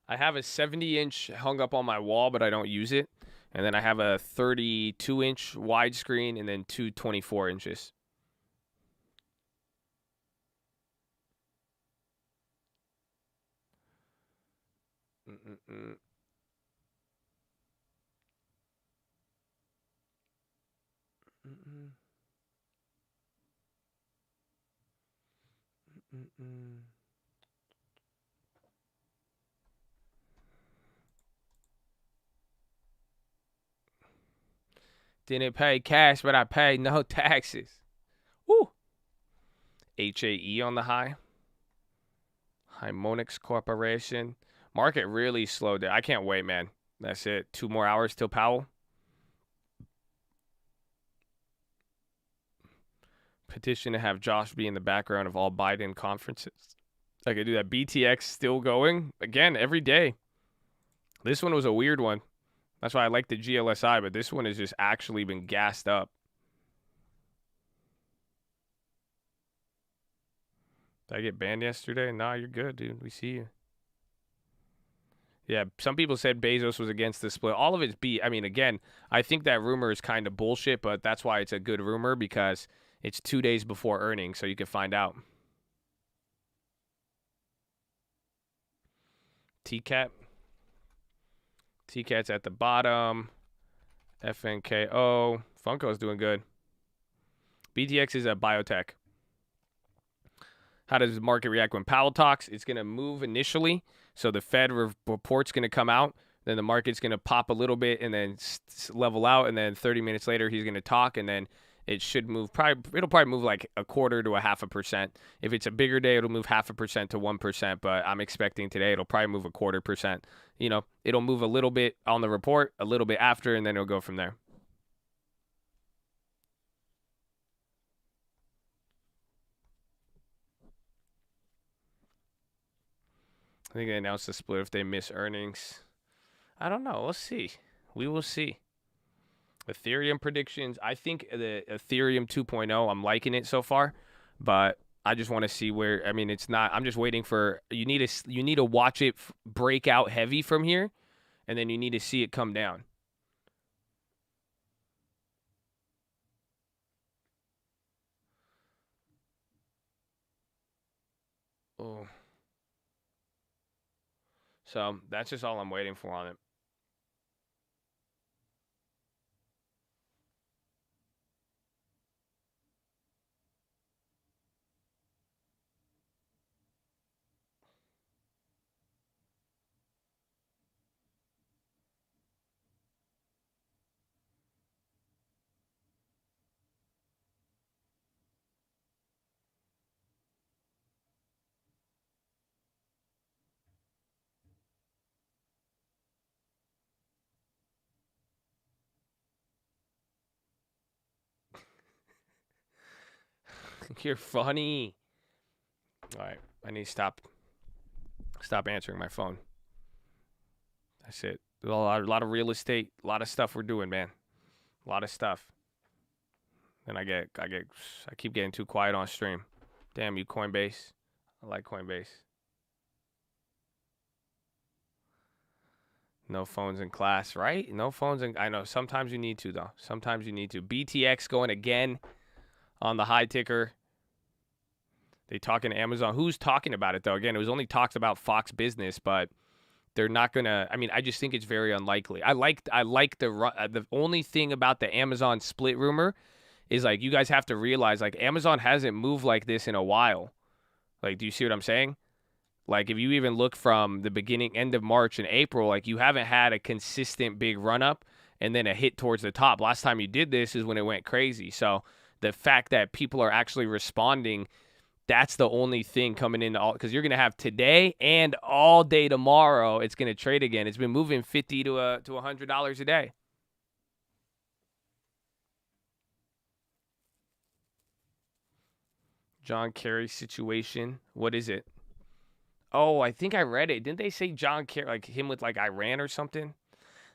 [SPEAKER 2] I have a 70-inch hung up on my wall, but I don't use it. And then I have a 32-inch widescreen and then two 24 inches. Didn't pay cash, but I paid no taxes. Woo! HAE on the high. Hymonix Corporation. Market really slowed down. I can't wait, man. That's it. 2 more hours till Powell. Petition to have Josh be in the background of all Biden conferences. I could do that. BTX still going. Again, every day. This one was a weird one. That's why I like the GLSI, but this one has just actually been gassed up. Did I get banned yesterday? Nah, you're good, dude. We see you. Yeah, some people said Bezos was against the split. All of it's I mean, again, I think that rumor is kind of bullshit, but that's why it's a good rumor, because it's 2 days before earnings, so you can find out. TCAT. TCAT's at the bottom. FNKO. Funko's doing good. BTX is a biotech. How does the market react when Powell talks? It's going to move initially. So the Fed report's going to come out. Then the market's going to pop a little bit and then level out. And then 30 minutes later, he's going to talk. And then it should move. It'll probably move like 1/4 to 0.5%. If it's a bigger day, it'll move 0.5% to 1%. But I'm expecting today it'll probably move 1/4%. You know, it'll move a little bit on the report, a little bit after, and then it'll go from there. I think they announced the split if they miss earnings. I don't know. We'll see. We will see. Ethereum predictions. I think the Ethereum 2.0, I'm liking it so far, but I just want to see where. I mean, it's not. I'm just waiting for. You need to watch it break out heavy from here, and then you need to see it come down. Oh. So that's just all I'm waiting for on it. You're funny. All right, I need to stop answering my phone. That's it. A lot of real estate, a lot of stuff we're doing, man. A lot of stuff. Then I keep getting too quiet on stream. Damn you, Coinbase. I like Coinbase. No phones in class, right? No phones in. I know. Sometimes you need to, though. Sometimes you need to. BTX going again on the high ticker. They talking to Amazon. Who's talking about it, though? Again, it was only talked about Fox Business, but they're not going to. I mean, I just think it's very unlikely. I like the only thing about the Amazon split rumor is, like, you guys have to realize, like, Amazon hasn't moved like this in a while. Like, do you see what I'm saying? Like, if you even look from the end of March and April, like, you haven't had a consistent big run-up and then a hit towards the top. Last time you did this is when it went crazy. So the fact that people are actually responding, that's the only thing coming in, because you're going to have today and all day tomorrow, it's going to trade again. It's been moving $50 to $100 a day. John Kerry situation. What is it? Oh, I think I read it. Didn't they say John Kerry, like him with like Iran or something?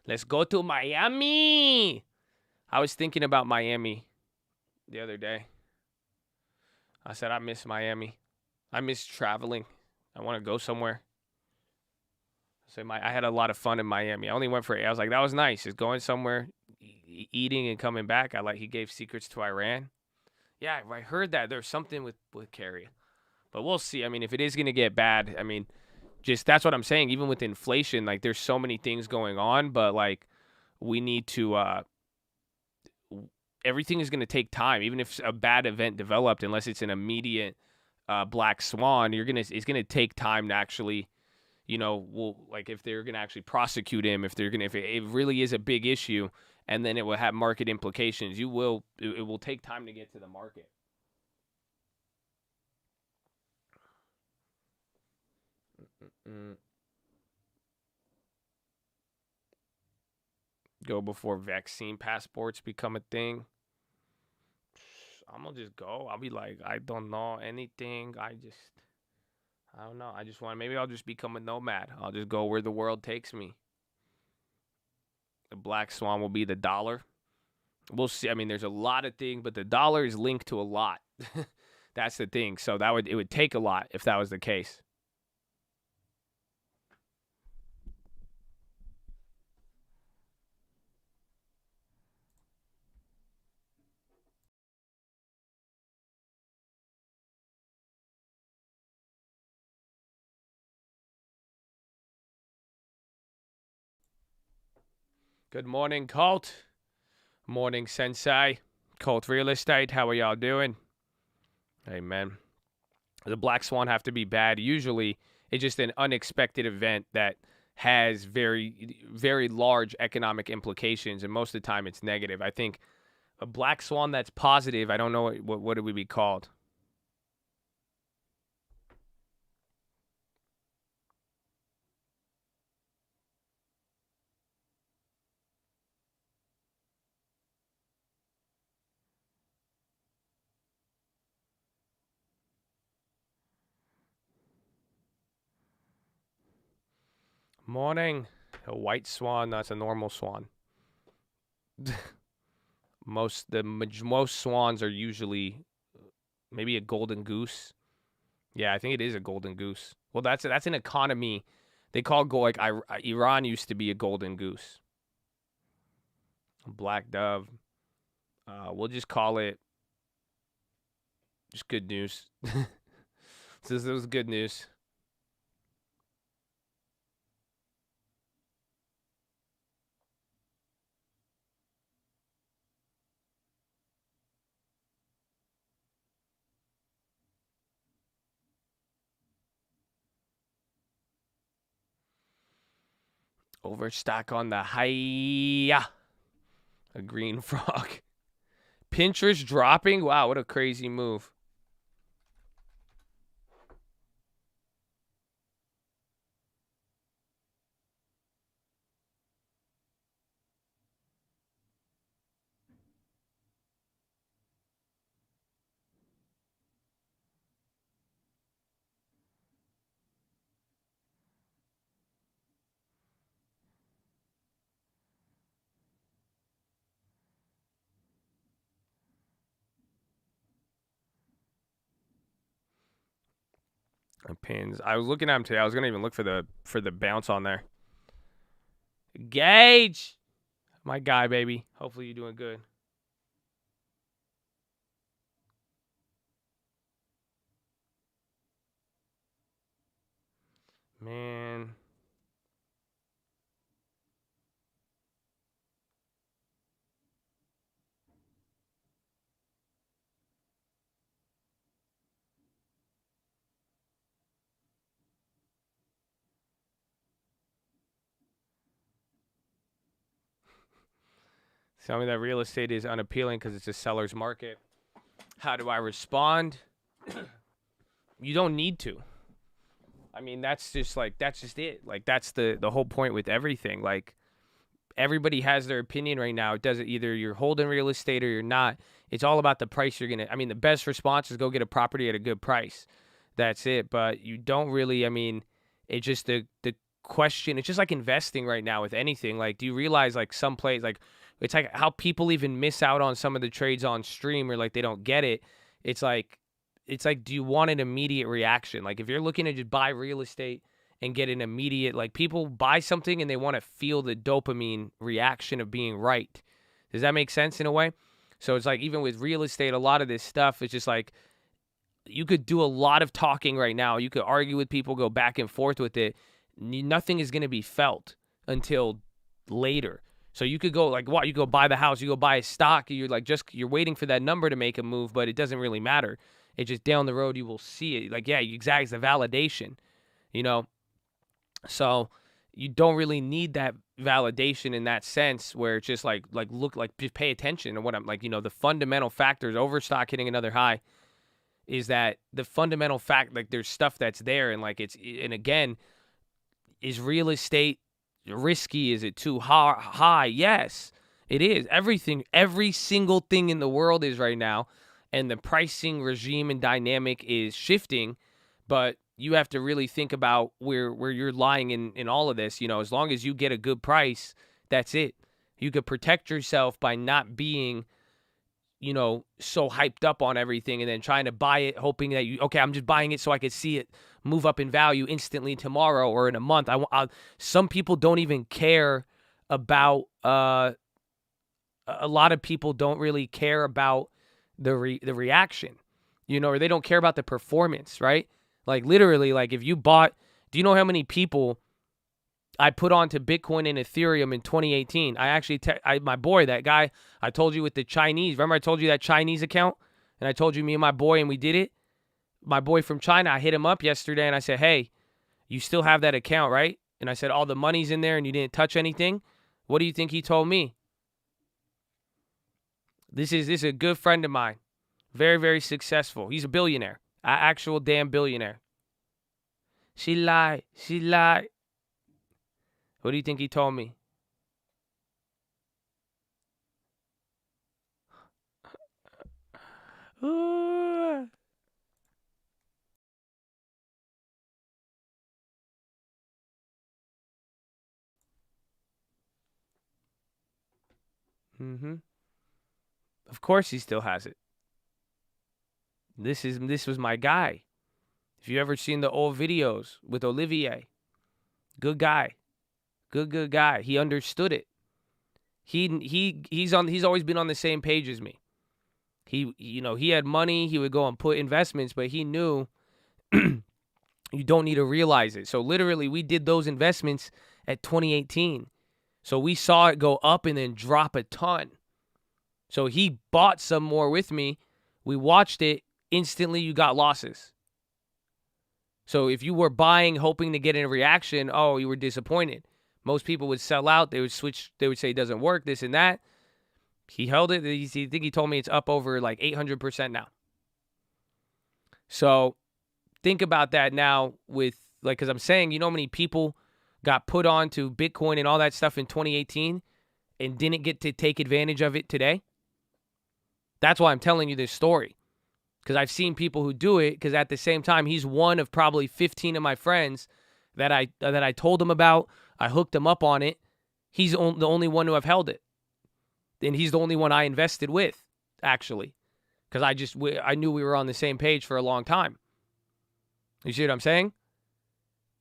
[SPEAKER 2] Let's go to Miami. I was thinking about Miami the other day. I said, I miss Miami. I miss traveling. I want to go somewhere. I had a lot of fun in Miami. I only went I was like, that was nice. Just going somewhere, eating and coming back. He gave secrets to Iran. Yeah, I heard that. There's something with Kerry. But we'll see. I mean, if it is going to get bad, I mean, just that's what I'm saying. Even with inflation, like, there's so many things going on, but, like, we need to everything is going to take time. Even if a bad event developed, unless it's an immediate black swan, it's going to take time to actually, like, if they're going to actually prosecute him, if it really is a big issue, and then it will have market implications, it will take time to get to the market. Go before vaccine passports become a thing. I'm gonna just go. I'll be like, I don't know anything. I don't know. I just want, maybe I'll just become a nomad. I'll just go where the world takes me. The black swan will be the dollar. We'll see. I mean, there's a lot of things, but the dollar is linked to a lot. That's the thing. So it would take a lot if that was the case. Good morning, Colt. Morning, Sensei. Colt Real Estate, how are y'all doing? Hey, man. Does a black swan have to be bad? Usually, it's just an unexpected event that has very, very large economic implications, and most of the time it's negative. I think a black swan that's positive, I don't know what it would be called. Morning. A white swan, that's a normal swan. Most swans are usually maybe a golden goose. Yeah, I think it is a golden goose. Well, that's an economy. They call like Iran used to be a golden goose. A black dove. We'll just call it just good news. This was good news. Overstock on the high. A green frog. Pinterest dropping? Wow, what a crazy move. Pins. I was looking at him today. I was gonna even look for the bounce on there. Gage, my guy, baby. Hopefully you're doing good. Man. Tell me that real estate is unappealing because it's a seller's market. How do I respond? You don't need to. I mean, that's just it. Like, that's the whole point with everything. Like, everybody has their opinion right now. It doesn't, either you're holding real estate or you're not. It's all about the price you're going to, I mean, the best response is go get a property at a good price. That's it. But you don't really, I mean, it's just the question. It's just like investing right now with anything. Like, do you realize, like, some plays, like, it's like how people even miss out on some of the trades on stream, or like they don't get it. It's like, do you want an immediate reaction? Like, if you're looking to just buy real estate and get an immediate, like, people buy something and they want to feel the dopamine reaction of being right. Does that make sense in a way? So it's like, even with real estate, a lot of this stuff is just like, you could do a lot of talking right now. You could argue with people, go back and forth with it. Nothing is going to be felt until later. So you could go, like, what? You go buy the house, you go buy a stock, you're like, you're waiting for that number to make a move, but it doesn't really matter. It's just down the road, you will see it. Like, yeah, exactly, it's the validation, you know? So you don't really need that validation in that sense, where it's just like look, like, just pay attention to what I'm like, you know, the fundamental factors, overstock hitting another high, is that the fundamental fact, like, there's stuff that's there, and like, and again, Is real estate risky? Is it too high? Yes, it is. Every single thing in the world is right now, and the pricing regime and dynamic is shifting, but you have to really think about where you're lying in all of this. As long as you get a good price, that's it. You could protect yourself by not being, so hyped up on everything and then trying to buy it, hoping that I'm just buying it so I could see it move up in value instantly tomorrow or in a month. Some people don't even care about, a lot of people don't really care about the reaction, or they don't care about the performance, right? Like literally, like if you bought, do you know how many people I put onto Bitcoin and Ethereum in 2018? I actually, my boy, that guy I told you with the Chinese, remember I told you that Chinese account? And I told you me and my boy, and we did it? My boy from China, I hit him up yesterday and I said, hey, you still have that account, right? And I said, all the money's in there and you didn't touch anything. What do you think he told me? This is a good friend of mine. Very, very successful. He's a billionaire. An actual damn billionaire. She lied. She lied. What do you think he told me? Of course he still has it. This was my guy. If you ever seen the old videos with Olivier, good guy. Good guy. He understood it. He's always been on the same page as me. He had money, he would go and put investments, but he knew you don't need to realize it. So literally we did those investments at 2018. So we saw it go up and then drop a ton. So he bought some more with me. We watched it. Instantly you got losses. So if you were buying hoping to get a reaction, you were disappointed. Most people would sell out. They would switch. They would say it doesn't work, this and that. He held it. I think he told me it's up over like 800% now. So think about that now with, like, because I'm saying, how many people got put onto Bitcoin and all that stuff in 2018 and didn't get to take advantage of it today? That's why I'm telling you this story. Because I've seen people who do it, because at the same time, he's one of probably 15 of my friends that I told him about. I hooked him up on it. He's the only one who have held it. And he's the only one I invested with, actually. Because I knew we were on the same page for a long time. You see what I'm saying?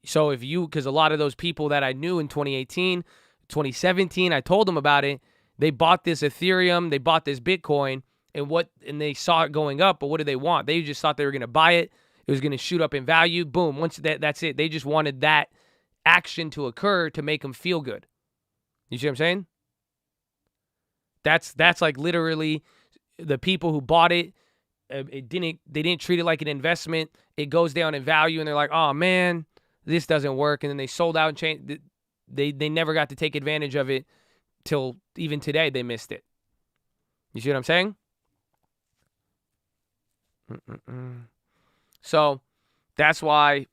[SPEAKER 2] So because a lot of those people that I knew in 2018, 2017, I told them about it. They bought this Ethereum, they bought this Bitcoin, and they saw it going up, but what did they want? They just thought they were going to buy it. It was going to shoot up in value. Boom. Once that's it. They just wanted that action to occur to make them feel good. You see what I'm saying? That's like literally the people who bought it. They didn't treat it like an investment. It goes down in value, and they're like, oh man, this doesn't work. And then they sold out and changed. They never got to take advantage of it till even today. They missed it. You see what I'm saying? So that's why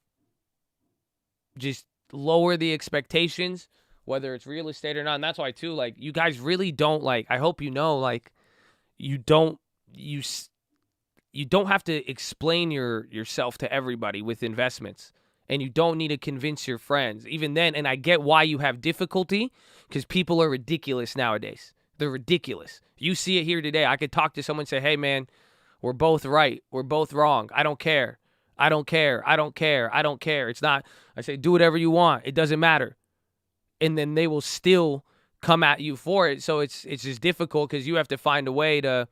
[SPEAKER 2] just lower the expectations, whether it's real estate or not. And that's why too, like, you guys really don't, like, I hope you know, like, you don't have to explain yourself to everybody with investments, and you don't need to convince your friends even then. And I get why you have difficulty, because people are ridiculous nowadays. They're ridiculous. You see it here today. I could talk to someone and say, hey man, we're both right. We're both wrong. I don't care. I don't care. I don't care. I don't care. It's not, I say, do whatever you want. It doesn't matter. And then they will still come at you for it. So it's just difficult, because you have to find a way to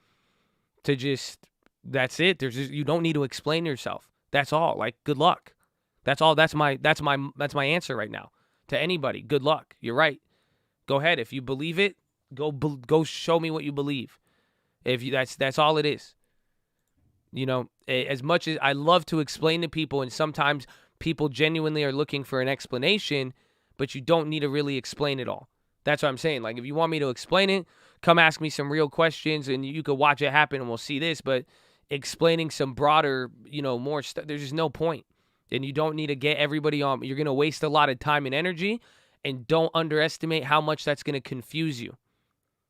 [SPEAKER 2] just, that's it. You don't need to explain yourself. That's all. Like, good luck. That's all. That's my answer right now to anybody. Good luck. You're right. Go ahead. If you believe it, go show me what you believe. That's all it is. As much as I love to explain to people, and sometimes people genuinely are looking for an explanation, but you don't need to really explain it all. That's what I'm saying. Like, if you want me to explain it, come ask me some real questions, and you could watch it happen, and we'll see this. But explaining some broader, more stuff, there's just no point. And you don't need to get everybody on. You're going to waste a lot of time and energy, and don't underestimate how much that's going to confuse you.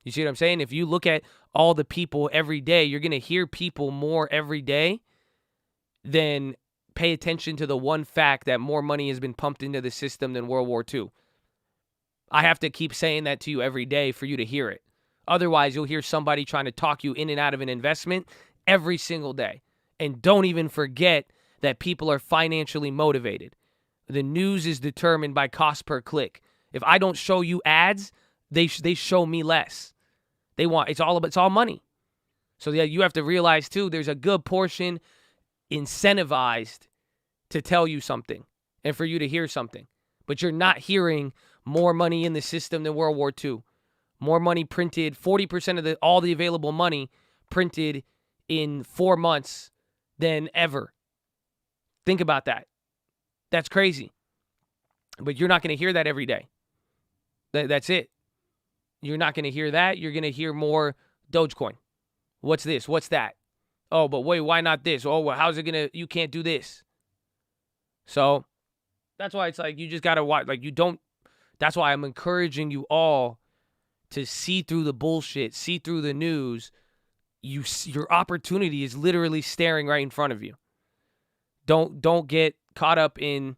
[SPEAKER 2] You see what I'm saying? If you look at all the people every day, you're going to hear people more every day than pay attention to the one fact that more money has been pumped into the system than World War II. I have to keep saying that to you every day for you to hear it. Otherwise, you'll hear somebody trying to talk you in and out of an investment every single day. And don't even forget that people are financially motivated. The news is determined by cost per click. If I don't show you ads, they show me less. It's all money. So yeah, you have to realize too, there's a good portion incentivized to tell you something and for you to hear something. But you're not hearing more money in the system than World War II. More money printed, 40% of all the available money printed in 4 months than ever. Think about that. That's crazy. But you're not going to hear that every day. That's it. You're not going to hear that. You're going to hear more Dogecoin. What's this? What's that? Oh, but wait, why not this? Oh, well, how's it going to, you can't do this. So that's why it's like you just got to watch. Like that's why I'm encouraging you all to see through the bullshit, see through the news. Your opportunity is literally staring right in front of you. Don't get caught up in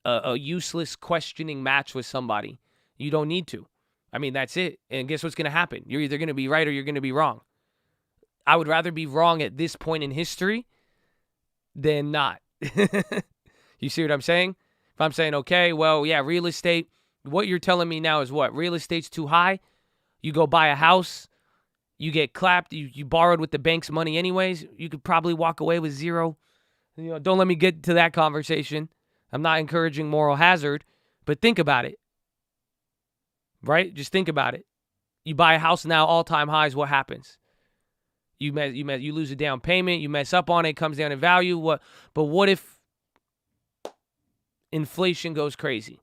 [SPEAKER 2] a useless questioning match with somebody. You don't need to. I mean, that's it. And guess what's going to happen? You're either going to be right or you're going to be wrong. I would rather be wrong at this point in history than not. You see what I'm saying? If I'm saying, okay, well, yeah, real estate, what you're telling me now is what? Real estate's too high? You go buy a house, you get clapped, you borrowed with the bank's money anyways, you could probably walk away with zero. You know, don't let me get to that conversation. I'm not encouraging moral hazard, but think about it. Right? Just think about it. You buy a house now, all-time highs, what happens? You lose a down payment, you mess up on it, comes down in value. But what if inflation goes crazy?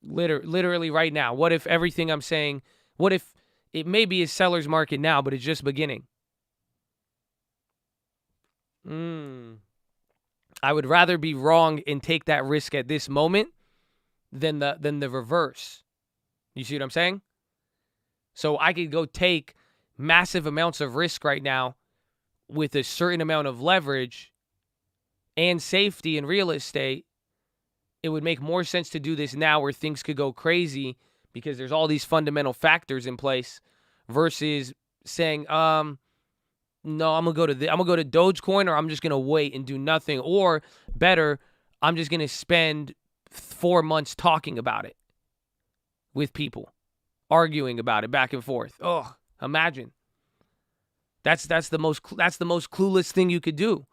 [SPEAKER 2] Literally right now. What if everything I'm saying, what if it may be a seller's market now, but it's just beginning? I would rather be wrong and take that risk at this moment than the reverse. You see what I'm saying? So I could go take massive amounts of risk right now with a certain amount of leverage and safety in real estate. It would make more sense to do this now where things could go crazy because there's all these fundamental factors in place versus saying, no, I'm gonna go to Dogecoin, or I'm just gonna wait and do nothing, or better, I'm just gonna spend 4 months talking about it with people, arguing about it back and forth. Oh, imagine. That's the most clueless thing you could do.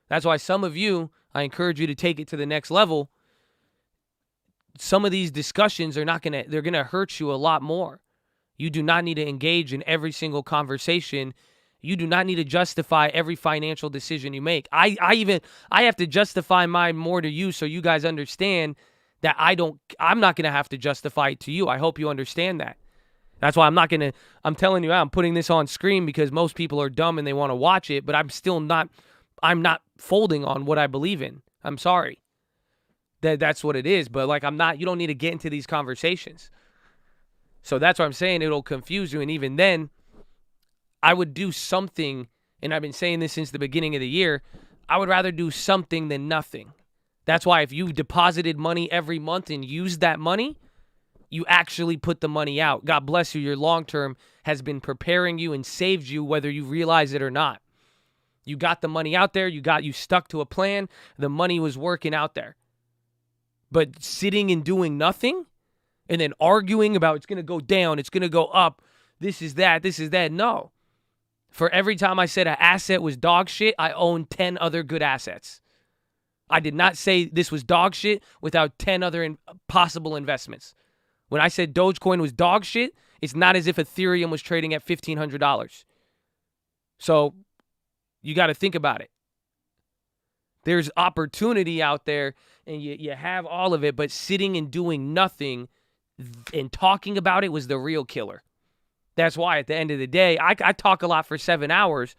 [SPEAKER 2] That's why some of you, I encourage you to take it to the next level. Some of these discussions they're gonna hurt you a lot more. You do not need to engage in every single conversation. You do not need to justify every financial decision you make. I have to justify mine more to you so you guys understand that I'm not going to have to justify it to you. I hope you understand that. That's why I'm telling you, I'm putting this on screen because most people are dumb and they want to watch it, but I'm not folding on what I believe in. I'm sorry. That's what it is, but you don't need to get into these conversations. So that's what I'm saying. It'll confuse you. And even then, I would do something, and I've been saying this since the beginning of the year, I would rather do something than nothing. That's why if you deposited money every month and used that money, you actually put the money out. God bless you. Your long-term has been preparing you and saved you whether you realize it or not. You got the money out there. You stuck to a plan. The money was working out there. But sitting and doing nothing and then arguing about it's going to go down, it's going to go up, this is that, no. For every time I said an asset was dog shit, I own 10 other good assets. I did not say this was dog shit without 10 other possible investments. When I said Dogecoin was dog shit, it's not as if Ethereum was trading at $1,500. So you got to think about it. There's opportunity out there, and you have all of it, but sitting and doing nothing and talking about it was the real killer. That's why at the end of the day, I talk a lot for 7 hours,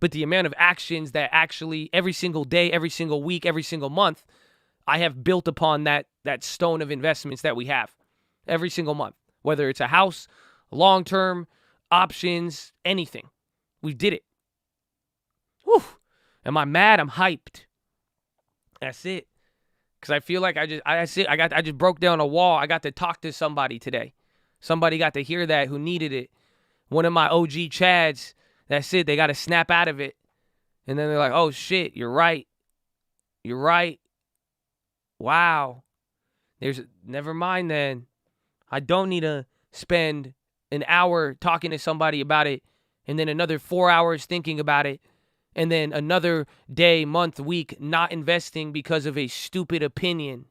[SPEAKER 2] but the amount of actions that actually every single day, every single week, every single month, I have built upon that stone of investments that we have every single month, whether it's a house, long-term, options, anything. We did it. Whew. Am I mad? I'm hyped. That's it. Because I feel like I just broke down a wall. I got to talk to somebody today. Somebody got to hear that who needed it. One of my OG Chads, that's it. They got to snap out of it. And then they're like, oh, shit, you're right. You're right. Wow. Never mind then. I don't need to spend an hour talking to somebody about it and then another 4 hours thinking about it and then another day, month, week not investing because of a stupid opinion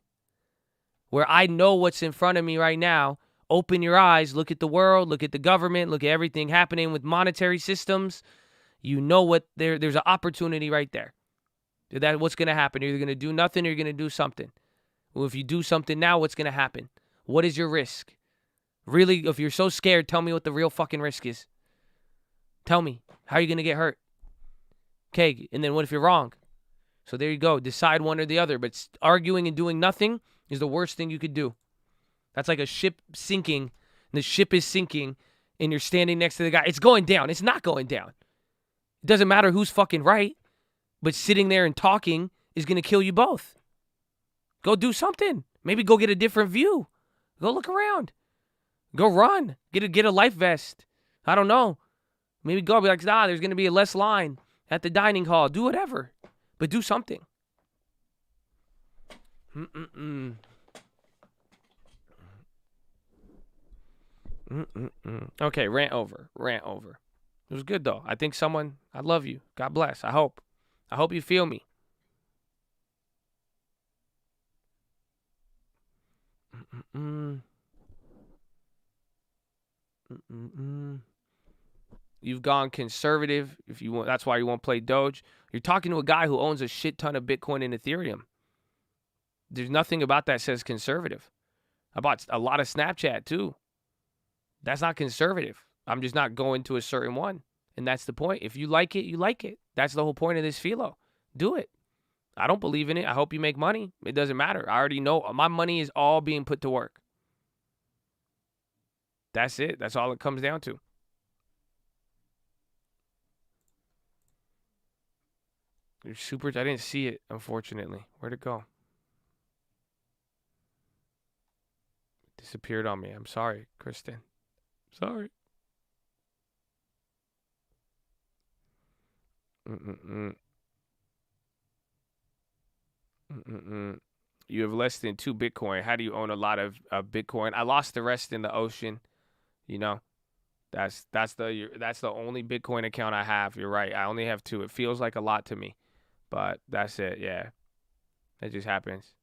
[SPEAKER 2] where I know what's in front of me right now. Open your eyes, look at the world, look at the government, look at everything happening with monetary systems. You know what? There's an opportunity right there. That's what's going to happen. You're either going to do nothing or you're going to do something. Well, if you do something now, what's going to happen? What is your risk? Really, if you're so scared, tell me what the real fucking risk is. Tell me. How are you going to get hurt? Okay, and then what if you're wrong? So there you go. Decide one or the other. But arguing and doing nothing is the worst thing you could do. That's like a ship sinking. And the ship is sinking, and you're standing next to the guy. It's going down. It's not going down. It doesn't matter who's fucking right. But sitting there and talking is going to kill you both. Go do something. Maybe go get a different view. Go look around. Go run. Get a life vest. I don't know. Maybe go be like, nah, there's going to be a less line at the dining hall. Do whatever. But do something. Okay, rant over. It was good, though. I think I love you. God bless. I hope you feel me. You've gone conservative. If you want, that's why you won't play Doge. You're talking to a guy who owns a shit ton of Bitcoin and Ethereum. There's nothing about that says conservative. I bought a lot of Snapchat too. That's not conservative. I'm just not going to a certain one. And that's the point. If you like it, you like it. That's the whole point of this PHILO. Do it. I don't believe in it. I hope you make money. It doesn't matter. I already know my money is all being put to work. That's it. That's all it comes down to. Your super. I didn't see it, unfortunately. Where'd it go? It disappeared on me. I'm sorry, Kristen. Sorry. You have less than 2 Bitcoin. How do you own a lot of Bitcoin? I lost the rest in the ocean. You know, that's the only Bitcoin account I have. You're right. I only have 2. It feels like a lot to me, but that's it. Yeah, it just happens.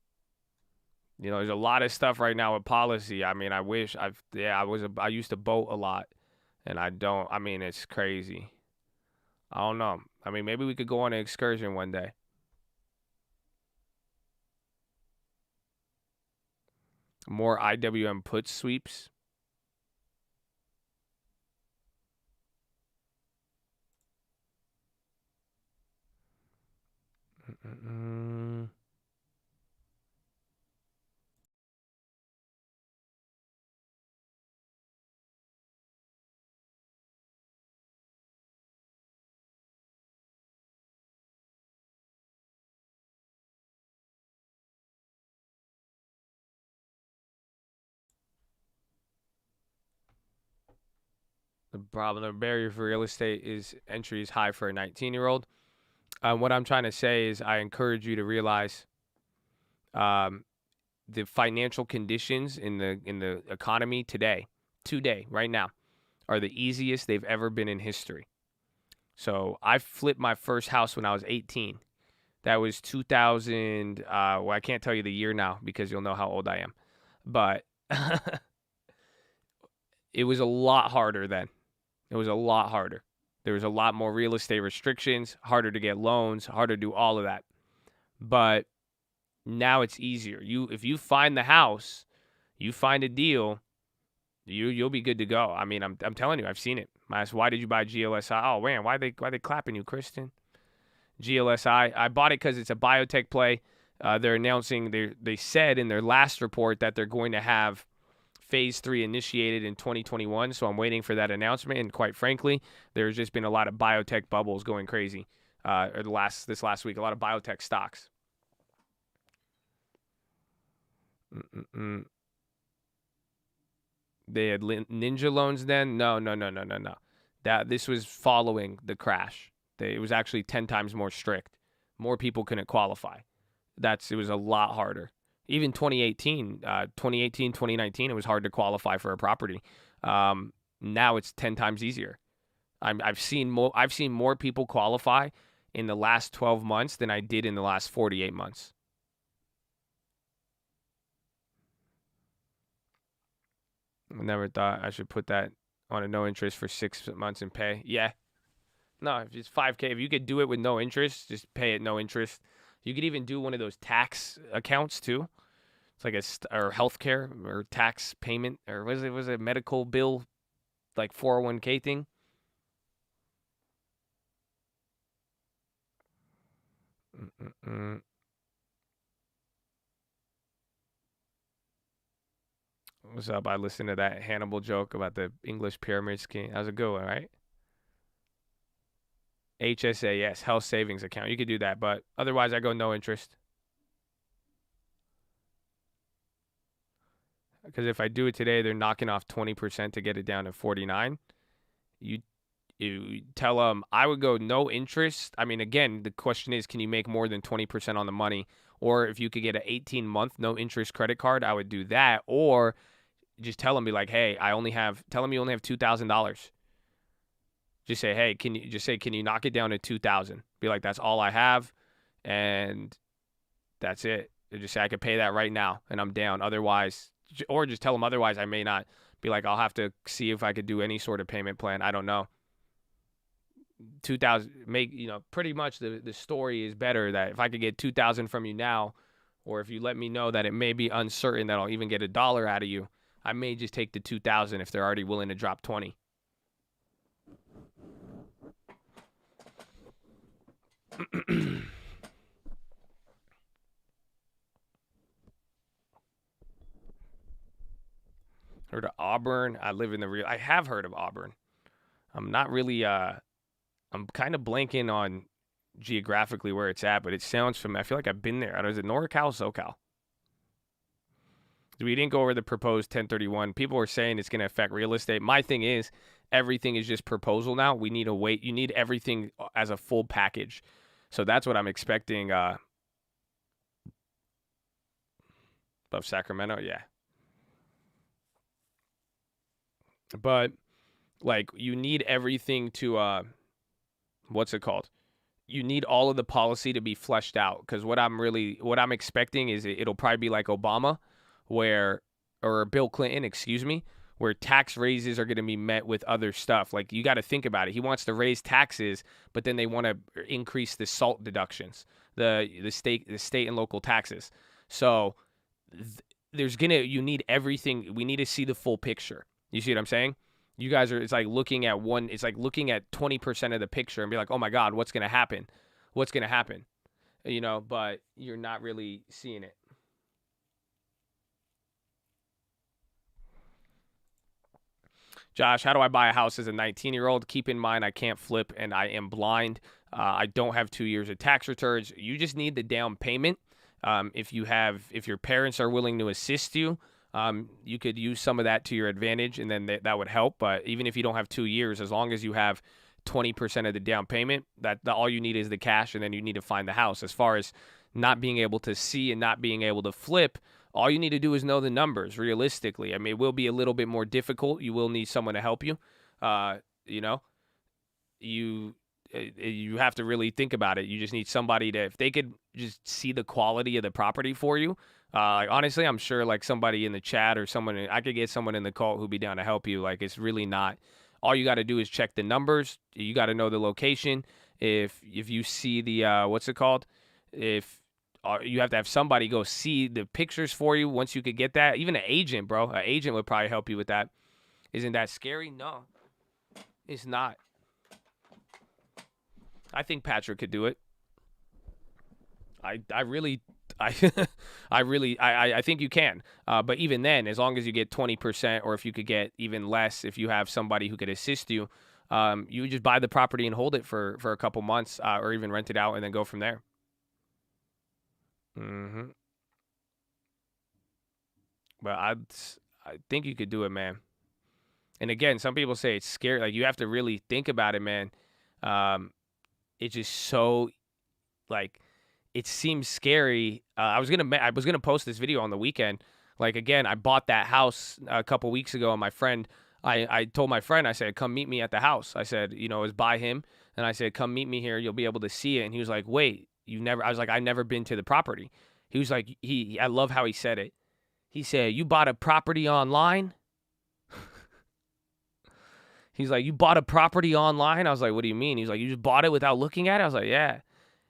[SPEAKER 2] You know, there's a lot of stuff right now with policy. I mean, I used to boat a lot, and I don't. I mean, it's crazy. I don't know. I mean, maybe we could go on an excursion one day. More IWM put sweeps. The barrier for real estate is entry is high for a 19-year-old. What I'm trying to say is I encourage you to realize the financial conditions in the economy today, right now, are the easiest they've ever been in history. So I flipped my first house when I was 18. That was 2000. Well, I can't tell you the year now because you'll know how old I am. But it was a lot harder then. It was a lot harder. There was a lot more real estate restrictions, harder to get loans, harder to do all of that. But now it's easier. If you find the house, you find a deal, you'll be good to go. I mean, I'm telling you, I've seen it. I asked, why did you buy GLSI? Oh, man, why they clapping you, Kristen? GLSI. I bought it because it's a biotech play. They're announcing, they said in their last report that they're going to have Phase 3 initiated in 2021, so I'm waiting for that announcement. And quite frankly, there's just been a lot of biotech bubbles going crazy this last week. A lot of biotech stocks. They had ninja loans then? No. This was following the crash. It was actually 10 times more strict. More people couldn't qualify. It was a lot harder. Even 2018, 2019, it was hard to qualify for a property. Now it's 10 times easier. I've seen more people qualify in the last 12 months than I did in the last 48 months. I never thought I should put that on a no interest for 6 months and pay. Yeah. No, if it's 5K, if you could do it with no interest, just pay it no interest. You could even do one of those tax accounts too. It's like or healthcare or tax payment, or was it medical bill, like 401k thing? What's up? I listened to that Hannibal joke about the English pyramid scheme. That was a good one, right? HSA, yes, health savings account. You could do that, but otherwise I go no interest. Because if I do it today, they're knocking off 20% to get it down to 49. You tell them I would go no interest. I mean, again, the question is, can you make more than 20% on the money? Or if you could get an 18-month no interest credit card, I would do that. Or just tell them, be like, hey, tell them you only have $2,000. Just say, hey, can you knock it down to 2,000? Be like, that's all I have, and that's it. They just say, I could pay that right now, and I'm down. Otherwise, or just tell them otherwise, I may not. Be like, I'll have to see if I could do any sort of payment plan. I don't know. 2,000, pretty much the story is better that if I could get 2,000 from you now, or if you let me know that it may be uncertain that I'll even get $1 out of you, I may just take the 2,000 if they're already willing to drop 20. Heard of Auburn? I have heard of Auburn. I'm not really I'm kind of blanking on geographically where it's at, but it sounds familiar. I feel like I've been there. Is it NorCal, SoCal? We didn't go over the proposed 1031. People were saying it's going to affect real estate. My thing is, everything is just proposal now. We need to wait. You need everything as a full package. So that's what I'm expecting. Above Sacramento, yeah. But like, you need everything to what's it called? You need all of the policy to be fleshed out, because what I'm expecting is it'll probably be like Obama, or Bill Clinton, where tax raises are going to be met with other stuff. Like, you got to think about it. He wants to raise taxes, but then they want to increase the SALT deductions, the state and local taxes. So you need everything. We need to see the full picture. You see what I'm saying? You guys it's like looking at 20% of the picture and be like, oh my God, what's going to happen? What's going to happen? But you're not really seeing it. Josh, how do I buy a house as a 19-year-old? Keep in mind, I can't flip and I am blind. I don't have 2 years of tax returns. You just need the down payment. If your parents are willing to assist you, you could use some of that to your advantage, and then that would help. But even if you don't have 2 years, as long as you have 20% of the down payment, all you need is the cash, and then you need to find the house. As far as not being able to see and not being able to flip, all you need to do is know the numbers realistically. I mean, it will be a little bit more difficult. You will need someone to help you. You have to really think about it. You just need somebody if they could just see the quality of the property for you. Honestly, I'm sure like somebody in the chat or I could get someone in the call who'd be down to help you. Like, it's really not. All you got to do is check the numbers. You got to know the location. If you see the what's it called? You have to have somebody go see the pictures for you. Once you could get that, even an agent, bro. An agent would probably help you with that. Isn't that scary? No. It's not. I think Patrick could do it. I really I think you can. But even then, as long as you get 20%, or if you could get even less, if you have somebody who could assist you, you just buy the property and hold it for a couple months, or even rent it out and then go from there. But I think you could do it, man. And again, some people say it's scary. Like, you have to really think about it, man. It's just so, like, it seems scary. I was gonna post this video on the weekend. Like, again, I bought that house a couple weeks ago, and my friend, I told my friend, I said, come meet me at the house. I said, it was by him, and I said, come meet me here. You'll be able to see it. And he was like, wait, you never? I was like, I've never been to the property. He was like, I love how he said it. He said, you bought a property online? He's like, you bought a property online? I was like, what do you mean? He's like, you just bought it without looking at it? I was like, yeah.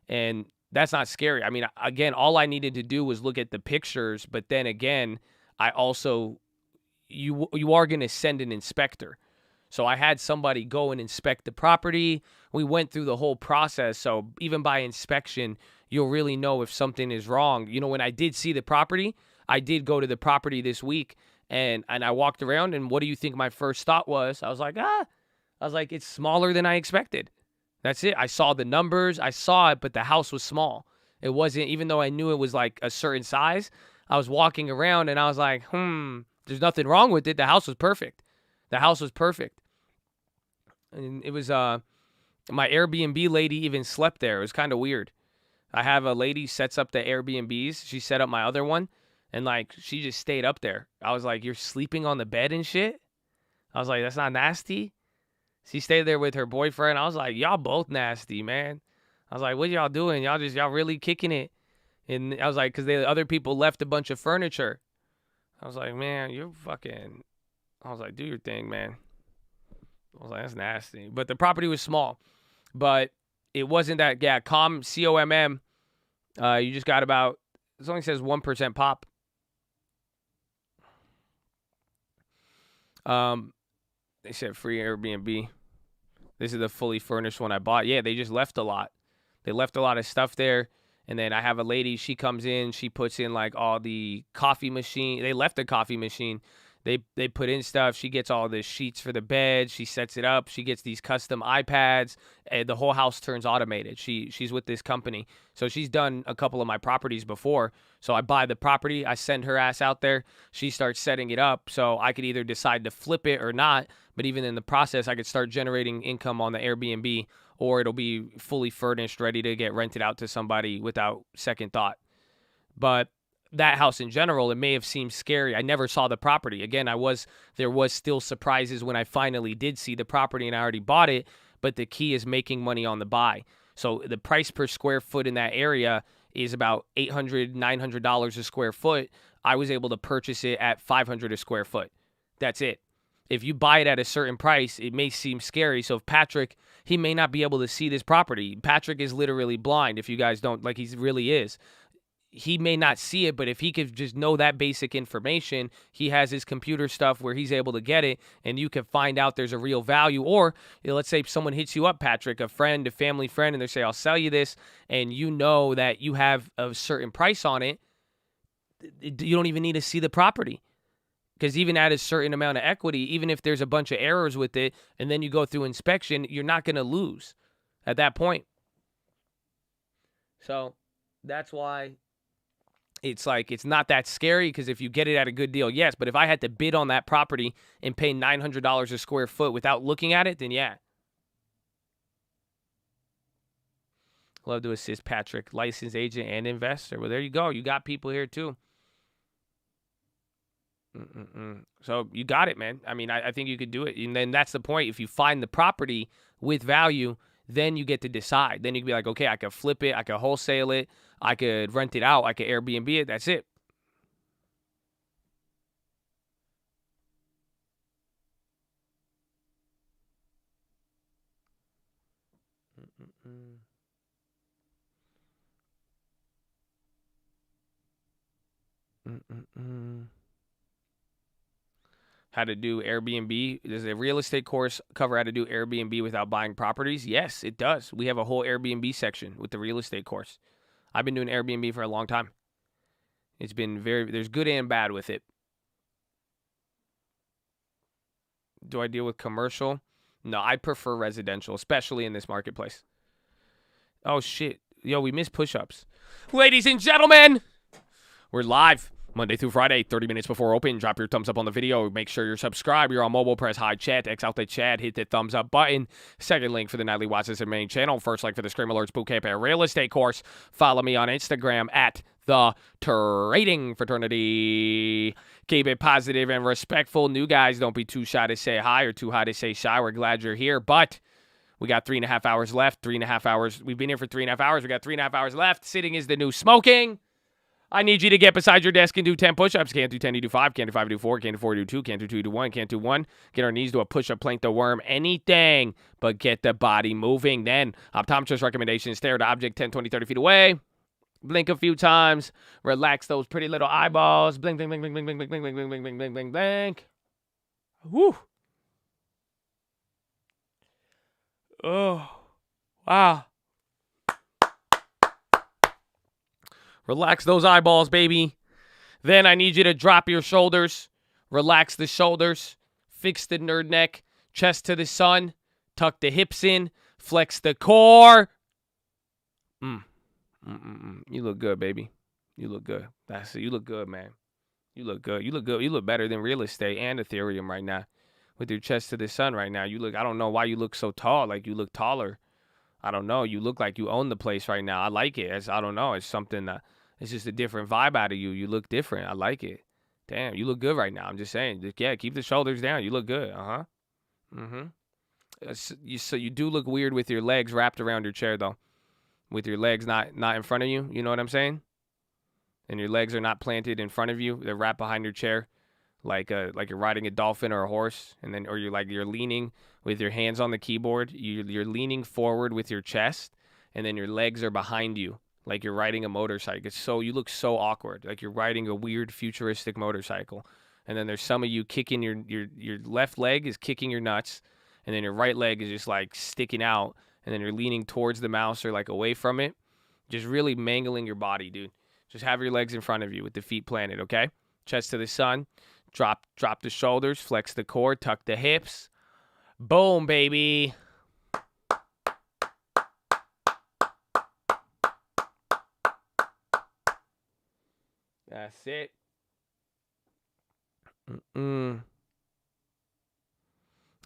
[SPEAKER 2] And that's not scary. I mean, again, all I needed to do was look at the pictures. But then again, I also, you are going to send an inspector. So I had somebody go and inspect the property. We went through the whole process. So even by inspection, you'll really know if something is wrong. When I did see the property, I did go to the property this week, and I walked around, and what do you think my first thought was? I was like, it's smaller than I expected. That's it. I saw the numbers. I saw it, but the house was small. It wasn't, even though I knew it was like a certain size, I was walking around and I was like, there's nothing wrong with it. The house was perfect. The house was perfect. And it was, my Airbnb lady even slept there. It was kind of weird. I have a lady sets up the Airbnbs. She set up my other one, and like, she just stayed up there. I was like, you're sleeping on the bed and shit? I was like, that's not nasty? She stayed there with her boyfriend. I was like, y'all both nasty, man. I was like, what y'all doing? Y'all really kicking it. And I was like, because the other people left a bunch of furniture. I was like, man, you're fucking. I was like, do your thing, man. I was like, that's nasty. But the property was small. But it wasn't that, COMM. You just got about, it only says 1% pop. They said free Airbnb. This is the fully furnished one I bought. Yeah, they just left a lot. They left a lot of stuff there. And then I have a lady, she comes in, she puts in like all the coffee machine. They left the coffee machine. They put in stuff. She gets all the sheets for the bed. She sets it up. She gets these custom iPads. And the whole house turns automated. She's with this company. So she's done a couple of my properties before. So I buy the property. I send her ass out there. She starts setting it up. So I could either decide to flip it or not. But even in the process, I could start generating income on the Airbnb, or it'll be fully furnished, ready to get rented out to somebody without second thought. But that house in general, it may have seemed scary. I never saw the property. Again, there was still surprises when I finally did see the property and I already bought it, but the key is making money on the buy. So the price per square foot in that area is about $800, $900 a square foot. I was able to purchase it at $500 a square foot. That's it. If you buy it at a certain price, it may seem scary. So if Patrick, he may not be able to see this property. Patrick is literally blind, if you guys don't, like, he really is. He may not see it, but if he could just know that basic information, he has his computer stuff where he's able to get it, and you can find out there's a real value. Or let's say someone hits you up, Patrick, a friend, a family friend, and they say, I'll sell you this, and you know that you have a certain price on it. You don't even need to see the property. Because even at a certain amount of equity, even if there's a bunch of errors with it, and then you go through inspection, you're not going to lose at that point. So that's why it's like, it's not that scary, because if you get it at a good deal, yes. But if I had to bid on that property and pay $900 a square foot without looking at it, then yeah. Love to assist Patrick, licensed agent and investor. Well, there you go. You got people here too. So you got it, man. I mean, I think you could do it. And then that's the point. If you find the property with value, then you get to decide. Then you can be like, okay, I could flip it. I could wholesale it. I could rent it out. I could Airbnb it. That's it. how to do Airbnb. Does a real estate course cover how to do Airbnb without buying properties? Yes, it does. We have a whole Airbnb section with the real estate course. I've been doing Airbnb for a long time. It's been there's good and bad with it. Do I deal with commercial? No, I prefer residential, especially in this marketplace. Oh, shit. Yo, we missed push-ups. Ladies and gentlemen, we're live Monday through Friday, 30 minutes before open. Drop your thumbs up on the video. Make sure you're subscribed. You're on mobile. Press high chat. X out the chat. Hit the thumbs up button. Second link for the nightly Watchlist and main channel. First link for the Scream Alerts Bootcamp and Real Estate course. Follow me on Instagram at The Trading Fraternity. Keep it positive and respectful. New guys, don't be too shy to say hi or too high to say shy. We're glad you're here, but we got 3.5 hours left. 3.5 hours. We've been here for 3.5 hours. We got 3.5 hours left. Sitting is the new smoking. I need you to get beside your desk and do 10 push-ups. Can't do 10, you do 5. Can't do 5, you do 4. Can't do 4, you do 2. Can't do 2, you do 1. Can't do 1. Get our knees to a push-up, plank the worm, anything, but get the body moving. Then, optometrist recommendations, stare at the object 10, 20, 30 feet away. Blink a few times. Relax those pretty little eyeballs. Blink, blink, blink, blink, blink, blink, blink, blink, blink, blink, blink, blink, blink, blink. Woo. Oh, wow. Relax those eyeballs, baby. Then I need you to drop your shoulders. Relax the shoulders. Fix the nerd neck. Chest to the sun. Tuck the hips in. Flex the core. You look good, baby. You look good. That's it. You look good, man. You look good. You look good. You look better than real estate and Ethereum right now. With your chest to the sun right now. You look, I don't know why you look so tall. Like you look taller. I don't know. You look like you own the place right now. I like it. I don't know. It's something it's just a different vibe out of you. You look different. I like it. Damn, you look good right now. I'm just saying. Yeah, keep the shoulders down. You look good. So you do look weird with your legs wrapped around your chair, though. With your legs not in front of you. You know what I'm saying? And your legs are not planted in front of you. They're wrapped behind your chair. Like you're riding a dolphin or a horse, and then you're leaning with your hands on the keyboard. You're leaning forward with your chest, and then your legs are behind you, like you're riding a motorcycle. You look so awkward, like you're riding a weird futuristic motorcycle. And then there's some of you kicking your left leg is kicking your nuts, and then your right leg is just like sticking out, and then you're leaning towards the mouse or like away from it, just really mangling your body, dude. Just have your legs in front of you with the feet planted, okay? Chest to the sun. Drop the shoulders, flex the core, tuck the hips. Boom, baby. That's it. I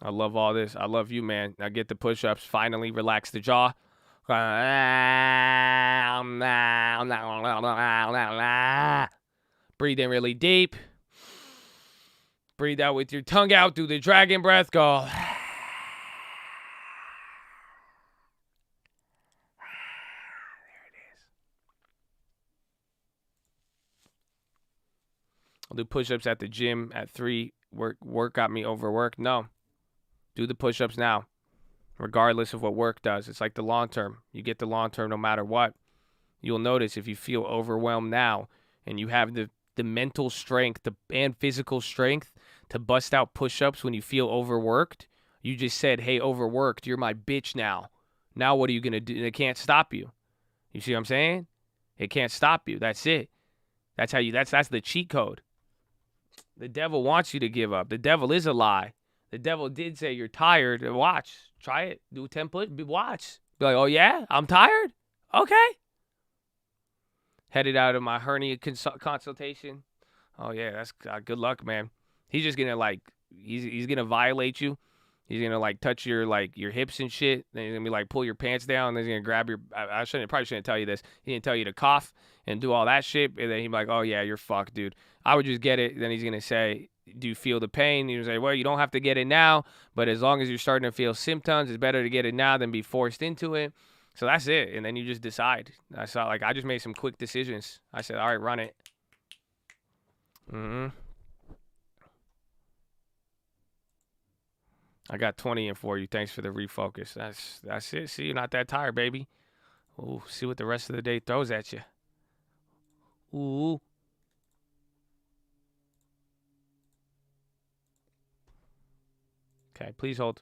[SPEAKER 2] love all this. I love you, man. Now get the push-ups. Finally, relax the jaw. Breathe in really deep. Breathe out with your tongue out. Do the dragon breath. Go. There it is. I'll do push-ups at the gym at 3. Work got me overworked. No. Do the push-ups now. Regardless of what work does. It's like the long term. You get the long term no matter what. You'll notice if you feel overwhelmed now and you have the mental strength and physical strength to bust out push-ups when you feel overworked. You just said, hey, overworked, you're my bitch now. Now what are you going to do? It can't stop you. You see what I'm saying? It can't stop you. That's it. That's the cheat code. The devil wants you to give up. The devil is a lie. The devil did say you're tired. Watch. Try it. Do 10 push. Watch. Be like, oh, yeah? I'm tired? Okay. Headed out of my hernia consultation. Oh, yeah. That's good luck, man. He's just going to, he's going to violate you. He's going to, touch your hips and shit. Then he's going to be, pull your pants down. Then he's going to grab your, probably shouldn't tell you this. He didn't tell you to cough and do all that shit. And then he'd be like, oh, yeah, you're fucked, dude. I would just get it. Then he's going to say, do you feel the pain? He's say, well, you don't have to get it now. But as long as you're starting to feel symptoms, it's better to get it now than be forced into it. So that's it. And then you just decide. I just made some quick decisions. I said, all right, run it. I got 20 in for you. Thanks for the refocus. That's it. See, you're not that tired, baby. Ooh, see what the rest of the day throws at you. Ooh. Okay, please hold.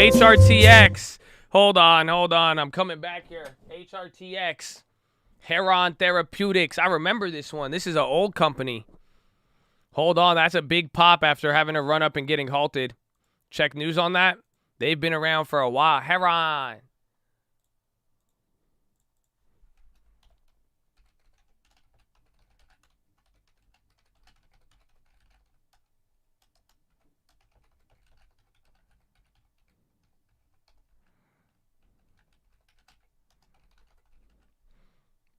[SPEAKER 2] HRTX. Hold on. I'm coming back here. HRTX. Heron Therapeutics. I remember this one. This is an old company. Hold on. That's a big pop after having a run up and getting halted. Check news on that. They've been around for a while. Heron.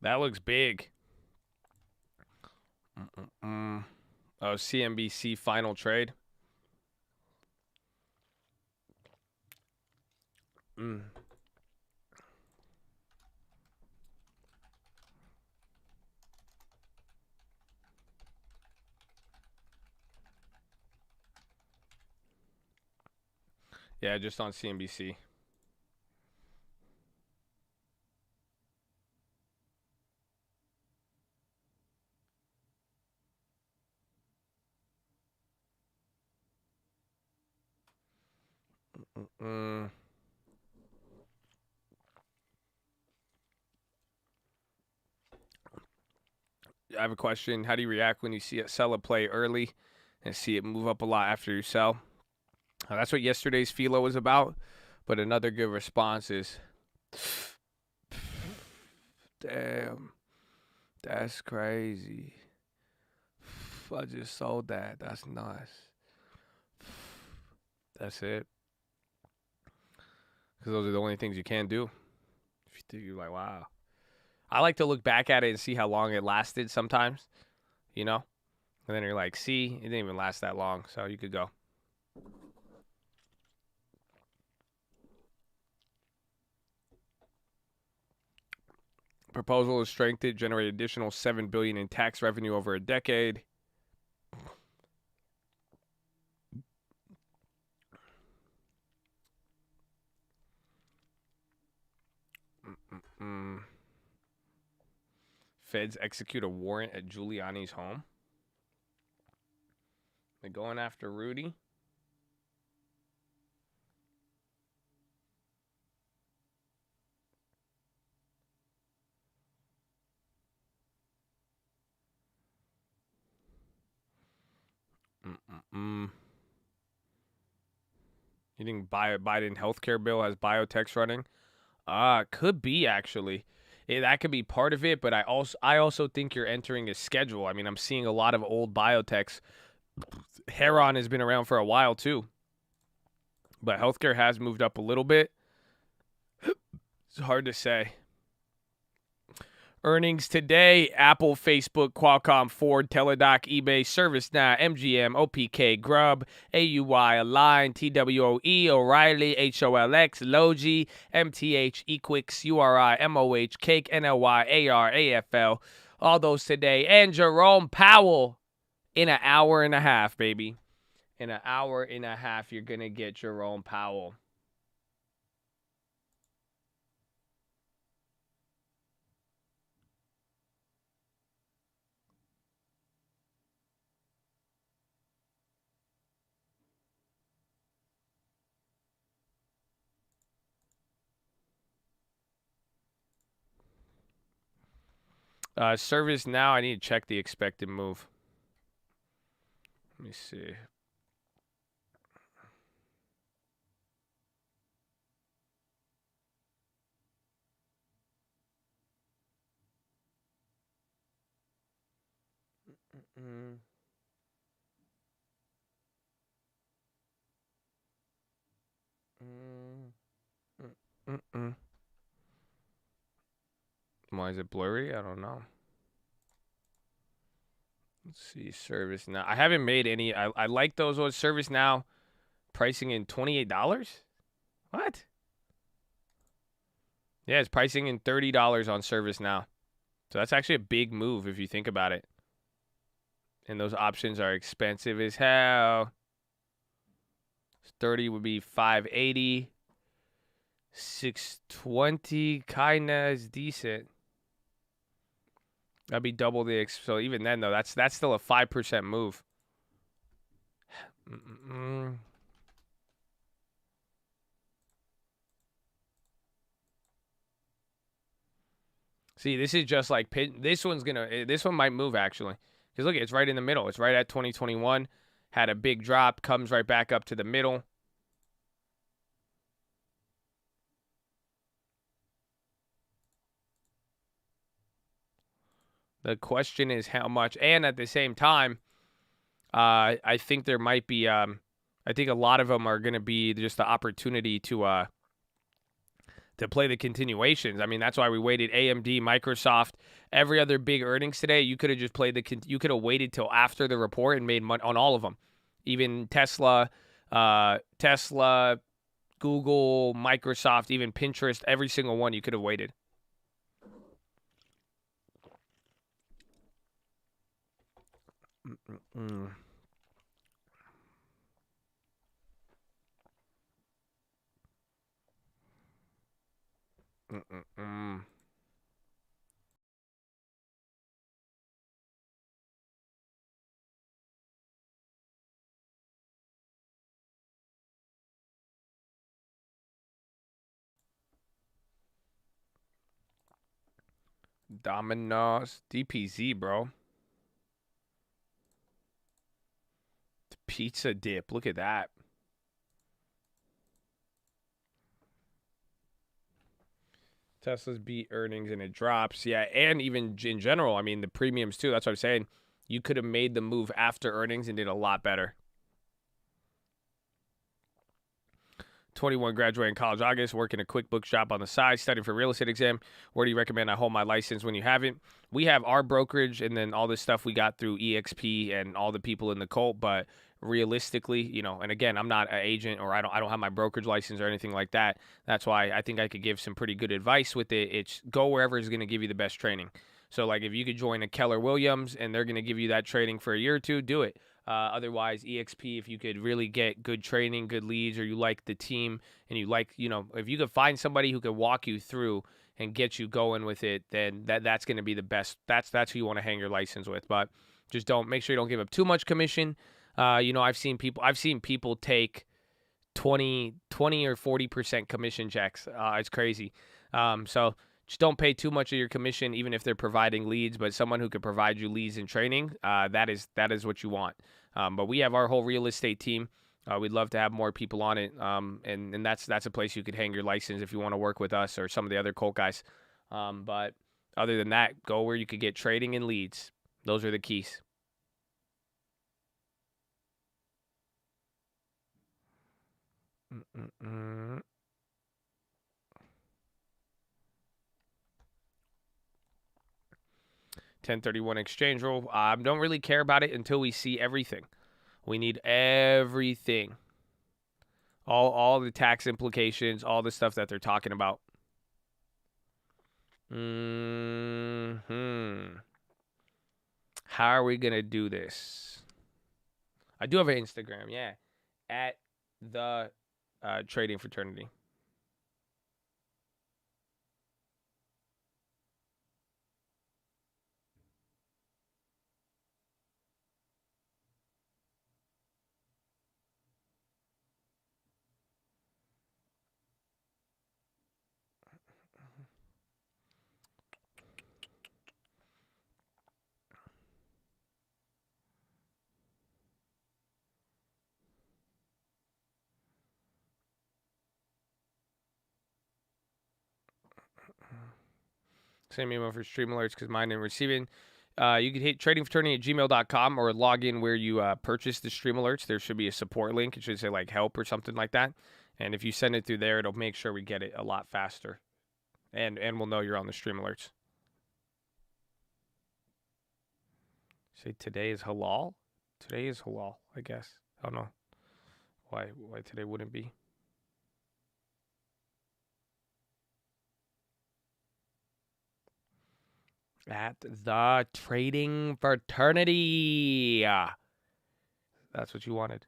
[SPEAKER 2] That looks big. Oh, CNBC final trade. Yeah, just on CNBC. I have a question. How do you react when you see a seller play early and see it move up a lot after you sell? That's what yesterday's PHILO was about. But another good response is, damn, that's crazy. I just sold that. That's nice. That's it. Because those are the only things you can do. You're like, wow. I like to look back at it and see how long it lasted sometimes, you know? And then you're like, see, it didn't even last that long, so you could go. Proposal is strengthened, generate additional $7 billion in tax revenue over a decade. Feds execute a warrant at Giuliani's home. They're going after Rudy. You think Biden healthcare bill has biotechs running? Could be actually. That could be part of it, but I also think you're entering a schedule. I mean, I'm seeing a lot of old biotechs. Heron has been around for a while too, but healthcare has moved up a little bit. It's hard to say. Earnings today: Apple, Facebook, Qualcomm, Ford, Teladoc, eBay, ServiceNow, MGM, OPK, Grub, AUI, Align, TWOE, O'Reilly, HOLX, Logi, MTH, Equix, URI, MOH, Cake, NLY, AR, AFL. All those today. And Jerome Powell in an hour and a half, baby. In an hour and a half, you're going to get Jerome Powell. Service now, I need to check the expected move. Let me see. Why is it blurry? I don't know. Let's see, Service Now. I haven't made any. I like those ones. Service Now pricing in $28. What? Yeah, it's pricing in $30 on Service Now. So that's actually a big move if you think about it. And those options are expensive as hell. 30 would be $580. $620 kinda is decent. That'd be double the so even then though that's still a 5% move. See, this is just like this one might move actually. Because look, it's right in the middle. It's right at 2021. Had a big drop, comes right back up to the middle. The question is how much, and at the same time, I think there might be. I think a lot of them are going to be just the opportunity to play the continuations. I mean, that's why we waited. AMD, Microsoft, every other big earnings today. You could have just played you could have waited till after the report and made money on all of them. Even Tesla, Google, Microsoft, even Pinterest. Every single one you could have waited. Domino's, DPZ, bro. Pizza dip. Look at that. Tesla's beat earnings and it drops. Yeah, and even in general, I mean, the premiums too. That's what I'm saying. You could have made the move after earnings and did a lot better. 21, graduating college August, working a QuickBooks job on the side, studying for real estate exam. Where do you recommend I hold my license when you haven't? We have our brokerage and then all this stuff we got through EXP and all the people in the cult, but realistically, you know, and again, I'm not an agent or I don't have my brokerage license or anything like that. That's why I think I could give some pretty good advice with it. It's go wherever is going to give you the best training. So like if you could join a Keller Williams and they're going to give you that training for a year or two, do it. Otherwise, EXP, if you could really get good training, good leads, or you like the team and you like, if you could find somebody who could walk you through and get you going with it, then that's going to be the best. That's who you want to hang your license with. But just make sure you don't give up too much commission. I've seen people take 20 or 40% commission checks. It's crazy. So just don't pay too much of your commission, even if they're providing leads. But someone who could provide you leads and training, that is what you want. But we have our whole real estate team. We'd love to have more people on it. And that's a place you could hang your license if you want to work with us or some of the other Colt guys. But other than that, go where you could get trading and leads. Those are the keys. Mm-mm-mm. 1031 exchange rule. Don't really care about it until we see everything. We need everything. All the tax implications, all the stuff that they're talking about. How are we going to do this? I do have an Instagram, yeah. At the Trading Fraternity. Send me email for stream alerts because mine and receiving. You can hit tradingfraternity@gmail.com or log in where you purchase the stream alerts. There should be a support link. It should say like help or something like that. And if you send it through there, it'll make sure we get it a lot faster. And we'll know you're on the stream alerts. Say today is halal? Today is halal, I guess. I don't know why today wouldn't be. At the Trading Fraternity. That's what you wanted.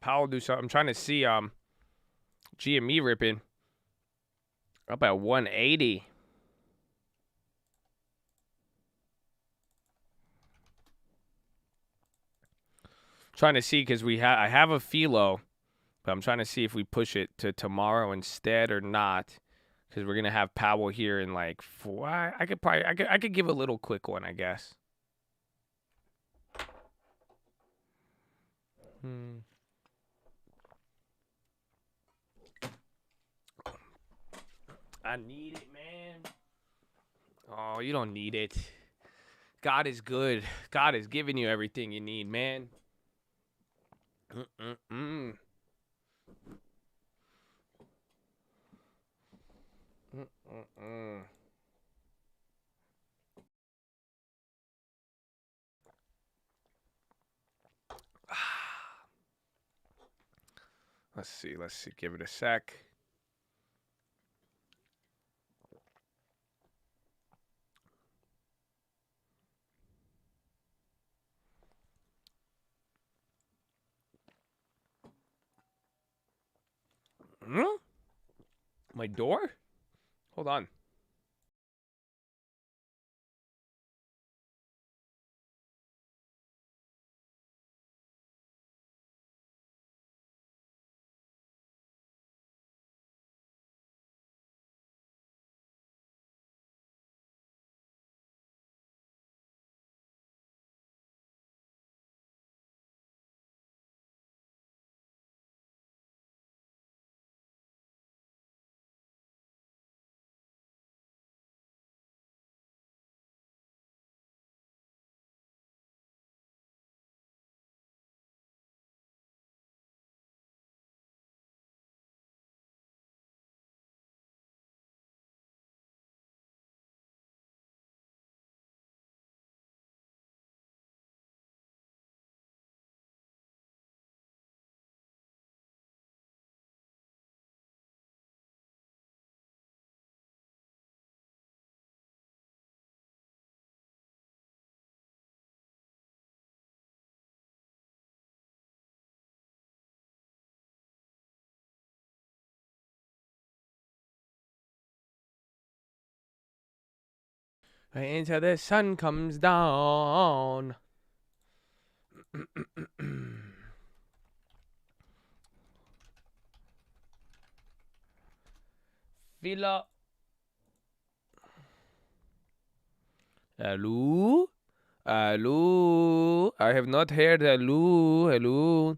[SPEAKER 2] Powell do something. I'm trying to see GME ripping up at 180. Trying to see because I have a PHILO, but I'm trying to see if we push it to tomorrow instead or not. Because we're gonna have Powell here in like 4. I could give a little quick one, I guess. I need it, man. Oh, you don't need it. God is good. God is giving you everything you need, man. Let's see. Give it a sec. My door? Hold on. Until the sun comes down. PHILO. Hello? Hello? I have not heard hello. Hello?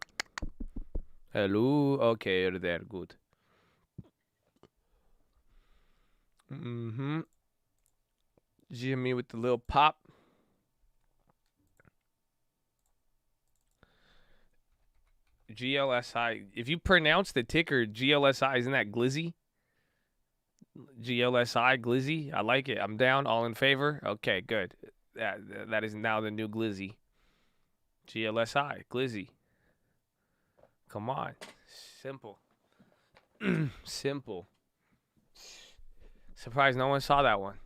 [SPEAKER 2] Hello? Okay, you're there. Good. Jimmy with the little pop. GLSI. If you pronounce the ticker GLSI, isn't that glizzy? GLSI, glizzy. I like it. I'm down. All in favor? Okay, good. That is now the new glizzy. GLSI, glizzy. Come on. Simple. Simple. Surprised no one saw that one.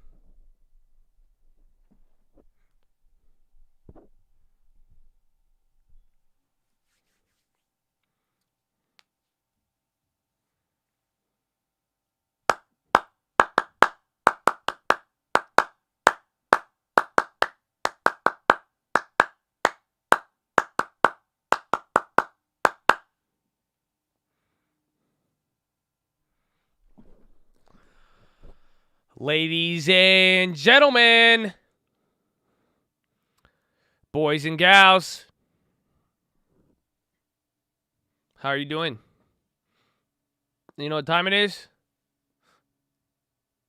[SPEAKER 2] Ladies and gentlemen, boys and gals, how are you doing? You know what time it is?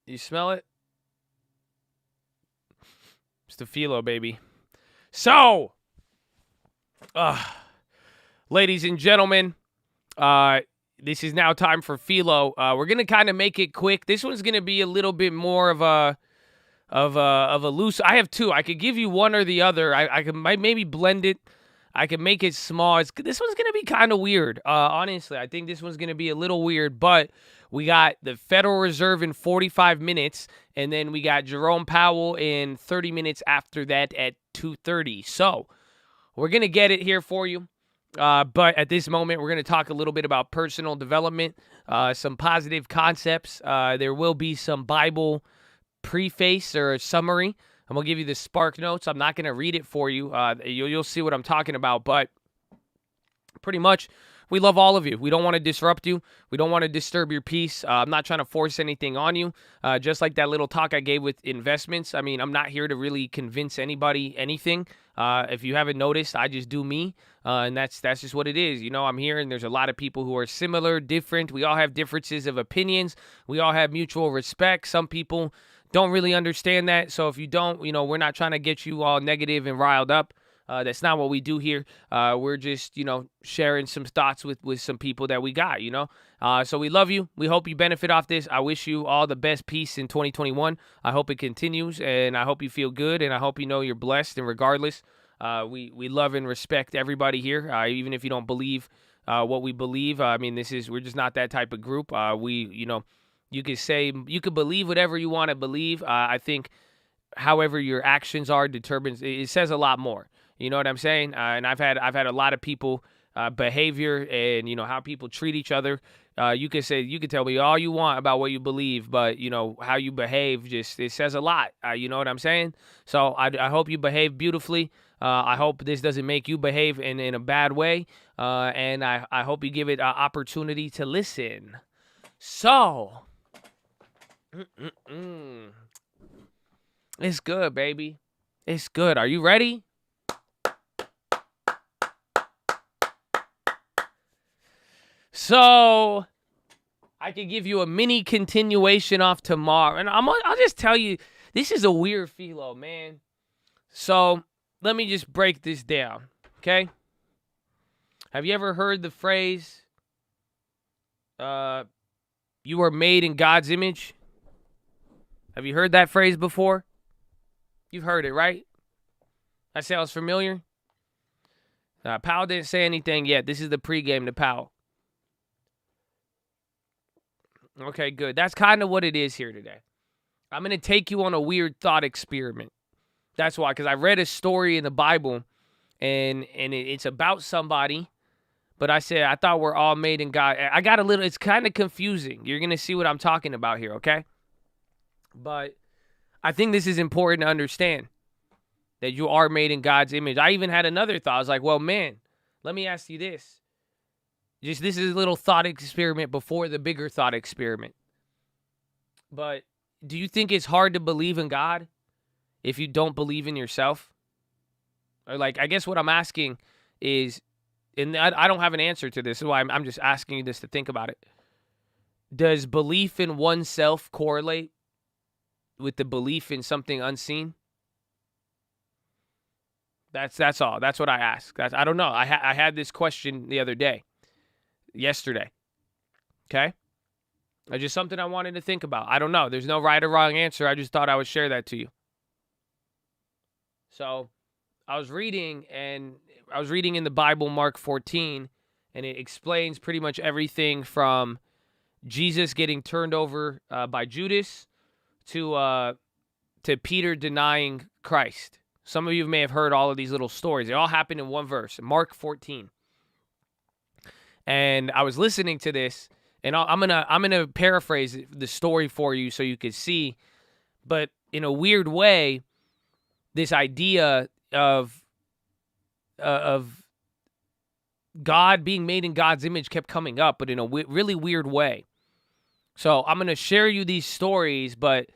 [SPEAKER 2] You smell it? It's the PHILO, baby. So, ladies and gentlemen, this is now time for PHILO. We're gonna kind of make it quick. This one's gonna be a little bit more of a loose. I have two. I could give you one or the other. I could maybe blend it. I could make it small. This one's gonna be kind of weird. Honestly, I think this one's gonna be a little weird. But we got the Federal Reserve in 45 minutes, and then we got Jerome Powell in 30 minutes after that at 2:30. So we're gonna get it here for you. But at this moment, we're going to talk a little bit about personal development, some positive concepts. There will be some Bible preface or summary. I'm going to give you the Spark Notes. I'm not going to read it for you. You'll see what I'm talking about. But pretty much, we love all of you. We don't want to disrupt you. We don't want to disturb your peace. I'm not trying to force anything on you. Just like that little talk I gave with investments. I mean, I'm not here to really convince anybody anything. If you haven't noticed, I just do me. And that's just what it is. You know, I'm here and there's a lot of people who are similar, different. We all have differences of opinions. We all have mutual respect. Some people don't really understand that. So if you don't, you know, we're not trying to get you all negative and riled up. That's not what we do here. We're just, you know, sharing some thoughts with some people that we got, you know. So we love you. We hope you benefit off this. I wish you all the best peace in 2021. I hope it continues, and I hope you feel good, and I hope you know you're blessed. And regardless, we love and respect everybody here, even if you don't believe what we believe. I mean, we're just not that type of group. You know, you could believe whatever you want to believe. I think however your actions are determines. It says a lot more. You know what I'm saying? And I've had a lot of people behavior and, you know, how people treat each other. You could tell me all you want about what you believe, but, you know, how you behave it says a lot. You know what I'm saying? So I hope you behave beautifully. I hope this doesn't make you behave in a bad way. And I hope you give it an opportunity to listen. So, it's good, baby. It's good. Are you ready? So, I could give you a mini continuation off tomorrow. And I'll just tell you, this is a weird PHILO, man. So, let me just break this down, okay? Have you ever heard the phrase, you are made in God's image? Have you heard that phrase before? You've heard it, right? That sounds familiar? Powell didn't say anything yet. This is the pregame to Powell. Okay, good. That's kind of what it is here today. I'm going to take you on a weird thought experiment. That's why, because I read a story in the Bible, and it's about somebody, but I thought we're all made in God. It's kind of confusing. You're going to see what I'm talking about here, okay? But I think this is important to understand, that you are made in God's image. I even had another thought. I was like, well, man, let me ask you this. This is a little thought experiment before the bigger thought experiment. But do you think it's hard to believe in God if you don't believe in yourself? Or like, I guess what I'm asking is, and I don't have an answer to this, so I'm just asking you this to think about it. Does belief in oneself correlate with the belief in something unseen? That's all. That's what I ask. I don't know. I had this question the other day, yesterday. Okay? It's just something I wanted to think about. I don't know. There's no right or wrong answer. I just thought I would share that to you. So I was reading in the Bible, Mark 14, and it explains pretty much everything from Jesus getting turned over by Judas to Peter denying Christ. Some of you may have heard all of these little stories. They all happen in one verse, Mark 14. And I was listening to this, and I'm gonna paraphrase the story for you so you could see. But in a weird way, this idea of God being made in God's image kept coming up, but in a really weird way. So I'm going to share you these stories, but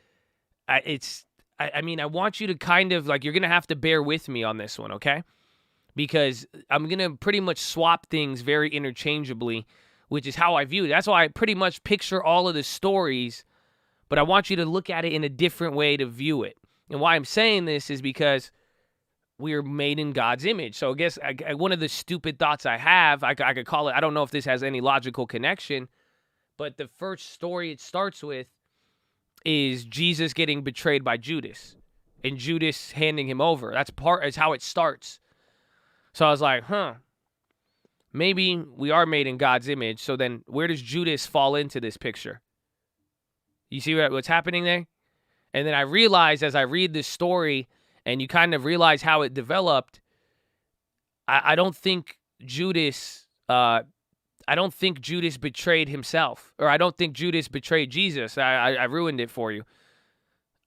[SPEAKER 2] I want you to kind of, like, you're going to have to bear with me on this one, okay? Because I'm going to pretty much swap things very interchangeably, which is how I view it. That's why I pretty much picture all of the stories, but I want you to look at it in a different way to view it. And why I'm saying this is because we are made in God's image. So I guess one of the stupid thoughts I have, I could call it, I don't know if this has any logical connection, but the first story it starts with is Jesus getting betrayed by Judas and Judas handing him over. That's how it starts. So I was like, maybe we are made in God's image. So then where does Judas fall into this picture? You see what's happening there? And then I realized as I read this story and you kind of realize how it developed, I don't think Judas betrayed himself, or I don't think Judas betrayed Jesus. I ruined it for you.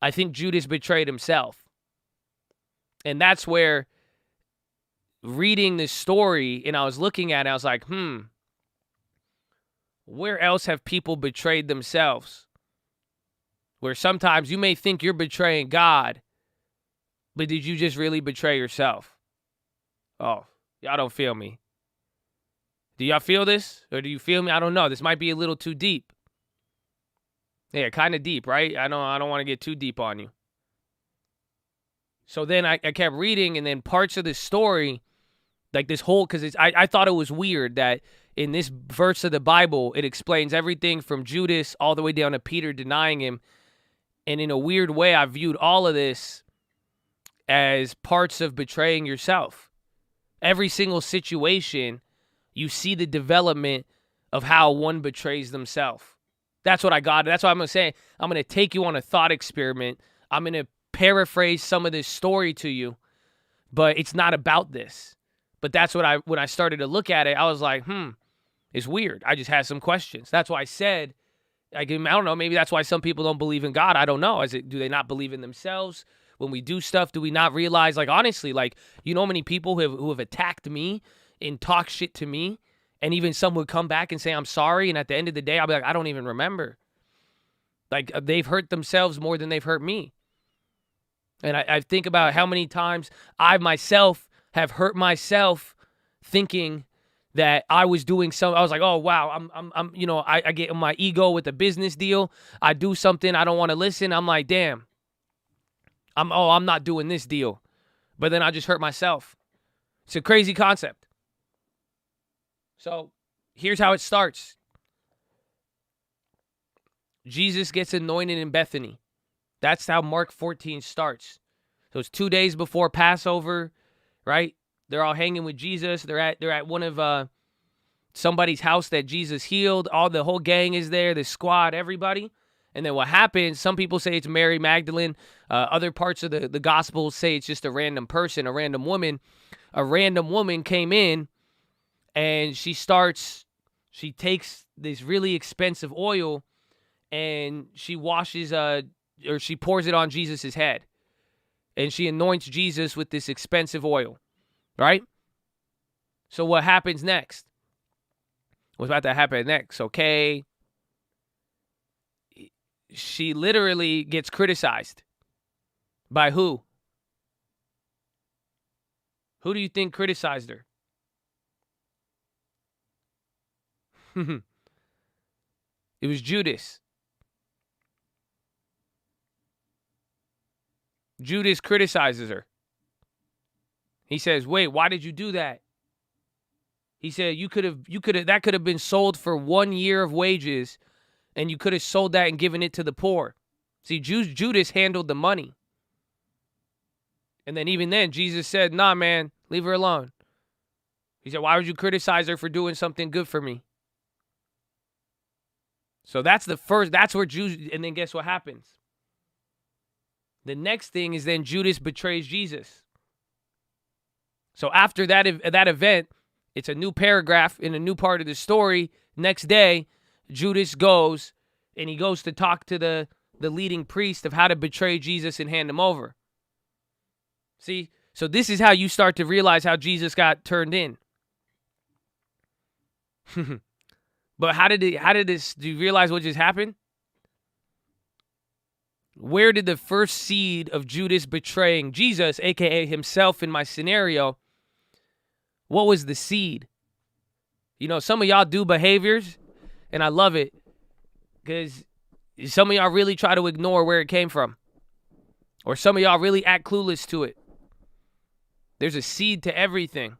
[SPEAKER 2] I think Judas betrayed himself. And that's where reading this story and I was looking at it, I was like, where else have people betrayed themselves? Where sometimes you may think you're betraying God, but did you just really betray yourself? Oh, y'all don't feel me. Do y'all feel this? Or do you feel me? I don't know. This might be a little too deep. Yeah, kind of deep, right? I don't want to get too deep on you. So then I kept reading, and then parts of the story, like this whole, because I thought it was weird that in this verse of the Bible, it explains everything from Judas all the way down to Peter denying him. And in a weird way, I viewed all of this as parts of betraying yourself. Every single situation, you see the development of how one betrays themselves. That's what I got. That's what I'm going to say. I'm going to take you on a thought experiment. I'm going to paraphrase some of this story to you, but it's not about this. But that's what when I started to look at it, I was like, it's weird. I just had some questions. That's why I said, I don't know, maybe that's why some people don't believe in God. I don't know. Do they not believe in themselves? When we do stuff, do we not realize, like, honestly, like, you know how many people who have attacked me and talk shit to me, and even some would come back and say, I'm sorry, and at the end of the day, I'll be like, I don't even remember. Like, they've hurt themselves more than they've hurt me. And I think about how many times I myself have hurt myself thinking that I was doing something. I was like, oh, wow, I get my ego with a business deal. I do something, I don't want to listen. I'm like, damn, I'm not doing this deal. But then I just hurt myself. It's a crazy concept. So here's how it starts. Jesus gets anointed in Bethany. That's how Mark 14 starts. So it's 2 days before Passover, right? They're all hanging with Jesus. They're at one of somebody's house that Jesus healed. The whole gang is there, the squad, everybody. And then what happens, some people say it's Mary Magdalene. Other parts of the Gospels say it's just a random person, a random woman. A random woman came in, and she takes this really expensive oil, and she washes she pours it on Jesus' head. And she anoints Jesus with this expensive oil, right? So what happens next? What's about to happen next? Okay. She literally gets criticized. By who? Who do you think criticized her? It was Judas. Judas criticizes her. He says, "Wait, why did you do that?" He said, that could have been sold for 1 year of wages, and you could have sold that and given it to the poor. See, Judas handled the money. And then even then, Jesus said, "Nah, man, leave her alone." He said, "Why would you criticize her for doing something good for me?" So that's where Judas, and then guess what happens? The next thing is then Judas betrays Jesus. So after that event, it's a new paragraph in a new part of the story. Next day, Judas goes, and he goes to talk to the leading priest of how to betray Jesus and hand him over. See? So this is how you start to realize how Jesus got turned in. But how did this, do you realize what just happened? Where did the first seed of Judas betraying Jesus, aka himself in my scenario, what was the seed? You know, some of y'all do behaviors, and I love it, because some of y'all really try to ignore where it came from. Or some of y'all really act clueless to it. There's a seed to everything.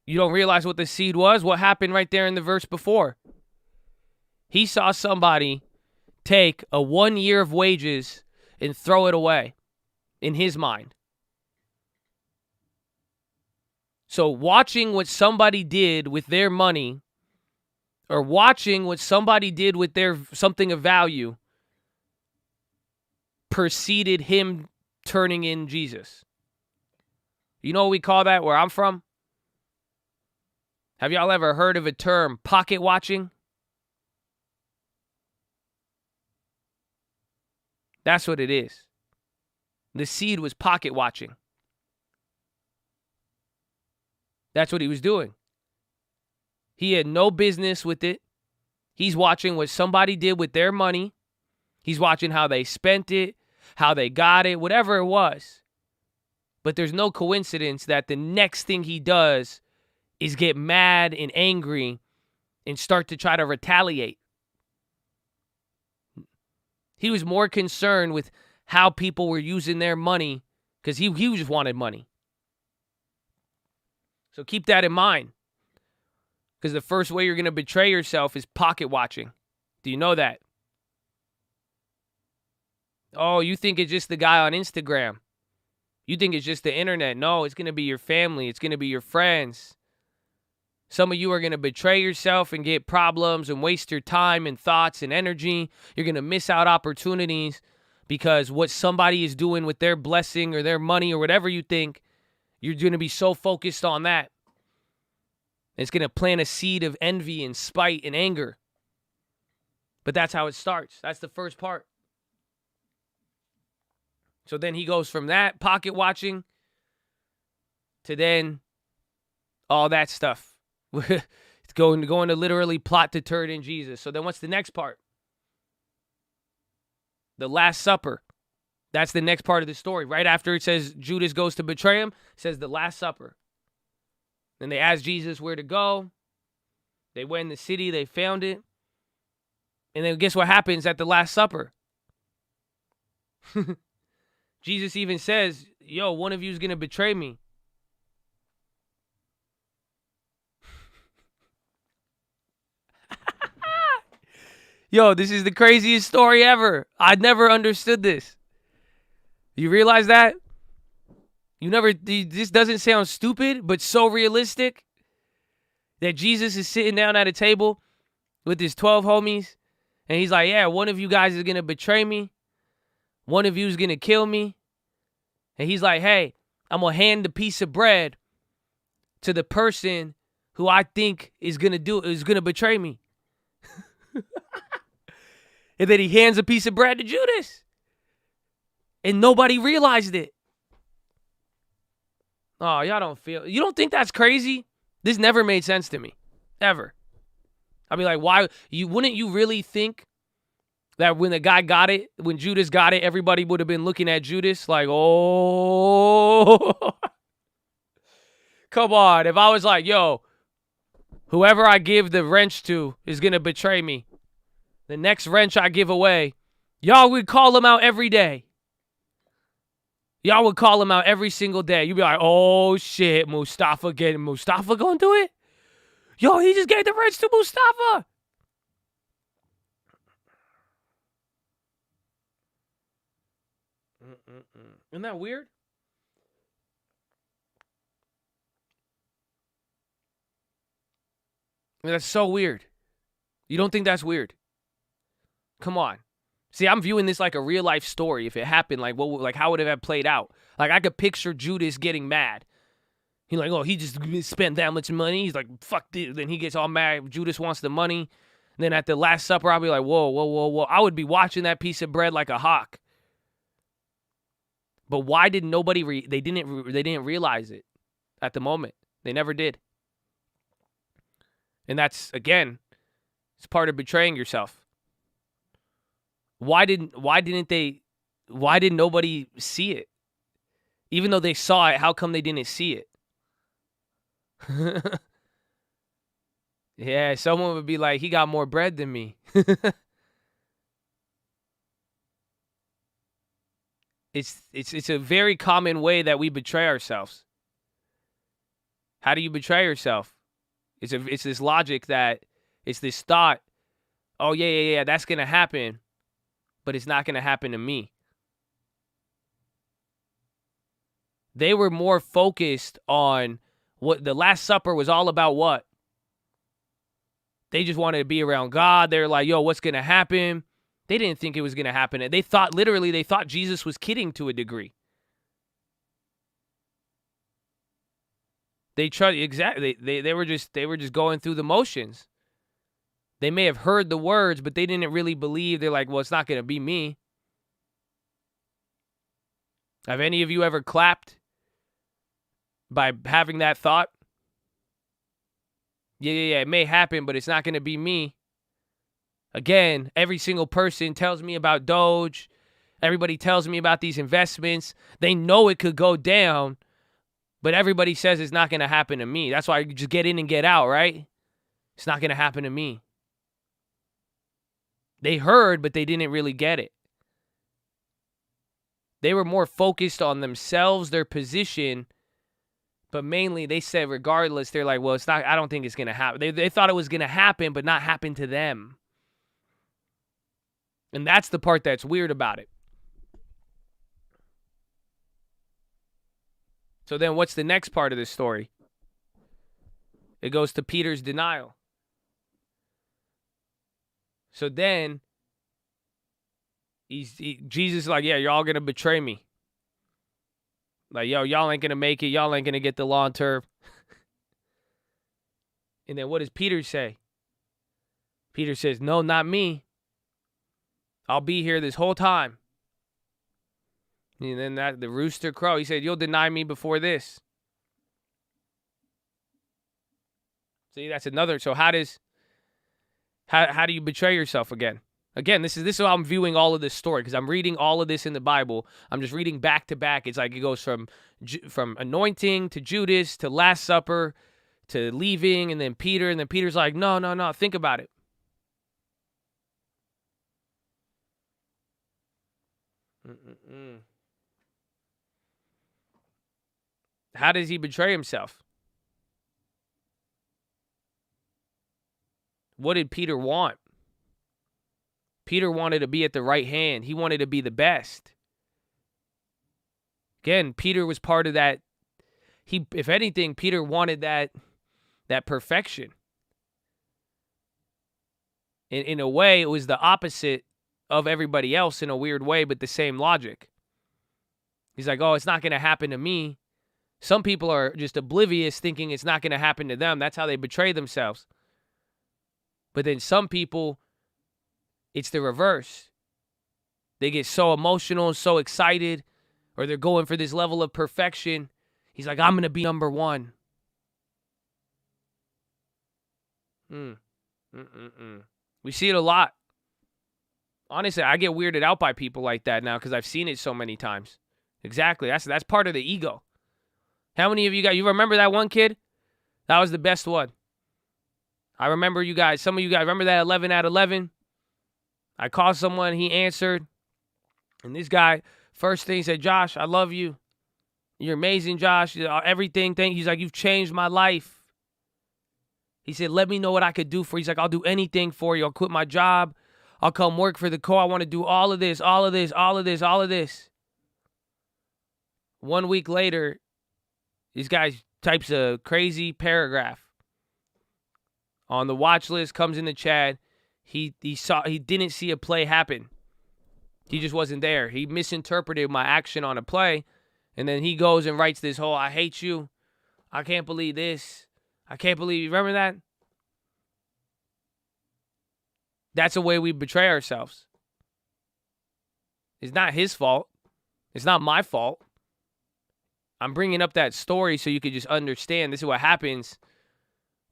[SPEAKER 2] You don't realize what the seed was? What happened right there in the verse before? He saw somebody take a 1 year of wages and throw it away in his mind. So watching what somebody did with their money, or watching what somebody did with their something of value, preceded him turning in Jesus. You know what we call that where I'm from? Have y'all ever heard of a term, pocket watching? That's what it is. The seed was pocket watching. That's what he was doing. He had no business with it. He's watching what somebody did with their money. He's watching how they spent it, how they got it, whatever it was. But there's no coincidence that the next thing he does is get mad and angry and start to try to retaliate. He was more concerned with how people were using their money because he just wanted money. So keep that in mind, because the first way you're going to betray yourself is pocket watching. Do you know that? Oh, you think it's just the guy on Instagram. You think it's just the internet. No, it's going to be your family. It's going to be your friends. Some of you are going to betray yourself and get problems and waste your time and thoughts and energy. You're going to miss out opportunities because what somebody is doing with their blessing or their money or whatever you think, you're going to be so focused on that. It's going to plant a seed of envy and spite and anger. But that's how it starts. That's the first part. So then he goes from that pocket watching to then all that stuff. It's going to literally plot to turn in Jesus. So then what's the next part? The Last Supper. That's the next part of the story. Right after it says Judas goes to betray him, it says the Last Supper. Then they asked Jesus where to go. They went in the city. They found it. And then guess what happens at the Last Supper? Jesus even says, yo, one of you is going to betray me. Yo, this is the craziest story ever. I never understood this. You realize that? This doesn't sound stupid, but so realistic that Jesus is sitting down at a table with his 12 homies, and he's like, yeah, one of you guys is going to betray me. One of you is going to kill me. And he's like, hey, I'm going to hand the piece of bread to the person who I think is going to betray me. And then he hands a piece of bread to Judas. And nobody realized it. Oh, y'all don't feel... You don't think that's crazy? This never made sense to me. Ever. I'd be like, why? Wouldn't you really think that when the guy got it, when Judas got it, everybody would have been looking at Judas like, oh... Come on. If I was like, yo, whoever I give the wrench to is going to betray me. The next wrench I give away, y'all would call him out every day. Y'all would call him out every single day. You'd be like, oh, shit, Mustafa gonna do it? Yo, he just gave the wrench to Mustafa. Isn't that weird? That's so weird. You don't think that's weird? Come on. See, I'm viewing this like a real life story. If it happened, like how would it have played out? Like I could picture Judas getting mad. He's like, oh, he just spent that much money. He's like, fuck this. Then he gets all mad. Judas wants the money. And then at the Last Supper, I'll be like, whoa, whoa, whoa, whoa. I would be watching that piece of bread like a hawk. But why did nobody? They didn't realize it at the moment. They never did. And that's, again, it's part of betraying yourself. Why didn't nobody see it? Even though they saw it, how come they didn't see it? Yeah, someone would be like, he got more bread than me. It's a very common way that we betray ourselves. How do you betray yourself? It's this logic that it's this thought, oh yeah, that's gonna happen, but it's not gonna happen to me. They were more focused on what the Last Supper was all about. What? They just wanted to be around God. They're like, yo, what's gonna happen? They didn't think it was gonna happen. They thought Jesus was kidding to a degree. They were just going through the motions. They may have heard the words, but they didn't really believe. They're like, well, it's not going to be me. Have any of you ever clapped by having that thought? Yeah, it may happen, but it's not going to be me. Again, every single person tells me about Doge. Everybody tells me about these investments. They know it could go down, but everybody says it's not going to happen to me. That's why you just get in and get out, right? It's not going to happen to me. They heard, but they didn't really get it. They were more focused on themselves, their position, but mainly they said regardless, they're like, well, it's not, I don't think it's going to happen. They thought it was going to happen, but not happen to them. And that's the part that's weird about it. So then what's the next part of this story? It goes to Peter's denial. So then Jesus is like, yeah, you're all going to betray me. Like, yo, y'all ain't going to make it. Y'all ain't going to get the long term. And then what does Peter say? Peter says, no, not me. I'll be here this whole time. And then the rooster crow, he said, you'll deny me before this. See, that's another. So how do you betray yourself again? Again, this is how I'm viewing all of this story, because I'm reading all of this in the Bible. I'm just reading back to back. It's like it goes from anointing to Judas to Last Supper to leaving, and then Peter, and then Peter's like, no, think about it. How does he betray himself? What did Peter want? Peter wanted to be at the right hand. He wanted to be the best. Again, Peter was part of that. If anything, Peter wanted that perfection. In a way, it was the opposite of everybody else in a weird way, but the same logic. He's like, oh, it's not going to happen to me. Some people are just oblivious, thinking it's not going to happen to them. That's how they betray themselves. But then some people, It's the reverse. They get so emotional and so excited, or they're going for this level of perfection. He's like, I'm going to be number one. We see it a lot. Honestly, I get weirded out by people like that now because I've seen it so many times. Exactly. That's part of the ego. How many of you guys, you remember that one kid? That was the best one. I remember you guys, some of you guys remember that 11 out of 11? I called someone, he answered. And this guy, first thing, said, Josh, I love you. You're amazing, Josh. Everything. He's like, you've changed my life. He said, let me know what I could do for you. He's like, I'll do anything for you. I'll quit my job. I'll come work for the co. I want to do all of this, all of this, all of this, all of this. 1 week later, this guy types a crazy paragraph on the watch list, comes in the chat. He didn't see a play happen. He just wasn't there. He misinterpreted my action on a play, and then he goes and writes this whole, I hate you. I can't believe this. I can't believe you. Remember that? That's the way we betray ourselves. It's not his fault. It's not my fault. I'm bringing up that story so you could just understand this is what happens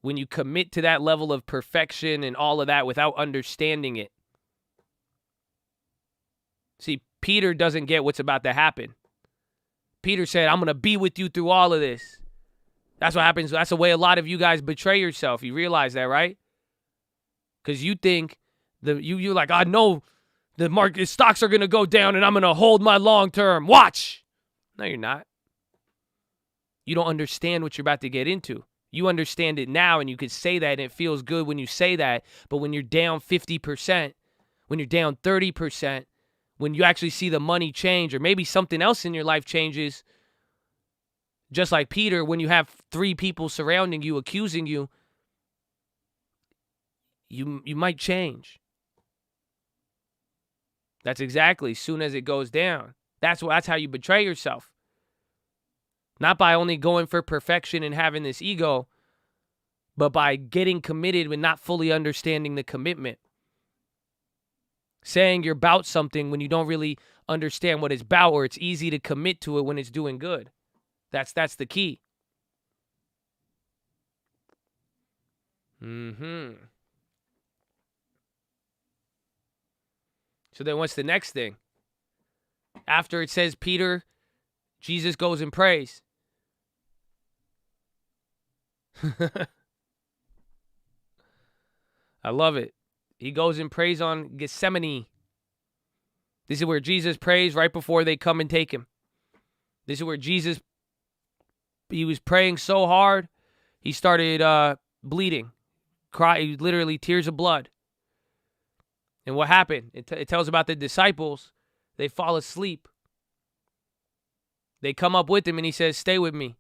[SPEAKER 2] when you commit to that level of perfection and all of that without understanding it. See, Peter doesn't get what's about to happen. Peter said, I'm going to be with you through all of this. That's what happens. That's the way a lot of you guys betray yourself. You realize that, right? Because you think, you're like, I know the market stocks are going to go down and I'm going to hold my long term. Watch. No, you're not. You don't understand what you're about to get into. You understand it now and you could say that and it feels good when you say that. But when you're down 50%, when you're down 30%, when you actually see the money change or maybe something else in your life changes, just like Peter, when you have 3 people surrounding you, accusing you, you might change. That's exactly as soon as it goes down. That's how you betray yourself. Not by only going for perfection and having this ego, but by getting committed and not fully understanding the commitment. Saying you're about something when you don't really understand what it's about, or it's easy to commit to it when it's doing good. That's the key. So then what's the next thing? After it says Peter, Jesus goes and prays. I love it. He goes and prays on Gethsemane. This is where Jesus prays right before they come and take him. This is where Jesus, he was praying so hard, he started bleeding. Literally tears of blood. And what happened? It tells about the disciples. They fall asleep. They come up with him and he says, stay with me.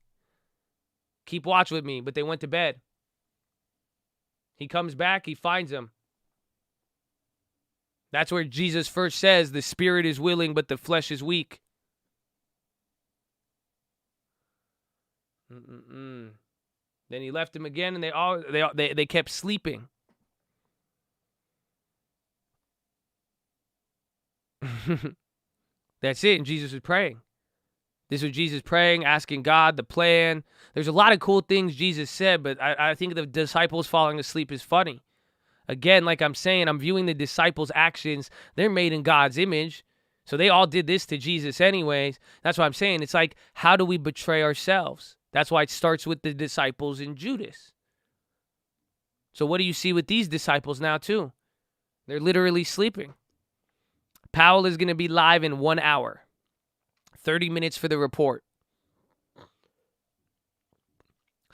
[SPEAKER 2] Keep watch with me. But they went to bed. He comes back. He finds them. That's where Jesus first says, the spirit is willing, but the flesh is weak. Then he left them again, and they kept sleeping. That's it. And Jesus was praying. This was Jesus praying, asking God the plan. There's a lot of cool things Jesus said, but I think the disciples falling asleep is funny. Again, like I'm saying, I'm viewing the disciples' actions. They're made in God's image. So they all did this to Jesus anyways. That's what I'm saying. It's like, how do we betray ourselves? That's why it starts with the disciples and Judas. So what do you see with these disciples now too? They're literally sleeping. Powell is going to be live in 1 hour. 30 minutes for the report.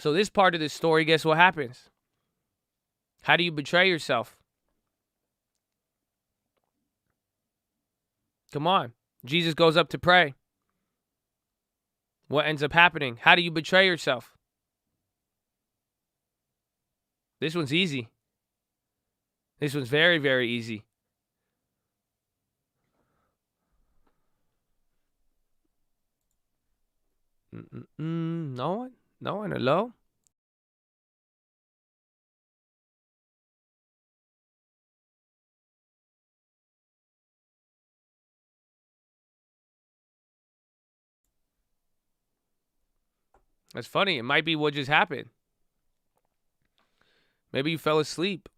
[SPEAKER 2] So this part of the story, guess what happens? How do you betray yourself? Come on. Jesus goes up to pray. What ends up happening? How do you betray yourself? This one's easy. This one's very, very easy. No one, hello? That's funny. It might be what just happened. Maybe you fell asleep.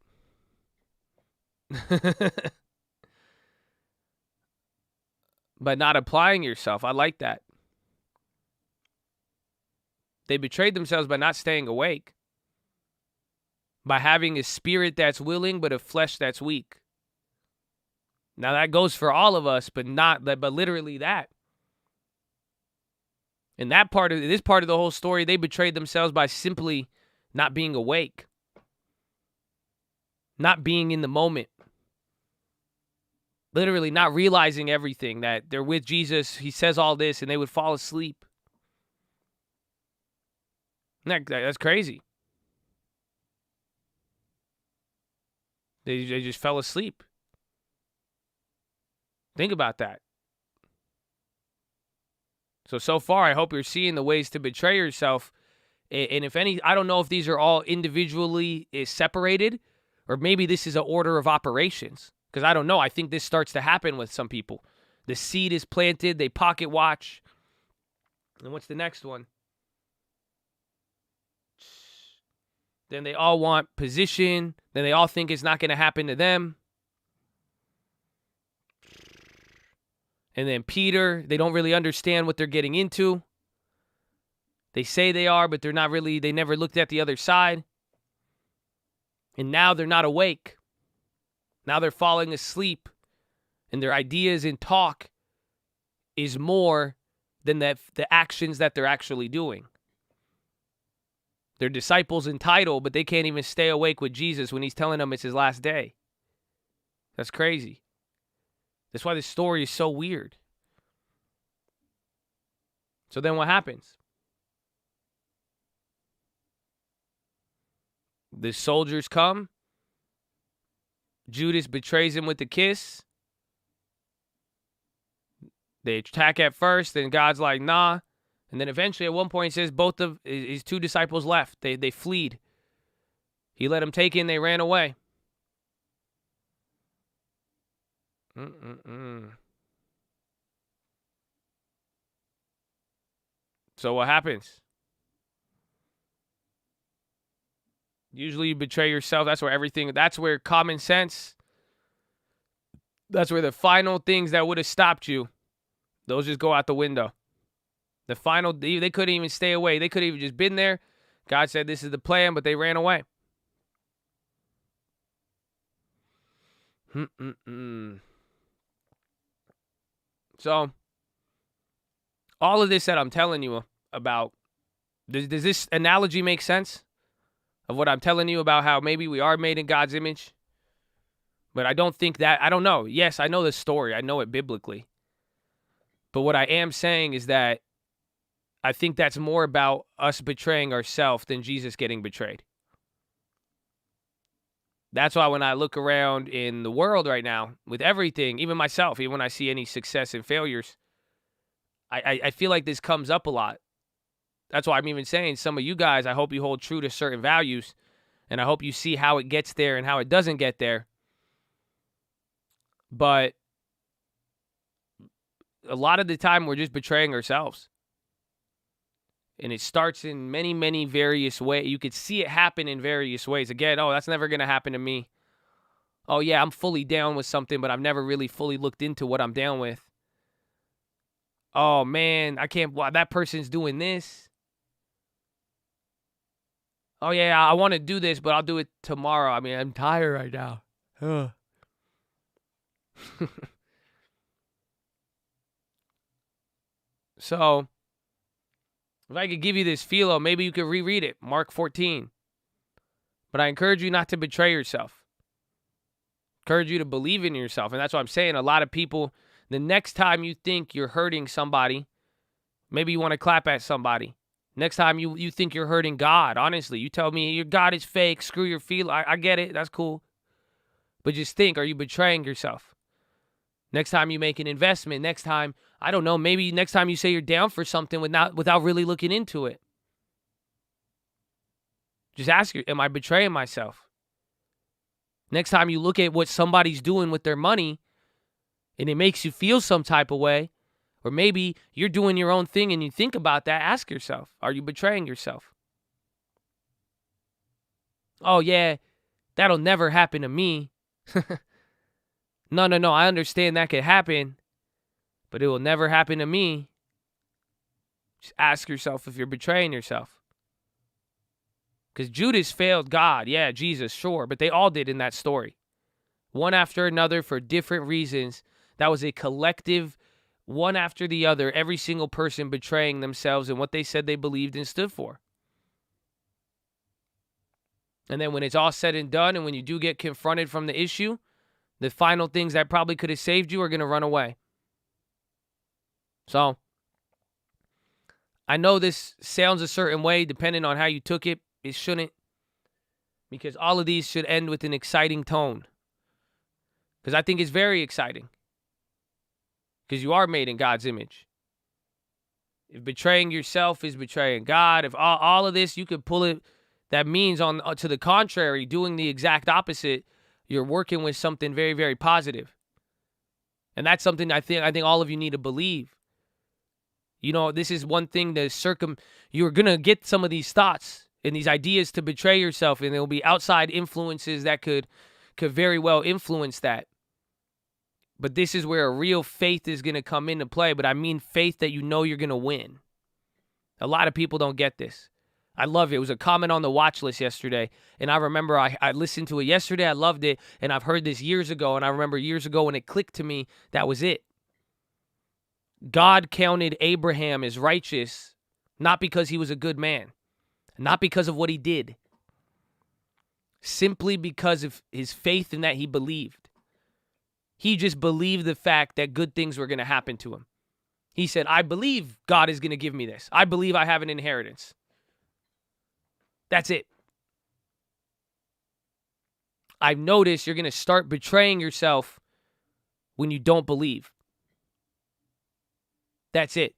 [SPEAKER 2] By not applying yourself. I like that. They betrayed themselves by not staying awake. By having a spirit that's willing, but a flesh that's weak. Now that goes for all of us, but literally that. And this part of the whole story, they betrayed themselves by simply not being awake. Not being in the moment. Literally not realizing everything, that they're with Jesus. He says all this and they would fall asleep. That's crazy. They just fell asleep. Think about that. So far, I hope you're seeing the ways to betray yourself. And if any, I don't know if these are all individually separated, or maybe this is an order of operations. Because I don't know. I think this starts to happen with some people. The seed is planted. They pocket watch. And what's the next one? Then they all want position. Then they all think it's not going to happen to them. And then Peter, they don't really understand what they're getting into. They say they are, but they're not really. They never looked at the other side. And now they're not awake. Now they're falling asleep. And their ideas and talk is more than the actions that they're actually doing. They're disciples in title, but they can't even stay awake with Jesus when he's telling them it's his last day. That's crazy. That's why this story is so weird. So then what happens? The soldiers come. Judas betrays him with a kiss. They attack at first, then God's like, nah. And then eventually at one point it says both of his two disciples left. They fled. He let them take in, they ran away. So what happens? Usually you betray yourself. That's where common sense, that's where the final things that would have stopped you, those just go out the window. They couldn't even stay away. They could have even just been there. God said this is the plan, but they ran away. So, all of this that I'm telling you about, does this analogy make sense? Of what I'm telling you about how maybe we are made in God's image? But I don't think that, I don't know. Yes, I know the story. I know it biblically. But what I am saying is that I think that's more about us betraying ourselves than Jesus getting betrayed. That's why when I look around in the world right now, with everything, even myself, even when I see any success and failures, I feel like this comes up a lot. That's why I'm even saying some of you guys, I hope you hold true to certain values, and I hope you see how it gets there and how it doesn't get there. But a lot of the time, we're just betraying ourselves. And it starts in many, many various ways. You could see it happen in various ways. Again, oh, that's never going to happen to me. Oh, yeah, I'm fully down with something, but I've never really fully looked into what I'm down with. Oh, man, that person's doing this. Oh, yeah, I want to do this, but I'll do it tomorrow. I mean, I'm tired right now. So, if I could give you this PHILO, maybe you could reread it, Mark 14. But I encourage you not to betray yourself. Encourage you to believe in yourself. And that's what I'm saying. A lot of people, the next time you think you're hurting somebody, maybe you want to clap at somebody. Next time you think you're hurting God, honestly, you tell me your God is fake, screw your PHILO. I get it, that's cool. But just think, are you betraying yourself? Next time you make an investment, next time, I don't know, maybe next time you say you're down for something without really looking into it. Just ask am I betraying myself? Next time you look at what somebody's doing with their money and it makes you feel some type of way, Or maybe you're doing your own thing and you think about that. Ask yourself, are you betraying yourself? Oh, yeah, that'll never happen to me. No, I understand that could happen, but it will never happen to me. Just ask yourself if you're betraying yourself. Because Judas failed God. Yeah, Jesus, sure. But they all did in that story. One after another for different reasons. That was a collective, one after the other, every single person betraying themselves and what they said they believed and stood for. And then when it's all said and done and when you do get confronted from the issue, the final things that probably could have saved you are going to run away. So, I know this sounds a certain way depending on how you took it. It shouldn't. Because all of these should end with an exciting tone. Because I think it's very exciting. Because you are made in God's image. If betraying yourself is betraying God, if all of this, you could pull it, that means on to the contrary, doing the exact opposite, you're working with something very, very positive. And that's something I think all of you need to believe. You know, this is one thing you're going to get some of these thoughts and these ideas to betray yourself, and there'll be outside influences that could very well influence that. But this is where a real faith is going to come into play. But I mean faith that you know you're going to win. A lot of people don't get this. I love it. It was a comment on the Watchlist yesterday. And I remember I listened to it yesterday. I loved it. And I've heard this years ago. And I remember years ago when it clicked to me, that was it. God counted Abraham as righteous, not because he was a good man, not because of what he did, simply because of his faith in that he believed. He just believed the fact that good things were going to happen to him. He said, I believe God is going to give me this. I believe I have an inheritance. That's it. I've noticed you're going to start betraying yourself when you don't believe. That's it.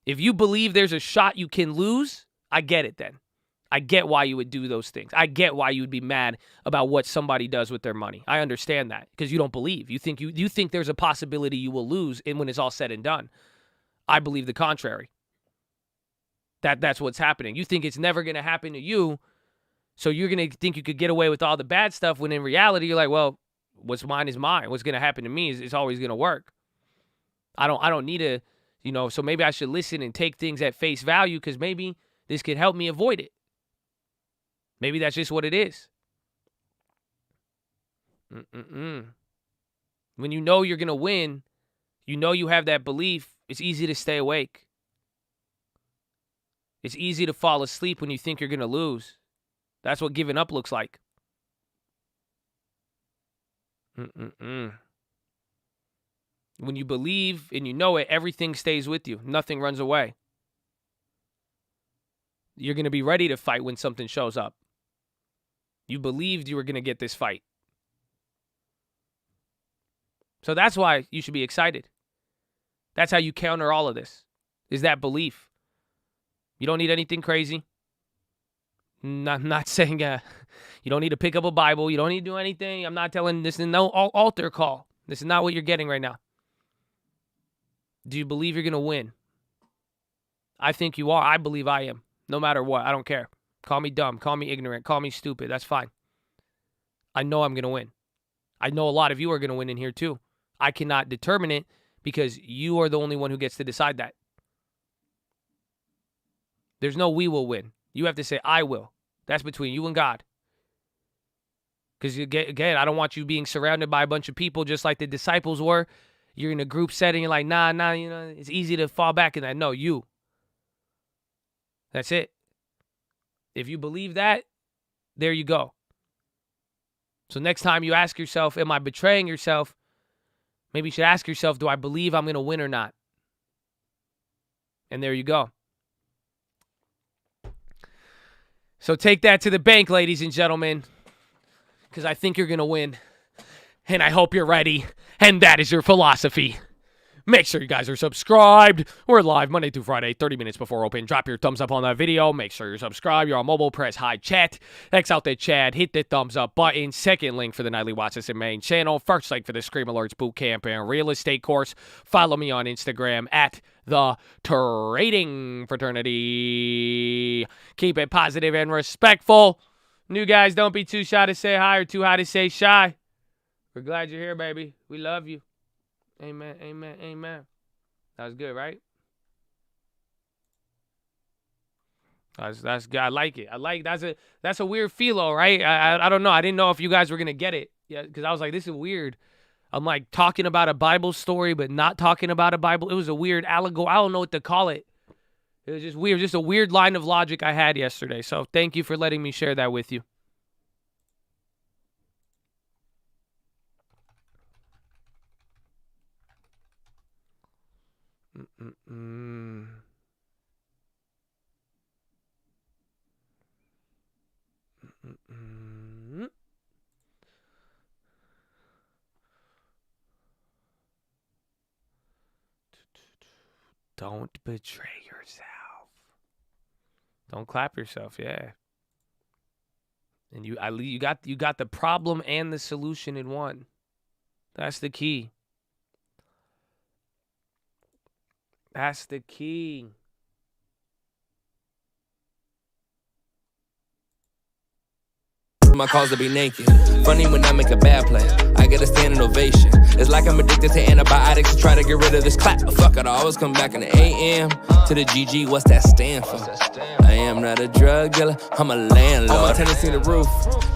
[SPEAKER 2] If you believe there's a shot you can lose, I get it then. I get why you would do those things. I get why you would be mad about what somebody does with their money. I understand that because you don't believe. You think there's a possibility you will lose when it's all said and done. I believe the contrary. That's what's happening. You think it's never going to happen to you, so you're going to think you could get away with all the bad stuff when in reality you're like, well, what's mine is mine. What's going to happen to me is always going to work. I don't need to, so maybe I should listen and take things at face value because maybe this could help me avoid it. Maybe that's just what it is. When you know you're going to win, you know you have that belief, it's easy to stay awake. It's easy to fall asleep when you think you're going to lose. That's what giving up looks like. When you believe and you know it, everything stays with you. Nothing runs away. You're going to be ready to fight when something shows up. You believed you were going to get this fight. So that's why you should be excited. That's how you counter all of this, is that belief. You don't need anything crazy. Not saying you don't need to pick up a Bible. You don't need to do anything. I'm not telling this is no altar call. This is not what you're getting right now. Do you believe you're going to win? I think you are. I believe I am. No matter what. I don't care. Call me dumb. Call me ignorant. Call me stupid. That's fine. I know I'm going to win. I know a lot of you are going to win in here too. I cannot determine it because you are the only one who gets to decide that. There's no we will win. You have to say I will. That's between you and God. Because again, I don't want you being surrounded by a bunch of people just like the disciples were. You're in a group setting. You're like, nah, it's easy to fall back in that. No, you. That's it. If you believe that, there you go. So next time you ask yourself, am I betraying yourself? Maybe you should ask yourself, do I believe I'm going to win or not? And there you go. So take that to the bank, ladies and gentlemen, because I think you're going to win. And I hope you're ready. And that is your philosophy. Make sure you guys are subscribed. We're live Monday through Friday, 30 minutes before open. Drop your thumbs up on that video. Make sure you're subscribed. You're on mobile. Press hi chat. X out the chat. Hit the thumbs up button. Second link for the nightly Watchlist and main channel. First link for the Scream Alerts Bootcamp and Real Estate course. Follow me on Instagram at the Trading Fraternity. Keep it positive and respectful. New guys, don't be too shy to say hi or too high to say shy. We're glad you're here, baby. We love you. Amen, amen, amen. That was good, right? That's good. I like it. That's a weird philo, right? I don't know. I didn't know if you guys were gonna get it. Yeah, because I was like, this is weird. I'm like talking about a Bible story, but not talking about a Bible. It was a weird allegory. I don't know what to call it. It was just weird. Just a weird line of logic I had yesterday. So thank you for letting me share that with you. Don't betray yourself. Don't clap yourself, yeah. And you got the problem and the solution in one. That's the key. That's the key.
[SPEAKER 3] My cause to be naked. Funny when I make a bad play, I get a standing ovation. It's like I'm addicted to antibiotics to try to get rid of this clap. But fuck it, I always come back in the AM to the GG. What's that stand for? I am not a drug dealer, I'm a landlord. On my tendency to roof,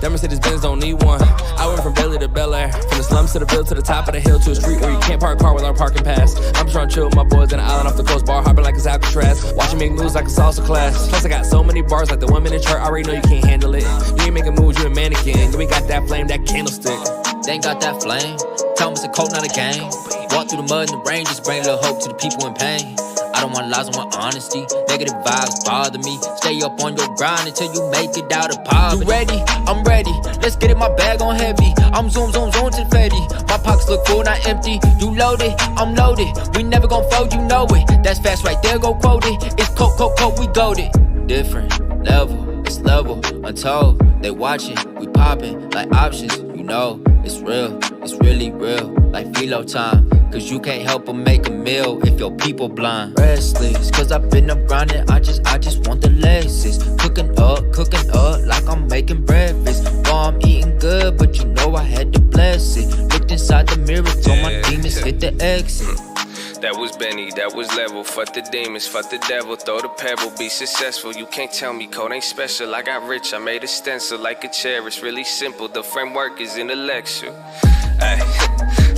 [SPEAKER 3] that Mercedes Benz don't need one. I went from Bailey to Bel Air, from the slums to the Ville to the top of the hill to a street where you can't park a car without a parking pass. I'm just trying to chill with my boys in the island off the coast, bar hopping like it's Alcatraz, watching make moves like a salsa class. Plus I got so many bars like the women in church. I already know you can't handle it. You ain't making moves, you a mannequin. We got that flame, that candlestick.
[SPEAKER 4] They ain't got that flame. Tell them it's a coat, not a game. Walk through the mud and the rain, just bring a little hope to the people in pain. I don't want lies, I want honesty. Negative vibes bother me. Stay up on your grind until you make it out of poverty. You ready? I'm ready. Let's get it, my bag on heavy. I'm zoom to the Fetty. My pockets look full, not empty. You loaded, I'm loaded. We never gon' fold, you know it. That's fast right there, go quote it. It's coke, we goated. Different level, it's level, untold. They watching, we popping like options. You know, it's real, it's really real. Like PHILO time. Cause you can't help but make a meal if your people blind. Restless, cause I've been up grinding, I just want the Lexus. Cooking up like I'm making breakfast. Oh, I'm eating good, but you know I had to bless it. Looked inside the mirror, told my demons hit the exit.
[SPEAKER 5] That was Benny, that was level. Fuck the demons, fuck the devil. Throw the pebble, be successful. You can't tell me code ain't special. I got rich, I made a stencil like a chair. It's really simple, the framework is intellectual. Ay,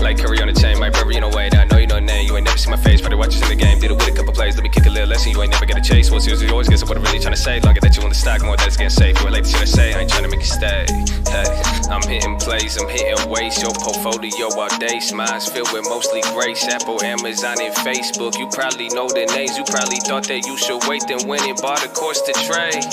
[SPEAKER 5] like Curry on the chain, my brother, you know, wait. I know you know the name, you ain't never seen my face. Probably watch us in the game, did it with a couple plays. Let me kick a little lesson, you ain't never get a chase. What's yours, you always guess what I'm really trying to say. Longer that you want the stock, more that it's getting safe. You relate to shit I say, I ain't trying to make it stay. Hey, I'm hitting plays, I'm hitting weights. Your portfolio all day, mine's filled with mostly grace. Apple, Amazon, and Facebook. You probably know the names, you probably thought that you should wait, then went and bought a course to trade.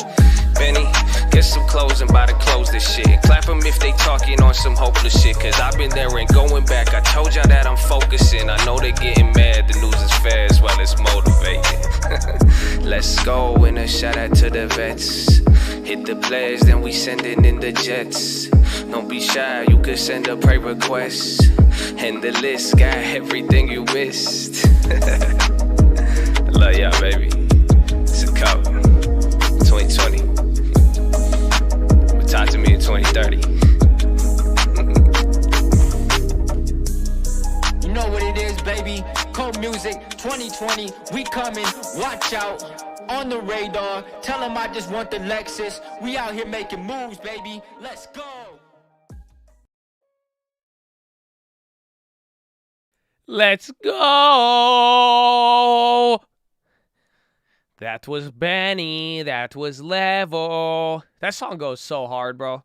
[SPEAKER 5] Benny, get some clothes and buy the clothes this shit. Clap them if they talking on some hopeless shit. Cause I've been there and going back. I told y'all that I'm focusing. I know they getting mad. The news is fair as well as motivating. Let's go and a shout out to the vets. Hit the players, then we sending in the jets. Don't be shy, you could send a pray request. And the list got everything you missed. I love y'all, baby. It's a cup. 2020. Talk to me in 2030.
[SPEAKER 4] You know what it is, baby. Cold music, 2020, we coming. Watch out, on the radar. Tell them I just want the Lexus. We out here making moves, baby. Let's go.
[SPEAKER 2] Let's go. That was Benny. That was Level. That song goes so hard, bro.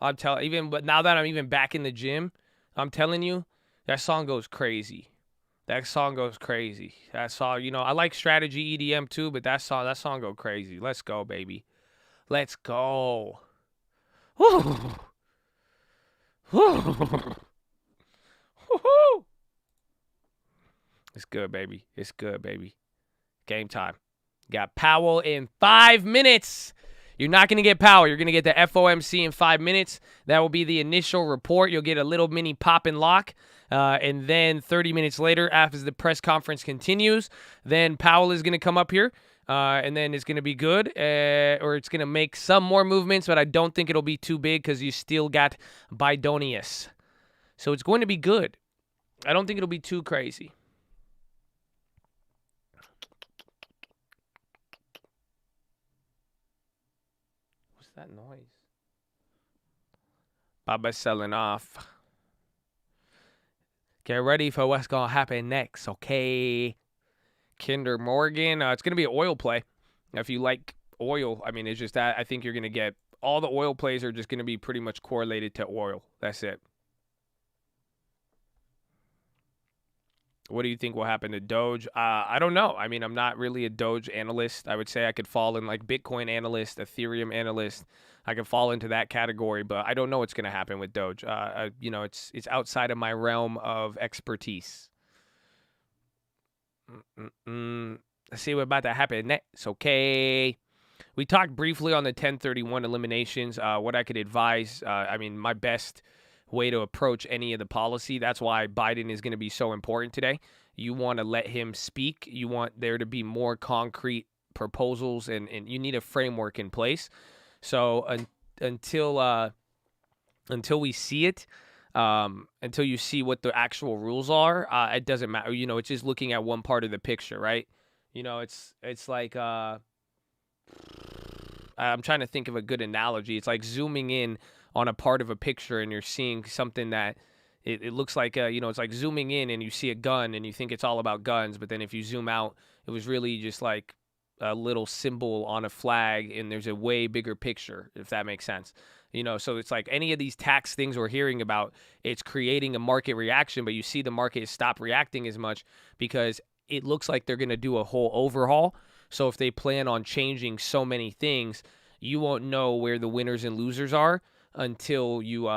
[SPEAKER 2] I'm telling, but now that I'm even back in the gym, I'm telling you, that song goes crazy. That song goes crazy. That song, you know, I like strategy EDM too, but that song go crazy. Let's go, baby. Let's go. Woo. Woo. Woo. It's good, baby. It's good, baby. Game time. Got Powell in 5 minutes. You're not going to get Powell. You're going to get the FOMC in 5 minutes. That will be the initial report. You'll get a little mini pop and lock. And then 30 minutes later, after the press conference continues, then Powell is going to come up here. And then it's going to be good. Or it's going to make some more movements, but I don't think it'll be too big because you still got Bidonius. So it's going to be good. I don't think it'll be too crazy. What's that noise? Baba selling off. Get ready for what's going to happen next, okay? Kinder Morgan. It's going to be an oil play. If you like oil, I mean, it's just that I think you're going to get all the oil plays are just going to be pretty much correlated to oil. That's it. What do you think will happen to Doge? I don't know. I mean, I'm not really a Doge analyst. I would say I could fall in like Bitcoin analyst, Ethereum analyst. I could fall into that category, but I don't know what's going to happen with Doge. You know, it's outside of my realm of expertise. Let's see what's about to happen next. Okay. We talked briefly on the 1031 eliminations. What I could advise, I mean, my best way to approach any of the policy. That's why Biden is going to be so important today. You want to let him speak. You want there to be more concrete proposals, and you need a framework in place. So until we see it, until you see what the actual rules are, it doesn't matter. You know, it's just looking at one part of the picture, right? You know, it's like I'm trying to think of a good analogy. It's like zooming in on a part of a picture and you're seeing something that it looks like, you know, it's like zooming in and you see a gun and you think it's all about guns. But then if you zoom out, it was really just like a little symbol on a flag and there's a way bigger picture, if that makes sense. You know, so it's like any of these tax things we're hearing about, it's creating a market reaction, but you see the market stop reacting as much because it looks like they're going to do a whole overhaul. So if they plan on changing so many things, you won't know where the winners and losers are until you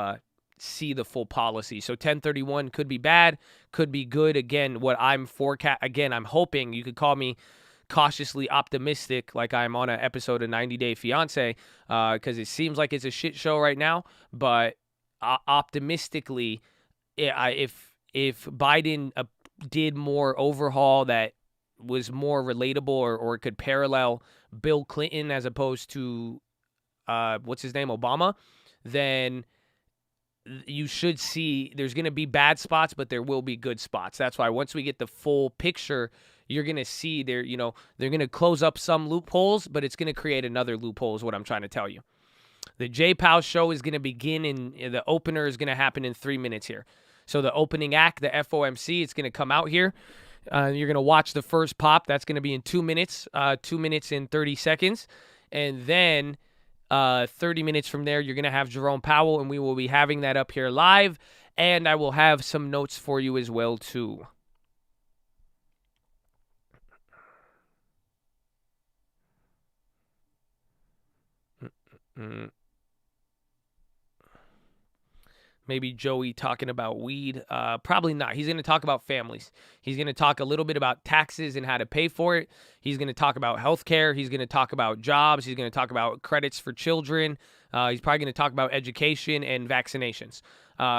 [SPEAKER 2] see the full policy. So 1031 could be bad, could be good. Again, what I'm I'm hoping, you could call me cautiously optimistic, like I'm on an episode of 90 Day Fiance, because it seems like it's a shit show right now. But optimistically, if Biden did more overhaul that was more relatable or could parallel Bill Clinton as opposed to what's his name, Obama, then you should see there's going to be bad spots, but there will be good spots. That's why once we get the full picture, you're going to see they're going to close up some loopholes, but it's going to create another loophole is what I'm trying to tell you. The J Powell show is going to begin the opener is going to happen in 3 minutes here. So the opening act, the FOMC, it's going to come out here. You're going to watch the first pop. That's going to be in 2 minutes, 2 minutes and 30 seconds. And then 30 minutes from there, you're going to have Jerome Powell, and we will be having that up here live. And I will have some notes for you as well, too. Maybe Joey talking about weed. Probably not. He's going to talk about families. He's going to talk a little bit about taxes and how to pay for it. He's going to talk about healthcare. He's going to talk about jobs. He's going to talk about credits for children. He's probably going to talk about education and vaccinations.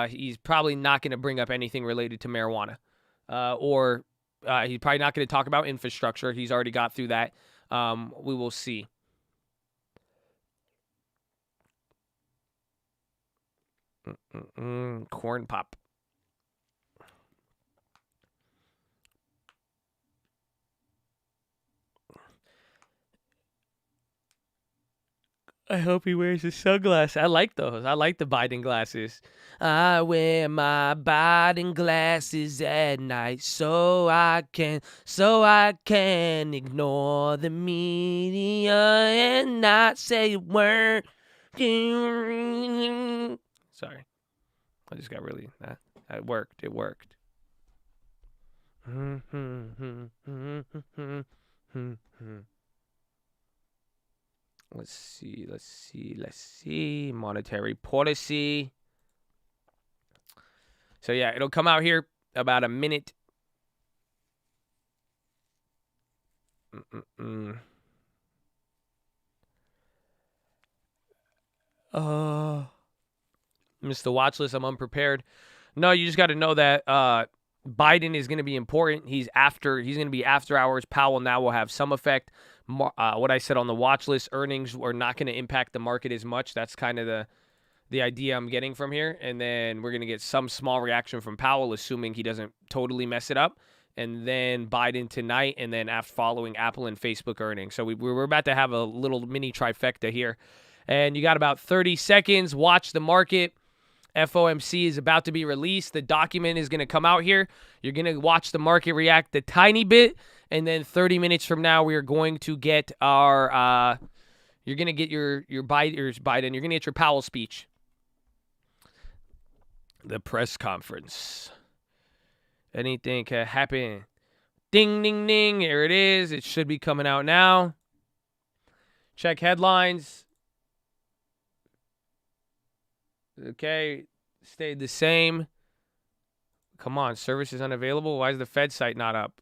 [SPEAKER 2] He's probably not going to bring up anything related to marijuana. Or he's probably not going to talk about infrastructure. He's already got through that. We will see. Corn pop. I hope he wears his sunglasses. I like those. I like the Biden glasses. I wear my Biden glasses at night so I can ignore the media and not say a word. Sorry. I just got really, it worked. It worked. Let's see. Monetary policy. So yeah, it'll come out here about a minute Missed the watch list. I'm unprepared. No, you just got to know that Biden is going to be important. He's going to be after hours. Powell now will have some effect. What I said on the watch list, earnings are not going to impact the market as much. That's kind of the idea I'm getting from here. And then we're going to get some small reaction from Powell, assuming he doesn't totally mess it up. And then Biden tonight, and then following Apple and Facebook earnings. So we're about to have a little mini trifecta here. And you got about 30 seconds. Watch the market. FOMC is about to be released. The document is going to come out here. You're going to watch the market react a tiny bit. And then 30 minutes from now, we are going to get our, you're going to get your Biden, you're going to get your Powell speech. The press conference. Anything can happen. Ding, ding, ding. Here it is. It should be coming out now. Check headlines. Okay. Stayed the same. Come on. Service is unavailable. Why is the Fed site not up?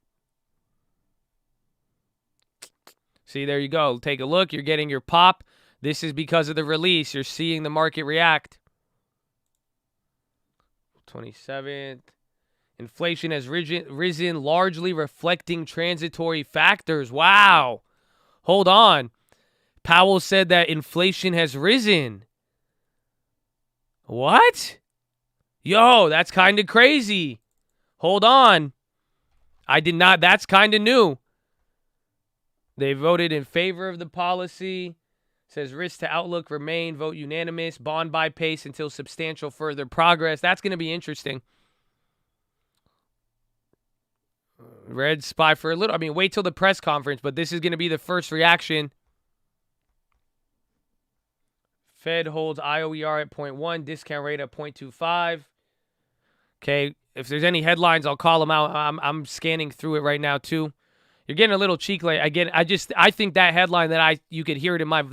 [SPEAKER 2] See, there you go. Take a look. You're getting your pop. This is because of the release. You're seeing the market react. 27th. Inflation has risen, largely reflecting transitory factors. Wow. Hold on. Powell said that inflation has risen. What? Yo, that's kind of crazy. Hold on. I did not. That's kind of new. They voted in favor of the policy. Says risk to outlook remain. Vote unanimous. Bond buy pace until substantial further progress. That's going to be interesting. Red spy for a little. I mean, wait till the press conference, but this is going to be the first reaction. Fed holds IOER at 0.1, discount rate at 0.25. Okay, if there's any headlines, I'll call them out. I'm scanning through it right now too. You're getting a little cheek late. Again, I think that headline that you could hear it in my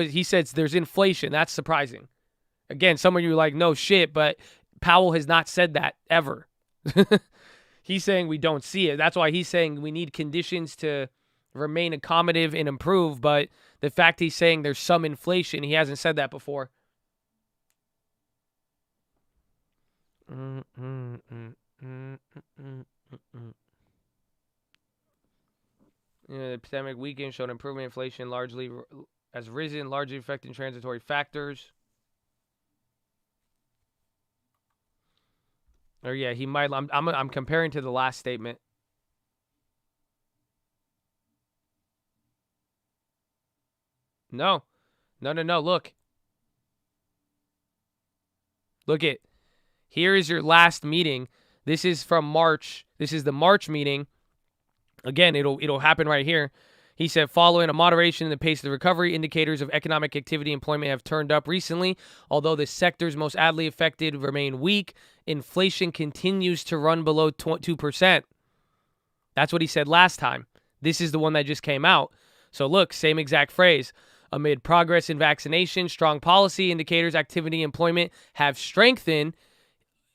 [SPEAKER 2] he said there's inflation. That's surprising. Again, some of you are like, no shit, but Powell has not said that ever. He's saying we don't see it. That's why he's saying we need conditions to remain accommodative and improve. But the fact he's saying there's some inflation, he hasn't said that before. The pandemic weekend showed improvement. Inflation largely has risen, largely affecting transitory factors. Or yeah, he might. I'm comparing to the last statement. No. Look. Look it. Here is your last meeting. This is from March. This is the March meeting. Again, it'll happen right here. He said, following a moderation in the pace of the recovery, indicators of economic activity and employment have turned up recently. Although the sectors most adversely affected remain weak, inflation continues to run below 2%. That's what he said last time. This is the one that just came out. So look, same exact phrase. Amid progress in vaccination, strong policy indicators, activity, employment have strengthened.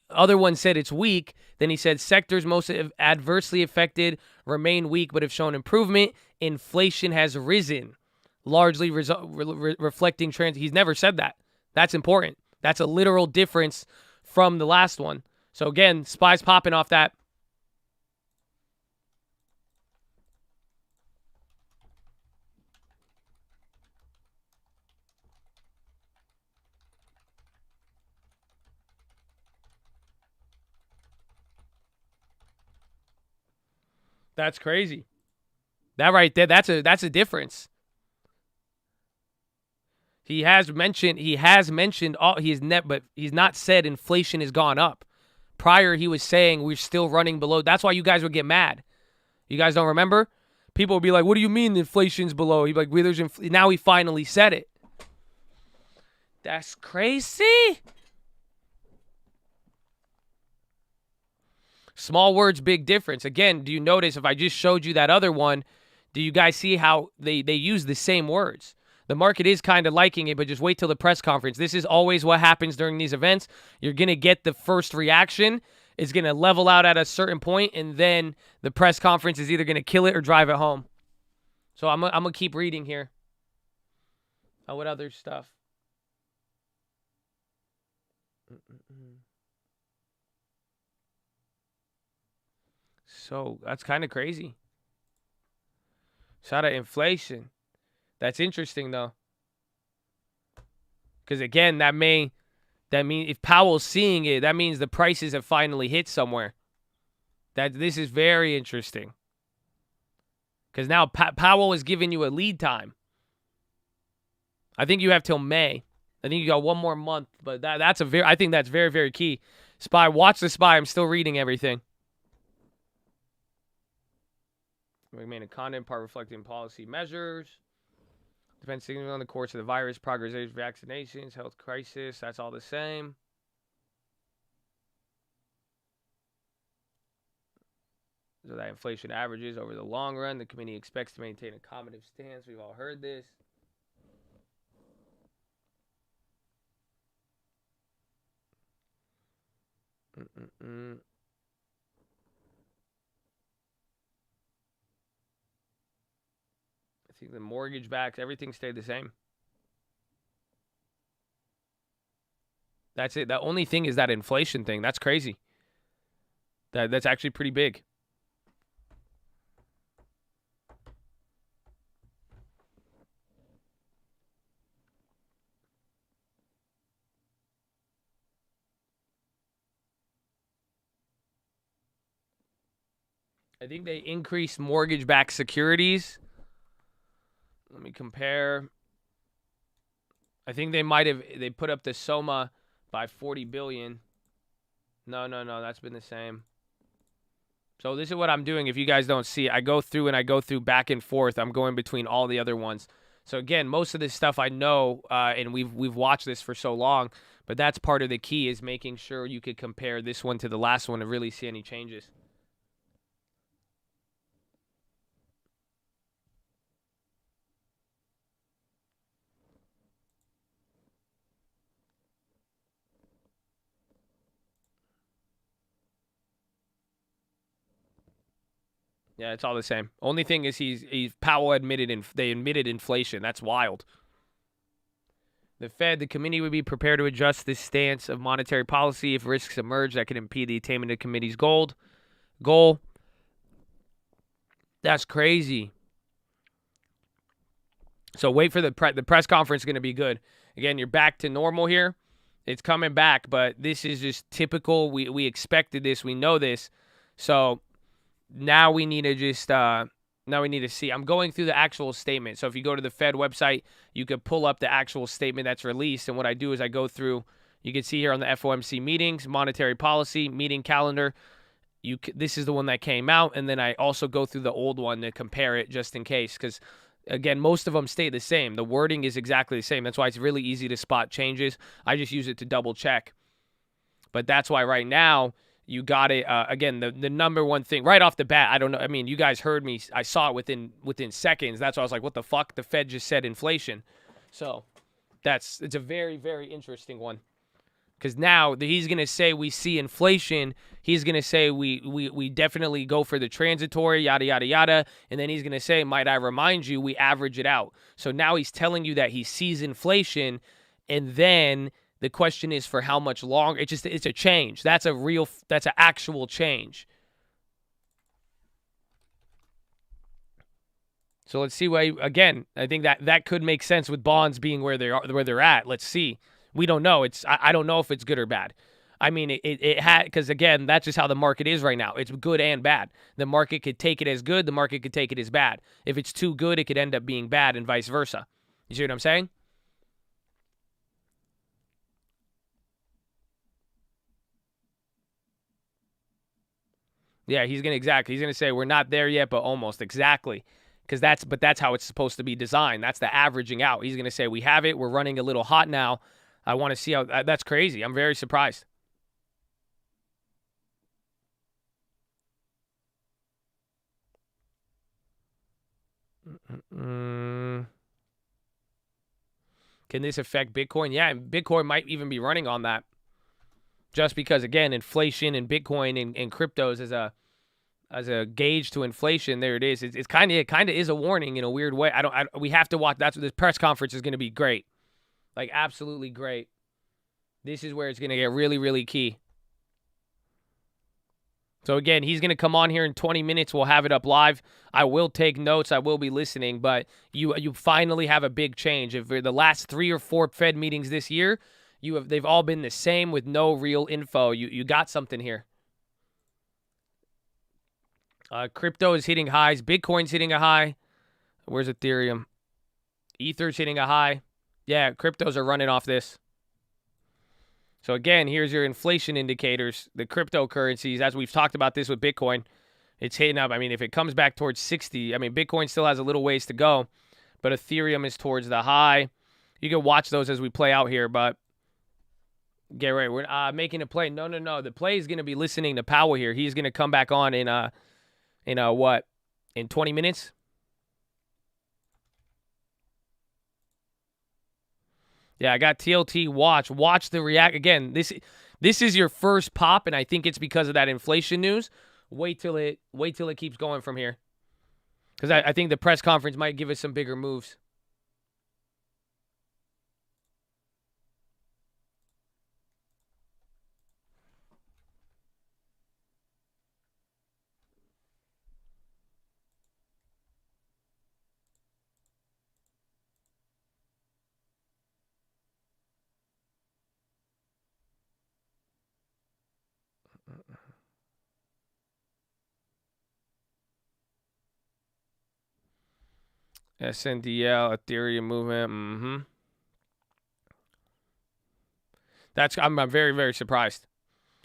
[SPEAKER 2] Other one said it's weak. Then he said sectors most adversely affected remain weak but have shown improvement. Inflation has risen, largely reflecting trends. He's never said that. That's important. That's a literal difference from the last one. So again, spies popping off that. That's crazy. That right there, that's a difference. He has mentioned but he's not said inflation has gone up. Prior he was saying we're still running below. That's why you guys would get mad. You guys don't remember? People would be like, "What do you mean inflation's below?" He'd be like, now he finally said it. That's crazy. Small words, big difference. Again, do you notice if I just showed you that other one, do you guys see how they use the same words? The market is kind of liking it, but just wait till the press conference. This is always what happens during these events. You're going to get the first reaction, It's going to level out at a certain point, and then the press conference is either going to kill it or drive it home. So I'm going to keep reading here. What other stuff? So that's kind of crazy. Shout out inflation. That's interesting, though. Because, again, that means if Powell's seeing it, that means the prices have finally hit somewhere. This is very interesting. Because now Powell is giving you a lead time. I think you have till May. I think you got one more month, but I think that's very, very key. SPY, watch the SPY. I'm still reading everything. Remain a content part reflecting policy measures. Depends significantly on the course of the virus, progress of vaccinations, health crisis. That's all the same. So that inflation averages over the long run. The committee expects to maintain a accommodative stance. We've all heard this. I think the mortgage backs, everything stayed the same. That's it. The only thing is that inflation thing. That's crazy. That's actually pretty big. I think they increased mortgage-backed securities. Let me compare. I think they put up the SOMA by 40 billion. No, that's been the same. So this is what I'm doing. If you guys don't see, I go through back and forth. I'm going between all the other ones. So again, most of this stuff I know, and we've watched this for so long, but that's part of the key is making sure you could compare this one to the last one to really see any changes. Yeah, it's all the same. Only thing is Powell admitted they admitted inflation. That's wild. The Fed, the committee would be prepared to adjust this stance of monetary policy if risks emerge that could impede the attainment of the committee's goal. That's crazy. So wait for the press conference is going to be good. Again, you're back to normal here. It's coming back, but this is just typical. We expected this. We know this. So now we need to just see. I'm going through the actual statement. So if you go to the Fed website, you could pull up the actual statement that's released. And what I do is I go through, you can see here on the FOMC meetings, monetary policy, meeting calendar. This is the one that came out. And then I also go through the old one to compare it just in case. Because, again, most of them stay the same. The wording is exactly the same. That's why it's really easy to spot changes. I just use it to double check. But that's why right now, you got it. Again, the number one thing right off the bat, I don't know. I mean, you guys heard me. I saw it within seconds. That's why I was like, what the fuck? The Fed just said inflation. So it's a very, very interesting one. Because now he's going to say we see inflation. He's going to say we definitely go for the transitory, yada, yada, yada. And then he's going to say, might I remind you, we average it out. So now he's telling you that he sees inflation, and then the question is for how much longer. It's a change. That's an actual change. So let's see why. Again, I think that could make sense with bonds being where they're at. Let's see. We don't know. I don't know if it's good or bad. I mean, it had, because again, that's just how the market is right now. It's good and bad. The market could take it as good. The market could take it as bad. If it's too good, it could end up being bad, and vice versa. You see what I'm saying? Yeah, he's gonna say we're not there yet, but almost exactly, because that's how it's supposed to be designed. That's the averaging out. He's gonna say we have it. We're running a little hot now. I want to see how. That's crazy. I'm very surprised. Can this affect Bitcoin? Yeah, Bitcoin might even be running on that. Just because, again, inflation and Bitcoin and cryptos as a gauge to inflation, there it is. It kind of is a warning in a weird way. We have to watch. That's what this press conference is going to be great, like absolutely great. This is where it's going to get really, really key. So again, he's going to come on here in 20 minutes. We'll have it up live. I will take notes. I will be listening. But you finally have a big change. If the last 3 or 4 Fed meetings this year, they've all been the same with no real info. You got something here. Crypto is hitting highs. Bitcoin's hitting a high. Where's Ethereum? Ether's hitting a high. Yeah, cryptos are running off this. So again, here's your inflation indicators. The cryptocurrencies, as we've talked about this with Bitcoin, it's hitting up. I mean, if it comes back towards 60, I mean, Bitcoin still has a little ways to go, but Ethereum is towards the high. You can watch those as we play out here, but get ready. We're making a play. No. The play is going to be listening to Powell here. He's going to come back on in 20 minutes? Yeah, I got TLT watch. Watch the react. Again, this is your first pop, and I think it's because of that inflation news. Wait till it keeps going from here. Because I think the press conference might give us some bigger moves. SNDL, Ethereum movement. I'm very, very surprised.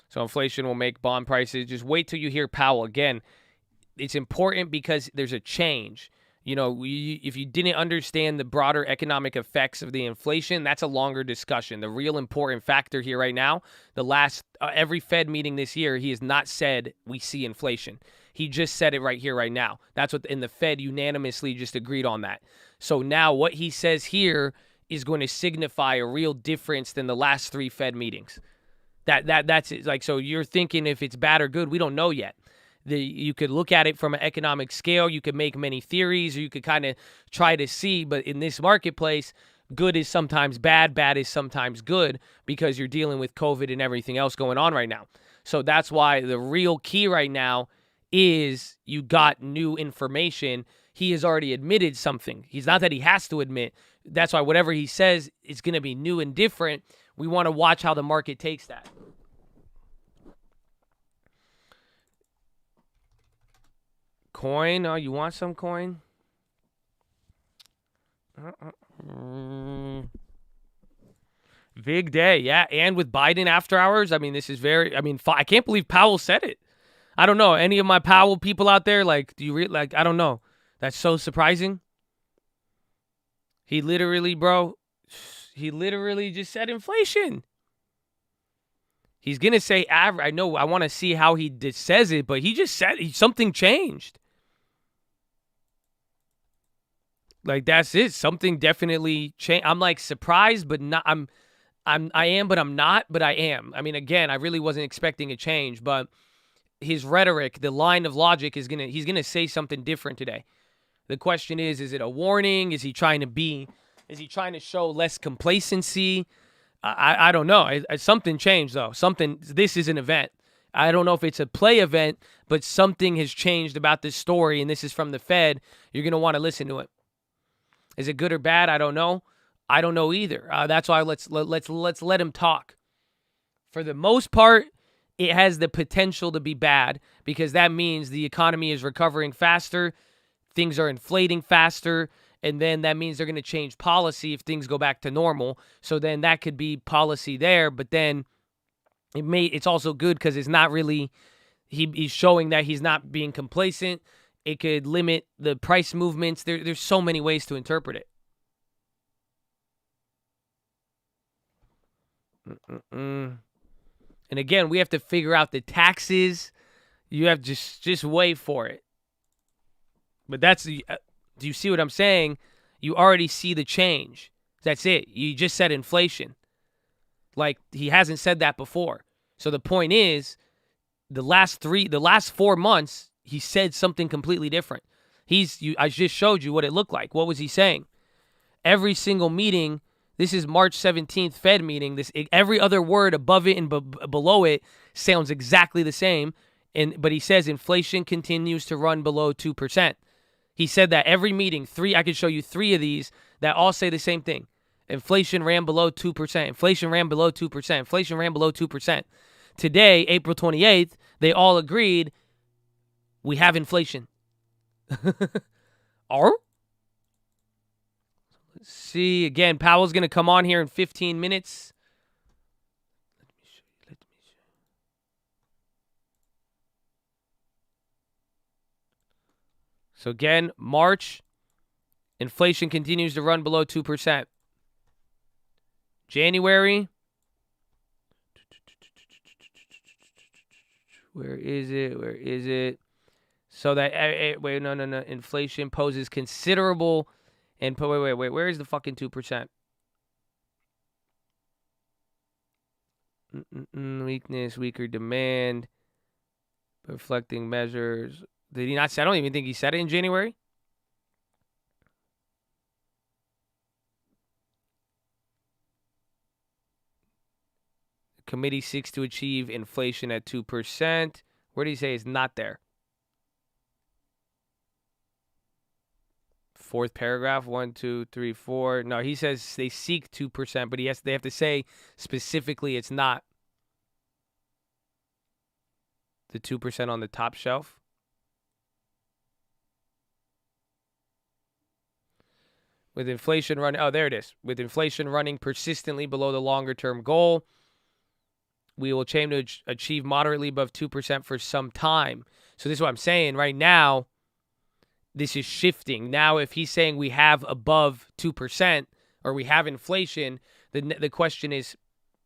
[SPEAKER 2] So inflation will make bond prices. Just wait till you hear Powell. Again, it's important because there's a change. You know, if you didn't understand the broader economic effects of the inflation, that's a longer discussion. The real important factor here right now, the last every Fed meeting this year, he has not said we see inflation. He just said it right here, right now. That's what, and the Fed unanimously just agreed on that. So now what he says here is going to signify a real difference than the last 3 Fed meetings. That's it. Like, so you're thinking if it's bad or good, we don't know yet. You could look at it from an economic scale. You could make many theories, or you could kind of try to see. But in this marketplace, good is sometimes bad, bad is sometimes good, because you're dealing with COVID and everything else going on right now. So that's why the real key right now is you got new information. He has already admitted something. He's not that he has to admit. That's why whatever he says is going to be new and different. We want to watch how the market takes that. Coin? Oh, you want some coin? Big day, yeah. And with Biden after hours, I mean, this is very, I can't believe Powell said it. I don't know. Any of my Powell people out there, like, do you I don't know. That's so surprising. He literally just said inflation. He's going to say average. I know, I want to see how he says it, but he just said something changed. Like, that's it. Something definitely changed. I'm like surprised, but not. I am, but I'm not. But I am. I mean, again, I really wasn't expecting a change, but his rhetoric, the line of logic he's gonna say something different today. The question is it a warning? Is he trying to show less complacency? I don't know. Something changed though. This is an event. I don't know if it's a play event, but something has changed about this story, and this is from the Fed. You're gonna want to listen to it. Is it good or bad? I don't know. I don't know either. That's why let's let him talk. For the most part, it has the potential to be bad, because that means the economy is recovering faster, things are inflating faster, and then that means they're going to change policy if things go back to normal. So then that could be policy there, but then it's also good because it's not really he's showing that he's not being complacent. It could limit the price movements. There's so many ways to interpret it. And again, we have to figure out the taxes. You have just wait for it. But do you see what I'm saying? You already see the change. That's it. You just said inflation. Like, he hasn't said that before. So the point is, the last 4 months, he said something completely different. I just showed you what it looked like. What was he saying? Every single meeting, this is March 17th Fed meeting. Every other word above it and below it sounds exactly the same. But he says inflation continues to run below 2%. He said that every meeting, I could show you 3 of these that all say the same thing. Inflation ran below 2%. Inflation ran below 2%. Inflation ran below 2%. Today, April 28th, they all agreed we have inflation. Let's see. Again, Powell's going to come on here in 15 minutes. Let me show you. So again, March, inflation continues to run below 2%. January, where is it? So that, no. Inflation poses considerable, and wait. Where is the fucking 2%? Weakness, weaker demand, reflecting measures. Did he not say? I don't even think he said it in January. The committee seeks to achieve inflation at 2%. Where did he say it's not there? Fourth paragraph, 1, 2, 3, 4. No, he says they seek 2%, but they have to say specifically it's not the 2% on the top shelf. With inflation running, there it is. With inflation running persistently below the longer-term goal, we will aim to achieve moderately above 2% for some time. So this is what I'm saying. Right now, this is shifting. Now, if he's saying we have above 2% or we have inflation, the question is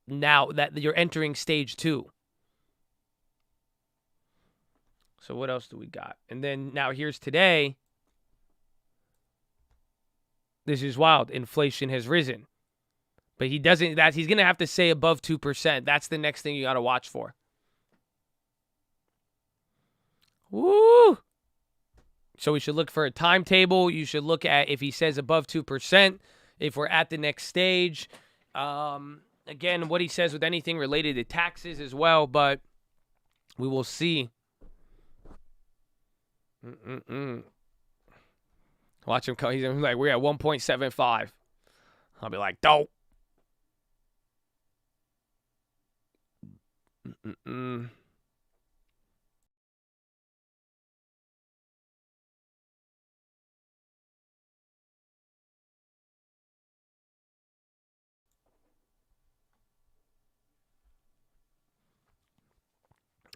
[SPEAKER 2] now that you're entering stage 2. So what else do we got? And then now here's today. This is wild. Inflation has risen. But he's going to have to say above 2%. That's the next thing you got to watch for. Woo! So we should look for a timetable. You should look at if he says above 2%, if we're at the next stage. Again, what he says with anything related to taxes as well, but we will see. Watch him come. He's like, we're at 1.75. I'll be like, dope.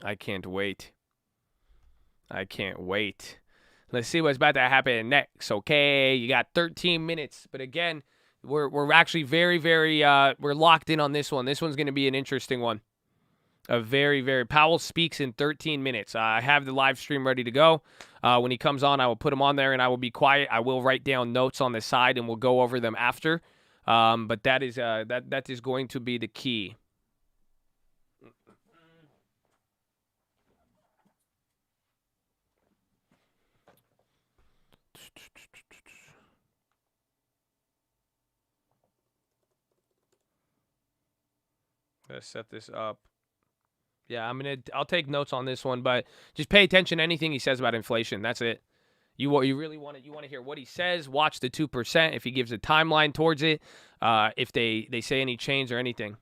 [SPEAKER 2] I can't wait. Let's see what's about to happen next, okay? You got 13 minutes. But again, we're actually very, very, we're locked in on this one. This one's going to be an interesting one. A very, very, Powell speaks in 13 minutes. I have the live stream ready to go. When he comes on, I will put him on there and I will be quiet. I will write down notes on the side and we'll go over them after. But that is going to be the key. Let's set this up. Yeah, I'll take notes on this one, but just pay attention to anything he says about inflation. That's it. You really want to hear what he says. Watch the 2% if he gives a timeline towards it. If they say any change or anything.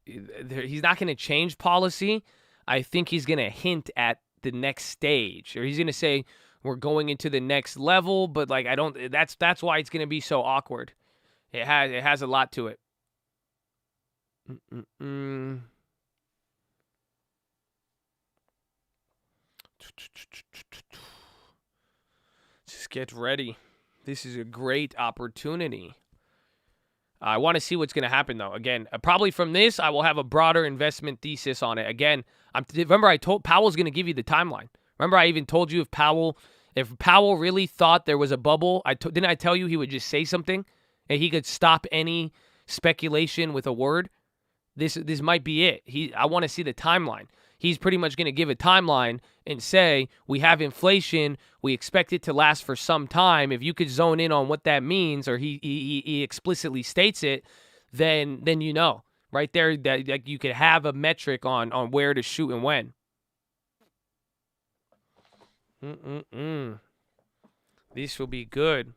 [SPEAKER 2] He's not going to change policy. I think he's going to hint at the next stage, or he's going to say we're going into the next level, but like that's why it's going to be so awkward. It has a lot to it. Just get ready. This is a great opportunity. I want to see what's going to happen, though. Again, probably from this, I will have a broader investment thesis on it. Again, remember I told Powell's going to give you the timeline. Remember I even told you if Powell really thought there was a bubble, didn't I tell you he would just say something and he could stop any speculation with a word? This might be it. I want to see the timeline. He's pretty much going to give a timeline and say, we have inflation, we expect it to last for some time. If you could zone in on what that means, or he explicitly states it, then you know. Right there, that you could have a metric on where to shoot and when. This will be good.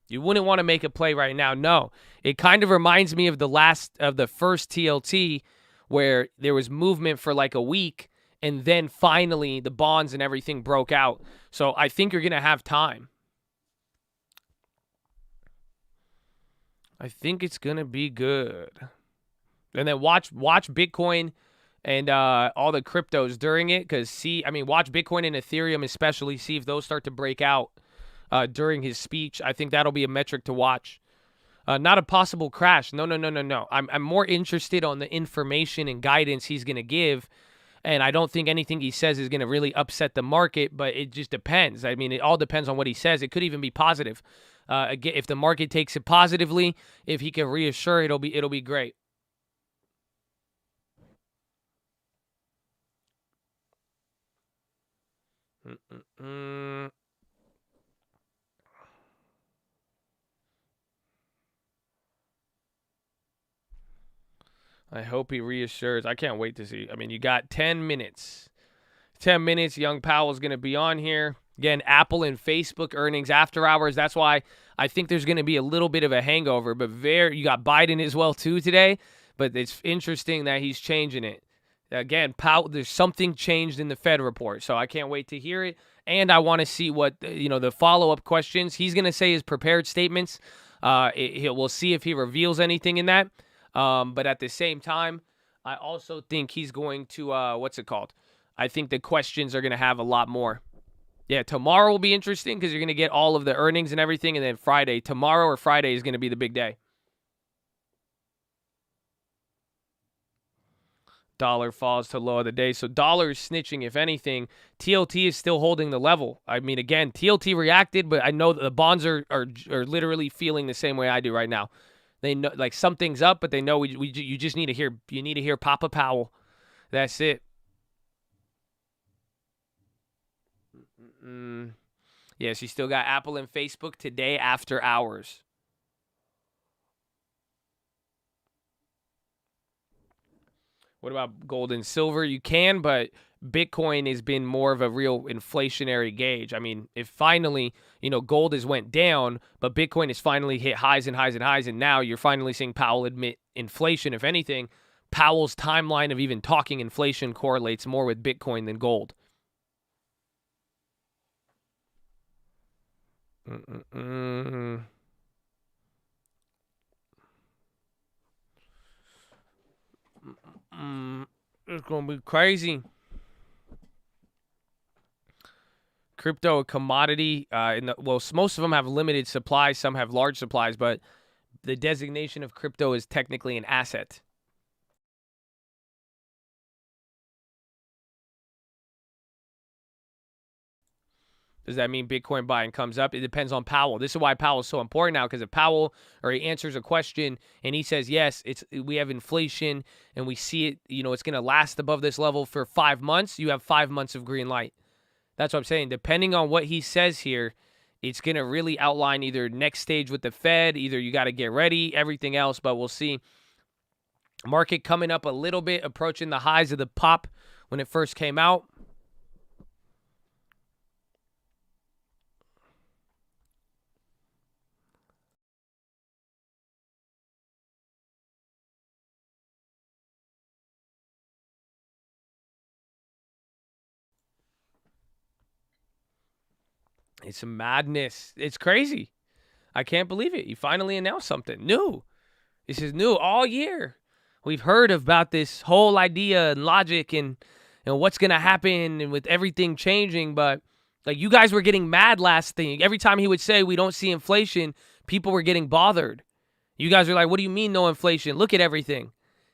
[SPEAKER 2] You wouldn't want to make a play right now. No. It kind of reminds me of the first TLT where there was movement for like a week and then finally the bonds and everything broke out. So I think you're going to have time. I think it's going to be good. And then watch Bitcoin and all the cryptos during it, because watch Bitcoin and Ethereum especially, see if those start to break out during his speech. I think that'll be a metric to watch. Not a possible crash. No. I'm more interested on the information and guidance he's going to give, and I don't think anything he says is going to really upset the market, but it just depends. I mean, it all depends on what he says. It could even be positive. Again, if the market takes it positively, if he can reassure, it'll be great. I hope he reassures. I can't wait to see. I mean, you got 10 minutes. 10 minutes. Young Powell's going to be on here. Again, Apple and Facebook earnings after hours. That's why I think there's going to be a little bit of a hangover. But you got Biden as well, too, today. But it's interesting that he's changing it. Again, Powell, there's something changed in the Fed report. So I can't wait to hear it. And I want to see what, the follow-up questions. He's going to say his prepared statements. We'll see if he reveals anything in that. But at the same time, I also think he's going to, I think the questions are going to have a lot more. Yeah, tomorrow will be interesting because you're going to get all of the earnings and everything. And then tomorrow or Friday is going to be the big day. Dollar falls to low of the day. So dollar is snitching, if anything. TLT is still holding the level. I mean, again, TLT reacted, but I know that the bonds are literally feeling the same way I do right now. They know like something's up, but they know you just need to hear Papa Powell. That's it. Yes, you still got Apple and Facebook today after hours. What about gold and silver? You can, but Bitcoin has been more of a real inflationary gauge. I mean, if finally, gold has went down, but Bitcoin has finally hit highs and highs and highs, and now you're finally seeing Powell admit inflation. If anything, Powell's timeline of even talking inflation correlates more with Bitcoin than gold. It's going to be crazy. Crypto, a commodity. Most of them have limited supplies. Some have large supplies, but the designation of crypto is technically an asset. Does that mean Bitcoin buying comes up? It depends on Powell. This is why Powell is so important now, because if Powell he answers a question and he says, yes, we have inflation and we see it, it's going to last above this level for 5 months, you have 5 months of green light. That's what I'm saying. Depending on what he says here, it's going to really outline either next stage with the Fed, either you got to get ready, everything else, but we'll see. Market coming up a little bit, approaching the highs of the pop when it first came out. It's a madness. It's crazy. I can't believe it. He finally announced something new. This is new all year. We've heard about this whole idea and logic and what's going to happen and with everything changing. But like you guys were getting mad last thing. Every time he would say we don't see inflation, people were getting bothered. You guys are like, what do you mean no inflation? Look at everything.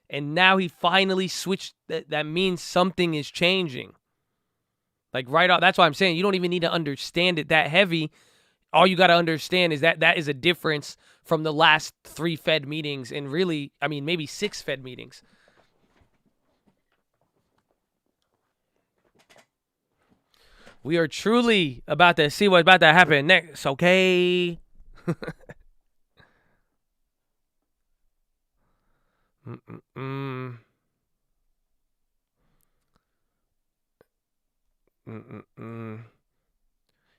[SPEAKER 2] And now he finally switched. That means something is changing. Like right off, that's why I'm saying you don't even need to understand it that heavy. All you got to understand is that that is a difference from the last 3 Fed meetings and really, I mean, maybe 6 Fed meetings. We are truly about to see what's about to happen next, okay?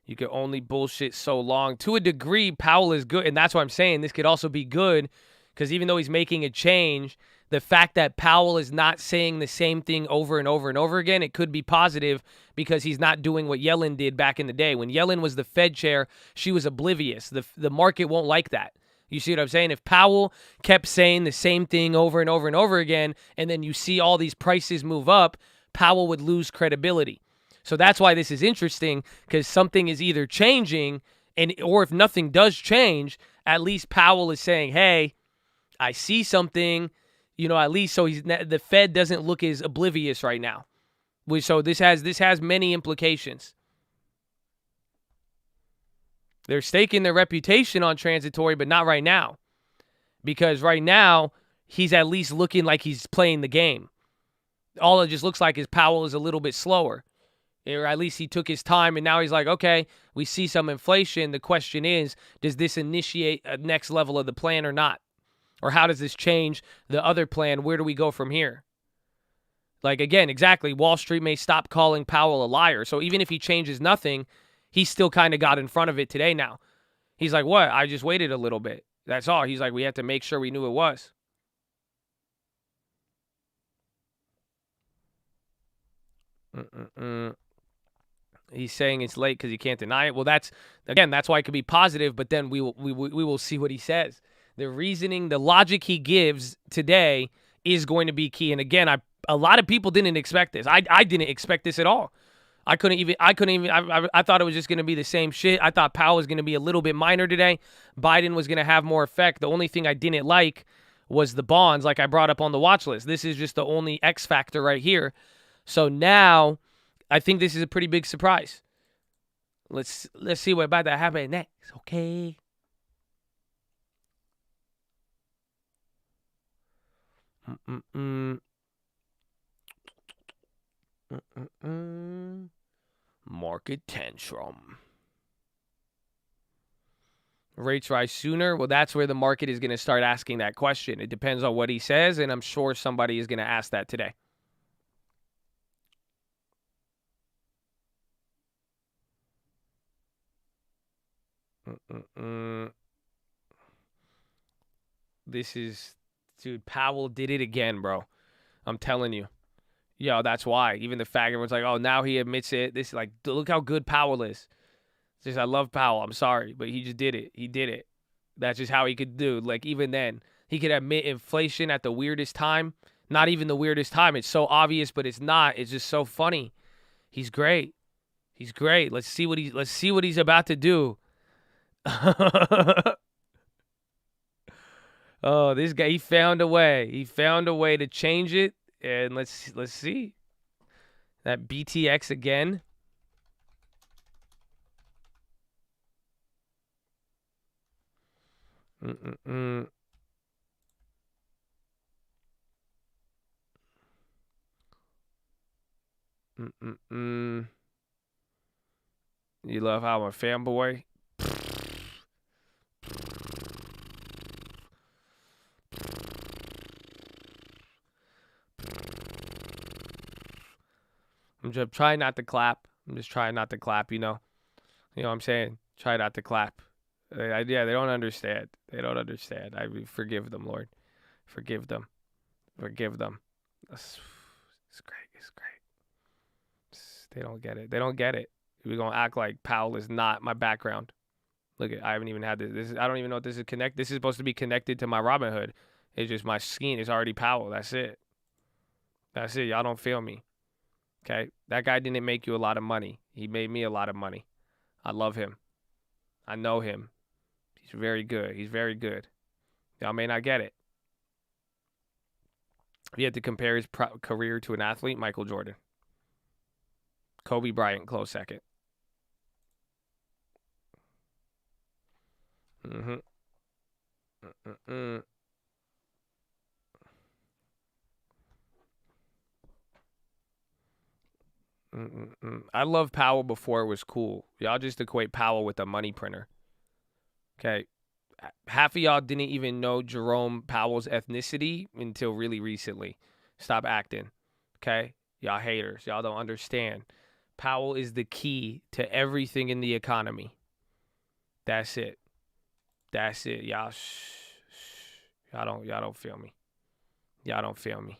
[SPEAKER 2] You can only bullshit so long. To a degree, Powell is good, and that's why I'm saying this could also be good, because even though he's making a change, the fact that Powell is not saying the same thing over and over and over again, it could be positive because he's not doing what Yellen did back in the day. When Yellen was the Fed chair, she was oblivious. The market won't like that. You see what I'm saying? If Powell kept saying the same thing over and over and over again, and then you see all these prices move up, Powell would lose credibility. So that's why this is interesting, because something is either changing, or if nothing does change, at least Powell is saying, hey, I see something, at least so the Fed doesn't look as oblivious right now. So this has many implications. They're staking their reputation on transitory, but not right now. Because right now, he's at least looking like he's playing the game. All it just looks like is Powell is a little bit slower. Or at least he took his time, and now he's like, okay, we see some inflation. The question is, does this initiate a next level of the plan or not? Or how does this change the other plan? Where do we go from here? Like, again, exactly, Wall Street may stop calling Powell a liar. So even if he changes nothing, he still kind of got in front of it today now. He's like, what? I just waited a little bit. That's all. He's like, we had to make sure we knew it was. He's saying it's late because he can't deny it. Well, that's why it could be positive, but then we will see what he says. The reasoning, the logic he gives today is going to be key. And again, a lot of people didn't expect this. I didn't expect this at all. I thought it was just going to be the same shit. I thought Powell was going to be a little bit minor today. Biden was going to have more effect. The only thing I didn't like was the bonds, like I brought up on the watch list. This is just the only X factor right here. So now I think this is a pretty big surprise. Let's see what's about to happen next, okay? Market tantrum. Rates rise sooner? Well, that's where the market is going to start asking that question. It depends on what he says, and I'm sure somebody is going to ask that today. This is, dude, Powell did it again, bro. I'm telling you. Yo, that's why. Even the fact everyone's like, oh, now he admits it. This is like, look how good Powell is. It's just, I love Powell. I'm sorry, but he just did it. He did it. That's just how he could do. Like, even then, he could admit inflation at the weirdest time. Not even the weirdest time. It's so obvious, but it's not. It's just so funny. He's great. He's great. Let's see what he's about to do. Oh, this guy, he found a way. He found a way to change it. And let's see. That BTX again. You love how I'm a fanboy? I'm just trying not to clap. I'm just trying not to clap, You know what I'm saying? Try not to clap. Yeah, they don't understand. They don't understand. I forgive them, Lord. Forgive them. Forgive them. It's great. It's great. They don't get it. They don't get it. We're going to act like Powell is not my background. Look, I haven't even had this. I don't even know what this is connected. This is supposed to be connected to my Robinhood. It's just my scheme is already Powell. That's it. That's it. Y'all don't feel me. Okay? That guy didn't make you a lot of money. He made me a lot of money. I love him. I know him. He's very good. He's very good. Y'all may not get it. If you had to compare his career to an athlete, Michael Jordan. Kobe Bryant, close second. I love Powell before it was cool. Y'all just equate Powell with a money printer. Okay. Half of y'all didn't even know Jerome Powell's ethnicity until really recently. Stop acting. Okay? Y'all haters. Y'all don't understand. Powell is the key to everything in the economy. That's it. That's it. Y'all y'all don't feel me. Y'all don't feel me.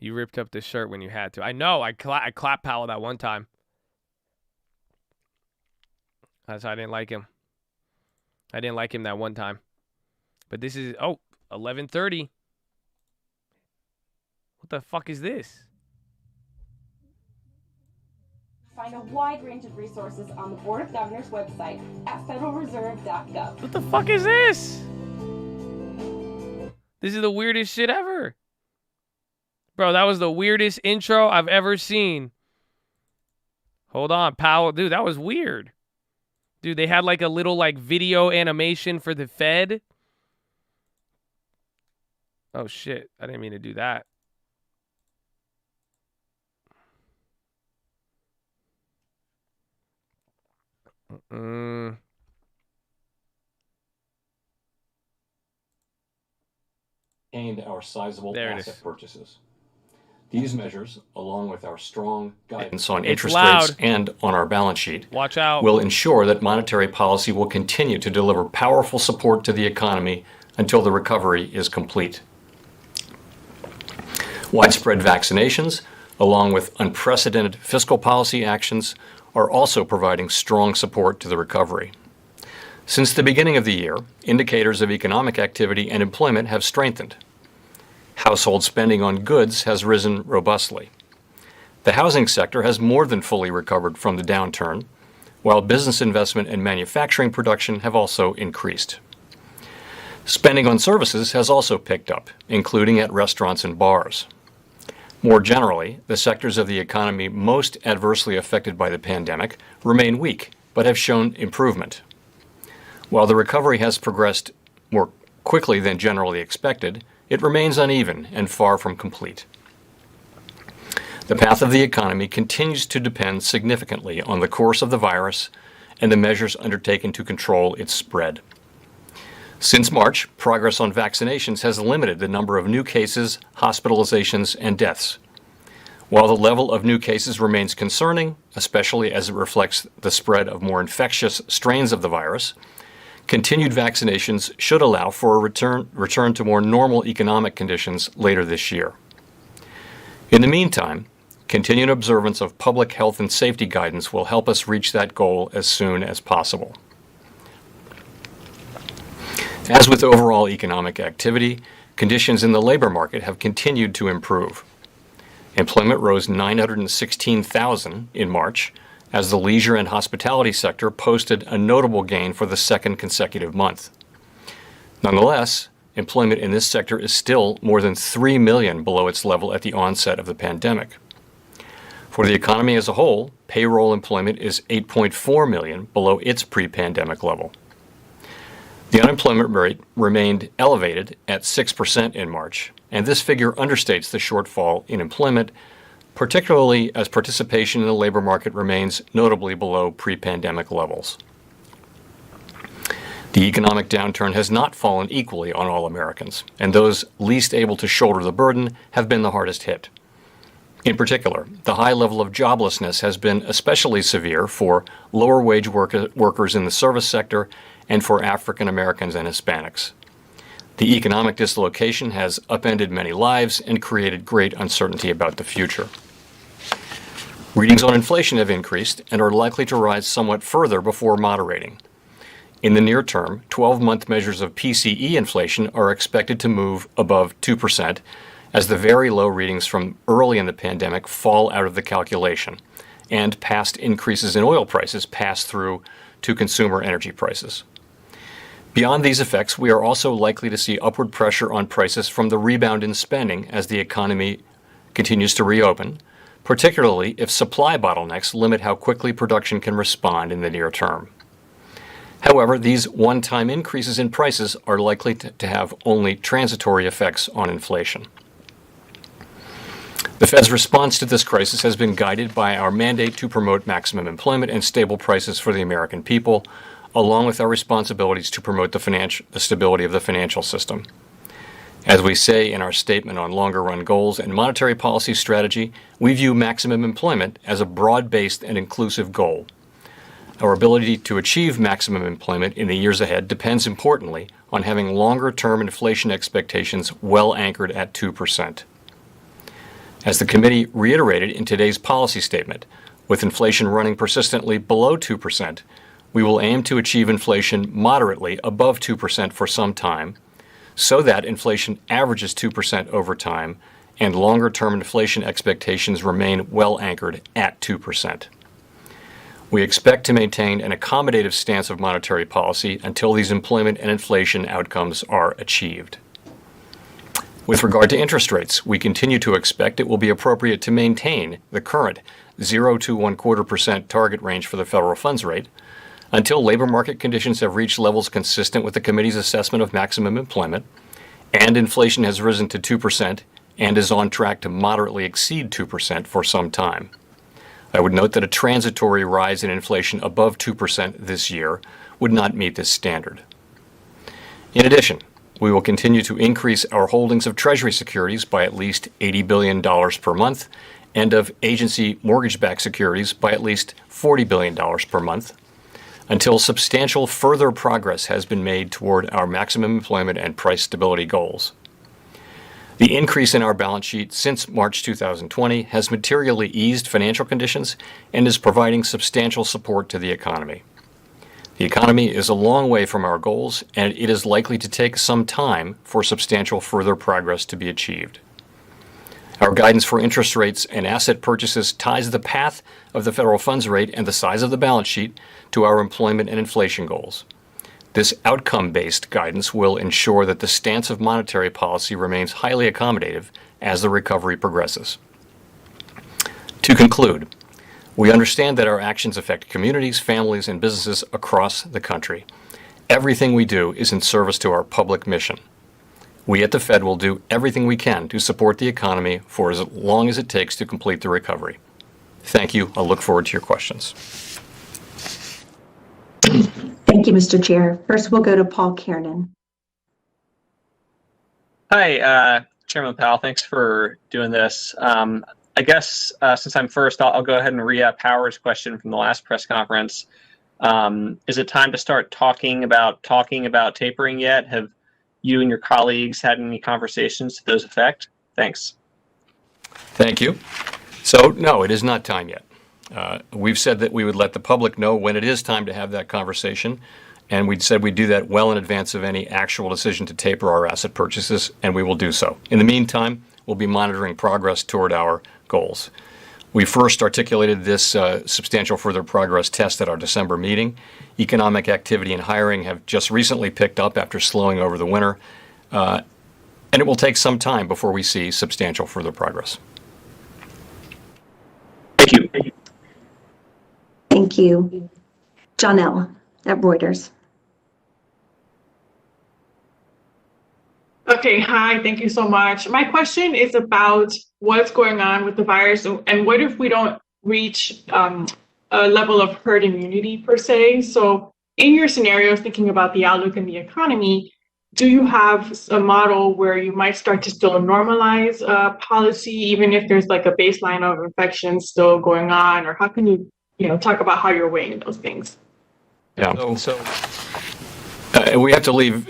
[SPEAKER 2] You ripped up the shirt when you had to. I know. I clapped Powell that one time. That's why I didn't like him. I didn't like him that one time. But this is, 11:30. What the fuck is this?
[SPEAKER 6] Find a wide range of resources on the Board of Governors website at federalreserve.gov.
[SPEAKER 2] What the fuck is this? This is the weirdest shit ever. Bro, that was the weirdest intro I've ever seen. Hold on, Powell. Dude, that was weird. Dude, they had like a little like video animation for the Fed. Oh, shit. I didn't mean to do that.
[SPEAKER 7] And our sizable
[SPEAKER 2] There it
[SPEAKER 7] asset
[SPEAKER 2] is.
[SPEAKER 7] purchases. These measures, along with our strong guidance on
[SPEAKER 2] It's
[SPEAKER 7] interest
[SPEAKER 2] loud.
[SPEAKER 7] rates and on our balance sheet,
[SPEAKER 2] Watch out.
[SPEAKER 7] will ensure that monetary policy will continue to deliver powerful support to the economy until the recovery is complete. Widespread vaccinations, along with unprecedented fiscal policy actions, are also providing strong support to the recovery. Since the beginning of the year, indicators of economic activity and employment have strengthened. Household spending on goods has risen robustly. The housing sector has more than fully recovered from the downturn, while business investment and manufacturing production have also increased. Spending on services has also picked up, including at restaurants and bars. More generally, the sectors of the economy most adversely affected by the pandemic remain weak, but have shown improvement. While the recovery has progressed more quickly than generally expected, it remains uneven and far from complete. The path of the economy continues to depend significantly on the course of the virus and the measures undertaken to control its spread. Since March, progress on vaccinations has limited the number of new cases, hospitalizations, and deaths. While the level of new cases remains concerning, especially as it reflects the spread of more infectious strains of the virus, continued vaccinations should allow for a return to more normal economic conditions later this year. In the meantime, continued observance of public health and safety guidance will help us reach that goal as soon as possible. As with overall economic activity, conditions in the labor market have continued to improve. Employment rose 916,000 in March, as the leisure and hospitality sector posted a notable gain for the second consecutive month. Nonetheless, employment in this sector is still more than 3 million below its level at the onset of the pandemic. For the economy as a whole, payroll employment is 8.4 million below its pre-pandemic level. The unemployment rate remained elevated at 6% in March, and this figure understates the shortfall in employment, particularly as participation in the labor market remains notably below pre-pandemic levels. The economic downturn has not fallen equally on all Americans, and those least able to shoulder the burden have been the hardest hit. In particular, the high level of joblessness has been especially severe for lower-wage workers in the service sector and for African Americans and Hispanics. The economic dislocation has upended many lives and created great uncertainty about the future. Readings on inflation have increased and are likely to rise somewhat further before moderating. In the near term, 12-month measures of PCE inflation are expected to move above 2% as the very low readings from early in the pandemic fall out of the calculation, and past increases in oil prices pass through to consumer energy prices. Beyond these effects, we are also likely to see upward pressure on prices from the rebound in spending as the economy continues to reopen, particularly if supply bottlenecks limit how quickly production can respond in the near term. However, these one-time increases in prices are likely to have only transitory effects on inflation. The Fed's response to this crisis has been guided by our mandate to promote maximum employment and stable prices for the American people, along with our responsibilities to promote the stability of the financial system. As we say in our statement on longer-run goals and monetary policy strategy, we view maximum employment as a broad-based and inclusive goal. Our ability to achieve maximum employment in the years ahead depends importantly on having longer-term inflation expectations well anchored at 2%. As the committee reiterated in today's policy statement, with inflation running persistently below 2%, we will aim to achieve inflation moderately above 2% for some time, so that inflation averages 2% over time and longer-term inflation expectations remain well anchored at 2%. We expect to maintain an accommodative stance of monetary policy until these employment and inflation outcomes are achieved. With regard to interest rates, we continue to expect it will be appropriate to maintain the current 0 to 1/4% target range for the federal funds rate until labor market conditions have reached levels consistent with the committee's assessment of maximum employment, and inflation has risen to 2% and is on track to moderately exceed 2% for some time. I would note that a transitory rise in inflation above 2% this year would not meet this standard. In addition, we will continue to increase our holdings of Treasury securities by at least $80 billion per month and of agency mortgage-backed securities by at least $40 billion per month until substantial further progress has been made toward our maximum employment and price stability goals. The increase in our balance sheet since March 2020 has materially eased financial conditions and is providing substantial support to the economy. The economy is a long way from our goals, and it is likely to take some time for substantial further progress to be achieved. Our guidance for interest rates and asset purchases ties the path of the federal funds rate and the size of the balance sheet to our employment and inflation goals. This outcome-based guidance will ensure that the stance of monetary policy remains highly accommodative as the recovery progresses. To conclude, we understand that our actions affect communities, families, and businesses across the country. Everything we do is in service to our public mission. We at the Fed will do everything we can to support the economy for as long as it takes to complete the recovery. Thank you. I'll look forward to your questions.
[SPEAKER 8] Thank you, Mr. Chair. First, we'll go to Paul Kiernan.
[SPEAKER 9] Hi, Chairman Powell. Thanks for doing this. I guess since I'm first, I'll go ahead and re-up Howard's question from the last press conference. Is it time to start talking about tapering yet? Have you and your colleagues had any conversations to those effect? Thanks.
[SPEAKER 7] Thank you. So, no, it is not time yet. We've said that we would let the public know when it is time to have that conversation, and we'd said we'd do that well in advance of any actual decision to taper our asset purchases, and we will do so. In the meantime, we'll be monitoring progress toward our goals. We first articulated this substantial further progress test at our December meeting. Economic activity and hiring have just recently picked up after slowing over the winter, and it will take some time before we see substantial further progress.
[SPEAKER 9] Thank you.
[SPEAKER 8] Thank you. Janelle at Reuters.
[SPEAKER 10] Okay, hi, thank you so much. My question is about what's going on with the virus and what if we don't reach a level of herd immunity per se? So in your scenarios, thinking about the outlook in the economy, do you have a model where you might start to still normalize policy, even if there's like a baseline of infections still going on? Or how can you talk about how you're weighing those things?
[SPEAKER 7] Yeah. We have to leave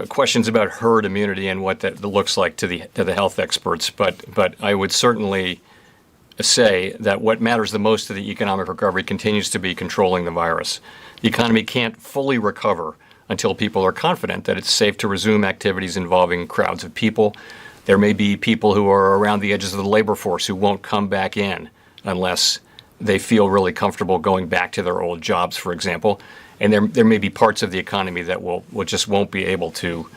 [SPEAKER 7] questions about herd immunity and what that looks like to the health experts, but I would certainly say that what matters the most to the economic recovery continues to be controlling the virus. The economy can't fully recover until people are confident that it's safe to resume activities involving crowds of people. There may be people who are around the edges of the labor force who won't come back in unless they feel really comfortable going back to their old jobs, for example. And there may be parts of the economy that will just won't be able to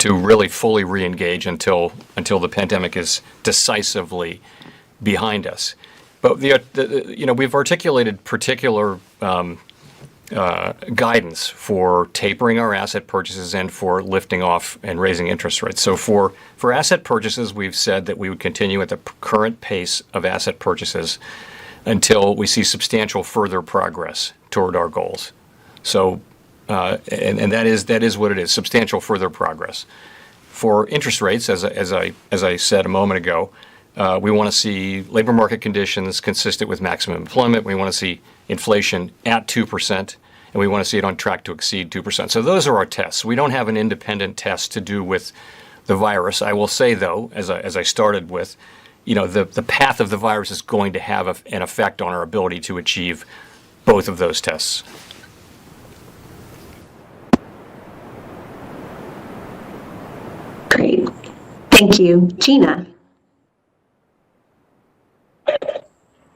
[SPEAKER 7] really fully re-engage until the pandemic is decisively behind us. But we've articulated particular guidance for tapering our asset purchases and for lifting off and raising interest rates. So for asset purchases, we've said that we would continue at the current pace of asset purchases until we see substantial further progress toward our goals. So, and that is what it is, substantial further progress. For interest rates, as I said a moment ago, we want to see labor market conditions consistent with maximum employment. We want to see inflation at 2%, and we want to see it on track to exceed 2%. So those are our tests. We don't have an independent test to do with the virus. I will say, though, as I started with, the path of the virus is going to have an effect on our ability to achieve both of those tests.
[SPEAKER 8] Great. Thank you. Gina.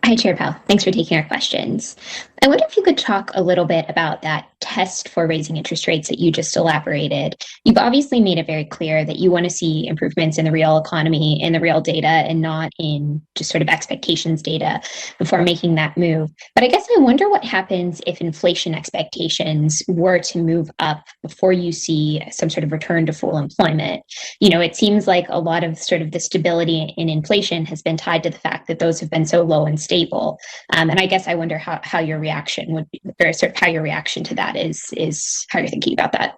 [SPEAKER 11] Hi, Chair Powell. Thanks for taking our questions. I wonder if you could talk a little bit about that test for raising interest rates that you just elaborated. You've obviously made it very clear that you want to see improvements in the real economy, in the real data, and not in just sort of expectations data before making that move. But I guess I wonder what happens if inflation expectations were to move up before you see some sort of return to full employment. It seems like a lot of sort of the stability in inflation has been tied to the fact that those have been so low and stable. And I guess I wonder how your reaction would be, or sort of how your reaction to that is how you're thinking about that.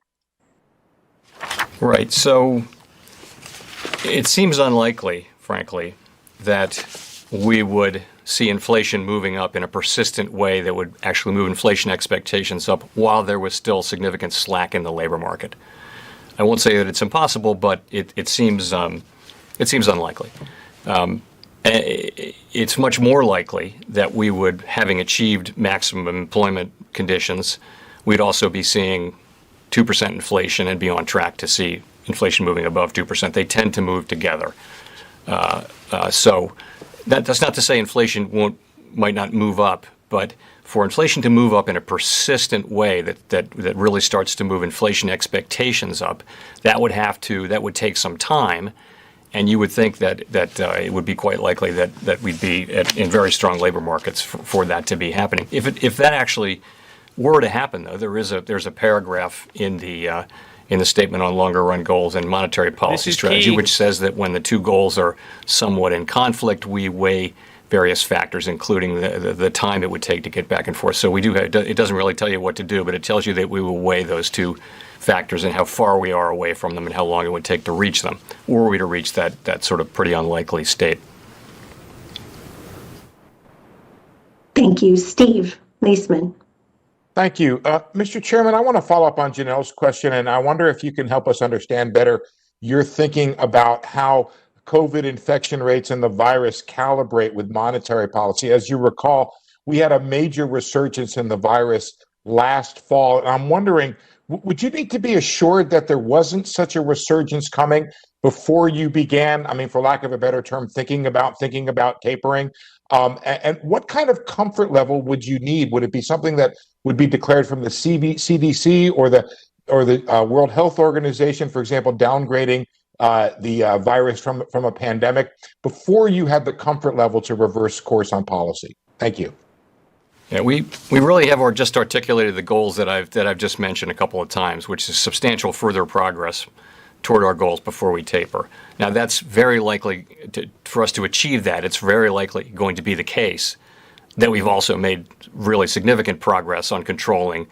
[SPEAKER 7] Right. So it seems unlikely, frankly, that we would see inflation moving up in a persistent way that would actually move inflation expectations up while there was still significant slack in the labor market. I won't say that it's impossible, but it seems unlikely. It's much more likely that we would, having achieved maximum employment conditions, we'd also be seeing 2% inflation and be on track to see inflation moving above 2%. They tend to move together. So that's not to say inflation might not move up, but for inflation to move up in a persistent way that really starts to move inflation expectations up, that would take some time. And you would think that it would be quite likely that we'd be in very strong labor markets for that to be happening. If that actually were to happen, though, there's a paragraph in the statement on longer run goals and monetary policy strategy, which says that when the two goals are somewhat in conflict, we weigh various factors, including the time it would take to get back and forth. So we do. It doesn't really tell you what to do, but it tells you that we will weigh those two factors and how far we are away from them and how long it would take to reach them, or we to reach that sort of pretty unlikely state.
[SPEAKER 8] Thank you. Steve Leisman.
[SPEAKER 12] Thank you. Mr. Chairman, I want to follow up on Janelle's question, and I wonder if you can help us understand better your thinking about how COVID infection rates and the virus calibrate with monetary policy. As you recall, we had a major resurgence in the virus last fall, and I'm wondering, would you need to be assured that there wasn't such a resurgence coming before you began, for lack of a better term, thinking about tapering? And what kind of comfort level would you need? Would it be something that would be declared from the CDC or the World Health Organization, for example, downgrading the virus from a pandemic before you had the comfort level to reverse course on policy? Thank you.
[SPEAKER 7] Yeah, we really have just articulated the goals that I've just mentioned a couple of times, which is substantial further progress toward our goals before we taper. Now, that's very likely for us to achieve that. It's very likely going to be the case that we've also made really significant progress on controlling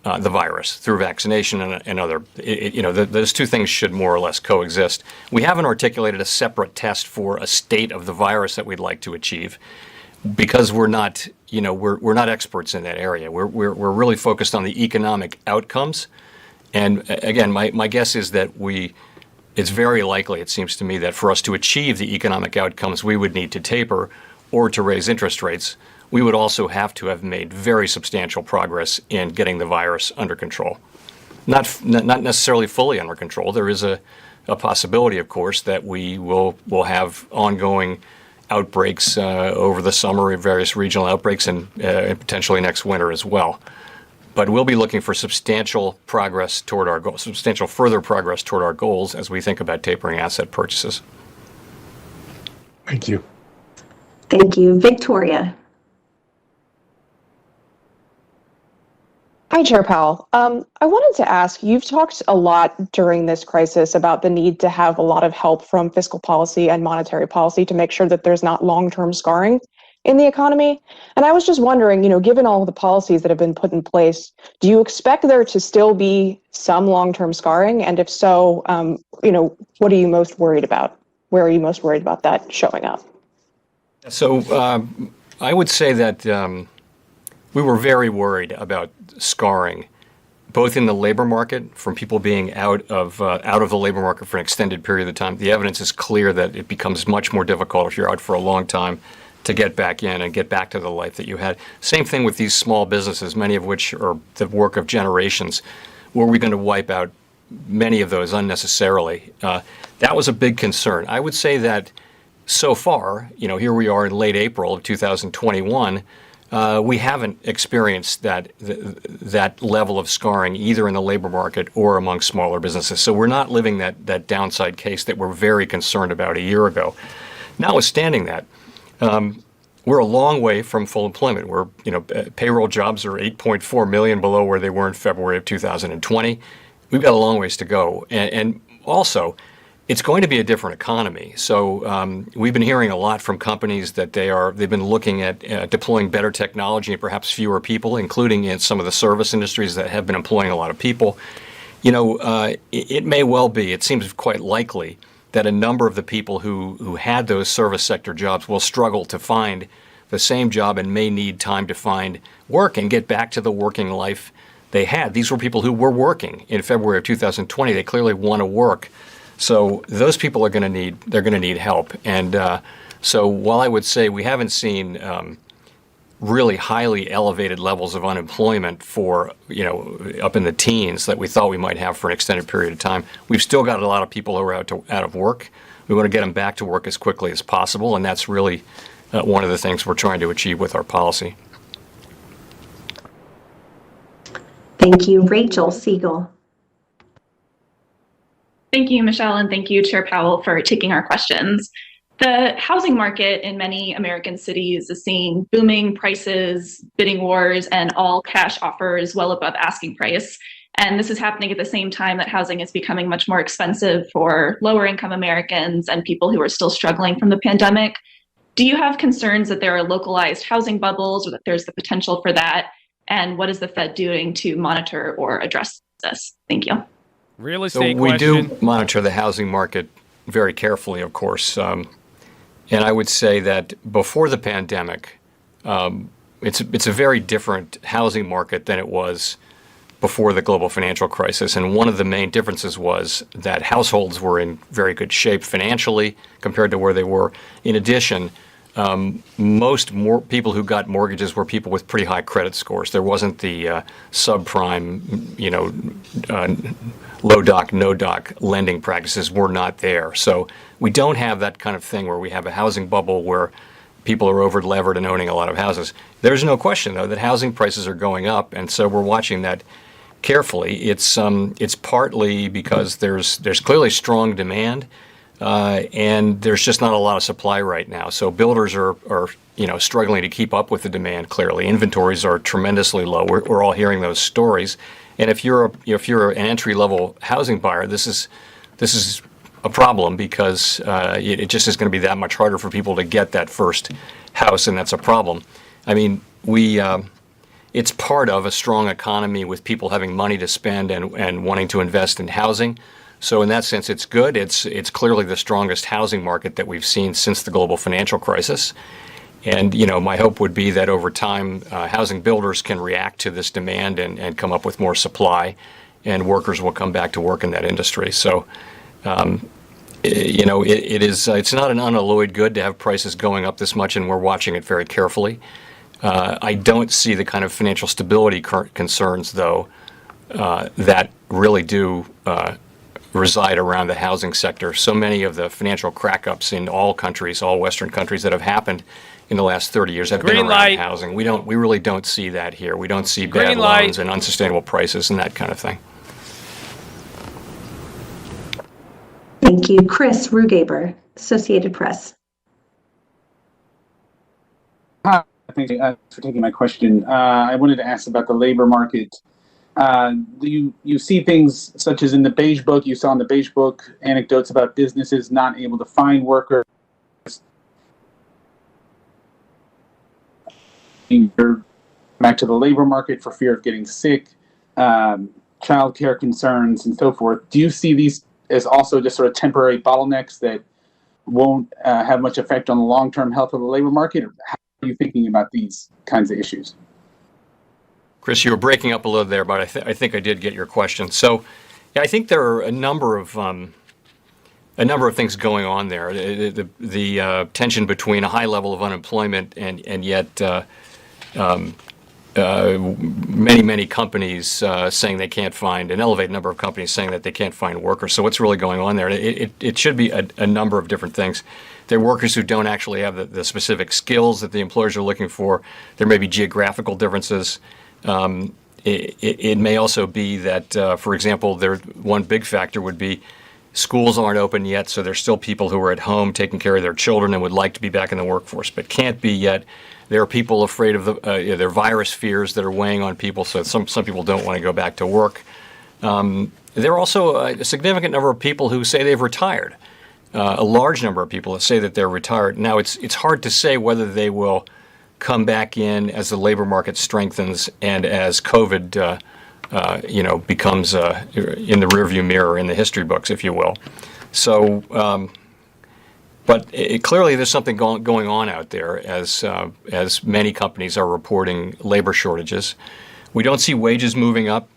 [SPEAKER 7] the virus through vaccination and other. Those two things should more or less coexist. We haven't articulated a separate test for a state of the virus that we'd like to achieve, because we're not experts in that area. We're really focused on the economic outcomes. And again, my guess is that we it's very likely, it seems to me, that for us to achieve the economic outcomes we would need to taper or to raise interest rates, we would also have to have made very substantial progress in getting the virus under control. Not necessarily fully under control. There is a possibility, of course, that we will have ongoing outbreaks over the summer, various regional outbreaks, and potentially next winter as well. But we'll be looking for substantial progress toward our goals, substantial further progress toward our goals as we think about tapering asset purchases.
[SPEAKER 12] Thank you.
[SPEAKER 8] Thank you. Victoria.
[SPEAKER 13] Hi, Chair Powell. I wanted to ask, you've talked a lot during this crisis about the need to have a lot of help from fiscal policy and monetary policy to make sure that there's not long-term scarring in the economy. And I was just wondering, given all the policies that have been put in place, do you expect there to still be some long-term scarring? And if so, what are you most worried about? Where are you most worried about that showing up?
[SPEAKER 7] So I would say that we were very worried about scarring, both in the labor market, from people being out of the labor market for an extended period of time. The evidence is clear that it becomes much more difficult if you're out for a long time to get back in and get back to the life that you had. Same thing with these small businesses, many of which are the work of generations. Were we going to wipe out many of those unnecessarily? That was a big concern. I would say that so far, here we are in late April of 2021, we haven't experienced that level of scarring either in the labor market or among smaller businesses. So we're not living that downside case that we're very concerned about a year ago. Notwithstanding that, we're a long way from full employment. Payroll jobs are 8.4 million below where they were in February of 2020. We've got a long ways to go. And also, it's going to be a different economy. So we've been hearing a lot from companies that they've been looking at deploying better technology and perhaps fewer people, including in some of the service industries that have been employing a lot of people. It may well be, it seems quite likely, that a number of the people who had those service sector jobs will struggle to find the same job and may need time to find work and get back to the working life they had. These were people who were working in February of 2020. They clearly want to work. So those people are going to need help. And so while I would say we haven't seen really highly elevated levels of unemployment for, up in the teens that we thought we might have for an extended period of time, we've still got a lot of people who are out of work. We want to get them back to work as quickly as possible. And that's really one of the things we're trying to achieve with our policy.
[SPEAKER 8] Thank you. Rachel Siegel.
[SPEAKER 14] Thank you, Michelle, and thank you, Chair Powell, for taking our questions. The housing market in many American cities is seeing booming prices, bidding wars, and all cash offers well above asking price. And this is happening at the same time that housing is becoming much more expensive for lower income Americans and people who are still struggling from the pandemic. Do you have concerns that there are localized housing bubbles or that there's the potential for that? And what is the Fed doing to monitor or address this? Thank you.
[SPEAKER 2] Real estate
[SPEAKER 7] so we
[SPEAKER 2] question.
[SPEAKER 7] do monitor the housing market very carefully, of course. And I would say that before the pandemic, it's a very different housing market than it was before the global financial crisis. And one of the main differences was that households were in very good shape financially compared to where they were. In addition, most people who got mortgages were people with pretty high credit scores. There wasn't the subprime, low doc, no doc lending practices were not there. So we don't have that kind of thing where we have a housing bubble where people are over levered and owning a lot of houses. There's no question, though, that housing prices are going up, and so we're watching that carefully. It's partly because there's clearly strong demand. And there's just not a lot of supply right now. So builders are struggling to keep up with the demand. Clearly, inventories are tremendously low. We're all hearing those stories. And if you're an entry-level housing buyer, this is a problem because it just is going to be that much harder for people to get that first house, and that's a problem. I mean, it's part of a strong economy with people having money to spend and wanting to invest in housing. So in that sense, it's good. It's clearly the strongest housing market that we've seen since the global financial crisis. And, my hope would be that over time, housing builders can react to this demand and come up with more supply, and workers will come back to work in that industry. So It is. It's not an unalloyed good to have prices going up this much, and we're watching it very carefully. I don't see the kind of financial stability concerns, though, that really do reside around the housing sector. So many of the financial crack-ups in all countries, all Western countries that have happened in the last 30 years have been around housing. We really don't see that here. We don't see bad loans and unsustainable prices and that kind of thing.
[SPEAKER 8] Thank you. Chris Rugaber, Associated Press.
[SPEAKER 15] Hi, thank you for taking my question. I wanted to ask about the labor market. You see things such as in the Beige Book, you saw in the Beige Book anecdotes about businesses not able to find workers. Back to the labor market for fear of getting sick, childcare concerns, and so forth. Do you see these as also just sort of temporary bottlenecks that won't have much effect on the long-term health of the labor market? Or how are you thinking about these kinds of issues?
[SPEAKER 7] Chris, you were breaking up a little there, but I think I did get your question. So, yeah, I think there are a number of things going on there. The tension between a high level of unemployment and yet many companies saying they can't find, an elevated number of companies saying that they can't find workers. So what's really going on there? It should be a number of different things. There are workers who don't actually have the specific skills that the employers are looking for. There may be geographical differences. It may also be that, for example, one big factor would be schools aren't open yet, so there's still people who are at home taking care of their children and would like to be back in the workforce, but can't be yet. There are people afraid of there are virus fears that are weighing on people, so some people don't want to go back to work. There are also a significant number of people who say they've retired. A large number of people that say that they're retired. Now, it's hard to say whether they will come back in as the labor market strengthens and as COVID becomes in the rearview mirror in the history books, if you will. So, but clearly there's something going on out there as many companies are reporting labor shortages. We don't see wages moving up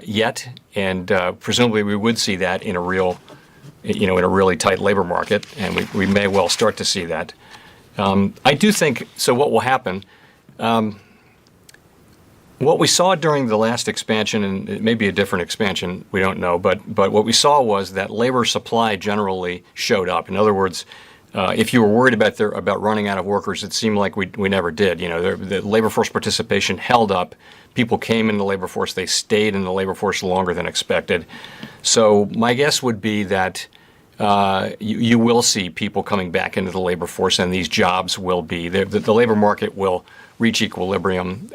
[SPEAKER 7] yet, and presumably we would see that in a really tight labor market, and we may well start to see that. I do think, so what will happen, what we saw during the last expansion, and it may be a different expansion, we don't know, but what we saw was that labor supply generally showed up. In other words, if you were worried about running out of workers, it seemed like we never did. The labor force participation held up. People came in the labor force. They stayed in the labor force longer than expected. So my guess would be that you will see people coming back into the labor force, and these jobs will be, the labor market will reach equilibrium.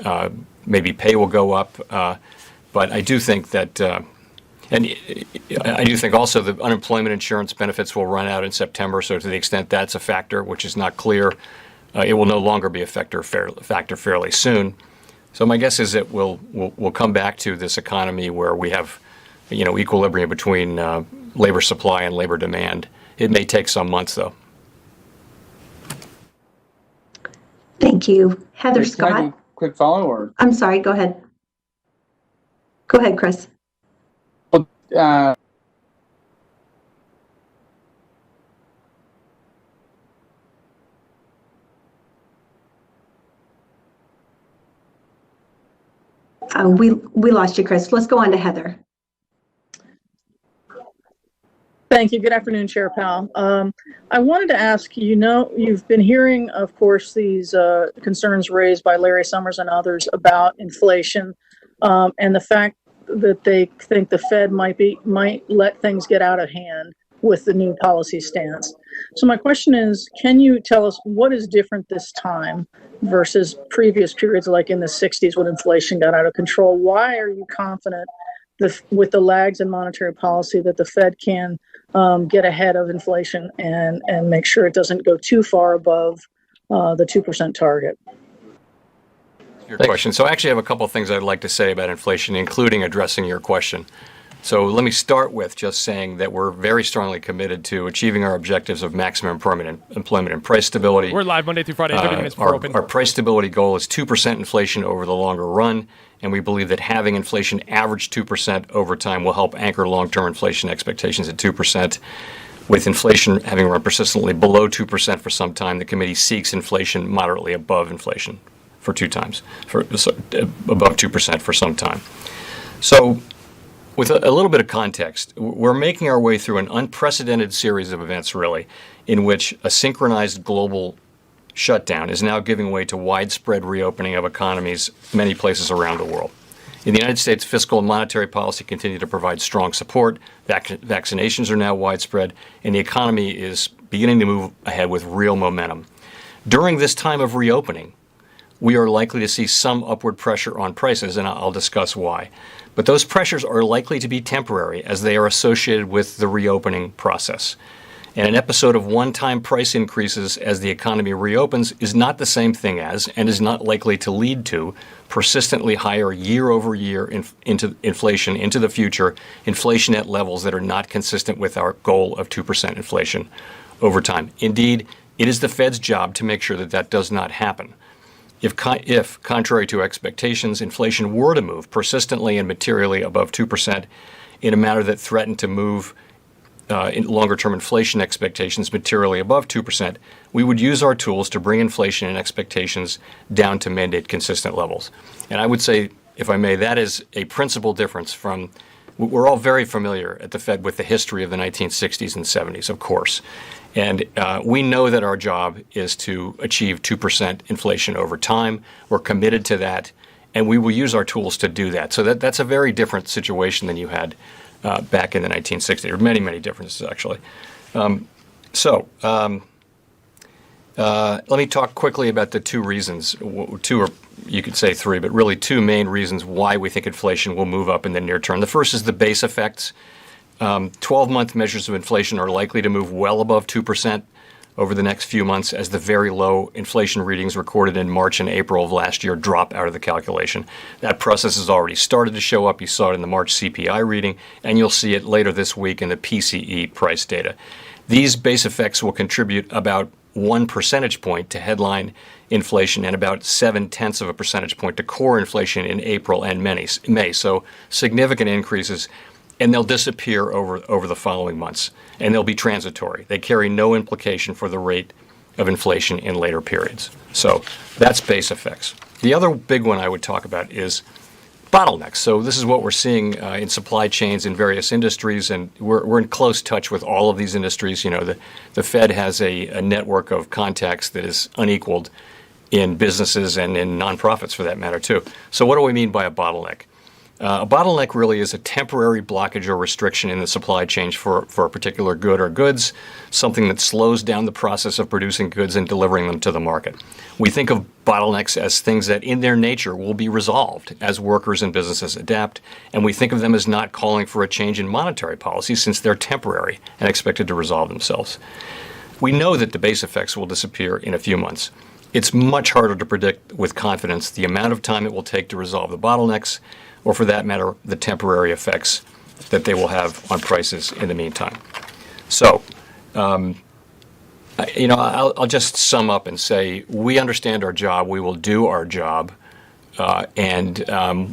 [SPEAKER 7] Maybe pay will go up. But I do think that, and I do think also the unemployment insurance benefits will run out in September. So to the extent that's a factor, which is not clear, it will no longer be a factor fairly soon. So my guess is that we'll come back to this economy where we have, equilibrium between labor supply and labor demand. It may take some months, though.
[SPEAKER 8] Thank you. Heather Scott.
[SPEAKER 15] Quick follow, or?
[SPEAKER 8] I'm sorry, go ahead. Go ahead, Chris. We lost you, Chris. Let's go on to Heather.
[SPEAKER 16] Thank you. Good afternoon, Chair Powell. I wanted to ask, you've been hearing, of course, these concerns raised by Larry Summers and others about inflation and the fact that they think the Fed might let things get out of hand with the new policy stance. So my question is, can you tell us what is different this time versus previous periods like in the 60s when inflation got out of control? Why are you confident with the lags in monetary policy that the Fed can get ahead of inflation and make sure it doesn't go too far above the 2% target?
[SPEAKER 7] Your question. So I actually have a couple of things I'd like to say about inflation, including addressing your question. So let me start with just saying that we're very strongly committed to achieving our objectives of maximum permanent employment and price stability.
[SPEAKER 2] We're live Monday through Friday, 30 minutes before open.
[SPEAKER 7] Our price stability goal is 2% inflation over the longer run, and we believe that having inflation average 2% over time will help anchor long-term inflation expectations at 2%. With inflation having run persistently below 2% for some time, the committee seeks inflation moderately above inflation for above 2% for some time. So, with a little bit of context, we're making our way through an unprecedented series of events, really, in which a synchronized global shutdown is now giving way to widespread reopening of economies many places around the world. In the United States, fiscal and monetary policy continue to provide strong support. Vaccinations are now widespread, and the economy is beginning to move ahead with real momentum. During this time of reopening, we are likely to see some upward pressure on prices, and I'll discuss why. But those pressures are likely to be temporary as they are associated with the reopening process. And an episode of one-time price increases as the economy reopens is not the same thing as, and is not likely to lead to, persistently higher year-over-year inflation into the future, inflation at levels that are not consistent with our goal of 2% inflation over time. Indeed, it is the Fed's job to make sure that that does not happen. If, contrary to expectations, inflation were to move persistently and materially above 2% in a manner that threatened to move in longer-term inflation expectations materially above 2%, we would use our tools to bring inflation and expectations down to mandate consistent levels. And I would say, if I may, that is a principal difference from, we're all very familiar at the Fed with the history of the 1960s and 70s, of course. And we know that our job is to achieve 2% inflation over time. We're committed to that, and we will use our tools to do that. So that's a very different situation than you had back in the 1960s. There are many, many differences, actually. Let me talk quickly about the two reasons, two or you could say three, but really two main reasons why we think inflation will move up in the near term. The first is the base effects. 12-month measures of inflation are likely to move well above 2% over the next few months as the very low inflation readings recorded in March and April of last year drop out of the calculation. That process has already started to show up. You saw it in the March CPI reading, and you'll see it later this week in the PCE price data. These base effects will contribute about 1 percentage point to headline inflation and about 0.7 of a percentage point to core inflation in April and May. So significant increases. And they'll disappear over the following months, and they'll be transitory. They carry no implication for the rate of inflation in later periods. So that's base effects. The other big one I would talk about is bottlenecks. So this is what we're seeing in supply chains in various industries, and we're in close touch with all of these industries. You know, the Fed has a network of contacts that is unequaled in businesses and in nonprofits, for that matter, too. So what do we mean by a bottleneck? A bottleneck really is a temporary blockage or restriction in the supply chain for a particular good or goods, something that slows down the process of producing goods and delivering them to the market. We think of bottlenecks as things that in their nature will be resolved as workers and businesses adapt, and we think of them as not calling for a change in monetary policy since they're temporary and expected to resolve themselves. We know that the base effects will disappear in a few months. It's much harder to predict with confidence the amount of time it will take to resolve the bottlenecks, or for that matter, the temporary effects that they will have on prices in the meantime. So, I'll just sum up and say we understand our job, we will do our job, and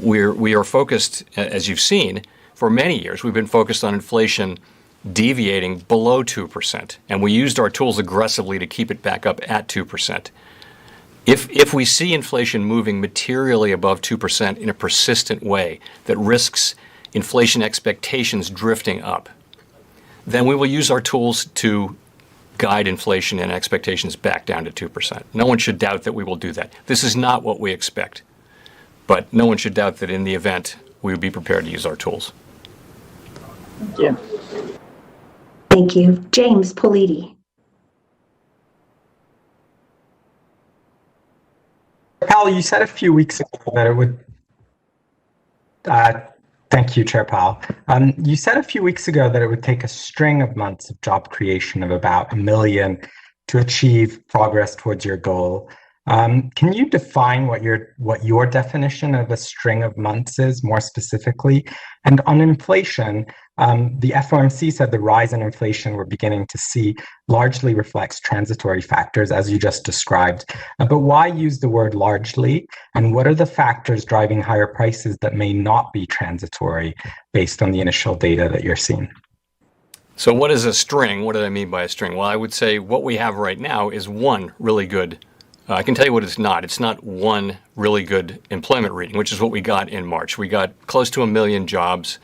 [SPEAKER 7] we are focused, as you've seen, for many years, we've been focused on inflation deviating below 2%, and we used our tools aggressively to keep it back up at 2%. If we see inflation moving materially above 2% in a persistent way that risks inflation expectations drifting up, then we will use our tools to guide inflation and expectations back down to 2%. No one should doubt that we will do that. This is not what we expect, but no one should doubt that in the event we would be prepared to use our tools.
[SPEAKER 8] Thank you. Thank you. James Politi.
[SPEAKER 17] Powell, you said a few weeks ago that it would. Thank you, Chair Powell. You said a few weeks ago that it would take a string of months of job creation of about 1 million to achieve progress towards your goal. Can you define what your definition of a string of months is more specifically? And on inflation, the FOMC said the rise in inflation we're beginning to see largely reflects transitory factors, as you just described. But why use the word largely? And what are the factors driving higher prices that may not be transitory based on the initial data that you're seeing?
[SPEAKER 7] So what is a string? What do I mean by a string? Well, I would say what we have right now is one really good I can tell you what it's not. It's not one really good employment reading, which is what we got in March. We got close to 1 million jobs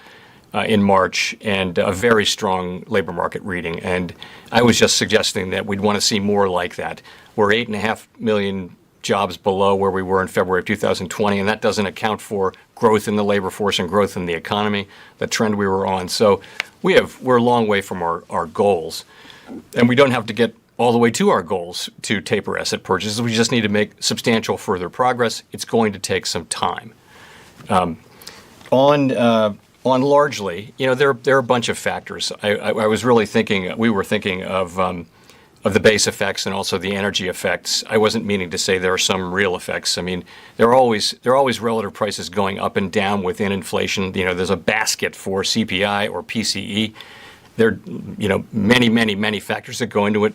[SPEAKER 7] in March and a very strong labor market reading. And I was just suggesting that we'd want to see more like that. We're 8.5 million jobs below where we were in February of 2020, and that doesn't account for growth in the labor force and growth in the economy, the trend we were on. So we're a long way from our goals. And we don't have to get all the way to our goals to taper asset purchases. We just need to make substantial further progress. It's going to take some time. On largely, there are a bunch of factors. I was really thinking, we were thinking of the base effects and also the energy effects. I wasn't meaning to say there are some real effects. I mean, there are always relative prices going up and down within inflation. There's a basket for CPI or PCE. There are, many factors that go into it.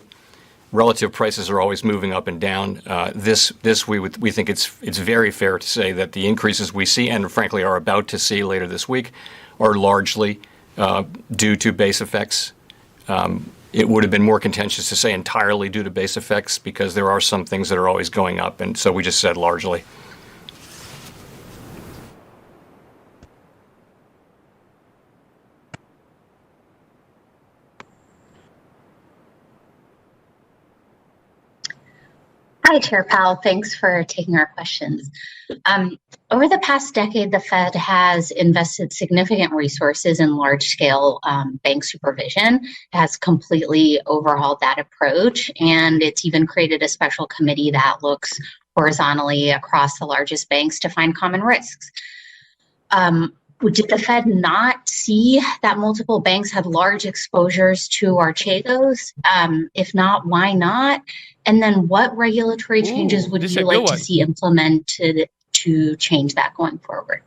[SPEAKER 7] Relative prices are always moving up and down. We think it's very fair to say that the increases we see and frankly are about to see later this week are largely due to base effects. It would have been more contentious to say entirely due to base effects because there are some things that are always going up, and so we just said largely.
[SPEAKER 11] Hi, Chair Powell. Thanks for taking our questions. Over the past decade, the Fed has invested significant resources in large-scale bank supervision. It has completely overhauled that approach, and it's even created a special committee that looks horizontally across the largest banks to find common risks. Did the Fed not see that multiple banks had large exposures to Archegos? If not, why not? And then what regulatory changes would you like to see implemented to change that going forward?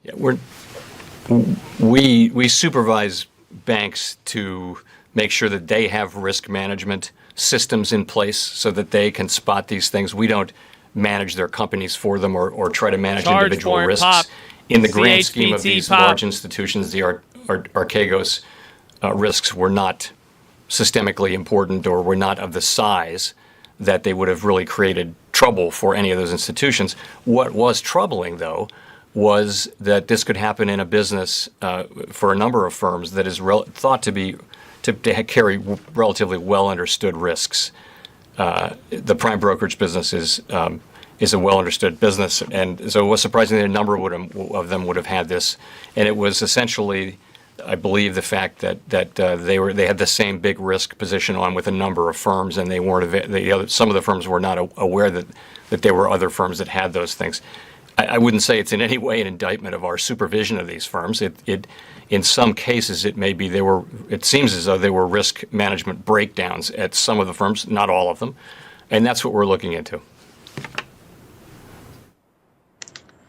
[SPEAKER 7] Yeah, we supervise banks to make sure that they have risk management systems in place so that they can spot these things. We don't manage their companies for them or try to manage individual risks. In the grand scheme of these large institutions, the Archegos risks were not systemically important or were not of the size that they would have really created trouble for any of those institutions. What was troubling, though, was that this could happen in a business for a number of firms that is thought to carry relatively well understood risks. The prime brokerage business is a well understood business, and so it was surprising that a number of them would have had this, and it was essentially, I believe, the fact that they had the same big risk position on with a number of firms, and they weren't. Some of the firms were not aware that there were other firms that had those things. I wouldn't say it's in any way an indictment of our supervision of these firms. In some cases, it may be it seems as though there were risk management breakdowns at some of the firms, not all of them, and that's what we're looking into.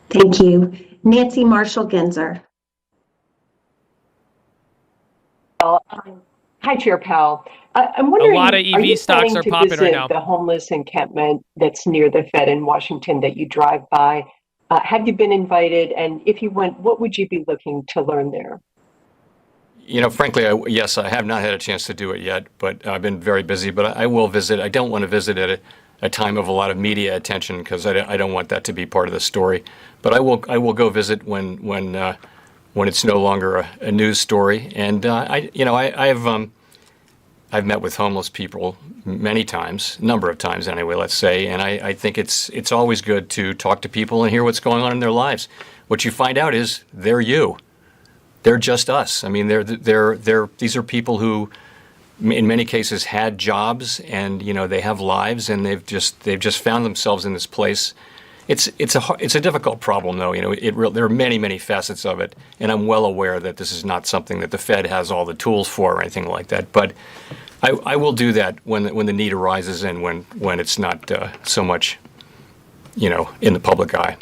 [SPEAKER 8] Thank you. Nancy Marshall-Genzer.
[SPEAKER 18] Hi, Chair Powell. I'm wondering,
[SPEAKER 2] a lot of EV stocks are popping right now.
[SPEAKER 18] The homeless encampment that's near the Fed in Washington that you drive by. Have you been invited? And if you went, what would you be looking to learn there?
[SPEAKER 7] Frankly, yes, I have not had a chance to do it yet, but I've been very busy. But I will visit. I don't want to visit at a time of a lot of media attention because I don't want that to be part of the story. But I will go visit when it's no longer a news story. And I've met with homeless people many times, a number of times anyway, let's say, and I think it's always good to talk to people and hear what's going on in their lives. What you find out is they're you. They're just us. I mean, these are people who, in many cases, had jobs and they have lives and they've just found themselves in this place. It's a difficult problem, though. There are many facets of it, and I'm well aware that this is not something that the Fed has all the tools for or anything like that. But I will do that when the need arises and when it's not so much, in the public eye.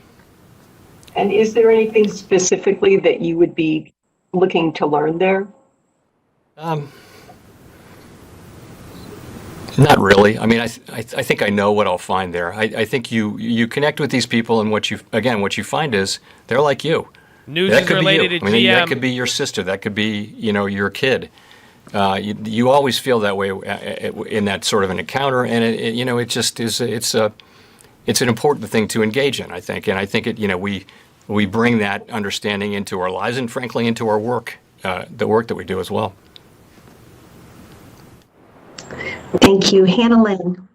[SPEAKER 18] And is there anything specifically that you would be looking to learn there?
[SPEAKER 7] Not really. I mean, I think I know what I'll find there. I think you connect with these people, and what you find is they're like you.
[SPEAKER 2] News
[SPEAKER 7] that
[SPEAKER 2] is
[SPEAKER 7] could
[SPEAKER 2] related
[SPEAKER 7] be you.
[SPEAKER 2] to
[SPEAKER 7] I mean,
[SPEAKER 2] GM.
[SPEAKER 7] that could be your sister. That could be your kid. You always feel that way in that sort of an encounter, and it just is. It's an important thing to engage in, I think, and I think we bring that understanding into our lives and, frankly, into our work, the work that we do as well.
[SPEAKER 8] Thank you. Hannah Lynn.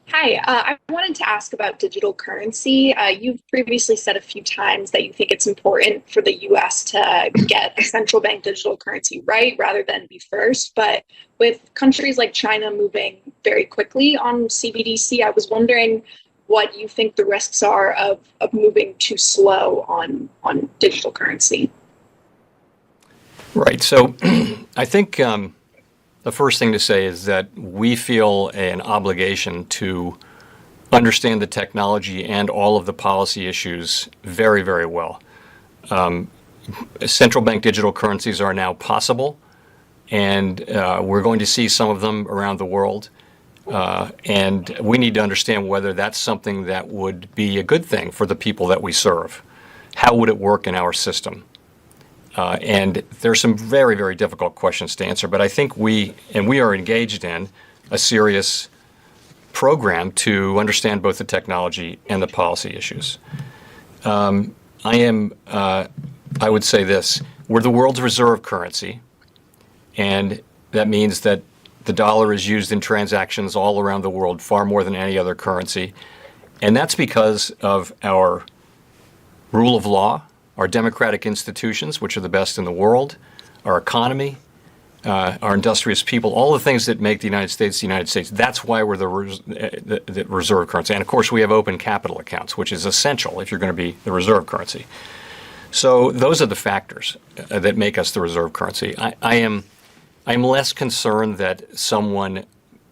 [SPEAKER 19] Hi, I wanted to ask about digital currency. You've previously said a few times that you think it's important for the US to get a central bank digital currency right rather than be first. But with countries like China moving very quickly on CBDC, I was wondering what you think the risks are of moving too slow on digital currency.
[SPEAKER 7] Right. So I think the first thing to say is that we feel an obligation to understand the technology and all of the policy issues very, very well. Central bank digital currencies are now possible, and we're going to see some of them around the world. And we need to understand whether that's something that would be a good thing for the people that we serve. How would it work in our system? And there's some very, very difficult questions to answer, but I think we are engaged in a serious program to understand both the technology and the policy issues. I would say this: we're the world's reserve currency, and that means that the dollar is used in transactions all around the world far more than any other currency, and that's because of our rule of law, our democratic institutions, which are the best in the world, our economy, our industrious people, all the things that make the United States the United States. That's why we're the reserve currency. And of course, we have open capital accounts, which is essential if you're going to be the reserve currency. So those are the factors that make us the reserve currency. I am less concerned that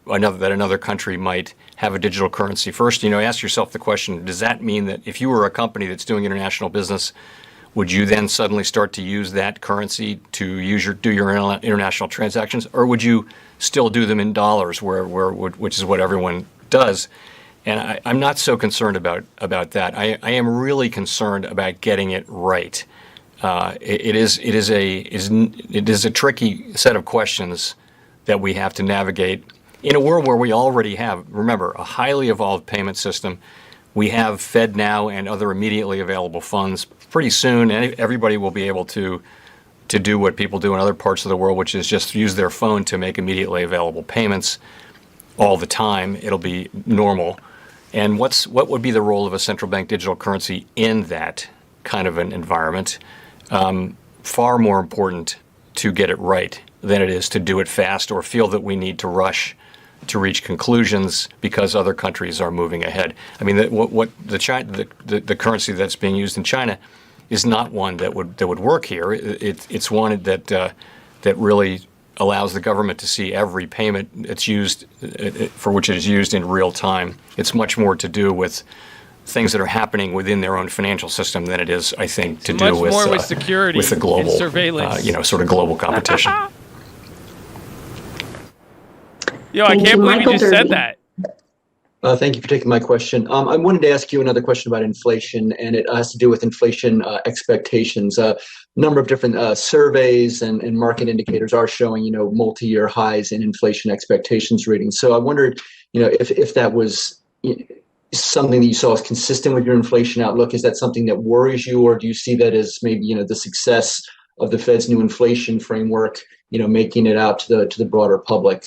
[SPEAKER 7] another country might have a digital currency. First, ask yourself the question: does that mean that if you were a company that's doing international business, would you then suddenly start to use that currency to do your international transactions, or would you still do them in dollars, which is what everyone does? And I'm not so concerned about that. I am really concerned about getting it right. It is a tricky set of questions that we have to navigate in a world where we already have, remember, a highly evolved payment system. We have FedNow and other immediately available funds. Pretty soon, everybody will be able to do what people do in other parts of the world, which is just use their phone to make immediately available payments all the time. It'll be normal. And what would be the role of a central bank digital currency in that kind of an environment? Far more important to get it right than it is to do it fast or feel that we need to rush to reach conclusions because other countries are moving ahead. I mean, the currency that's being used in China is not one that would work here. It's one that really allows the government to see every payment that's used for which it is used in real time. It's much more to do with things that are happening within their own financial system than it is, I think, to do with
[SPEAKER 2] security,
[SPEAKER 7] with the global,
[SPEAKER 2] surveillance,
[SPEAKER 7] sort of global competition.
[SPEAKER 2] I can't believe you just said that.
[SPEAKER 20] Thank you for taking my question. I wanted to ask you another question about inflation, and it has to do with inflation expectations. A number of different surveys and market indicators are showing, multi-year highs in inflation expectations readings. So I wondered, if that was something that you saw as consistent with your inflation outlook. Is that something that worries you, or do you see that as maybe, the success of the Fed's new inflation framework, making it out to the broader public?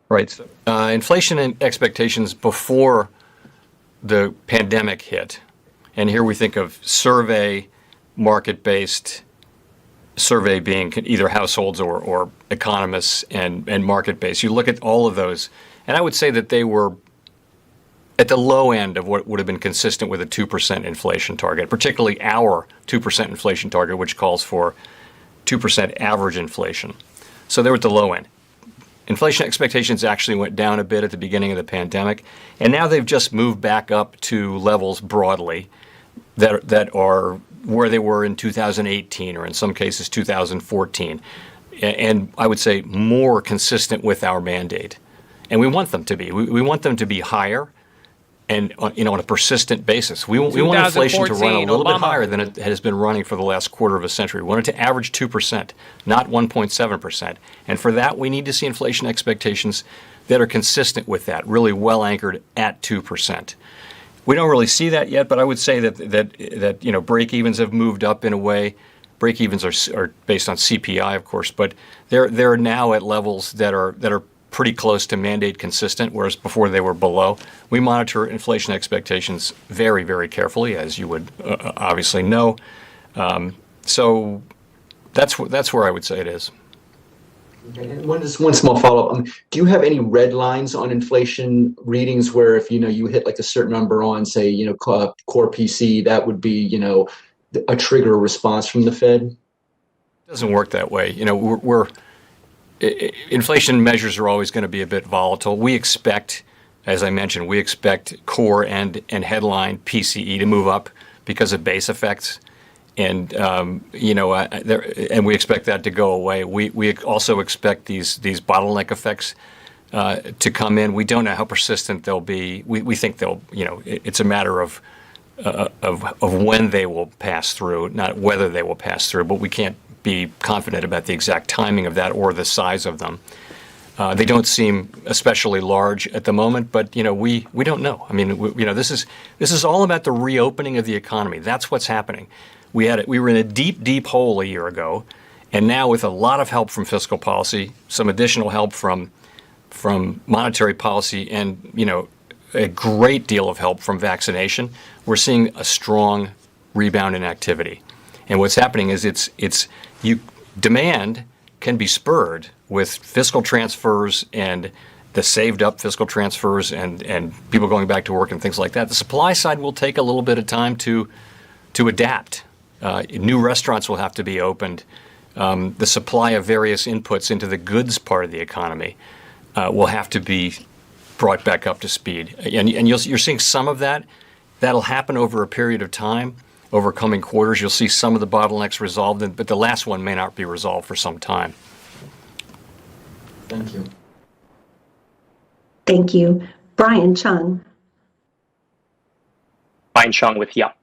[SPEAKER 7] Right. So, inflation expectations before the pandemic hit, and here we think of survey, market-based, survey being either households or economists and market-based. You look at all of those, and I would say that they were at the low end of what would have been consistent with a 2% inflation target, particularly our 2% inflation target, which calls for 2% average inflation. So they were at the low end. Inflation expectations actually went down a bit at the beginning of the pandemic, and now they've just moved back up to levels broadly that are where they were in 2018 or in some cases 2014, and I would say more consistent with our mandate. And we want them to be. We want them to be higher and on a persistent basis. We want inflation to run a little bit higher than it has been running for the last quarter of a century. We want it to average 2%, not 1.7%. And for that, we need to see inflation expectations that are consistent with that, really well anchored at 2%. We don't really see that yet, but I would say that break-evens have moved up in a way. Break-evens are based on CPI, of course, but they're now at levels that are pretty close to mandate consistent, whereas before they were below. We monitor inflation expectations very, very carefully, as you would obviously know. So that's where I would say it is.
[SPEAKER 20] Okay. One small follow-up. Do you have any red lines on inflation readings where if you hit like a certain number on, say, core PC, that would be a trigger response from the Fed?
[SPEAKER 7] It doesn't work that way. Inflation measures are always going to be a bit volatile. We expect, as I mentioned, core and headline PCE to move up because of base effects, and and we expect that to go away. We also expect these bottleneck effects to come in. We don't know how persistent they'll be. We think they'll. It's a matter of when they will pass through, not whether they will pass through. But we can't be confident about the exact timing of that or the size of them. They don't seem especially large at the moment, but we don't know. I mean, this is all about the reopening of the economy. That's what's happening. We were in a deep hole a year ago, and now with a lot of help from fiscal policy, some additional help from monetary policy, and a great deal of help from vaccination, we're seeing a strong rebound in activity. And what's happening is demand can be spurred with fiscal transfers and the saved up fiscal transfers and people going back to work and things like that. The supply side will take a little bit of time to adapt. New restaurants will have to be opened. The supply of various inputs into the goods part of the economy will have to be brought back up to speed. And you're seeing some of that. That'll happen over a period of time. Over coming quarters, you'll see some of the bottlenecks resolved, but the last one may not be resolved for some time.
[SPEAKER 20] Thank you.
[SPEAKER 8] Thank you. Brian Chung.
[SPEAKER 21] Brian Chung with Yahoo.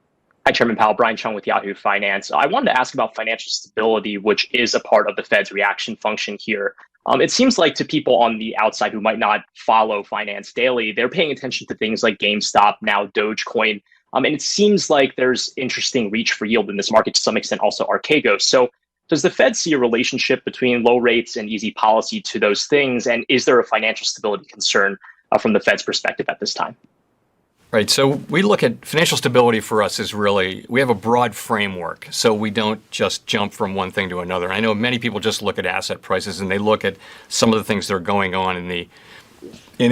[SPEAKER 21] Hi, Chairman Powell. Brian Chung with Yahoo Finance. I wanted to ask about financial stability, which is a part of the Fed's reaction function here. It seems like to people on the outside who might not follow finance daily, they're paying attention to things like GameStop, now Dogecoin. And it seems like there's interesting reach for yield in this market, to some extent also Archegos. So does the Fed see a relationship between low rates and easy policy to those things? And is there a financial stability concern from the Fed's perspective at this time?
[SPEAKER 7] Right. So we look at financial stability for us is really, we have a broad framework. So we don't just jump from one thing to another. I know many people just look at asset prices and they look at some of the things that are going on in the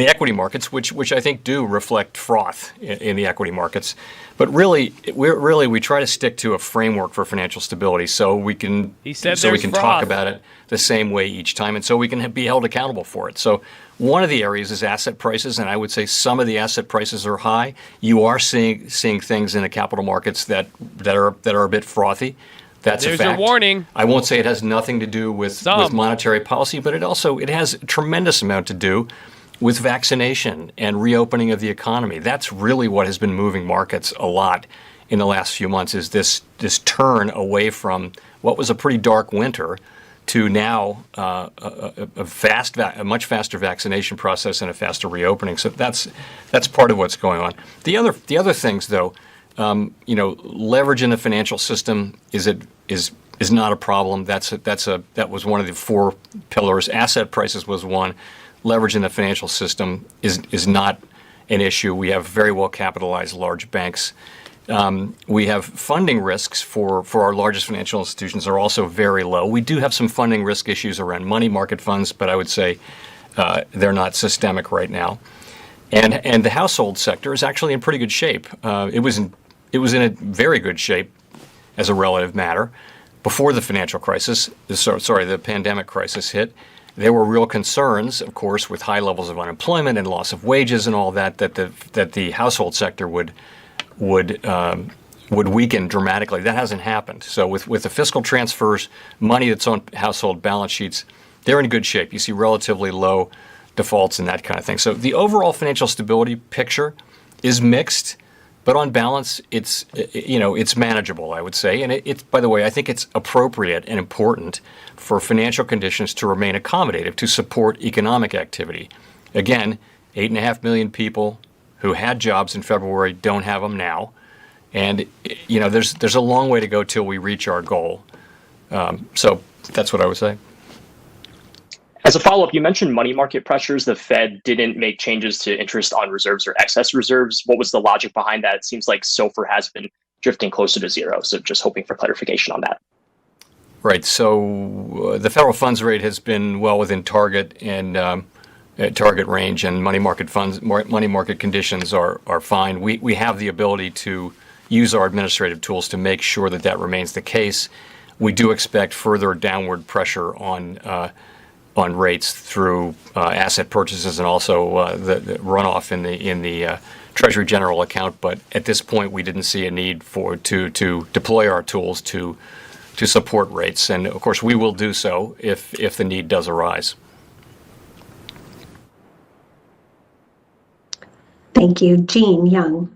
[SPEAKER 7] equity markets, which I think do reflect froth in the equity markets. But really, we try to stick to a framework for financial stability so we can talk about it the same way each time, and so we can be held accountable for it. So one of the areas is asset prices, and I would say some of the asset prices are high. You are seeing things in the capital markets that are a bit frothy. That's
[SPEAKER 2] There's
[SPEAKER 7] a fact.
[SPEAKER 2] A warning.
[SPEAKER 7] I won't say it has nothing to do with monetary policy, but it has a tremendous amount to do with vaccination and reopening of the economy. That's really what has been moving markets a lot in the last few months, is this turn away from what was a pretty dark winter to now a much faster vaccination process and a faster reopening. So that's part of what's going on. The other things, though, leverage in the financial system is not a problem. That was one of the four pillars. Asset prices was one. Leverage in the financial system is not an issue. We have very well capitalized large banks. We have funding risks for our largest financial institutions are also very low. We do have some funding risk issues around money market funds, but I would say they're not systemic right now. And the household sector is actually in pretty good shape. It was in a very good shape as a relative matter before the financial crisis. The pandemic crisis hit. There were real concerns, of course, with high levels of unemployment and loss of wages and all that the household sector would weaken dramatically. That hasn't happened. So with the fiscal transfers, money that's on household balance sheets, they're in good shape. You see relatively low defaults and that kind of thing. So the overall financial stability picture is mixed, but on balance, it's manageable, I would say. And it's, by the way, I think it's appropriate and important for financial conditions to remain accommodative to support economic activity. Again, 8.5 million people who had jobs in February don't have them now. And, there's a long way to go till we reach our goal. So that's what I would say.
[SPEAKER 21] As a follow-up, you mentioned money market pressures. The Fed didn't make changes to interest on reserves or excess reserves. What was the logic behind that? It seems like SOFR has been drifting closer to zero. So just hoping for clarification on that.
[SPEAKER 7] Right. So the federal funds rate has been well within target and target range, and money market conditions are fine. We have the ability to use our administrative tools to make sure that remains the case. We do expect further downward pressure on rates through asset purchases and also the runoff in the Treasury General account. But at this point, we didn't see a need to deploy our tools to support rates. And of course, we will do so if the need does arise.
[SPEAKER 8] Thank you. Jean Young.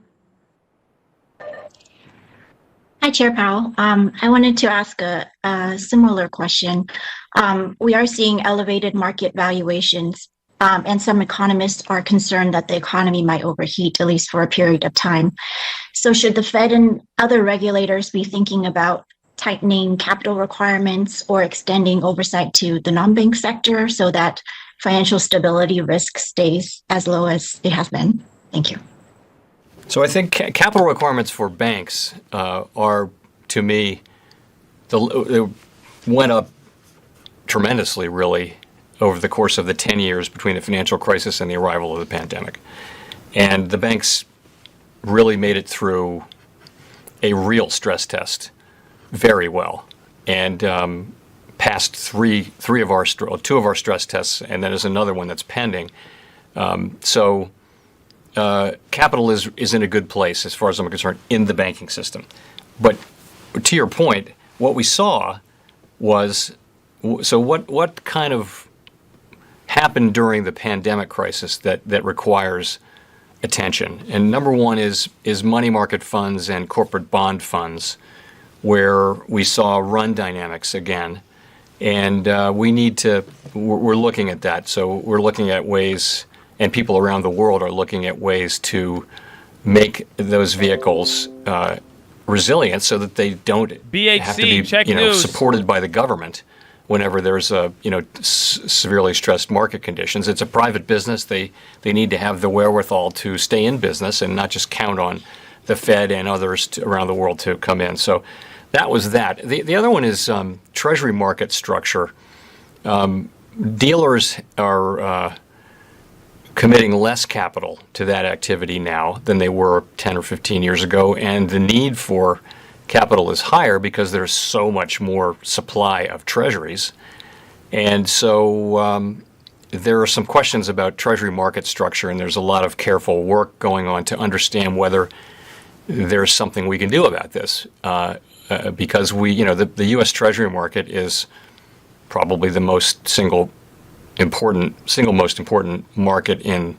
[SPEAKER 1] Hi, Chair Powell. I wanted to ask a similar question. We are seeing elevated market valuations, and some economists are concerned that the economy might overheat, at least for a period of time. So should the Fed and other regulators be thinking about tightening capital requirements or extending oversight to the non-bank sector so that financial stability risk stays as low as it has been? Thank you.
[SPEAKER 7] So I think capital requirements for banks are, to me, they went up tremendously, really, over the course of the 10 years between the financial crisis and the arrival of the pandemic. And the banks really made it through a real stress test very well and passed two of our stress tests, and then there's another one that's pending. Capital is in a good place, as far as I'm concerned, in the banking system. But to your point, what we saw was, what kind of happened during the pandemic crisis that requires attention? And number one is money market funds and corporate bond funds, where we saw run dynamics again. And we're looking at that. So we're looking at ways, and people around the world are looking at ways to make those vehicles resilient so that they don't have to be supported by the government whenever there's severely stressed market conditions. It's a private business. They need to have the wherewithal to stay in business and not just count on the Fed and others around the world to come in. So that was that. The other one is Treasury market structure. Dealers are committing less capital to that activity now than they were 10 or 15 years ago, and the need for capital is higher because there's so much more supply of treasuries. And so there are some questions about Treasury market structure, and there's a lot of careful work going on to understand whether there's something we can do about this. Because the U.S. Treasury market is probably the single most important market in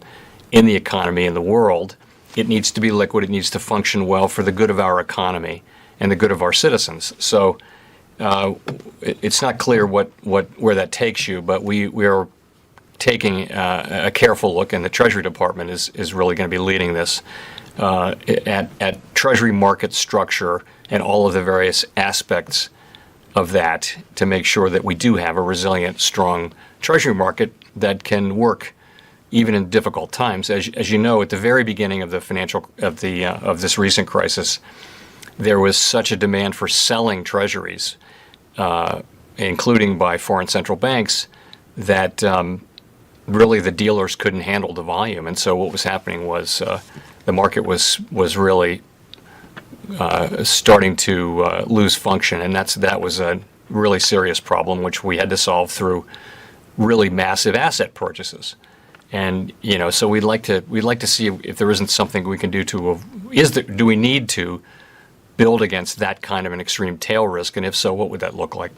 [SPEAKER 7] the economy in the world. It needs to be liquid. It needs to function well for the good of our economy and the good of our citizens. So it's not clear where that takes you, but we are taking a careful look, and the Treasury Department is really going to be leading this at Treasury market structure and all of the various aspects of that to make sure that we do have a resilient, strong Treasury market that can work even in difficult times. As you know, at the very beginning of the of this recent crisis, there was such a demand for selling treasuries, including by foreign central banks, that really the dealers couldn't handle the volume, and so what was happening was the market was really starting to lose function, and that was a really serious problem, which we had to solve through really massive asset purchases. And so we'd like to see if there isn't something we can do do we need to build against that kind of an extreme tail risk, and if so, what would that look like?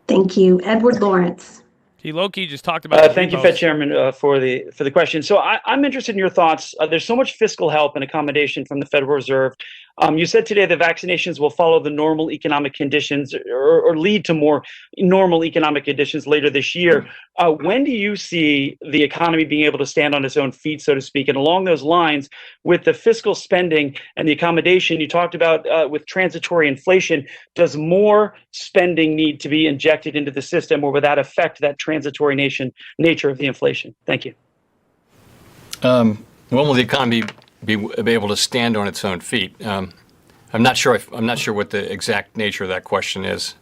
[SPEAKER 8] Thank you. Edward Lawrence.
[SPEAKER 2] He low-key just talked about
[SPEAKER 3] thank you, Fed Chairman, for the question. So I'm interested in your thoughts. There's so much fiscal help and accommodation from the Federal Reserve. You said today that vaccinations will follow the normal economic conditions or lead to more normal economic conditions later this year. When do you see the economy being able to stand on its own feet, so to speak? And along those lines, with the fiscal spending and the accommodation you talked about with transitory inflation, does more spending need to be injected into the system, or would that affect that transitory nature of the inflation? Thank you.
[SPEAKER 7] When will the economy be able to stand on its own feet? I'm not sure what the exact nature of that question is.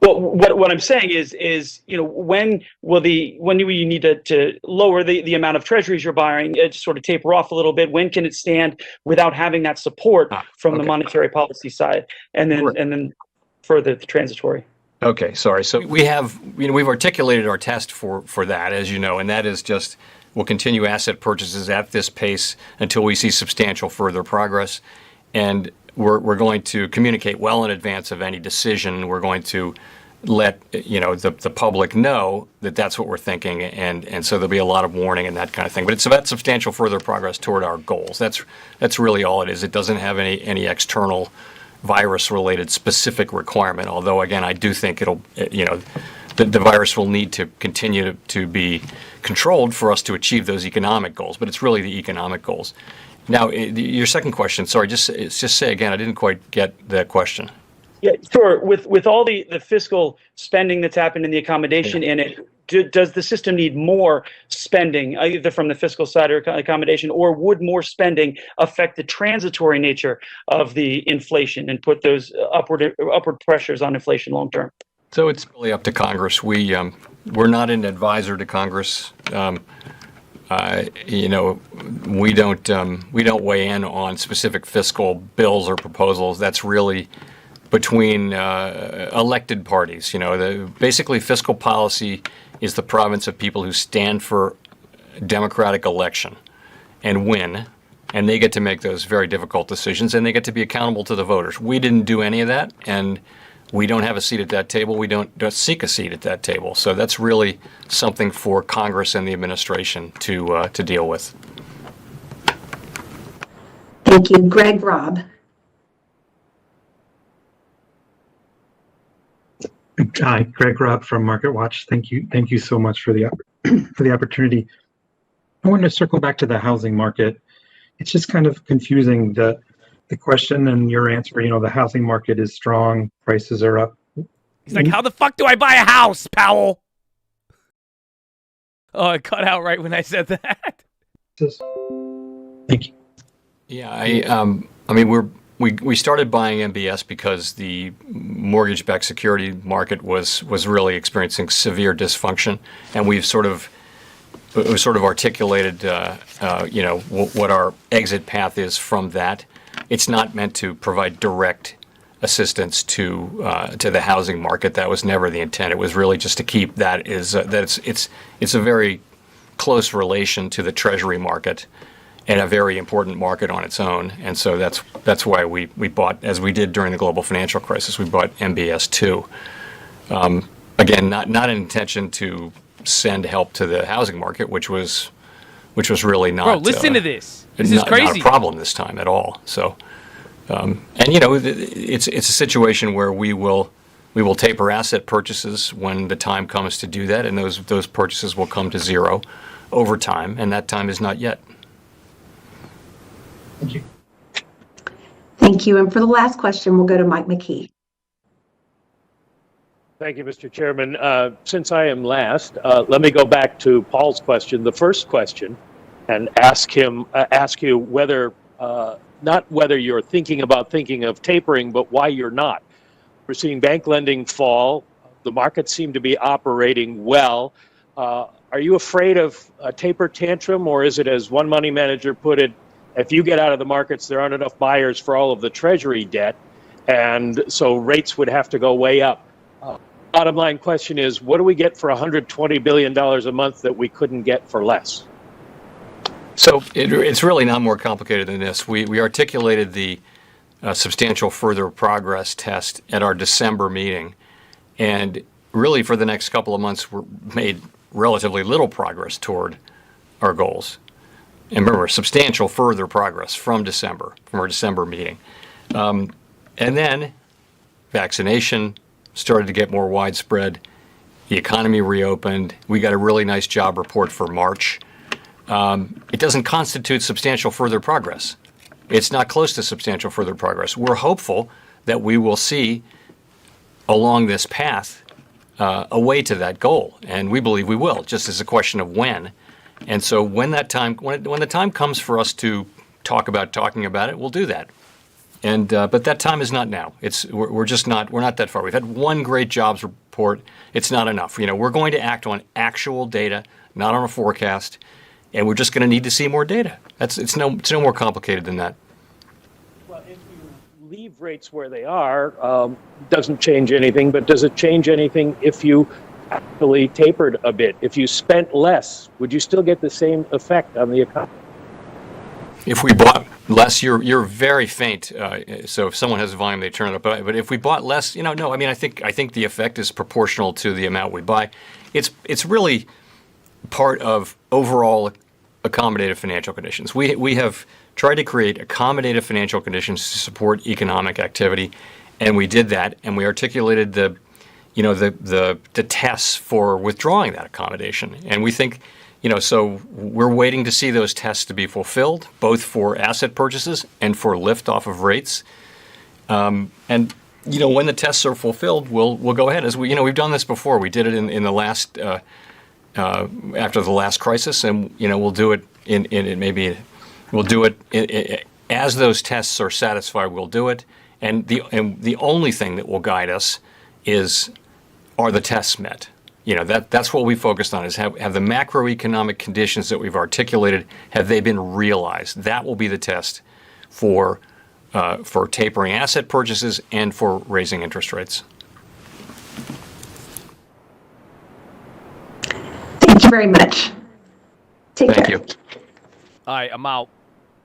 [SPEAKER 3] Well, what I'm saying is when do you need to lower the amount of treasuries you're buying, to sort of taper off a little bit? When can it stand without having that support from the monetary policy side, and then further the transitory?
[SPEAKER 7] Okay, sorry. So we've articulated our test for that, as you know, and that is just we'll continue asset purchases at this pace until we see substantial further progress, and we're going to communicate well in advance of any decision. We're going to let the public know that that's what we're thinking, and so there'll be a lot of warning and that kind of thing. But it's about substantial further progress toward our goals. That's really all it is. It doesn't have any external virus-related specific requirement. Although again, I do think the virus will need to continue to be controlled for us to achieve those economic goals. But it's really the economic goals. Now, your second question, sorry, just say again, I didn't quite get the question.
[SPEAKER 3] Yeah, sure. With all the fiscal spending that's happened in the accommodation in it, does the system need more spending, either from the fiscal side or accommodation, or would more spending affect the transitory nature of the inflation and put those upward pressures on inflation long term?
[SPEAKER 7] So it's really up to Congress. We're not an advisor to Congress. We don't weigh in on specific fiscal bills or proposals. That's really between elected parties. Basically fiscal policy is the province of people who stand for democratic election and win, and they get to make those very difficult decisions, and they get to be accountable to the voters. We didn't do any of that, and we don't have a seat at that table. We don't seek a seat at that table. So that's really something for Congress and the administration to deal with.
[SPEAKER 8] Thank you. Greg Robb.
[SPEAKER 22] Hi, Greg Robb from MarketWatch. Thank you so much for the opportunity. I wanted to circle back to the housing market. It's just kind of confusing, the question and your answer. The housing market is strong, prices are up.
[SPEAKER 2] He's like, how the fuck do I buy a house, Powell? Oh, it cut out right when I said that.
[SPEAKER 22] Thank you.
[SPEAKER 7] Yeah, we started buying MBS because the mortgage-backed security market was really experiencing severe dysfunction, and we've sort of articulated what our exit path is from that. It's not meant to provide direct assistance to the housing market. That was never the intent. It was really just to keep that it's a very close relation to the Treasury market and a very important market on its own. And so that's why we bought, as we did during the global financial crisis, we bought MBS 2. Again, not an intention to send help to the housing market, which was really not.
[SPEAKER 2] Bro, listen to this. This is crazy.
[SPEAKER 7] Not a problem this time at all. So, it's a situation where we will taper asset purchases when the time comes to do that, and those purchases will come to zero over time, and that time is not yet.
[SPEAKER 22] Thank you.
[SPEAKER 8] Thank you. And for the last question, we'll go to Mike McKee.
[SPEAKER 23] Thank you, Mr. Chairman. Since I am last, let me go back to Paul's question, the first question, and ask you whether, not whether you're thinking of tapering, but why you're not. We're seeing bank lending fall The markets seem to be operating well. Are you afraid of a taper tantrum, or is it, as one money manager put it, if you get out of the markets, there aren't enough buyers for all of the Treasury debt, and so rates would have to go way up? Bottom line question is, what do we get for $120 billion a month that we couldn't get for less?
[SPEAKER 7] So it's really not more complicated than this. We articulated the substantial further progress test at our December meeting, and really for the next couple of months we're made relatively little progress toward our goals. And remember, substantial further progress from our December meeting. And then vaccination started to get more widespread. The economy reopened. We got a really nice job report for March. It doesn't constitute substantial further progress. It's not close to substantial further progress. We're hopeful that we will see along this path a way to that goal, and we believe we will. Just as a question of when. And so when the time comes for us to talking about it, we'll do that. And but that time is not now. We're not that far. We've had one great jobs report. It's not enough. We're going to act on actual data, not on a forecast, and we're just going to need to see more data. It's no more complicated than that.
[SPEAKER 23] Well, if you leave rates where they are, doesn't change anything. But does it change anything if you actually tapered a bit? If you spent less, would you still get the same effect on the economy?
[SPEAKER 7] If we bought less, you're very faint. So if someone has a volume, they turn it up. But if we bought less, no. I mean, I think the effect is proportional to the amount we buy. It's really part of overall accommodative financial conditions. We have tried to create accommodative financial conditions to support economic activity, and we did that. And we articulated the tests for withdrawing that accommodation. And we think. So we're waiting to see those tests to be fulfilled, both for asset purchases and for lift off of rates. And when the tests are fulfilled, we'll go ahead. As we've done this before. We did it in the last after the last crisis, and we'll do it we'll do it as those tests are satisfied. We'll do it, and the only thing that will guide us are the tests met. That's what we focused on, is have the macroeconomic conditions that we've articulated, have they been realized? That will be the test for tapering asset purchases and for raising interest rates.
[SPEAKER 8] Thank you very much. Take care.
[SPEAKER 7] Thank you.
[SPEAKER 2] All right, I'm out.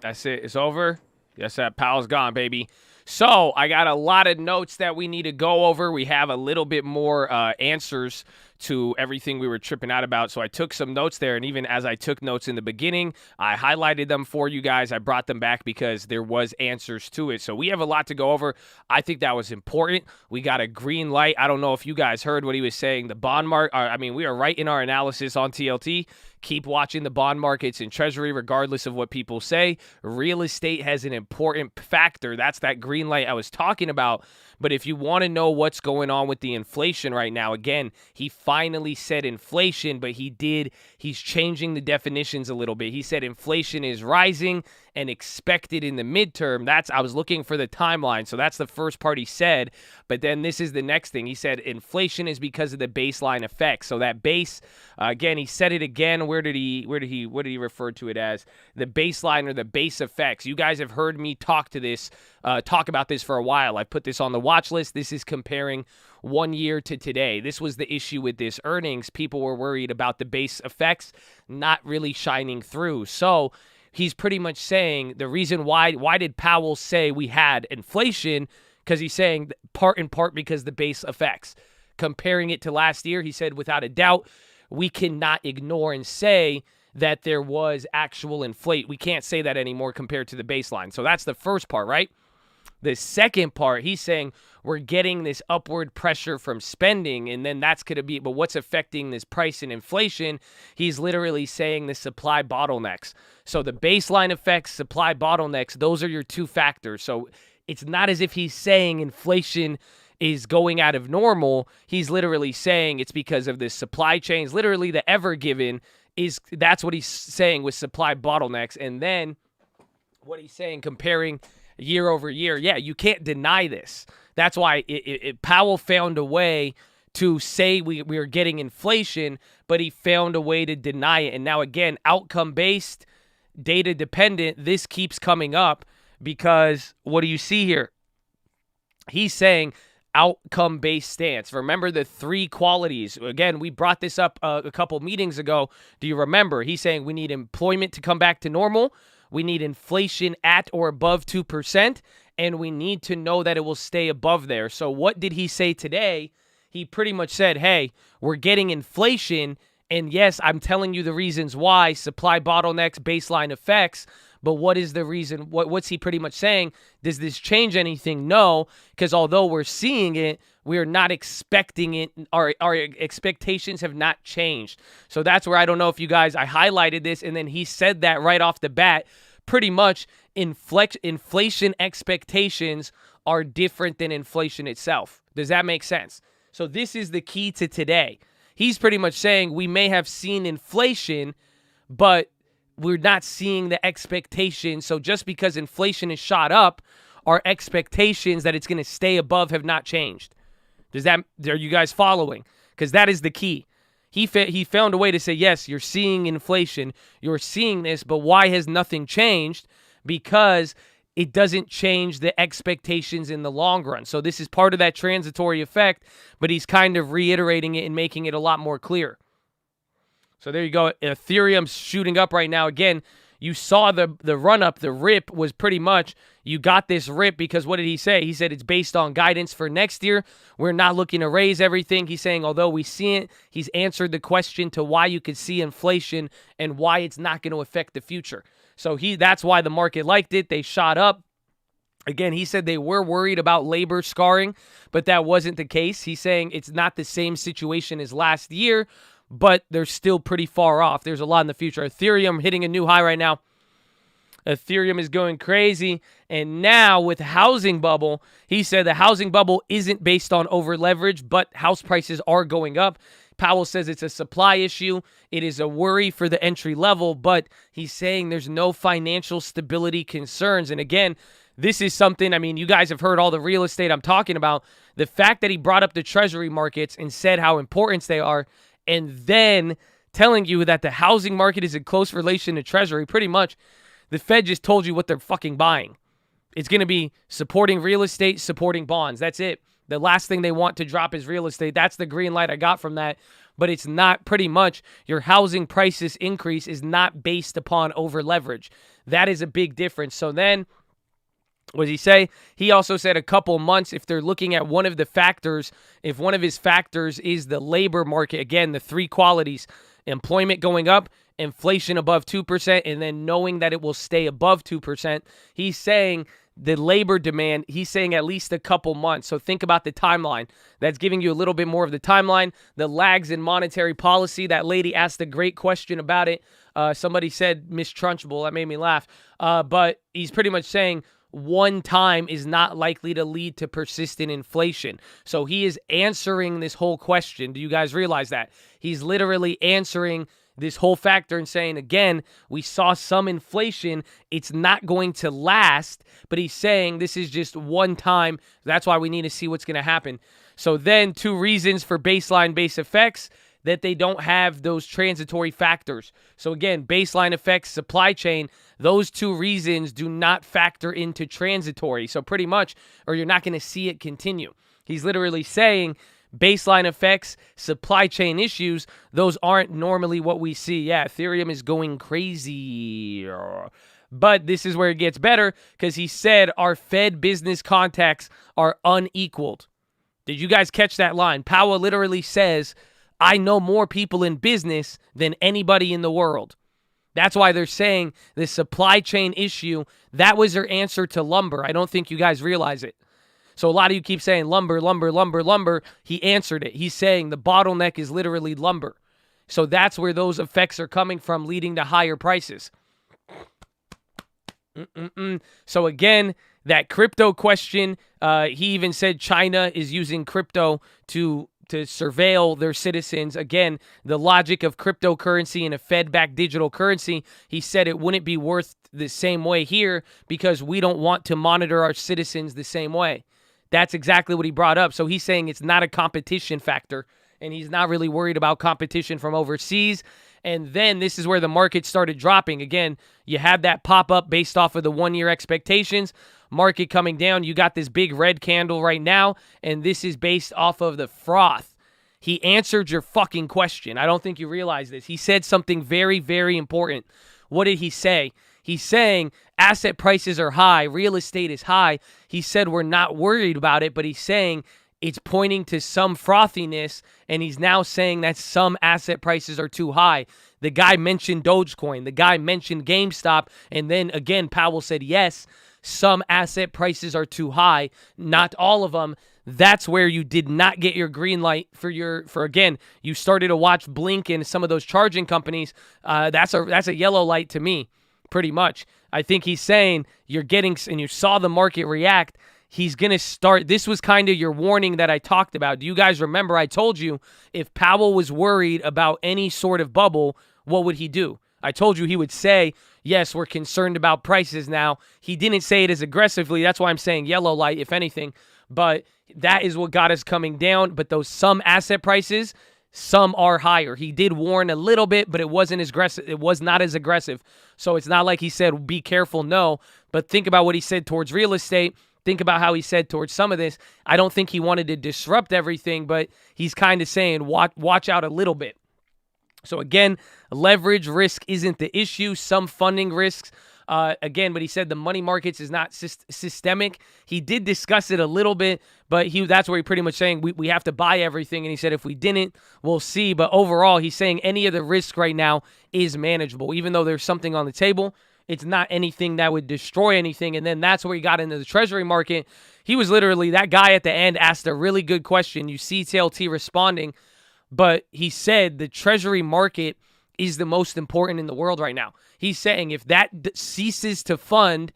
[SPEAKER 2] That's it. It's over. Yes, that Powell's gone, baby. So I got a lot of notes that we need to go over. We have a little bit more answers to everything we were tripping out about. So I took some notes there, and even as I took notes in the beginning, I highlighted them for you guys. I brought them back because there was answers to it. So we have a lot to go over. I think that was important. We got a green light. I don't know if you guys heard what he was saying. The bond market, we are right in our analysis on TLT. Keep watching the bond markets and Treasury regardless of what people say. Real estate has an important factor. That's that green light I was talking about. But if you want to know what's going on with the inflation right now, again, he finally said inflation, but he's changing the definitions a little bit. He said inflation is rising and expected in the midterm. I was looking for the timeline. So that's the first part he said. But then this is the next thing. He said inflation is because of the baseline effect. So that base, again, he said it again. What did he refer to it as? The baseline or the base effects. You guys have heard me talk about this for a while. I put this on the watch list. This is comparing 1 year to today. This was the issue with this earnings. People were worried about the base effects not really shining through. So he's pretty much saying the reason why did Powell say we had inflation? Because he's saying in part because the base effects. Comparing it to last year, he said without a doubt, we cannot ignore and say that there was actual inflation. We can't say that anymore compared to the baseline. So that's the first part, right? The second part, he's saying we're getting this upward pressure from spending, and then that's going to be, but what's affecting this price and inflation? He's literally saying the supply bottlenecks. So the baseline effects, supply bottlenecks, those are your two factors. So it's not as if he's saying inflation is going out of normal. He's literally saying it's because of the supply chains. Literally the ever given that's what he's saying with supply bottlenecks. And then what he's saying comparing year over year, yeah, you can't deny this. That's why Powell found a way to say we are getting inflation, but he found a way to deny it. And now, again, outcome-based, data-dependent, this keeps coming up because what do you see here? He's saying outcome-based stance. Remember the three qualities. Again, we brought this up a couple meetings ago. Do you remember? He's saying we need employment to come back to normal. We need inflation at or above 2%, and we need to know that it will stay above there. So what did he say today? He pretty much said, hey, we're getting inflation, and yes, I'm telling you the reasons why, supply bottlenecks, baseline effects, but what is the reason? What's he pretty much saying? Does this change anything? No, because although we're seeing it, we are not expecting it. Our expectations have not changed. So that's where I don't know if you guys, I highlighted this, and then he said that right off the bat. Pretty much inflation expectations are different than inflation itself. Does that make sense? So this is the key to today. He's pretty much saying we may have seen inflation, but we're not seeing the expectation. So just because inflation is shot up, our expectations that it's going to stay above have not changed. Are you guys following? Because that is the key. He found a way to say, yes, you're seeing inflation, you're seeing this, but why has nothing changed? Because it doesn't change the expectations in the long run. So this is part of that transitory effect, but he's kind of reiterating it and making it a lot more clear. So there you go. Ethereum's shooting up right now. Again, you saw the run-up, the rip was pretty much, you got this rip because what did he say? He said it's based on guidance for next year. We're not looking to raise everything. He's saying although we see it, he's answered the question to why you could see inflation and why it's not going to affect the future. So that's why the market liked it. They shot up. Again, he said they were worried about labor scarring, but that wasn't the case. He's saying it's not the same situation as last year, but they're still pretty far off. There's a lot in the future. Ethereum hitting a new high right now. Ethereum is going crazy. And now with housing bubble, he said the housing bubble isn't based on over leverage, but house prices are going up. Powell says it's a supply issue. It is a worry for the entry level, but he's saying there's no financial stability concerns. And again, this is something, I mean, you guys have heard all the real estate I'm talking about. The fact that he brought up the treasury markets and said how important they are, and then telling you that the housing market is in close relation to treasury, pretty much the Fed just told you what they're fucking buying. It's going to be supporting real estate, supporting bonds. That's it. The last thing they want to drop is real estate. That's the green light I got from that. But it's not pretty much your housing prices increase is not based upon over leverage. That is a big difference. So then, what did he say? He also said a couple months, if they're looking at one of the factors, if one of his factors is the labor market, again, the three qualities, employment going up, inflation above 2%, and then knowing that it will stay above 2%, he's saying the labor demand, he's saying at least a couple months. So think about the timeline. That's giving you a little bit more of the timeline. The lags in monetary policy, that lady asked a great question about it. Somebody said Miss Trunchbull. That made me laugh. But he's pretty much saying one time is not likely to lead to persistent inflation. So he is answering this whole question. Do you guys realize that? He's literally answering this whole factor and saying, again, we saw some inflation. It's not going to last, but he's saying this is just one time. That's why we need to see what's going to happen. So then 2 reasons for baseline base effects, that they don't have those transitory factors. So again, baseline effects, supply chain, those 2 reasons do not factor into transitory. So pretty much, or you're not going to see it continue. He's literally saying baseline effects, supply chain issues, those aren't normally what we see. Yeah, Ethereum is going crazy. But this is where it gets better because he said our Fed business contacts are unequaled. Did you guys catch that line? Powell literally says, I know more people in business than anybody in the world. That's why they're saying the supply chain issue, that was their answer to lumber. I don't think you guys realize it. So a lot of you keep saying lumber, lumber, lumber, lumber. He answered it. He's saying the bottleneck is literally lumber. So that's where those effects are coming from, leading to higher prices. So again, that crypto question, he even said China is using crypto to surveil their citizens. Again, the logic of cryptocurrency and a Fed-backed digital currency, he said it wouldn't be worth the same way here because we don't want to monitor our citizens the same way. That's exactly what he brought up. So he's saying it's not a competition factor, and he's not really worried about competition from overseas. And then this is where the market started dropping. Again, you had that pop up based off of the 1-year expectations. Market coming down. You got this big red candle right now, and this is based off of the froth. He answered your fucking question. I don't think you realize this. He said something very, very important. What did he say? He's saying asset prices are high, real estate is high. He said we're not worried about it, but he's saying it's pointing to some frothiness, and he's now saying that some asset prices are too high. The guy mentioned Dogecoin. The guy mentioned GameStop, and then again, Powell said, yes, some asset prices are too high. Not all of them. That's where you did not get your green light for again, you started to watch Blink and some of those charging companies. That's a yellow light to me, pretty much. I think he's saying you're getting, and you saw the market react. He's going to start. This was kind of your warning that I talked about. Do you guys remember I told you if Powell was worried about any sort of bubble, what would he do? I told you he would say, yes, we're concerned about prices now. He didn't say it as aggressively. That's why I'm saying yellow light, if anything. But that is what got us coming down. But those some asset prices, some are higher. He did warn a little bit, but it wasn't as aggressive. It was not as aggressive. So it's not like he said, be careful, no. But think about what he said towards real estate. Think about how he said towards some of this. I don't think he wanted to disrupt everything, but he's kind of saying, watch out a little bit. So again, leverage risk isn't the issue. Some funding risks. Again, but he said the money markets is not systemic. He did discuss it a little bit, but that's where he pretty much saying we have to buy everything. And he said if we didn't, we'll see. But overall, he's saying any of the risk right now is manageable. Even though there's something on the table, it's not anything that would destroy anything. And then that's where he got into the treasury market. He was literally, that guy at the end asked a really good question. You see TLT responding, but he said the treasury market is the most important in the world right now. He's saying if that ceases to fund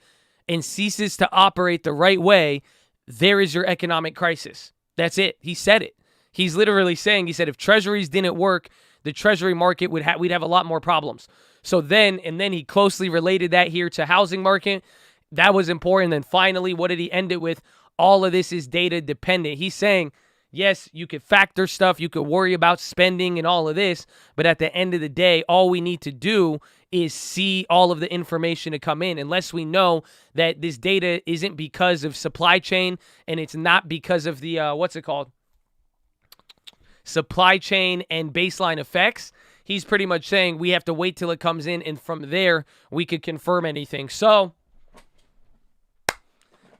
[SPEAKER 2] and ceases to operate the right way, there is your economic crisis. That's it. He said it. He's literally saying, he said, if treasuries didn't work, the treasury market we'd have a lot more problems. So then he closely related that here to housing market. That was important. Then finally, what did he end it with? All of this is data dependent. He's saying, yes, you could factor stuff, you could worry about spending and all of this, but at the end of the day, all we need to do is see all of the information to come in. Unless we know that this data isn't because of supply chain and it's not because of the, supply chain and baseline effects, he's pretty much saying we have to wait till it comes in, and from there, we could confirm anything. So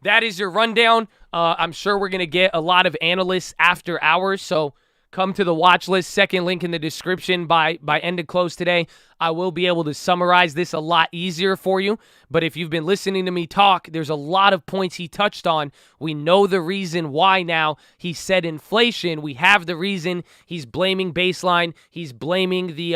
[SPEAKER 2] that is your rundown. I'm sure we're going to get a lot of analysts after hours, so come to the watch list. Second link in the description. By end of close today, I will be able to summarize this a lot easier for you. But if you've been listening to me talk, there's a lot of points he touched on. We know the reason why now. He said inflation. We have the reason. He's blaming baseline. He's blaming the,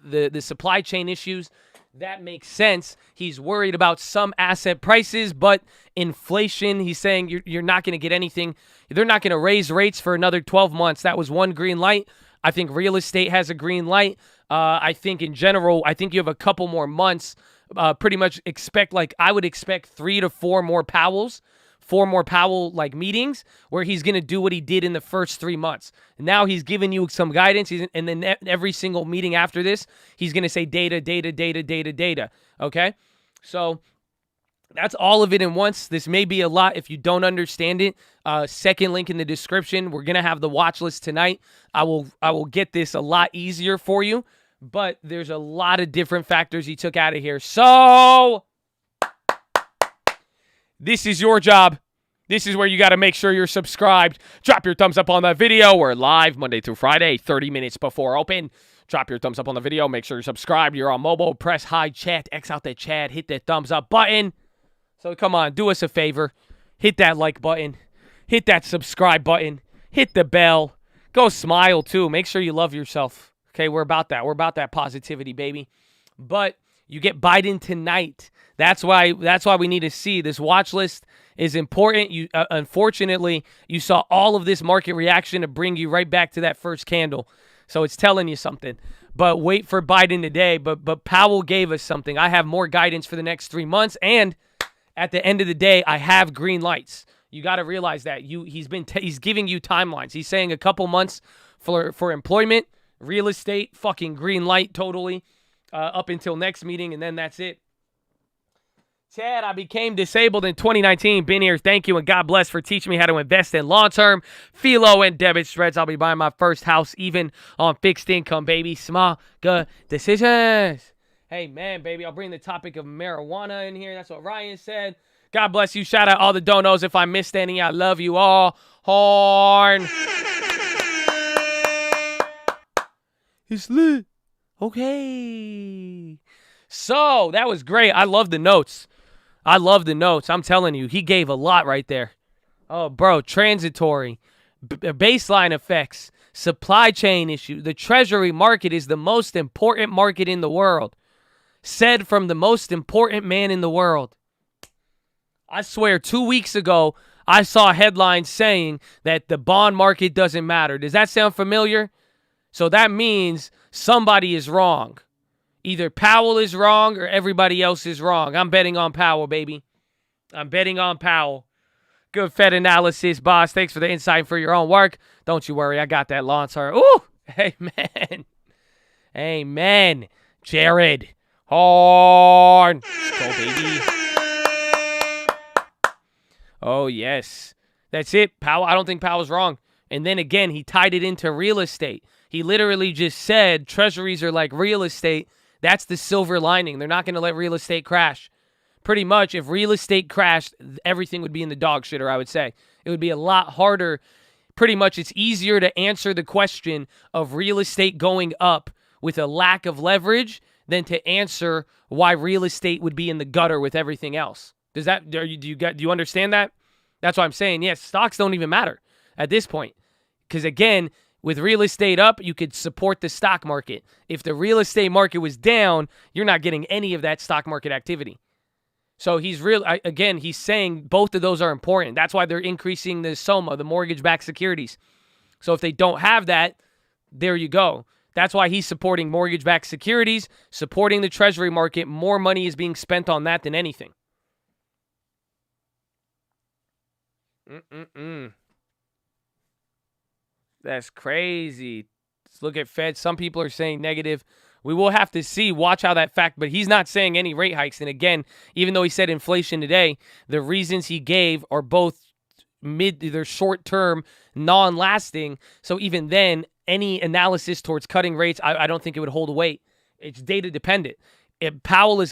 [SPEAKER 2] the supply chain issues. That makes sense. He's worried about some asset prices, but inflation, he's saying you're not going to get anything. They're not going to raise rates for another 12 months. That was one green light. I think real estate has a green light. I think in general, I think you have a couple more months. Pretty much I would expect 3 to 4 more Powells. 4 more Powell meetings where he's going to do what he did in the first 3 months. Now he's giving you some guidance, and then every single meeting after this, he's going to say data, data, data, data, data. Okay? So that's all of it in once. This may be a lot if you don't understand it. Second link in the description. We're going to have the watch list tonight. I will get this a lot easier for you, but there's a lot of different factors he took out of here. So this is your job. This is where you got to make sure you're subscribed. Drop your thumbs up on that video. We're live Monday through Friday, 30 minutes before open. Drop your thumbs up on the video. Make sure you're subscribed. You're on mobile. Press hide chat. X out that chat. Hit that thumbs up button. So come on, do us a favor. Hit that like button. Hit that subscribe button. Hit the bell. Go smile too. Make sure you love yourself. Okay, we're about that. We're about that positivity, baby. But you get Biden tonight. That's why we need to see this watch list is important. You unfortunately, you saw all of this market reaction to bring you right back to that first candle. So it's telling you something. But wait for Biden today. But Powell gave us something. I have more guidance for the next 3 months. And at the end of the day, I have green lights. You got to realize that he's giving you timelines. He's saying a couple months for employment, real estate, fucking green light totally, up until next meeting, and then that's it. Chad, I became disabled in 2019. Been here. Thank you, and God bless for teaching me how to invest in long-term PHILO and debit spreads. I'll be buying my first house, even on fixed income, baby. Small, good decisions. Hey, man, baby, I'll bring the topic of marijuana in here. That's what Ryan said. God bless you. Shout out all the donos. If I missed any, I love you all. Horn. It's lit. Okay. So, that was great. I love the notes. I'm telling you, he gave a lot right there. Oh, bro, transitory, baseline effects, supply chain issue. The treasury market is the most important market in the world. Said from the most important man in the world. I swear 2 weeks ago, I saw headlines saying that the bond market doesn't matter. Does that sound familiar? So that means somebody is wrong. Either Powell is wrong or everybody else is wrong. I'm betting on Powell, baby. I'm betting on Powell. Good Fed analysis, boss. Thanks for the insight for your own work. Don't you worry. I got that lawn, sir. Ooh, amen. Amen. Jared. Horn. Let's go, baby. Oh, yes. That's it. Powell. I don't think Powell's wrong. And then again, he tied it into real estate. He literally just said treasuries are like real estate. That's the silver lining. They're not going to let real estate crash. Pretty much, if real estate crashed, everything would be in the dog shitter, I would say. It would be a lot harder. Pretty much, it's easier to answer the question of real estate going up with a lack of leverage than to answer why real estate would be in the gutter with everything else. Do you understand that? That's what I'm saying. Yes, stocks don't even matter at this point. Because again, with real estate up, you could support the stock market. If the real estate market was down, you're not getting any of that stock market activity. So he's saying both of those are important. That's why they're increasing the SOMA, the mortgage-backed securities. So if they don't have that, there you go. That's why he's supporting mortgage-backed securities, supporting the treasury market. More money is being spent on that than anything. That's crazy. Let's look at Fed. Some people are saying negative. We will have to see. Watch how that fact. But he's not saying any rate hikes. And again, even though he said inflation today, the reasons he gave are both they're short-term, non-lasting. So even then, any analysis towards cutting rates, I don't think it would hold weight. It's data dependent. Powell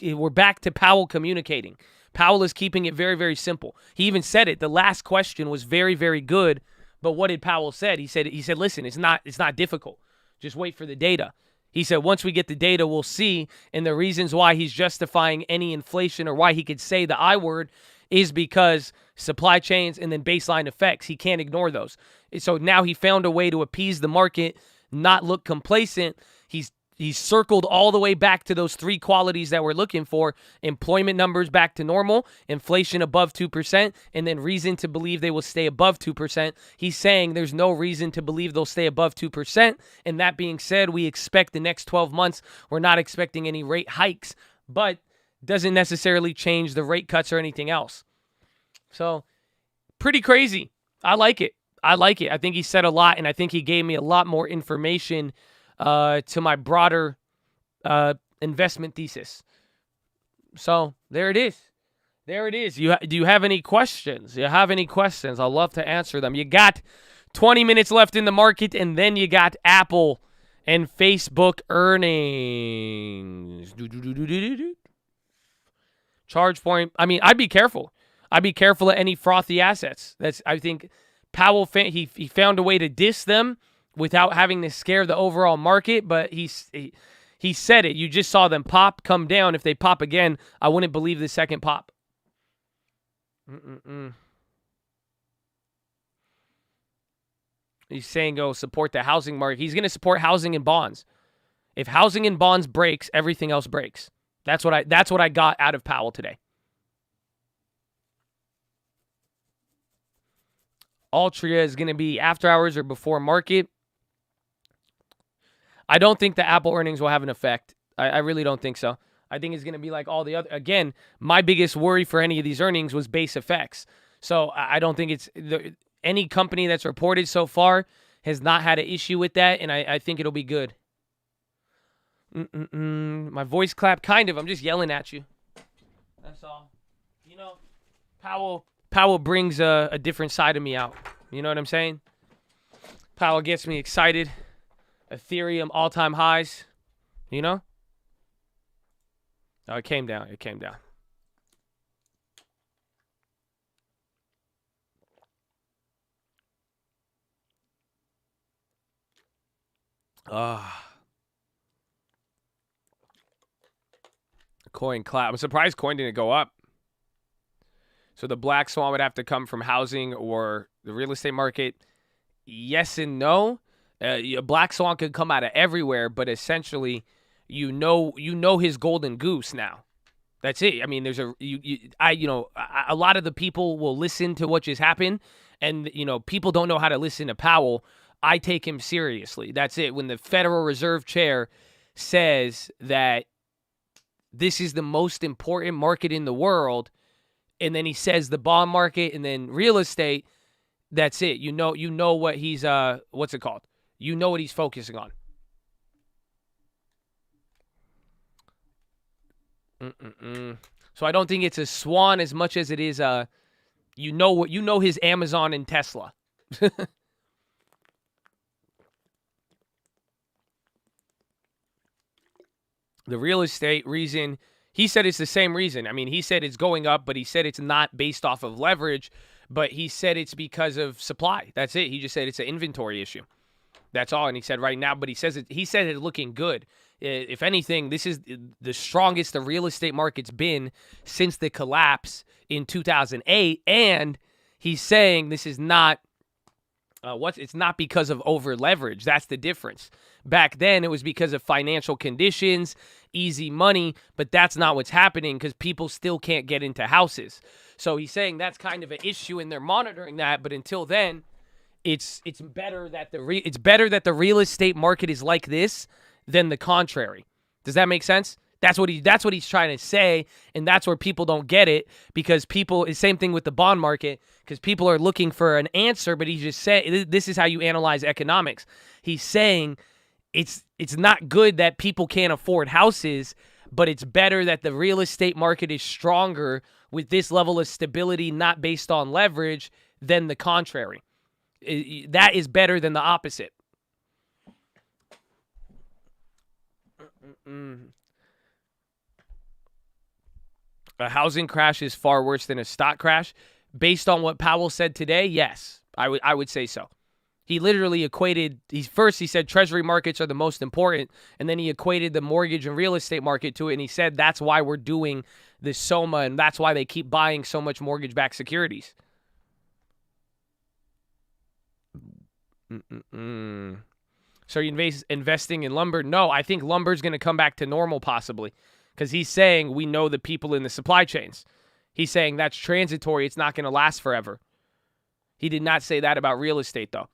[SPEAKER 2] we're back to Powell communicating. Powell is keeping it very, very simple. He even said it. The last question was very, very good. But what did Powell say? He said, listen, it's not difficult. Just wait for the data. He said, once we get the data, we'll see. And the reasons why he's justifying any inflation or why he could say the I word is because supply chains and then baseline effects. He can't ignore those. So now he found a way to appease the market, not look complacent. He's circled all the way back to those three qualities that we're looking for. Employment numbers back to normal, inflation above 2%, and then reason to believe they will stay above 2%. He's saying there's no reason to believe they'll stay above 2%. And that being said, we expect the next 12 months, we're not expecting any rate hikes, but doesn't necessarily change the rate cuts or anything else. So pretty crazy. I like it. I think he said a lot, and I think he gave me a lot more information to my broader investment thesis. So there it is. Do you have any questions? I'd love to answer them. You got 20 minutes left in the market, and then you got Apple and Facebook earnings. Charge point. I mean, I'd be careful. I'd be careful of any frothy assets. I think Powell, he found a way to diss them without having to scare the overall market, but he said it. You just saw them come down. If they pop again, I wouldn't believe the second pop. He's saying go support the housing market. He's going to support housing and bonds. If housing and bonds breaks, everything else breaks. That's what I got out of Powell today. Altria is going to be after hours or before market. I don't think the Apple earnings will have an effect. I really don't think so. I think it's going to be like all the other. Again, my biggest worry for any of these earnings was base effects. So I don't think it's any company that's reported so far has not had an issue with that, and I think it'll be good. My voice clap, kind of. I'm just yelling at you. That's all. You know, Powell brings a different side of me out. You know what I'm saying? Powell gets me excited. Ethereum all-time highs. You know? Oh, it came down. It came down. Coin clap. I'm surprised coin didn't go up. So the black swan would have to come from housing or the real estate market. Yes and no. A black swan could come out of everywhere, but essentially, you know his golden goose now. That's it. I mean, there's a lot of the people will listen to what just happened, and people don't know how to listen to Powell. I take him seriously. That's it. When the Federal Reserve Chair says that this is the most important market in the world, and then he says the bond market and then real estate, that's it. You know what he's what's it called? You know what he's focusing on. So I don't think it's a swan as much as it is his Amazon and Tesla. The real estate reason, he said it's the same reason. I mean, he said it's going up, but he said it's not based off of leverage, but he said it's because of supply. That's it. He just said it's an inventory issue. That's all. And he said right now, but he said it's looking good. If anything, this is the strongest the real estate market's been since the collapse in 2008. And he's saying this is not it's not because of over leverage. That's the difference. Back then, it was because of financial conditions, easy money, but that's not what's happening because people still can't get into houses. So he's saying that's kind of an issue, and they're monitoring that. But until then, it's better that the real estate market is like this than the contrary. Does that make sense? That's what he's trying to say, and that's where people don't get it because it's same thing with the bond market because people are looking for an answer, but he's just saying this is how you analyze economics. He's saying it's not good that people can't afford houses, but it's better that the real estate market is stronger with this level of stability, not based on leverage, than the contrary. That is better than the opposite. A housing crash is far worse than a stock crash. Based on what Powell said today, yes, I would say so. He literally equated, he said treasury markets are the most important, and then he equated the mortgage and real estate market to it, and he said that's why we're doing this SOMA, and that's why they keep buying so much mortgage-backed securities. So are you investing in lumber? No, I think lumber's going to come back to normal possibly because he's saying we know the people in the supply chains. He's saying that's transitory. It's not going to last forever. He did not say that about real estate, though.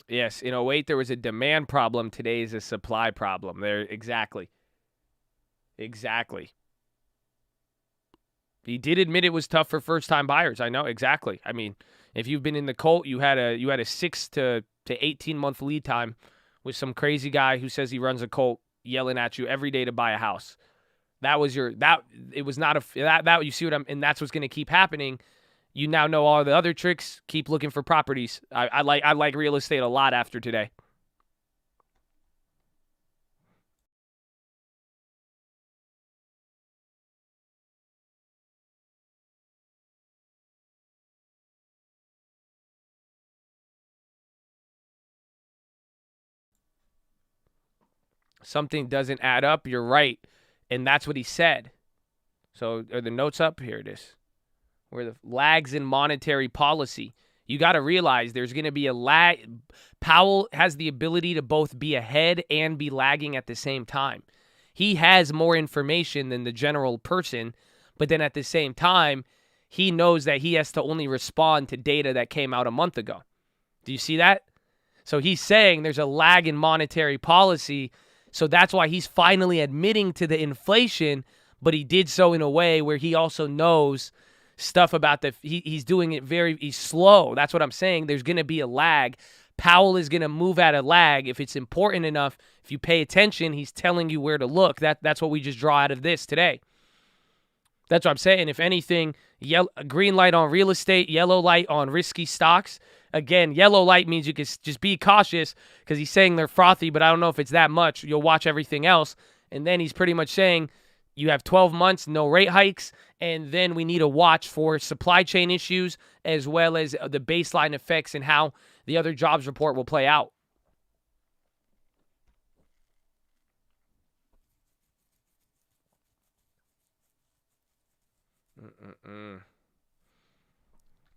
[SPEAKER 2] Yes, in 08 there was a demand problem. Today is a supply problem. There, exactly. He did admit it was tough for first-time buyers. I know exactly. I mean, if you've been in the cult, you had a 6 to 18-month lead time with some crazy guy who says he runs a cult yelling at you every day to buy a house. It was not that you see what and that's what's going to keep happening. You now know all the other tricks. Keep looking for properties. I like real estate a lot after today. Something doesn't add up. You're right. And that's what he said. So are the notes up? Here it is. Where the lags in monetary policy. You got to realize there's going to be a lag. Powell has the ability to both be ahead and be lagging at the same time. He has more information than the general person, but then at the same time, he knows that he has to only respond to data that came out a month ago. Do you see that? So he's saying there's a lag in monetary policy. So that's why he's finally admitting to the inflation, but he did so in a way where he also knows stuff about he's doing it he's slow. That's what I'm saying. There's going to be a lag. Powell is going to move at a lag. If it's important enough, if you pay attention, he's telling you where to look. That's what we just draw out of this today. That's what I'm saying. If anything, green light on real estate, yellow light on risky stocks. Again, yellow light means you can just be cautious because he's saying they're frothy, but I don't know if it's that much. You'll watch everything else. And then he's pretty much saying you have 12 months, no rate hikes, and then we need to watch for supply chain issues as well as the baseline effects and how the other jobs report will play out.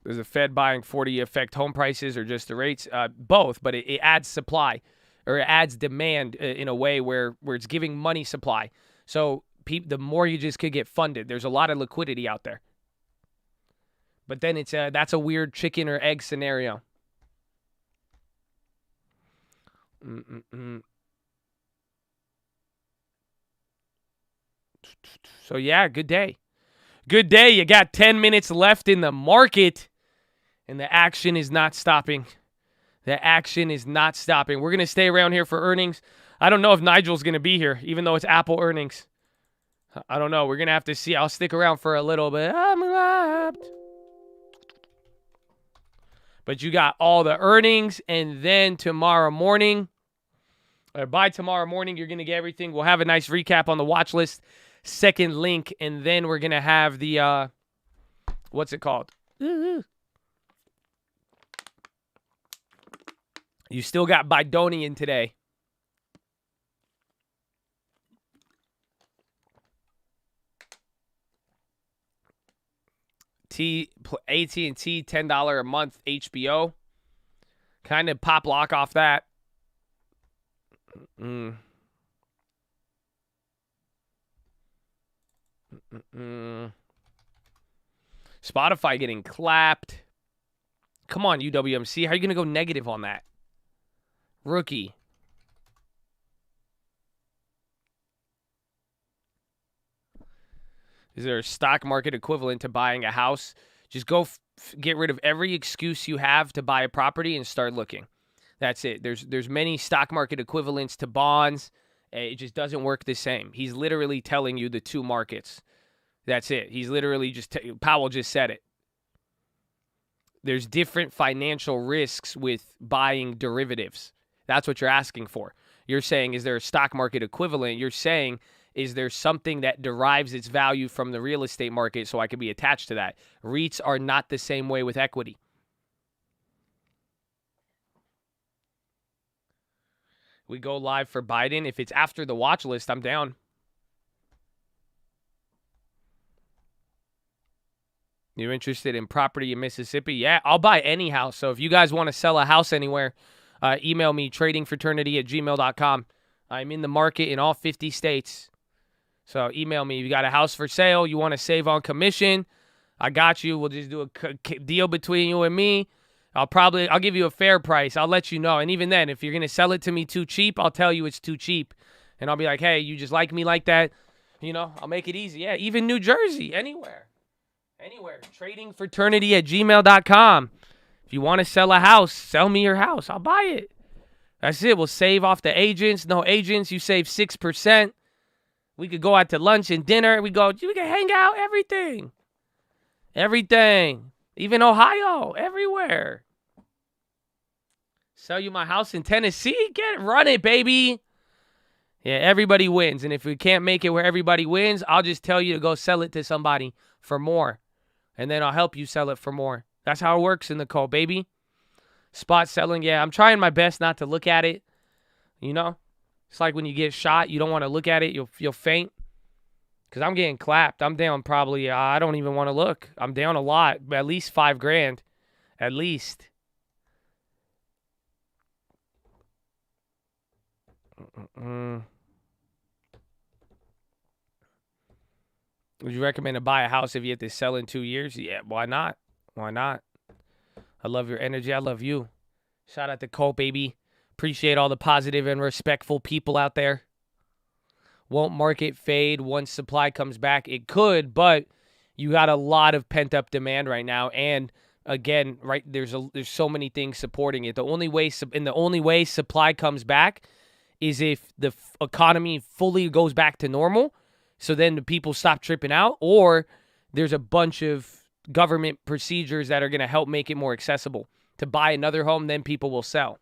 [SPEAKER 2] Does the Fed buying 40 affect home prices or just the rates? Both, but it adds supply or it adds demand in a way where it's giving money supply. So the mortgages could get funded. There's a lot of liquidity out there. But then that's a weird chicken or egg scenario. So yeah, good day. Good day. You got 10 minutes left in the market, and the action is not stopping. The action is not stopping. We're going to stay around here for earnings. I don't know if Nigel's going to be here, even though it's Apple earnings. I don't know. We're going to have to see. I'll stick around for a little bit. I'm lapped. But you got all the earnings, and then tomorrow morning, or by tomorrow morning, you're going to get everything. We'll have a nice recap on the watch list. Second link, and then we're going to have the, what's it called? You still got Bidonian today. AT&T, $10 a month HBO. Kind of pop lock off that. Spotify getting clapped. Come on, UWMC. How are you going to go negative on that? Rookie. Is there a stock market equivalent to buying a house? Just go get rid of every excuse you have to buy a property and start looking. That's it. There's many stock market equivalents to bonds. It just doesn't work the same. He's literally telling you the two markets. That's it. He's literally Powell just said it. There's different financial risks with buying derivatives. That's what you're asking for. You're saying, is there a stock market equivalent? You're saying, is there something that derives its value from the real estate market so I could be attached to that? REITs are not the same way with equity. We go live for Biden. If it's after the watch list, I'm down. You're interested in property in Mississippi? Yeah, I'll buy any house. So if you guys want to sell a house anywhere, email me, tradingfraternity@gmail.com. I'm in the market in all 50 states. So email me. You got a house for sale, you want to save on commission, I got you. We'll just do a deal between you and me. I'll give you a fair price. I'll let you know. And even then, if you're going to sell it to me too cheap, I'll tell you it's too cheap. And I'll be like, hey, you just like me like that? I'll make it easy. Yeah, even New Jersey, anywhere. Anywhere. Tradingfraternity@gmail.com. If you want to sell a house, sell me your house. I'll buy it. That's it. We'll save off the agents. No agents, you save 6%. We could go out to lunch and dinner. We can hang out, everything. Everything. Even Ohio, everywhere. Sell you my house in Tennessee? Run it, baby. Yeah, everybody wins. And if we can't make it where everybody wins, I'll just tell you to go sell it to somebody for more. And then I'll help you sell it for more. That's how it works in the call, baby. Spot selling, yeah, I'm trying my best not to look at it. It's like when you get shot, you don't want to look at it. You'll faint. Because I'm getting clapped. I'm down probably, I don't even want to look. I'm down a lot, at least $5,000. At least. Would you recommend to buy a house if you have to sell in 2 years? Yeah, why not? Why not? I love your energy. I love you. Shout out to Colt, baby. Appreciate all the positive and respectful people out there. Won't market fade once supply comes back? It could, but you got a lot of pent-up demand right now. And again, right, there's so many things supporting it. The only way supply comes back is if the economy fully goes back to normal. So then the people stop tripping out, or there's a bunch of government procedures that are going to help make it more accessible. To buy another home, then people will sell.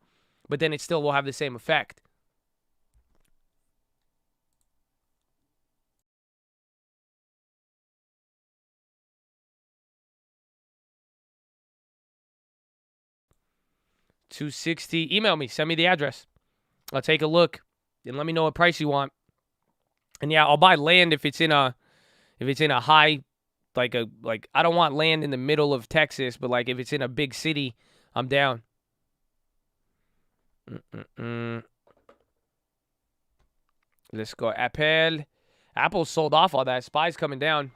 [SPEAKER 2] But then it still will have the same effect. $260. Email me. Send me the address. I'll take a look and let me know what price you want. And yeah, I'll buy land if it's in a high, like I don't want land in the middle of Texas, but like if it's in a big city, I'm down. Let's go. AAPL. Apple sold off all that. SPY's coming down.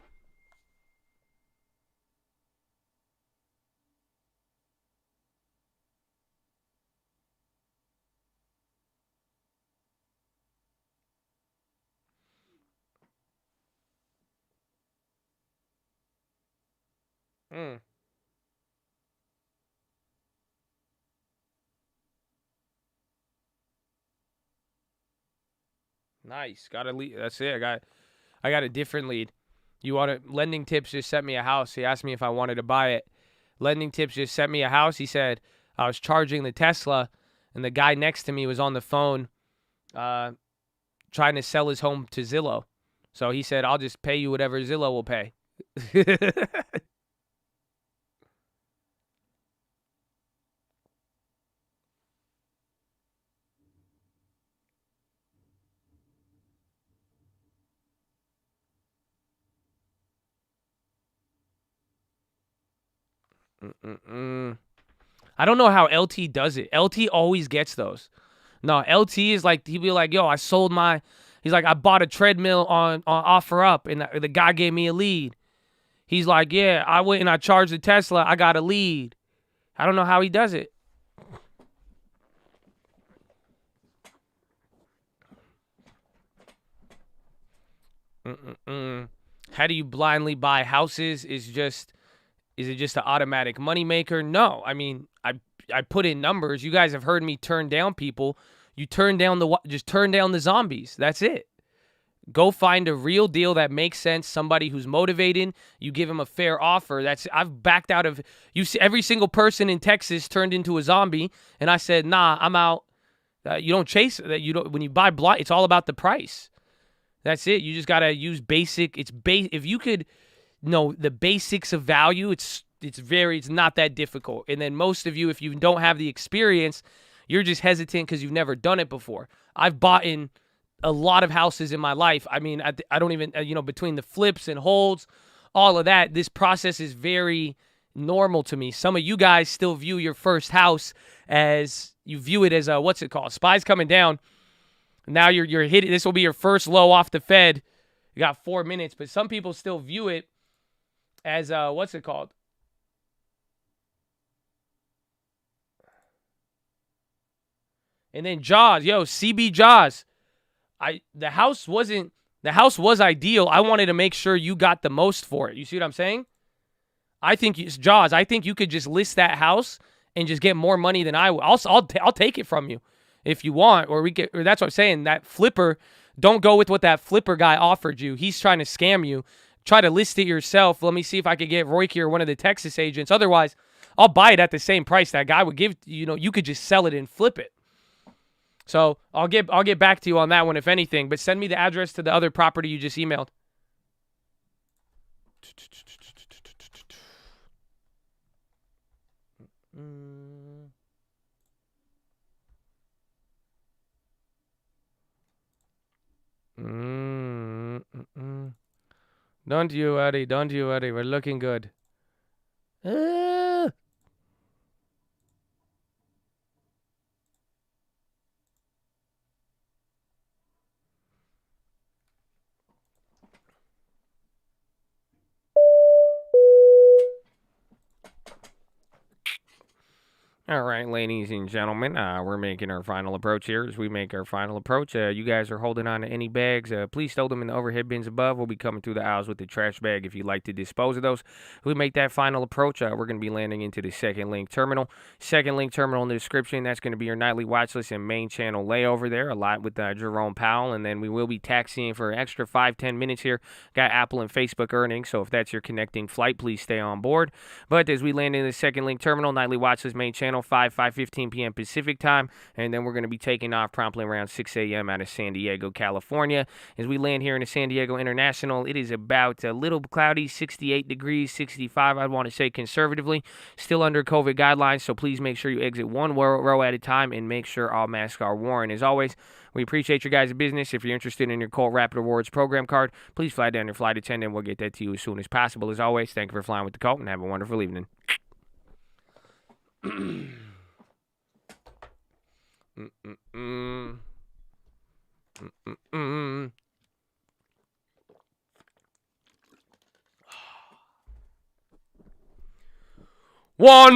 [SPEAKER 2] Nice. Got a lead. That's it. I got a different lead. You want to? Lending Tips just sent me a house. He asked me if I wanted to buy it. Lending Tips just sent me a house. He said I was charging the Tesla, and the guy next to me was on the phone trying to sell his home to Zillow. So he said, I'll just pay you whatever Zillow will pay. I don't know how LT does it. LT always gets those. No, LT is like, he'd be like, yo, I sold my, he's like, I bought a treadmill on OfferUp, and the guy gave me a lead. He's like, yeah, I went and I charged the Tesla, I got a lead. I don't know how he does it. How do you blindly buy houses? Is it just an automatic moneymaker? No. I mean, I put in numbers. You guys have heard me turn down people. You just turn down the zombies. That's it. Go find a real deal that makes sense. Somebody who's motivated. You give them a fair offer. I've backed out of. You see, every single person in Texas turned into a zombie, and I said, nah, I'm out. You don't chase that. You don't. When you buy blind, it's all about the price. That's it. You just gotta use basic. If you could know the basics of value, it's not that difficult. And then most of you, if you don't have the experience, you're just hesitant because you've never done it before. I've bought in a lot of houses in my life. I mean, I don't even, between the flips and holds, all of that, this process is very normal to me. Some of you guys still view your first house as, you view it as what's it called? SPY's coming down. Now you're hitting, this will be your first low off the Fed. You got 4 minutes, but some people still view it as, what's it called? And then Jaws, CB Jaws. The house was ideal. I wanted to make sure you got the most for it. You see what I'm saying? I think Jaws, I think you could just list that house and just get more money than I will. I'll take it from you if you want, or that's what I'm saying. That flipper, don't go with what that flipper guy offered you. He's trying to scam you. Try to list it yourself. Let me see if I could get Royke or one of the Texas agents. Otherwise, I'll buy it at the same price that guy would give. You could just sell it and flip it. So I'll get back to you on that one, if anything. But send me the address to the other property you just emailed. Don't you worry. We're looking good. All right, ladies and gentlemen, we're making our final approach here. As we make our final approach, you guys are holding on to any bags. Please stow them in the overhead bins above. We'll be coming through the aisles with the trash bag if you'd like to dispose of those. As we make that final approach, we're going to be landing into the second link terminal. Second link terminal in the description. That's going to be your nightly watch list and main channel layover there. A lot with Jerome Powell. And then we will be taxiing for an extra 5-10 minutes here. Got Apple and Facebook earnings. So if that's your connecting flight, please stay on board. But as we land in the second link terminal, nightly watch list, main channel, 5:15 p.m. Pacific time, and then we're going to be taking off promptly around 6 a.m. out of San Diego, California. As we land here in the San Diego International, it is about a little cloudy, 68 degrees, 65, I'd want to say conservatively. Still under COVID guidelines, so please make sure you exit one row at a time and make sure all masks are worn. As always, we appreciate your guys' business. If you're interested in your Colt Rapid Rewards program card, please fly down your flight attendant. We'll get that to you as soon as possible. As always, thank you for flying with the Colt, and have a wonderful evening. One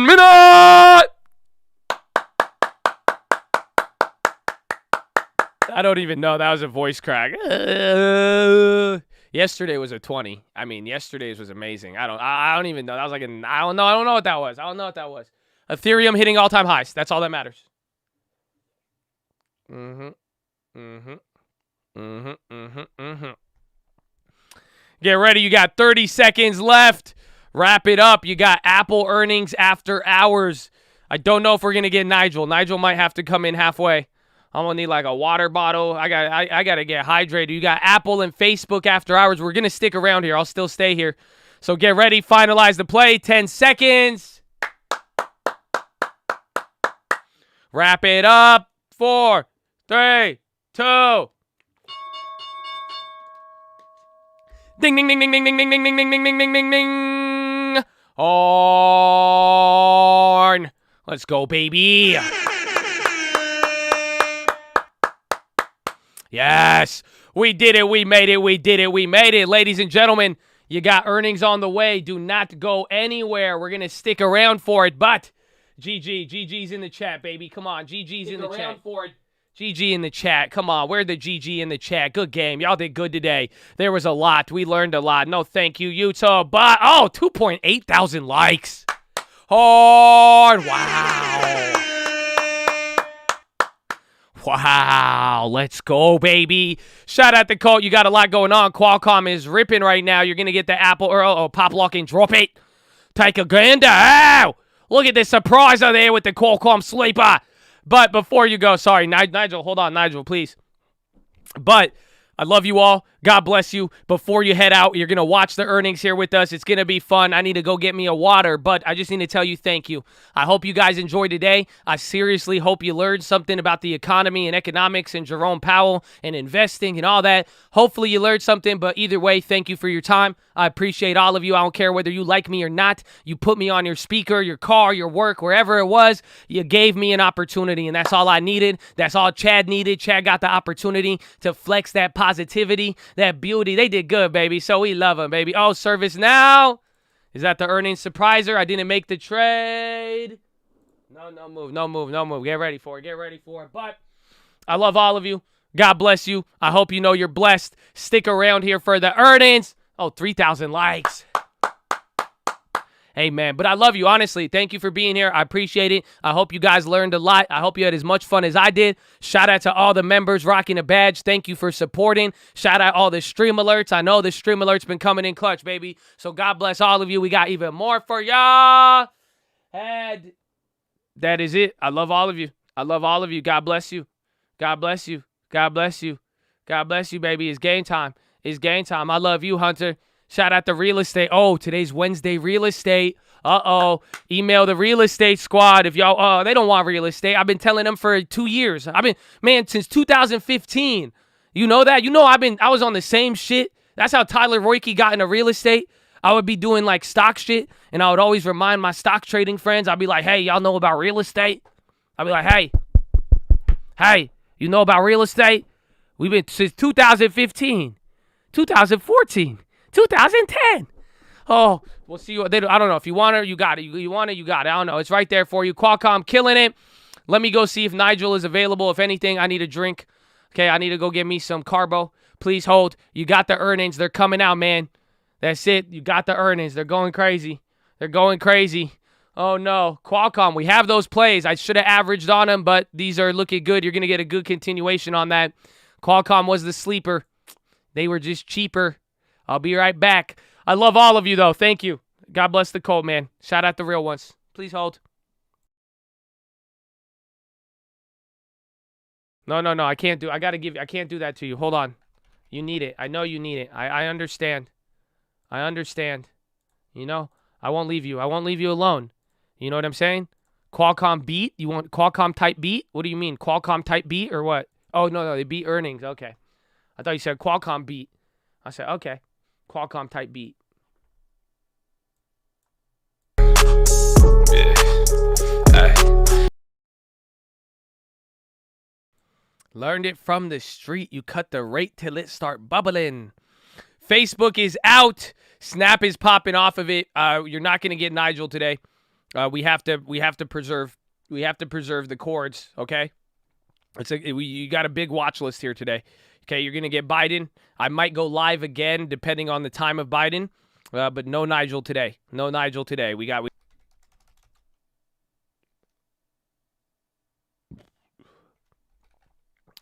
[SPEAKER 2] minute! I don't even know. That was a voice crack. Yesterday was a 20. I mean, yesterday's was amazing. I don't even know. That was like an, I don't know what that was. I don't know what that was. Ethereum hitting all-time highs. That's all that matters. Get ready. You got 30 seconds left. Wrap it up. You got Apple earnings after hours. I don't know if we're going to get Nigel. Nigel might have to come in halfway. I'm going to need like a water bottle. I got to get hydrated. You got Apple and Facebook after hours. We're going to stick around here. I'll still stay here. So get ready. Finalize the play. 10 seconds. Wrap it up. 4, 3, 2. Ding, ding, ding, ding, ding, ding, ding, ding, ding, ding, ding, ding, ding, ding, ding. Horn. Let's go, baby. Yes. We did it. We made it. We did it. We made it. Ladies and gentlemen, you got earnings on the way. Do not go anywhere. We're going to stick around for it, but GG's in the chat, baby. Come on, GG's in the chat. For it. GG in the chat. Come on, where's the GG in the chat? Good game. Y'all did good today. There was a lot. We learned a lot. No, thank you, Utah. But, 2.8 thousand likes. Hard. Wow. Wow. Let's go, baby. Shout out to Colt. You got a lot going on. Qualcomm is ripping right now. You're going to get the Apple or pop lock and drop it. Take a gander. Ow. Look at this surprise out there with the Qualcomm sleeper. But before you go, sorry, Nigel, hold on, Nigel, please. But I love you all. God bless you. Before you head out, you're going to watch the earnings here with us. It's going to be fun. I need to go get me a water, but I just need to tell you thank you. I hope you guys enjoyed today. I seriously hope you learned something about the economy and economics and Jerome Powell and investing and all that. Hopefully you learned something, but either way, thank you for your time. I appreciate all of you. I don't care whether you like me or not. You put me on your speaker, your car, your work, wherever it was. You gave me an opportunity, and that's all I needed. That's all Chad needed. Chad got the opportunity to flex that positivity, that beauty. They did good, baby. So we love them, baby. Oh, service now. Is that the earnings surpriser? I didn't make the trade. No move. Get ready for it. But I love all of you. God bless you. I hope you know you're blessed. Stick around here for the earnings. 3,000 likes. Hey, man, but I love you, honestly. Thank you for being here. I appreciate it. I hope you guys learned a lot. I hope you had as much fun as I did. Shout out to all the members rocking a badge. Thank you for supporting. Shout out all the stream alerts. I know the stream alerts been coming in clutch, baby. So God bless all of you. We got even more for y'all. And that is it. I love all of you. God bless you. God bless you. God bless you. God bless you, baby. It's game time. I love you, Hunter. Shout out to real estate. Today's Wednesday real estate. Email the real estate squad if y'all, they don't want real estate. I've been telling them for 2 years. Since 2015. You know that? You know I was on the same shit. That's how Tyler Royke got into real estate. I would be doing like stock shit, and I would always remind my stock trading friends. I'd be like, hey, y'all know about real estate? I'd be like, hey, you know about real estate? We've been since 2015, 2014. 2010. Oh, we'll see you. I don't know. If you want it, you got it. You want it, you got it. I don't know. It's right there for you. Qualcomm killing it. Let me go see if Nigel is available. If anything, I need a drink. Okay, I need to go get me some carbo. Please hold. You got the earnings. They're coming out, man. That's it. You got the earnings. They're going crazy. They're going crazy. Oh, no. Qualcomm, we have those plays. I should have averaged on them, but these are looking good. You're going to get a good continuation on that. Qualcomm was the sleeper. They were just cheaper. I'll be right back. I love all of you, though. Thank you. God bless the cold, man. Shout out the real ones. Please hold. No. I can't do. I can't do that to you. Hold on. You need it. I know you need it. I understand. I understand. You know, I won't leave you. I won't leave you alone. You know what I'm saying? Qualcomm beat? You want Qualcomm type beat? What do you mean? Qualcomm type beat or what? Oh, no, they beat earnings. Okay. I thought you said Qualcomm beat. I said, okay. Qualcomm type beat. Learned it from the street. You cut the rate till it start bubbling. Facebook is out. Snap is popping off of it. You're not going to get Nigel today. We have to preserve the cords. Okay. You got a big watch list here today. Okay, you're going to get Biden. I might go live again depending on the time of Biden, but no Nigel today. No Nigel today.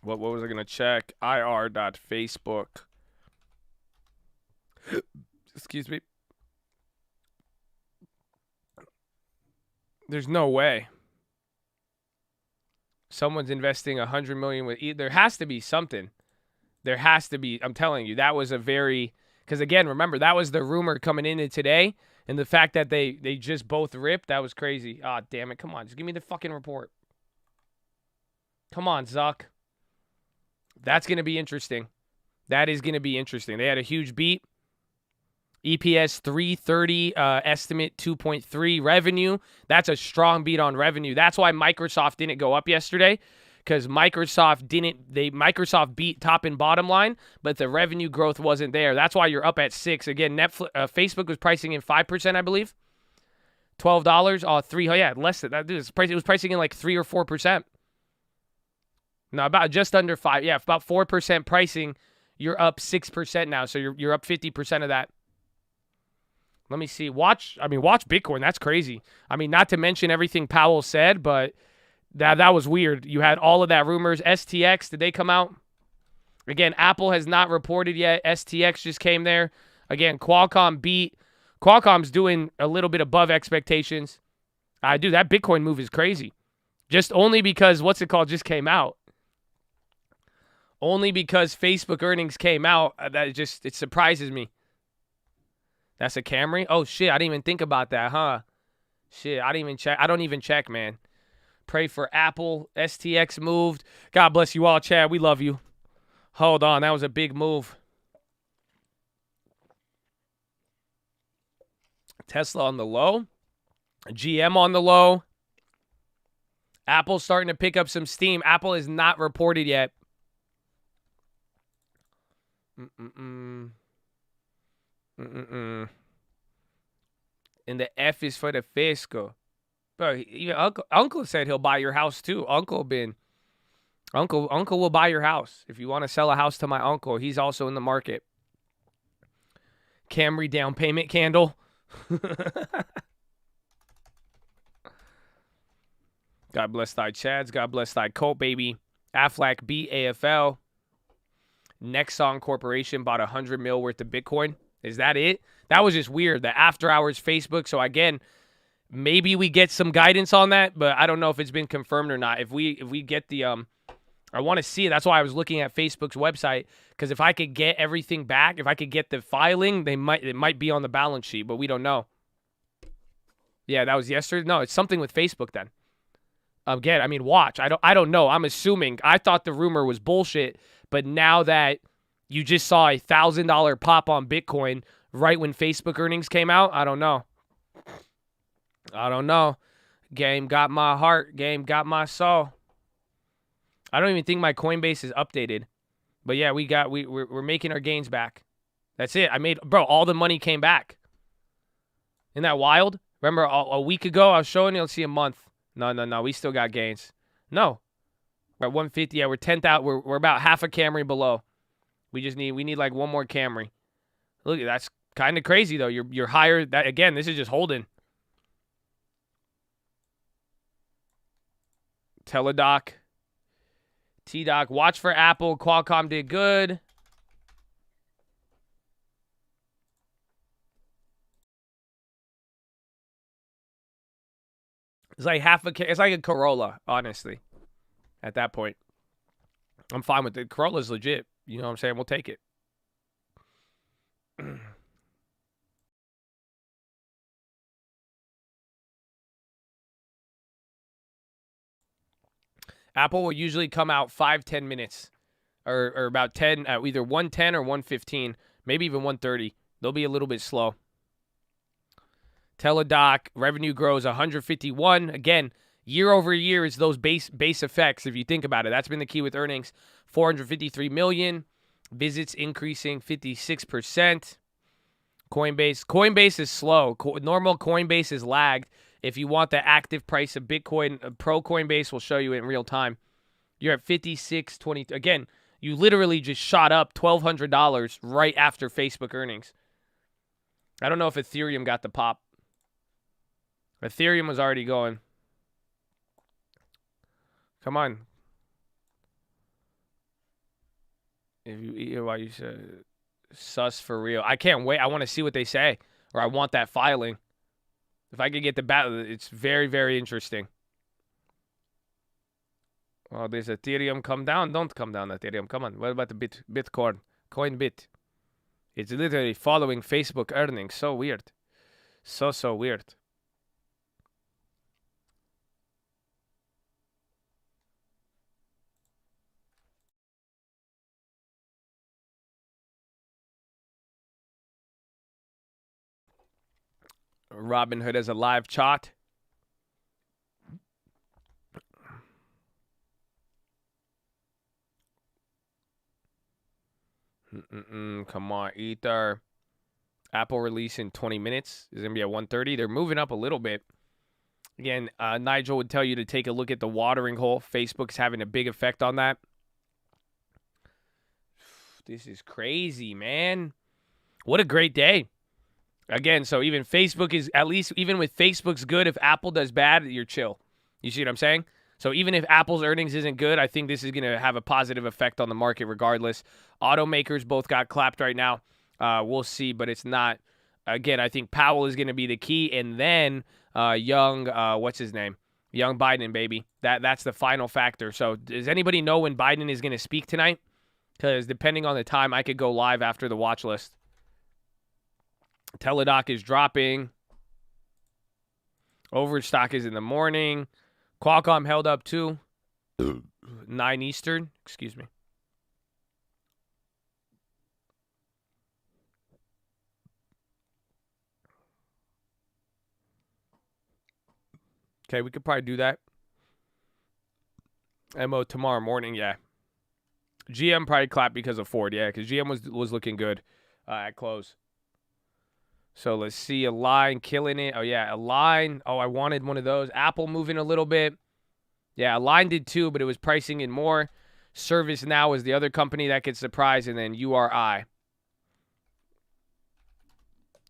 [SPEAKER 2] What was I going to check? ir.facebook. Excuse me. There's no way. Someone's investing $100 million with there has to be something. There has to be. I'm telling you, that was a very, because again, remember, that was the rumor coming into today, and the fact that they just both ripped, that was crazy. Ah, damn it. Come on. Just give me the fucking report. Come on, Zuck. That's going to be interesting. That is going to be interesting. They had a huge beat. EPS 330, estimate 2.3 revenue. That's a strong beat on revenue. That's why Microsoft didn't go up yesterday, because Microsoft beat top and bottom line, but the revenue growth wasn't there. That's why you're up at 6. Again, Facebook was pricing in 5%, I believe. $12. Oh, 3. Yeah, less than that. Dude, it was pricing in like 3 or 4%. No, about just under 5. Yeah, about 4% pricing. You're up 6% now, so you're up 50% of that. Let me see. Watch Bitcoin. That's crazy. I mean, not to mention everything Powell said, but that was weird. You had all of that rumors. STX, did they come out? Again, Apple has not reported yet. STX just came there. Again, Qualcomm beat. Qualcomm's doing a little bit above expectations. Dude, that Bitcoin move is crazy. Just only because, just came out. Only because Facebook earnings came out. It surprises me. That's a Camry? Oh, shit. I didn't even think about that, huh? Shit, I didn't even check. I don't even check, man. Pray for Apple. STX moved. God bless you all, Chad. We love you. Hold on. That was a big move. Tesla on the low. GM on the low. Apple's starting to pick up some steam. Apple is not reported yet. And the F is for the fiscal. Bro, even Uncle said he'll buy your house too. Uncle will buy your house. If you want to sell a house to my uncle, he's also in the market. Camry down payment candle. God bless thy Chads. God bless thy Colt, baby. Aflac beat AFL. Nexon Corporation bought $100 million worth of Bitcoin. Is that it? That was just weird. The after hours Facebook. So again, maybe we get some guidance on that, but I don't know if it's been confirmed or not. If we get the I want to see it. That's why I was looking at Facebook's website, because if I could get everything back, if I could get the filing, it might be on the balance sheet, but we don't know. Yeah, that was yesterday. No, it's something with Facebook then. Again, I mean, watch. I don't know. I'm assuming. I thought the rumor was bullshit, but now that you just saw a $1,000 pop on Bitcoin right when Facebook earnings came out, I don't know. Game got my heart. Game got my soul. I don't even think my Coinbase is updated. But yeah, we're making our gains back. That's it. All the money came back. Isn't that wild? Remember a week ago I was showing you, let's see a month. No. We still got gains. No. We're at 150. Yeah, we're 10,000. We're about half a Camry below. We need like one more Camry. Look, that's kind of crazy though. You're higher. That again, this is just holding. Teledoc. TDoc. Watch for Apple. Qualcomm did good. It's like it's like a Corolla, honestly. At that point, I'm fine with it. Corolla's legit. You know what I'm saying? We'll take it. Apple will usually come out 5-10 minutes, or about 10 at either 110 or 115, maybe even 130. They'll be a little bit slow. Teledoc revenue grows 151. Again, year over year is those base effects. If you think about it, that's been the key with earnings. 453 million visits increasing 56%. Coinbase is slow. Normal Coinbase is lagged. If you want the active price of Bitcoin, Pro Coinbase will show you in real time. You're at 56.20. Again, you literally just shot up $1,200 right after Facebook earnings. I don't know if Ethereum got the pop. Ethereum was already going. Come on. If you why you said sus for real. I can't wait. I want to see what they say, or I want that filing. If I could get the battle, it's very, very interesting. Well, does Ethereum come down? Don't come down, Ethereum. Come on. What about the Bitcoin? Coinbit. It's literally following Facebook earnings. So weird. So weird. Robinhood has a live chart. Come on, Ether. Apple release in 20 minutes. Is going to be at 1:30. They're moving up a little bit. Again, Nigel would tell you to take a look at the watering hole. Facebook's having a big effect on that. This is crazy, man. What a great day. Again, so even Facebook is, at least even with Facebook's good, if Apple does bad, you're chill. You see what I'm saying? So even if Apple's earnings isn't good, I think this is going to have a positive effect on the market regardless. Automakers both got clapped right now. We'll see, but it's not. Again, I think Powell is going to be the key, and then what's his name? Young Biden, baby. That's the final factor. So does anybody know when Biden is going to speak tonight? Because depending on the time, I could go live after the watch list. Teledoc is dropping. Overstock is in the morning. Qualcomm held up too. 9 Eastern. Excuse me. Okay, we could probably do that. MO tomorrow morning, yeah. GM probably clapped because of Ford, yeah, because GM was looking good at close. So let's see, a line killing it. Oh, yeah, a line. Oh, I wanted one of those. Apple moving a little bit. Yeah, a line did too, but it was pricing in more. ServiceNow is the other company that gets surprised, and then URI.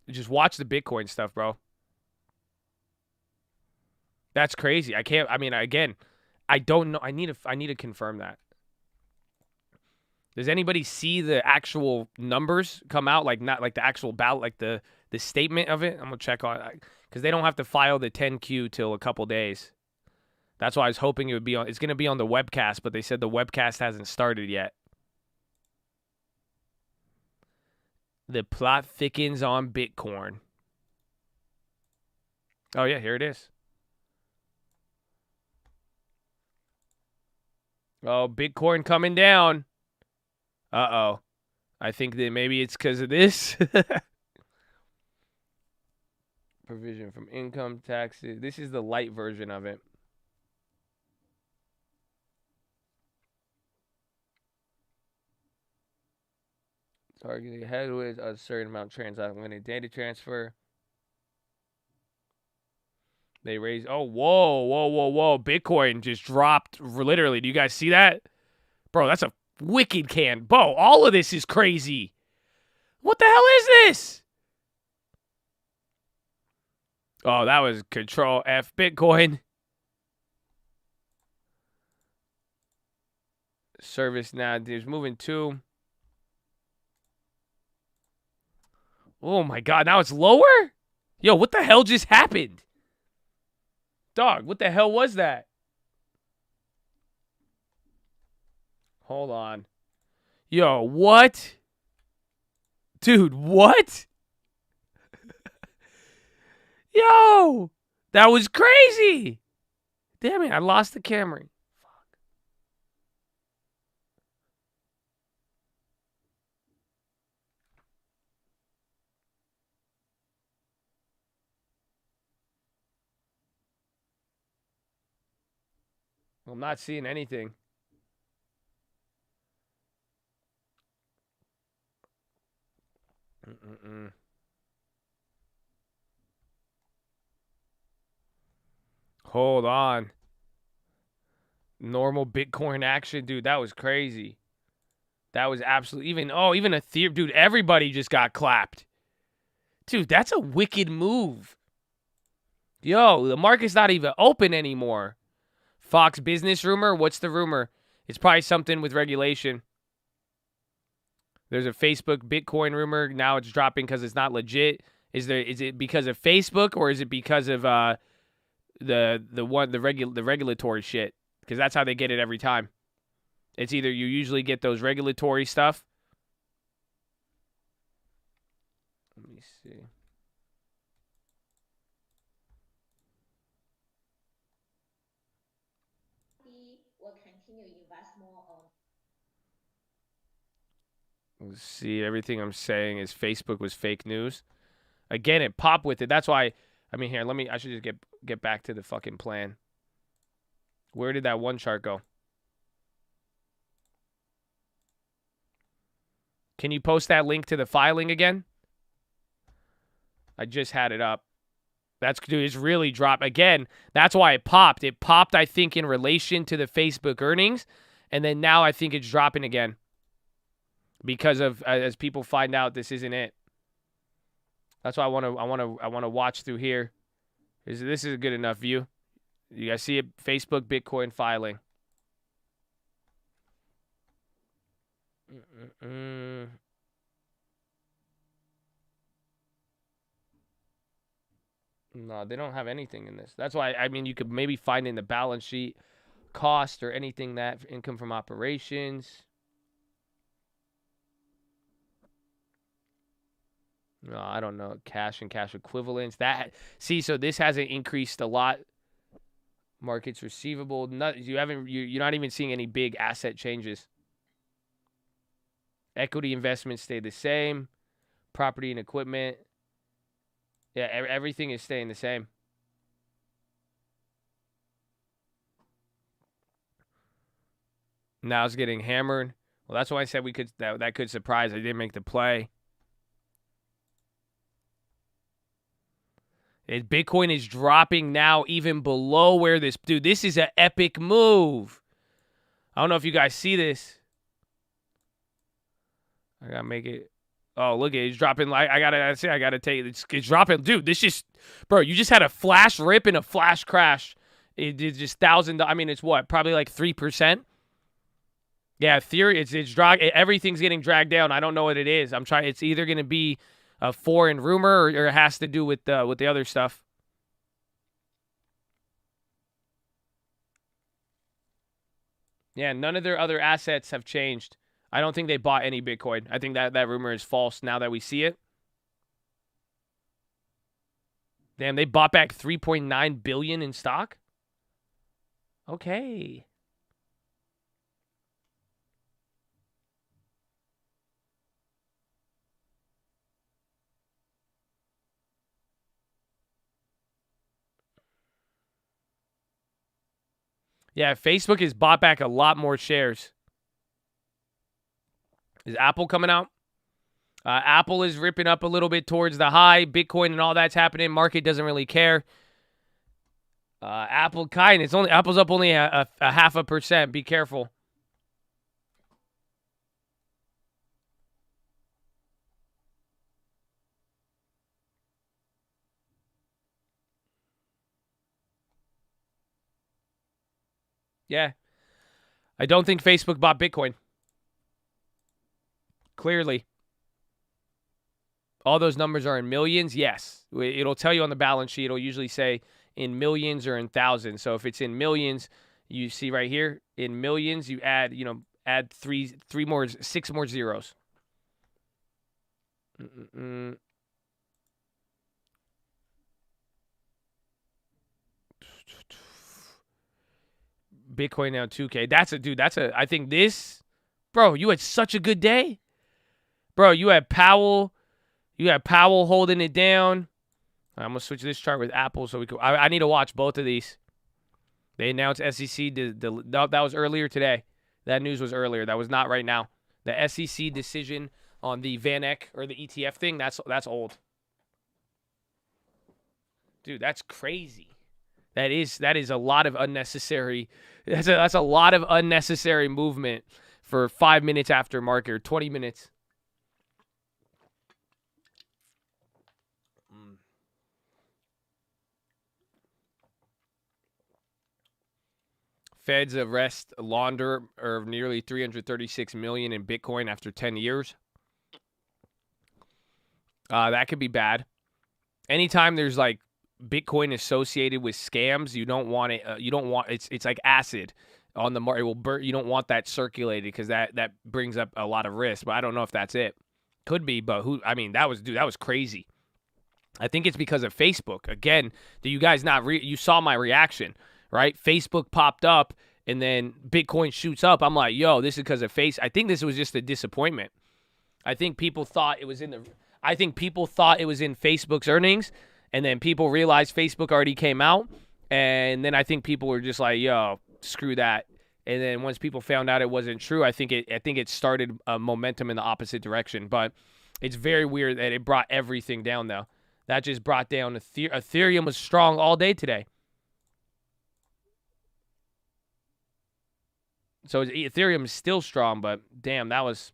[SPEAKER 2] Just watch the Bitcoin stuff, bro. That's crazy. Again, I don't know. I need to confirm that. Does anybody see the actual numbers come out? Like, not like the actual ballot, like the statement of it? I'm going to check on it. Because they don't have to file the 10Q till a couple days. That's why I was hoping it would be on. It's going to be on the webcast, but they said the webcast hasn't started yet. The plot thickens on Bitcoin. Oh, yeah, here it is. Oh, Bitcoin coming down. Uh-oh. I think that maybe it's because of this. Provision from income taxes. This is the light version of it. Targeting headwinds, a certain amount of transaction data transfer. They raised. Oh, whoa. Bitcoin just dropped. Literally. Do you guys see that? Bro, that's a wicked can. Bo, all of this is crazy. What the hell is this? Oh, that was Control F Bitcoin. Service now. There's moving to. Oh my God. Now it's lower? Yo, what the hell just happened? Dog, what the hell was that? Hold on. Yo, what? Dude, what? Yo, that was crazy. Damn it, I lost the camera. Fuck. I'm not seeing anything. Hold on. Normal Bitcoin action, dude. That was crazy. That was absolutely even Ethereum, dude. Everybody just got clapped, dude. That's a wicked move. Yo, the market's not even open anymore. Fox Business rumor. What's the rumor? It's probably something with regulation. There's a Facebook Bitcoin rumor. Now it's dropping because it's not legit. Is it because of Facebook or is it because of the regulatory shit? Because that's how they get it every time. It's either you usually get those regulatory stuff. Let me see.
[SPEAKER 4] Will continue to invest more on.
[SPEAKER 2] Let's see, everything I'm saying is Facebook was fake news. Again, it popped with it. That's why, here, I should just get back to the fucking plan. Where did that one chart go? Can you post that link to the filing again? I just had it up. Dude, it's really dropped. Again, that's why it popped. It popped, I think, in relation to the Facebook earnings. And then now I think it's dropping again. Because of as people find out this isn't it. That's why I want to watch through here. This is a good enough view. You guys see it? Facebook Bitcoin filing. No, they don't have anything in this. That's why you could maybe find in the balance sheet cost or anything that income from operations. No, I don't know. Cash and cash equivalents. So this hasn't increased a lot. Markets receivable. You're not even seeing any big asset changes. Equity investments stay the same. Property and equipment. Yeah, everything is staying the same. Now it's getting hammered. Well, that's why I said that could surprise. I didn't make the play. Bitcoin is dropping now even below where this... Dude, this is an epic move. I don't know if you guys see this. I gotta make it... Oh, look at it. It's dropping like... I gotta take it. It's dropping. Dude, this just... Bro, you just had a flash rip and a flash crash. It's just $1,000... it's what? Probably like 3%? Yeah, it's everything's getting dragged down. I don't know what it is. It's either going to be a foreign rumor or it has to do with the other stuff. Yeah, none of their other assets have changed. I don't think they bought any Bitcoin. I think that rumor is false now that we see it. Damn, they bought back $3.9 billion in stock? Okay. Yeah, Facebook has bought back a lot more shares. Is Apple coming out? Apple is ripping up a little bit towards the high. Bitcoin and all that's happening. Market doesn't really care. Apple kind. It's only Apple's up only a 0.5%. Be careful. Yeah. I don't think Facebook bought Bitcoin. Clearly. All those numbers are in millions? Yes. It'll tell you on the balance sheet. It'll usually say in millions or in thousands. So if it's in millions, you see right here, in millions, you add, add six more zeros. Bitcoin now 2K. I think this, bro, you had such a good day. Bro, you had Powell holding it down. I'm going to switch this chart with Apple so I need to watch both of these. They announced SEC, that was earlier today. That news was earlier. That was not right now. The SEC decision on the Van Eck or the ETF thing, that's old. Dude, that's crazy. That is a lot of unnecessary. That's a lot of unnecessary movement for 5 minutes after market or 20 minutes. Feds arrest launder of nearly $336 million in Bitcoin after 10 years. That could be bad. Anytime there's like Bitcoin associated with scams, you don't want it. It's like acid on the market. It will burn. You don't want that circulated because that brings up a lot of risk. But I don't know if that's it. Could be, but that was crazy. I think it's because of Facebook. Again, do you guys not you saw my reaction, right? Facebook popped up and then Bitcoin shoots up. I'm like, yo, this is because of I think this was just a disappointment. I think people thought it was in Facebook's earnings. And then people realized Facebook already came out. And then I think people were just like, yo, screw that. And then once people found out it wasn't true, I think it started a momentum in the opposite direction. But it's very weird that it brought everything down, though. That just brought down Ethereum was strong all day today. So Ethereum is still strong, but damn, that was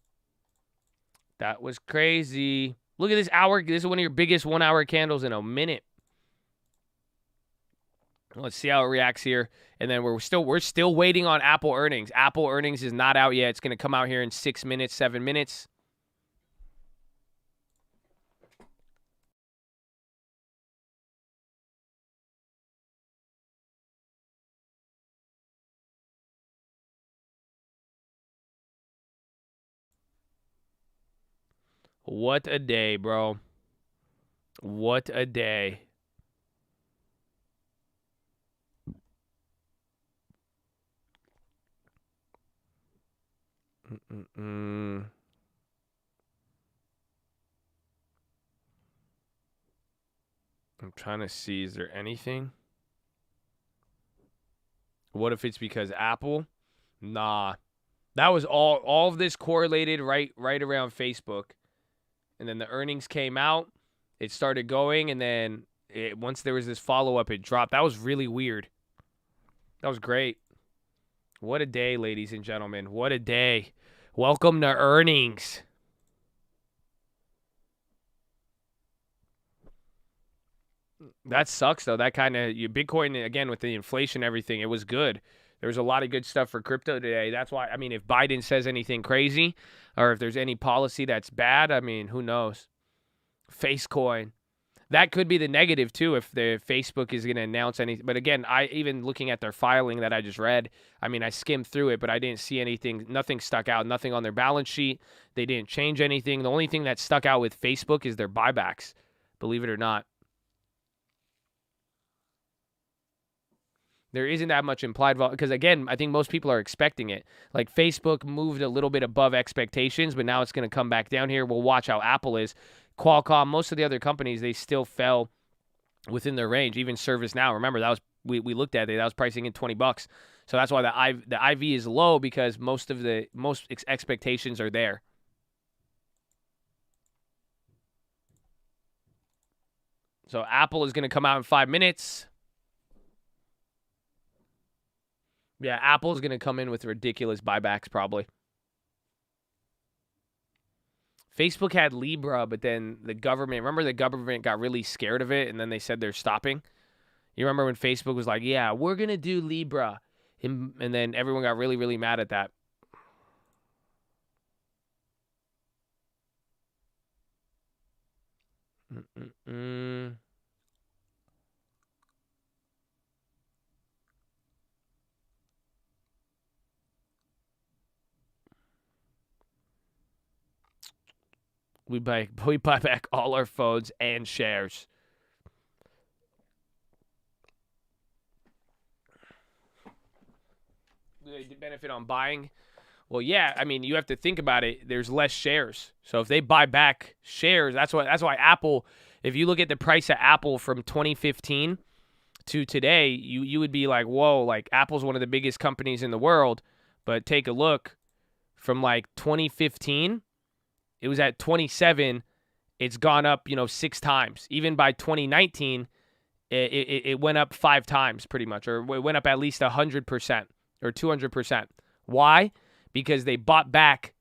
[SPEAKER 2] crazy. Look at this hour. This is one of your biggest 1 hour candles in a minute. Let's see how it reacts here. And then we're still waiting on Apple earnings. Apple earnings is not out yet. It's going to come out here in 6 minutes, 7 minutes. What a day, bro. What a day. I'm trying to see, is there anything? What if it's because Apple? Nah. That was all of this correlated right around Facebook. And then the earnings came out. It started going, and then once there was this follow-up, it dropped. That was really weird. That was great. What a day, ladies and gentlemen. What a day. Welcome to earnings. That sucks, though. That kind of Bitcoin, again, with the inflation and everything, it was good. There was a lot of good stuff for crypto today. That's why, if Biden says anything crazy or if there's any policy that's bad, who knows? Facecoin. That could be the negative, too, if the Facebook is going to announce anything. But again, even looking at their filing that I just read, I skimmed through it, but I didn't see anything. Nothing stuck out. Nothing on their balance sheet. They didn't change anything. The only thing that stuck out with Facebook is their buybacks, believe it or not. There isn't that much implied volume because, again, I think most people are expecting it. Like Facebook moved a little bit above expectations, but now it's going to come back down here. We'll watch how Apple is. Qualcomm, most of the other companies, they still fell within their range. Even ServiceNow, remember, that was we looked at it. That was pricing in $20. So that's why the IV is low because most expectations are there. So Apple is going to come out in 5 minutes. Yeah, Apple's going to come in with ridiculous buybacks probably. Facebook had Libra, but then the government, remember the government got really scared of it and then they said they're stopping? You remember when Facebook was like, yeah, we're going to do Libra. And then everyone got really, really mad at that. We buy back all our phones and shares. Do they benefit on buying? Well, yeah. I mean, you have to think about it. There's less shares. So if they buy back shares, that's why Apple, if you look at the price of Apple from 2015 to today, you would be like, whoa, like Apple's one of the biggest companies in the world. But take a look from like 2015, it was at 27. It's gone up, 6 times. Even by 2019, it went up 5 times pretty much, or it went up at least 100% or 200%. Why? Because they bought back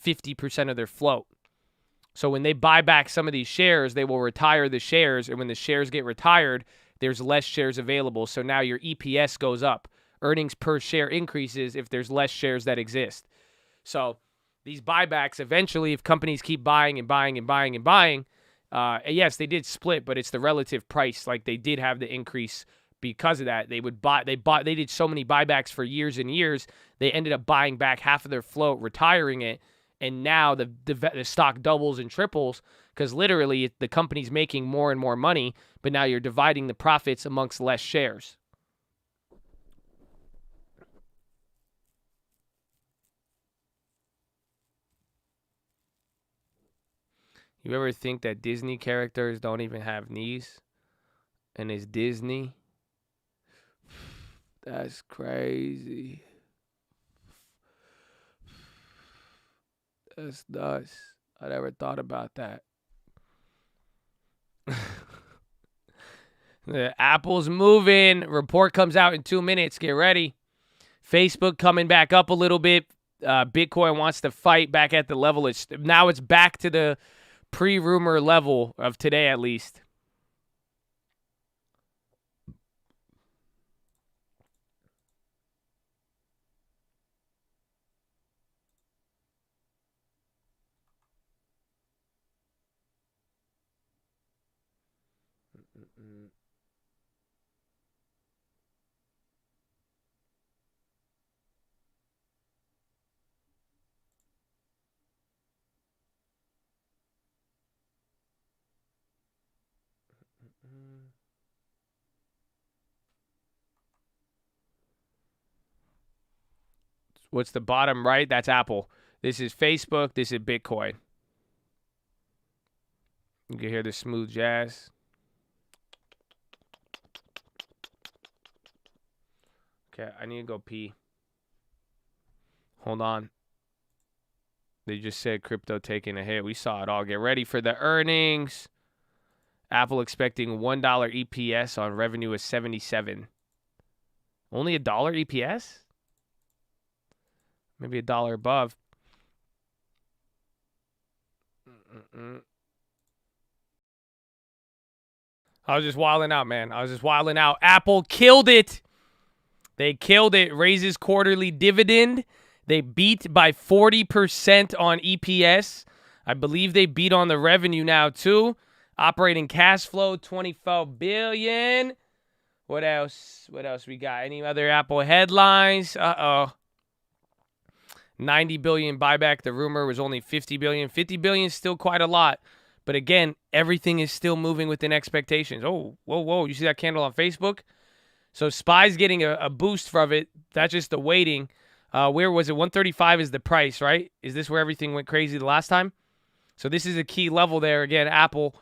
[SPEAKER 2] 50% of their float. So when they buy back some of these shares, they will retire the shares. And when the shares get retired, there's less shares available. So now your EPS goes up. Earnings per share increases if there's less shares that exist. So these buybacks, eventually, if companies keep buying and buying and buying and buying, yes, they did split, but it's the relative price. Like they did have the increase because of that. They did so many buybacks for years and years. They ended up buying back half of their float, retiring it, and now the stock doubles and triples because literally the company's making more and more money, but now you're dividing the profits amongst less shares. You ever think that Disney characters don't even have knees? And it's Disney? That's crazy. That's nuts. I never thought about that. The Apple's moving. Report comes out in 2 minutes. Get ready. Facebook coming back up a little bit. Bitcoin wants to fight back at the level. It's back to the pre-rumor level of today at least. What's the bottom right? That's Apple. This is Facebook. This is Bitcoin. You can hear the smooth jazz. Okay, I need to go pee. Hold on. They just said crypto taking a hit. We saw it all. Get ready for the earnings. Apple expecting $1 EPS on revenue of 77. Only $1 EPS? Maybe $1 above. I was just wilding out, man. I was just wilding out. Apple killed it. They killed it. Raises quarterly dividend. They beat by 40% on EPS. I believe they beat on the revenue now, too. Operating cash flow, $24 billion. What else? What else we got? Any other Apple headlines? Uh-oh. 90 billion buyback. The rumor was only 50 billion. 50 billion is still quite a lot. But again, everything is still moving within expectations. Oh, whoa, whoa. You see that candle on Facebook? So SPY's getting a boost from it. That's just the waiting. Where was it? 135 is the price, right? Is this where everything went crazy the last time? So this is a key level there. Again, Apple,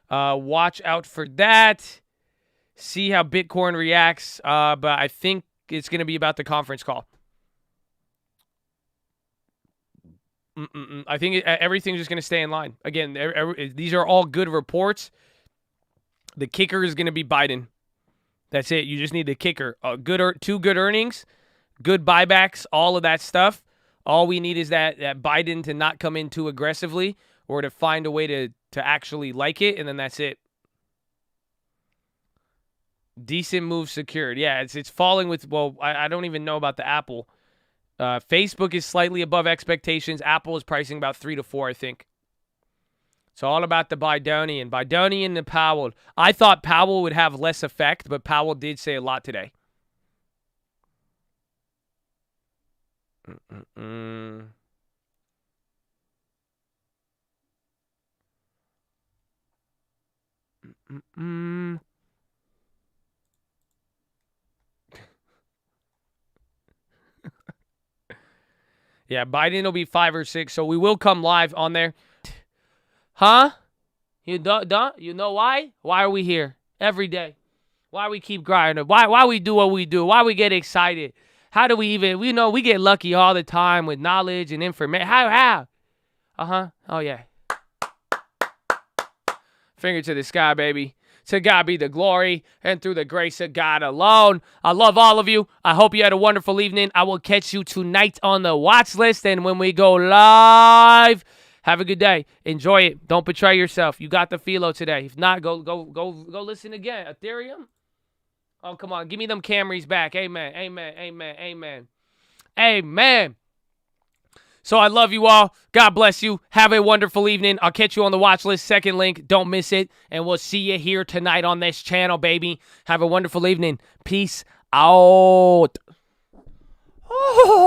[SPEAKER 2] watch out for that. See how Bitcoin reacts. But I think it's going to be about the conference call. I think everything's just going to stay in line. Again, these are all good reports. The kicker is going to be Biden. That's it. You just need the kicker. Two good earnings. good buybacks, all of that stuff. All we need is that Biden to not come in too aggressively or to find a way to actually like it, and then that's it. Decent move secured. Yeah, it's falling with, well, I don't even know about the Apple. Facebook is slightly above expectations. Apple is pricing about 3 to 4, I think. It's all about the Bidonian. Bidonian and Powell. I thought Powell would have less effect, but Powell did say a lot today. Yeah, Biden will be 5 or 6, so we will come live on there. Huh? You don't? You know why? Why are we here every day? Why we keep grinding? Why we do what we do? Why we get excited? How do we even? We know we get lucky all the time with knowledge and information. How? Oh yeah. Finger to the sky, baby. To God be the glory, and through the grace of God alone. I love all of you. I hope you had a wonderful evening. I will catch you tonight on the watch list, and when we go live, have a good day. Enjoy it. Don't betray yourself. You got the PHILO today. If not, go listen again. Ethereum? Oh, come on. Give me them Camrys back. Amen. Amen. Amen. Amen. Amen. So I love you all. God bless you. Have a wonderful evening. I'll catch you on the watch list. Second link. Don't miss it. And we'll see you here tonight on this channel, baby. Have a wonderful evening. Peace out. Oh.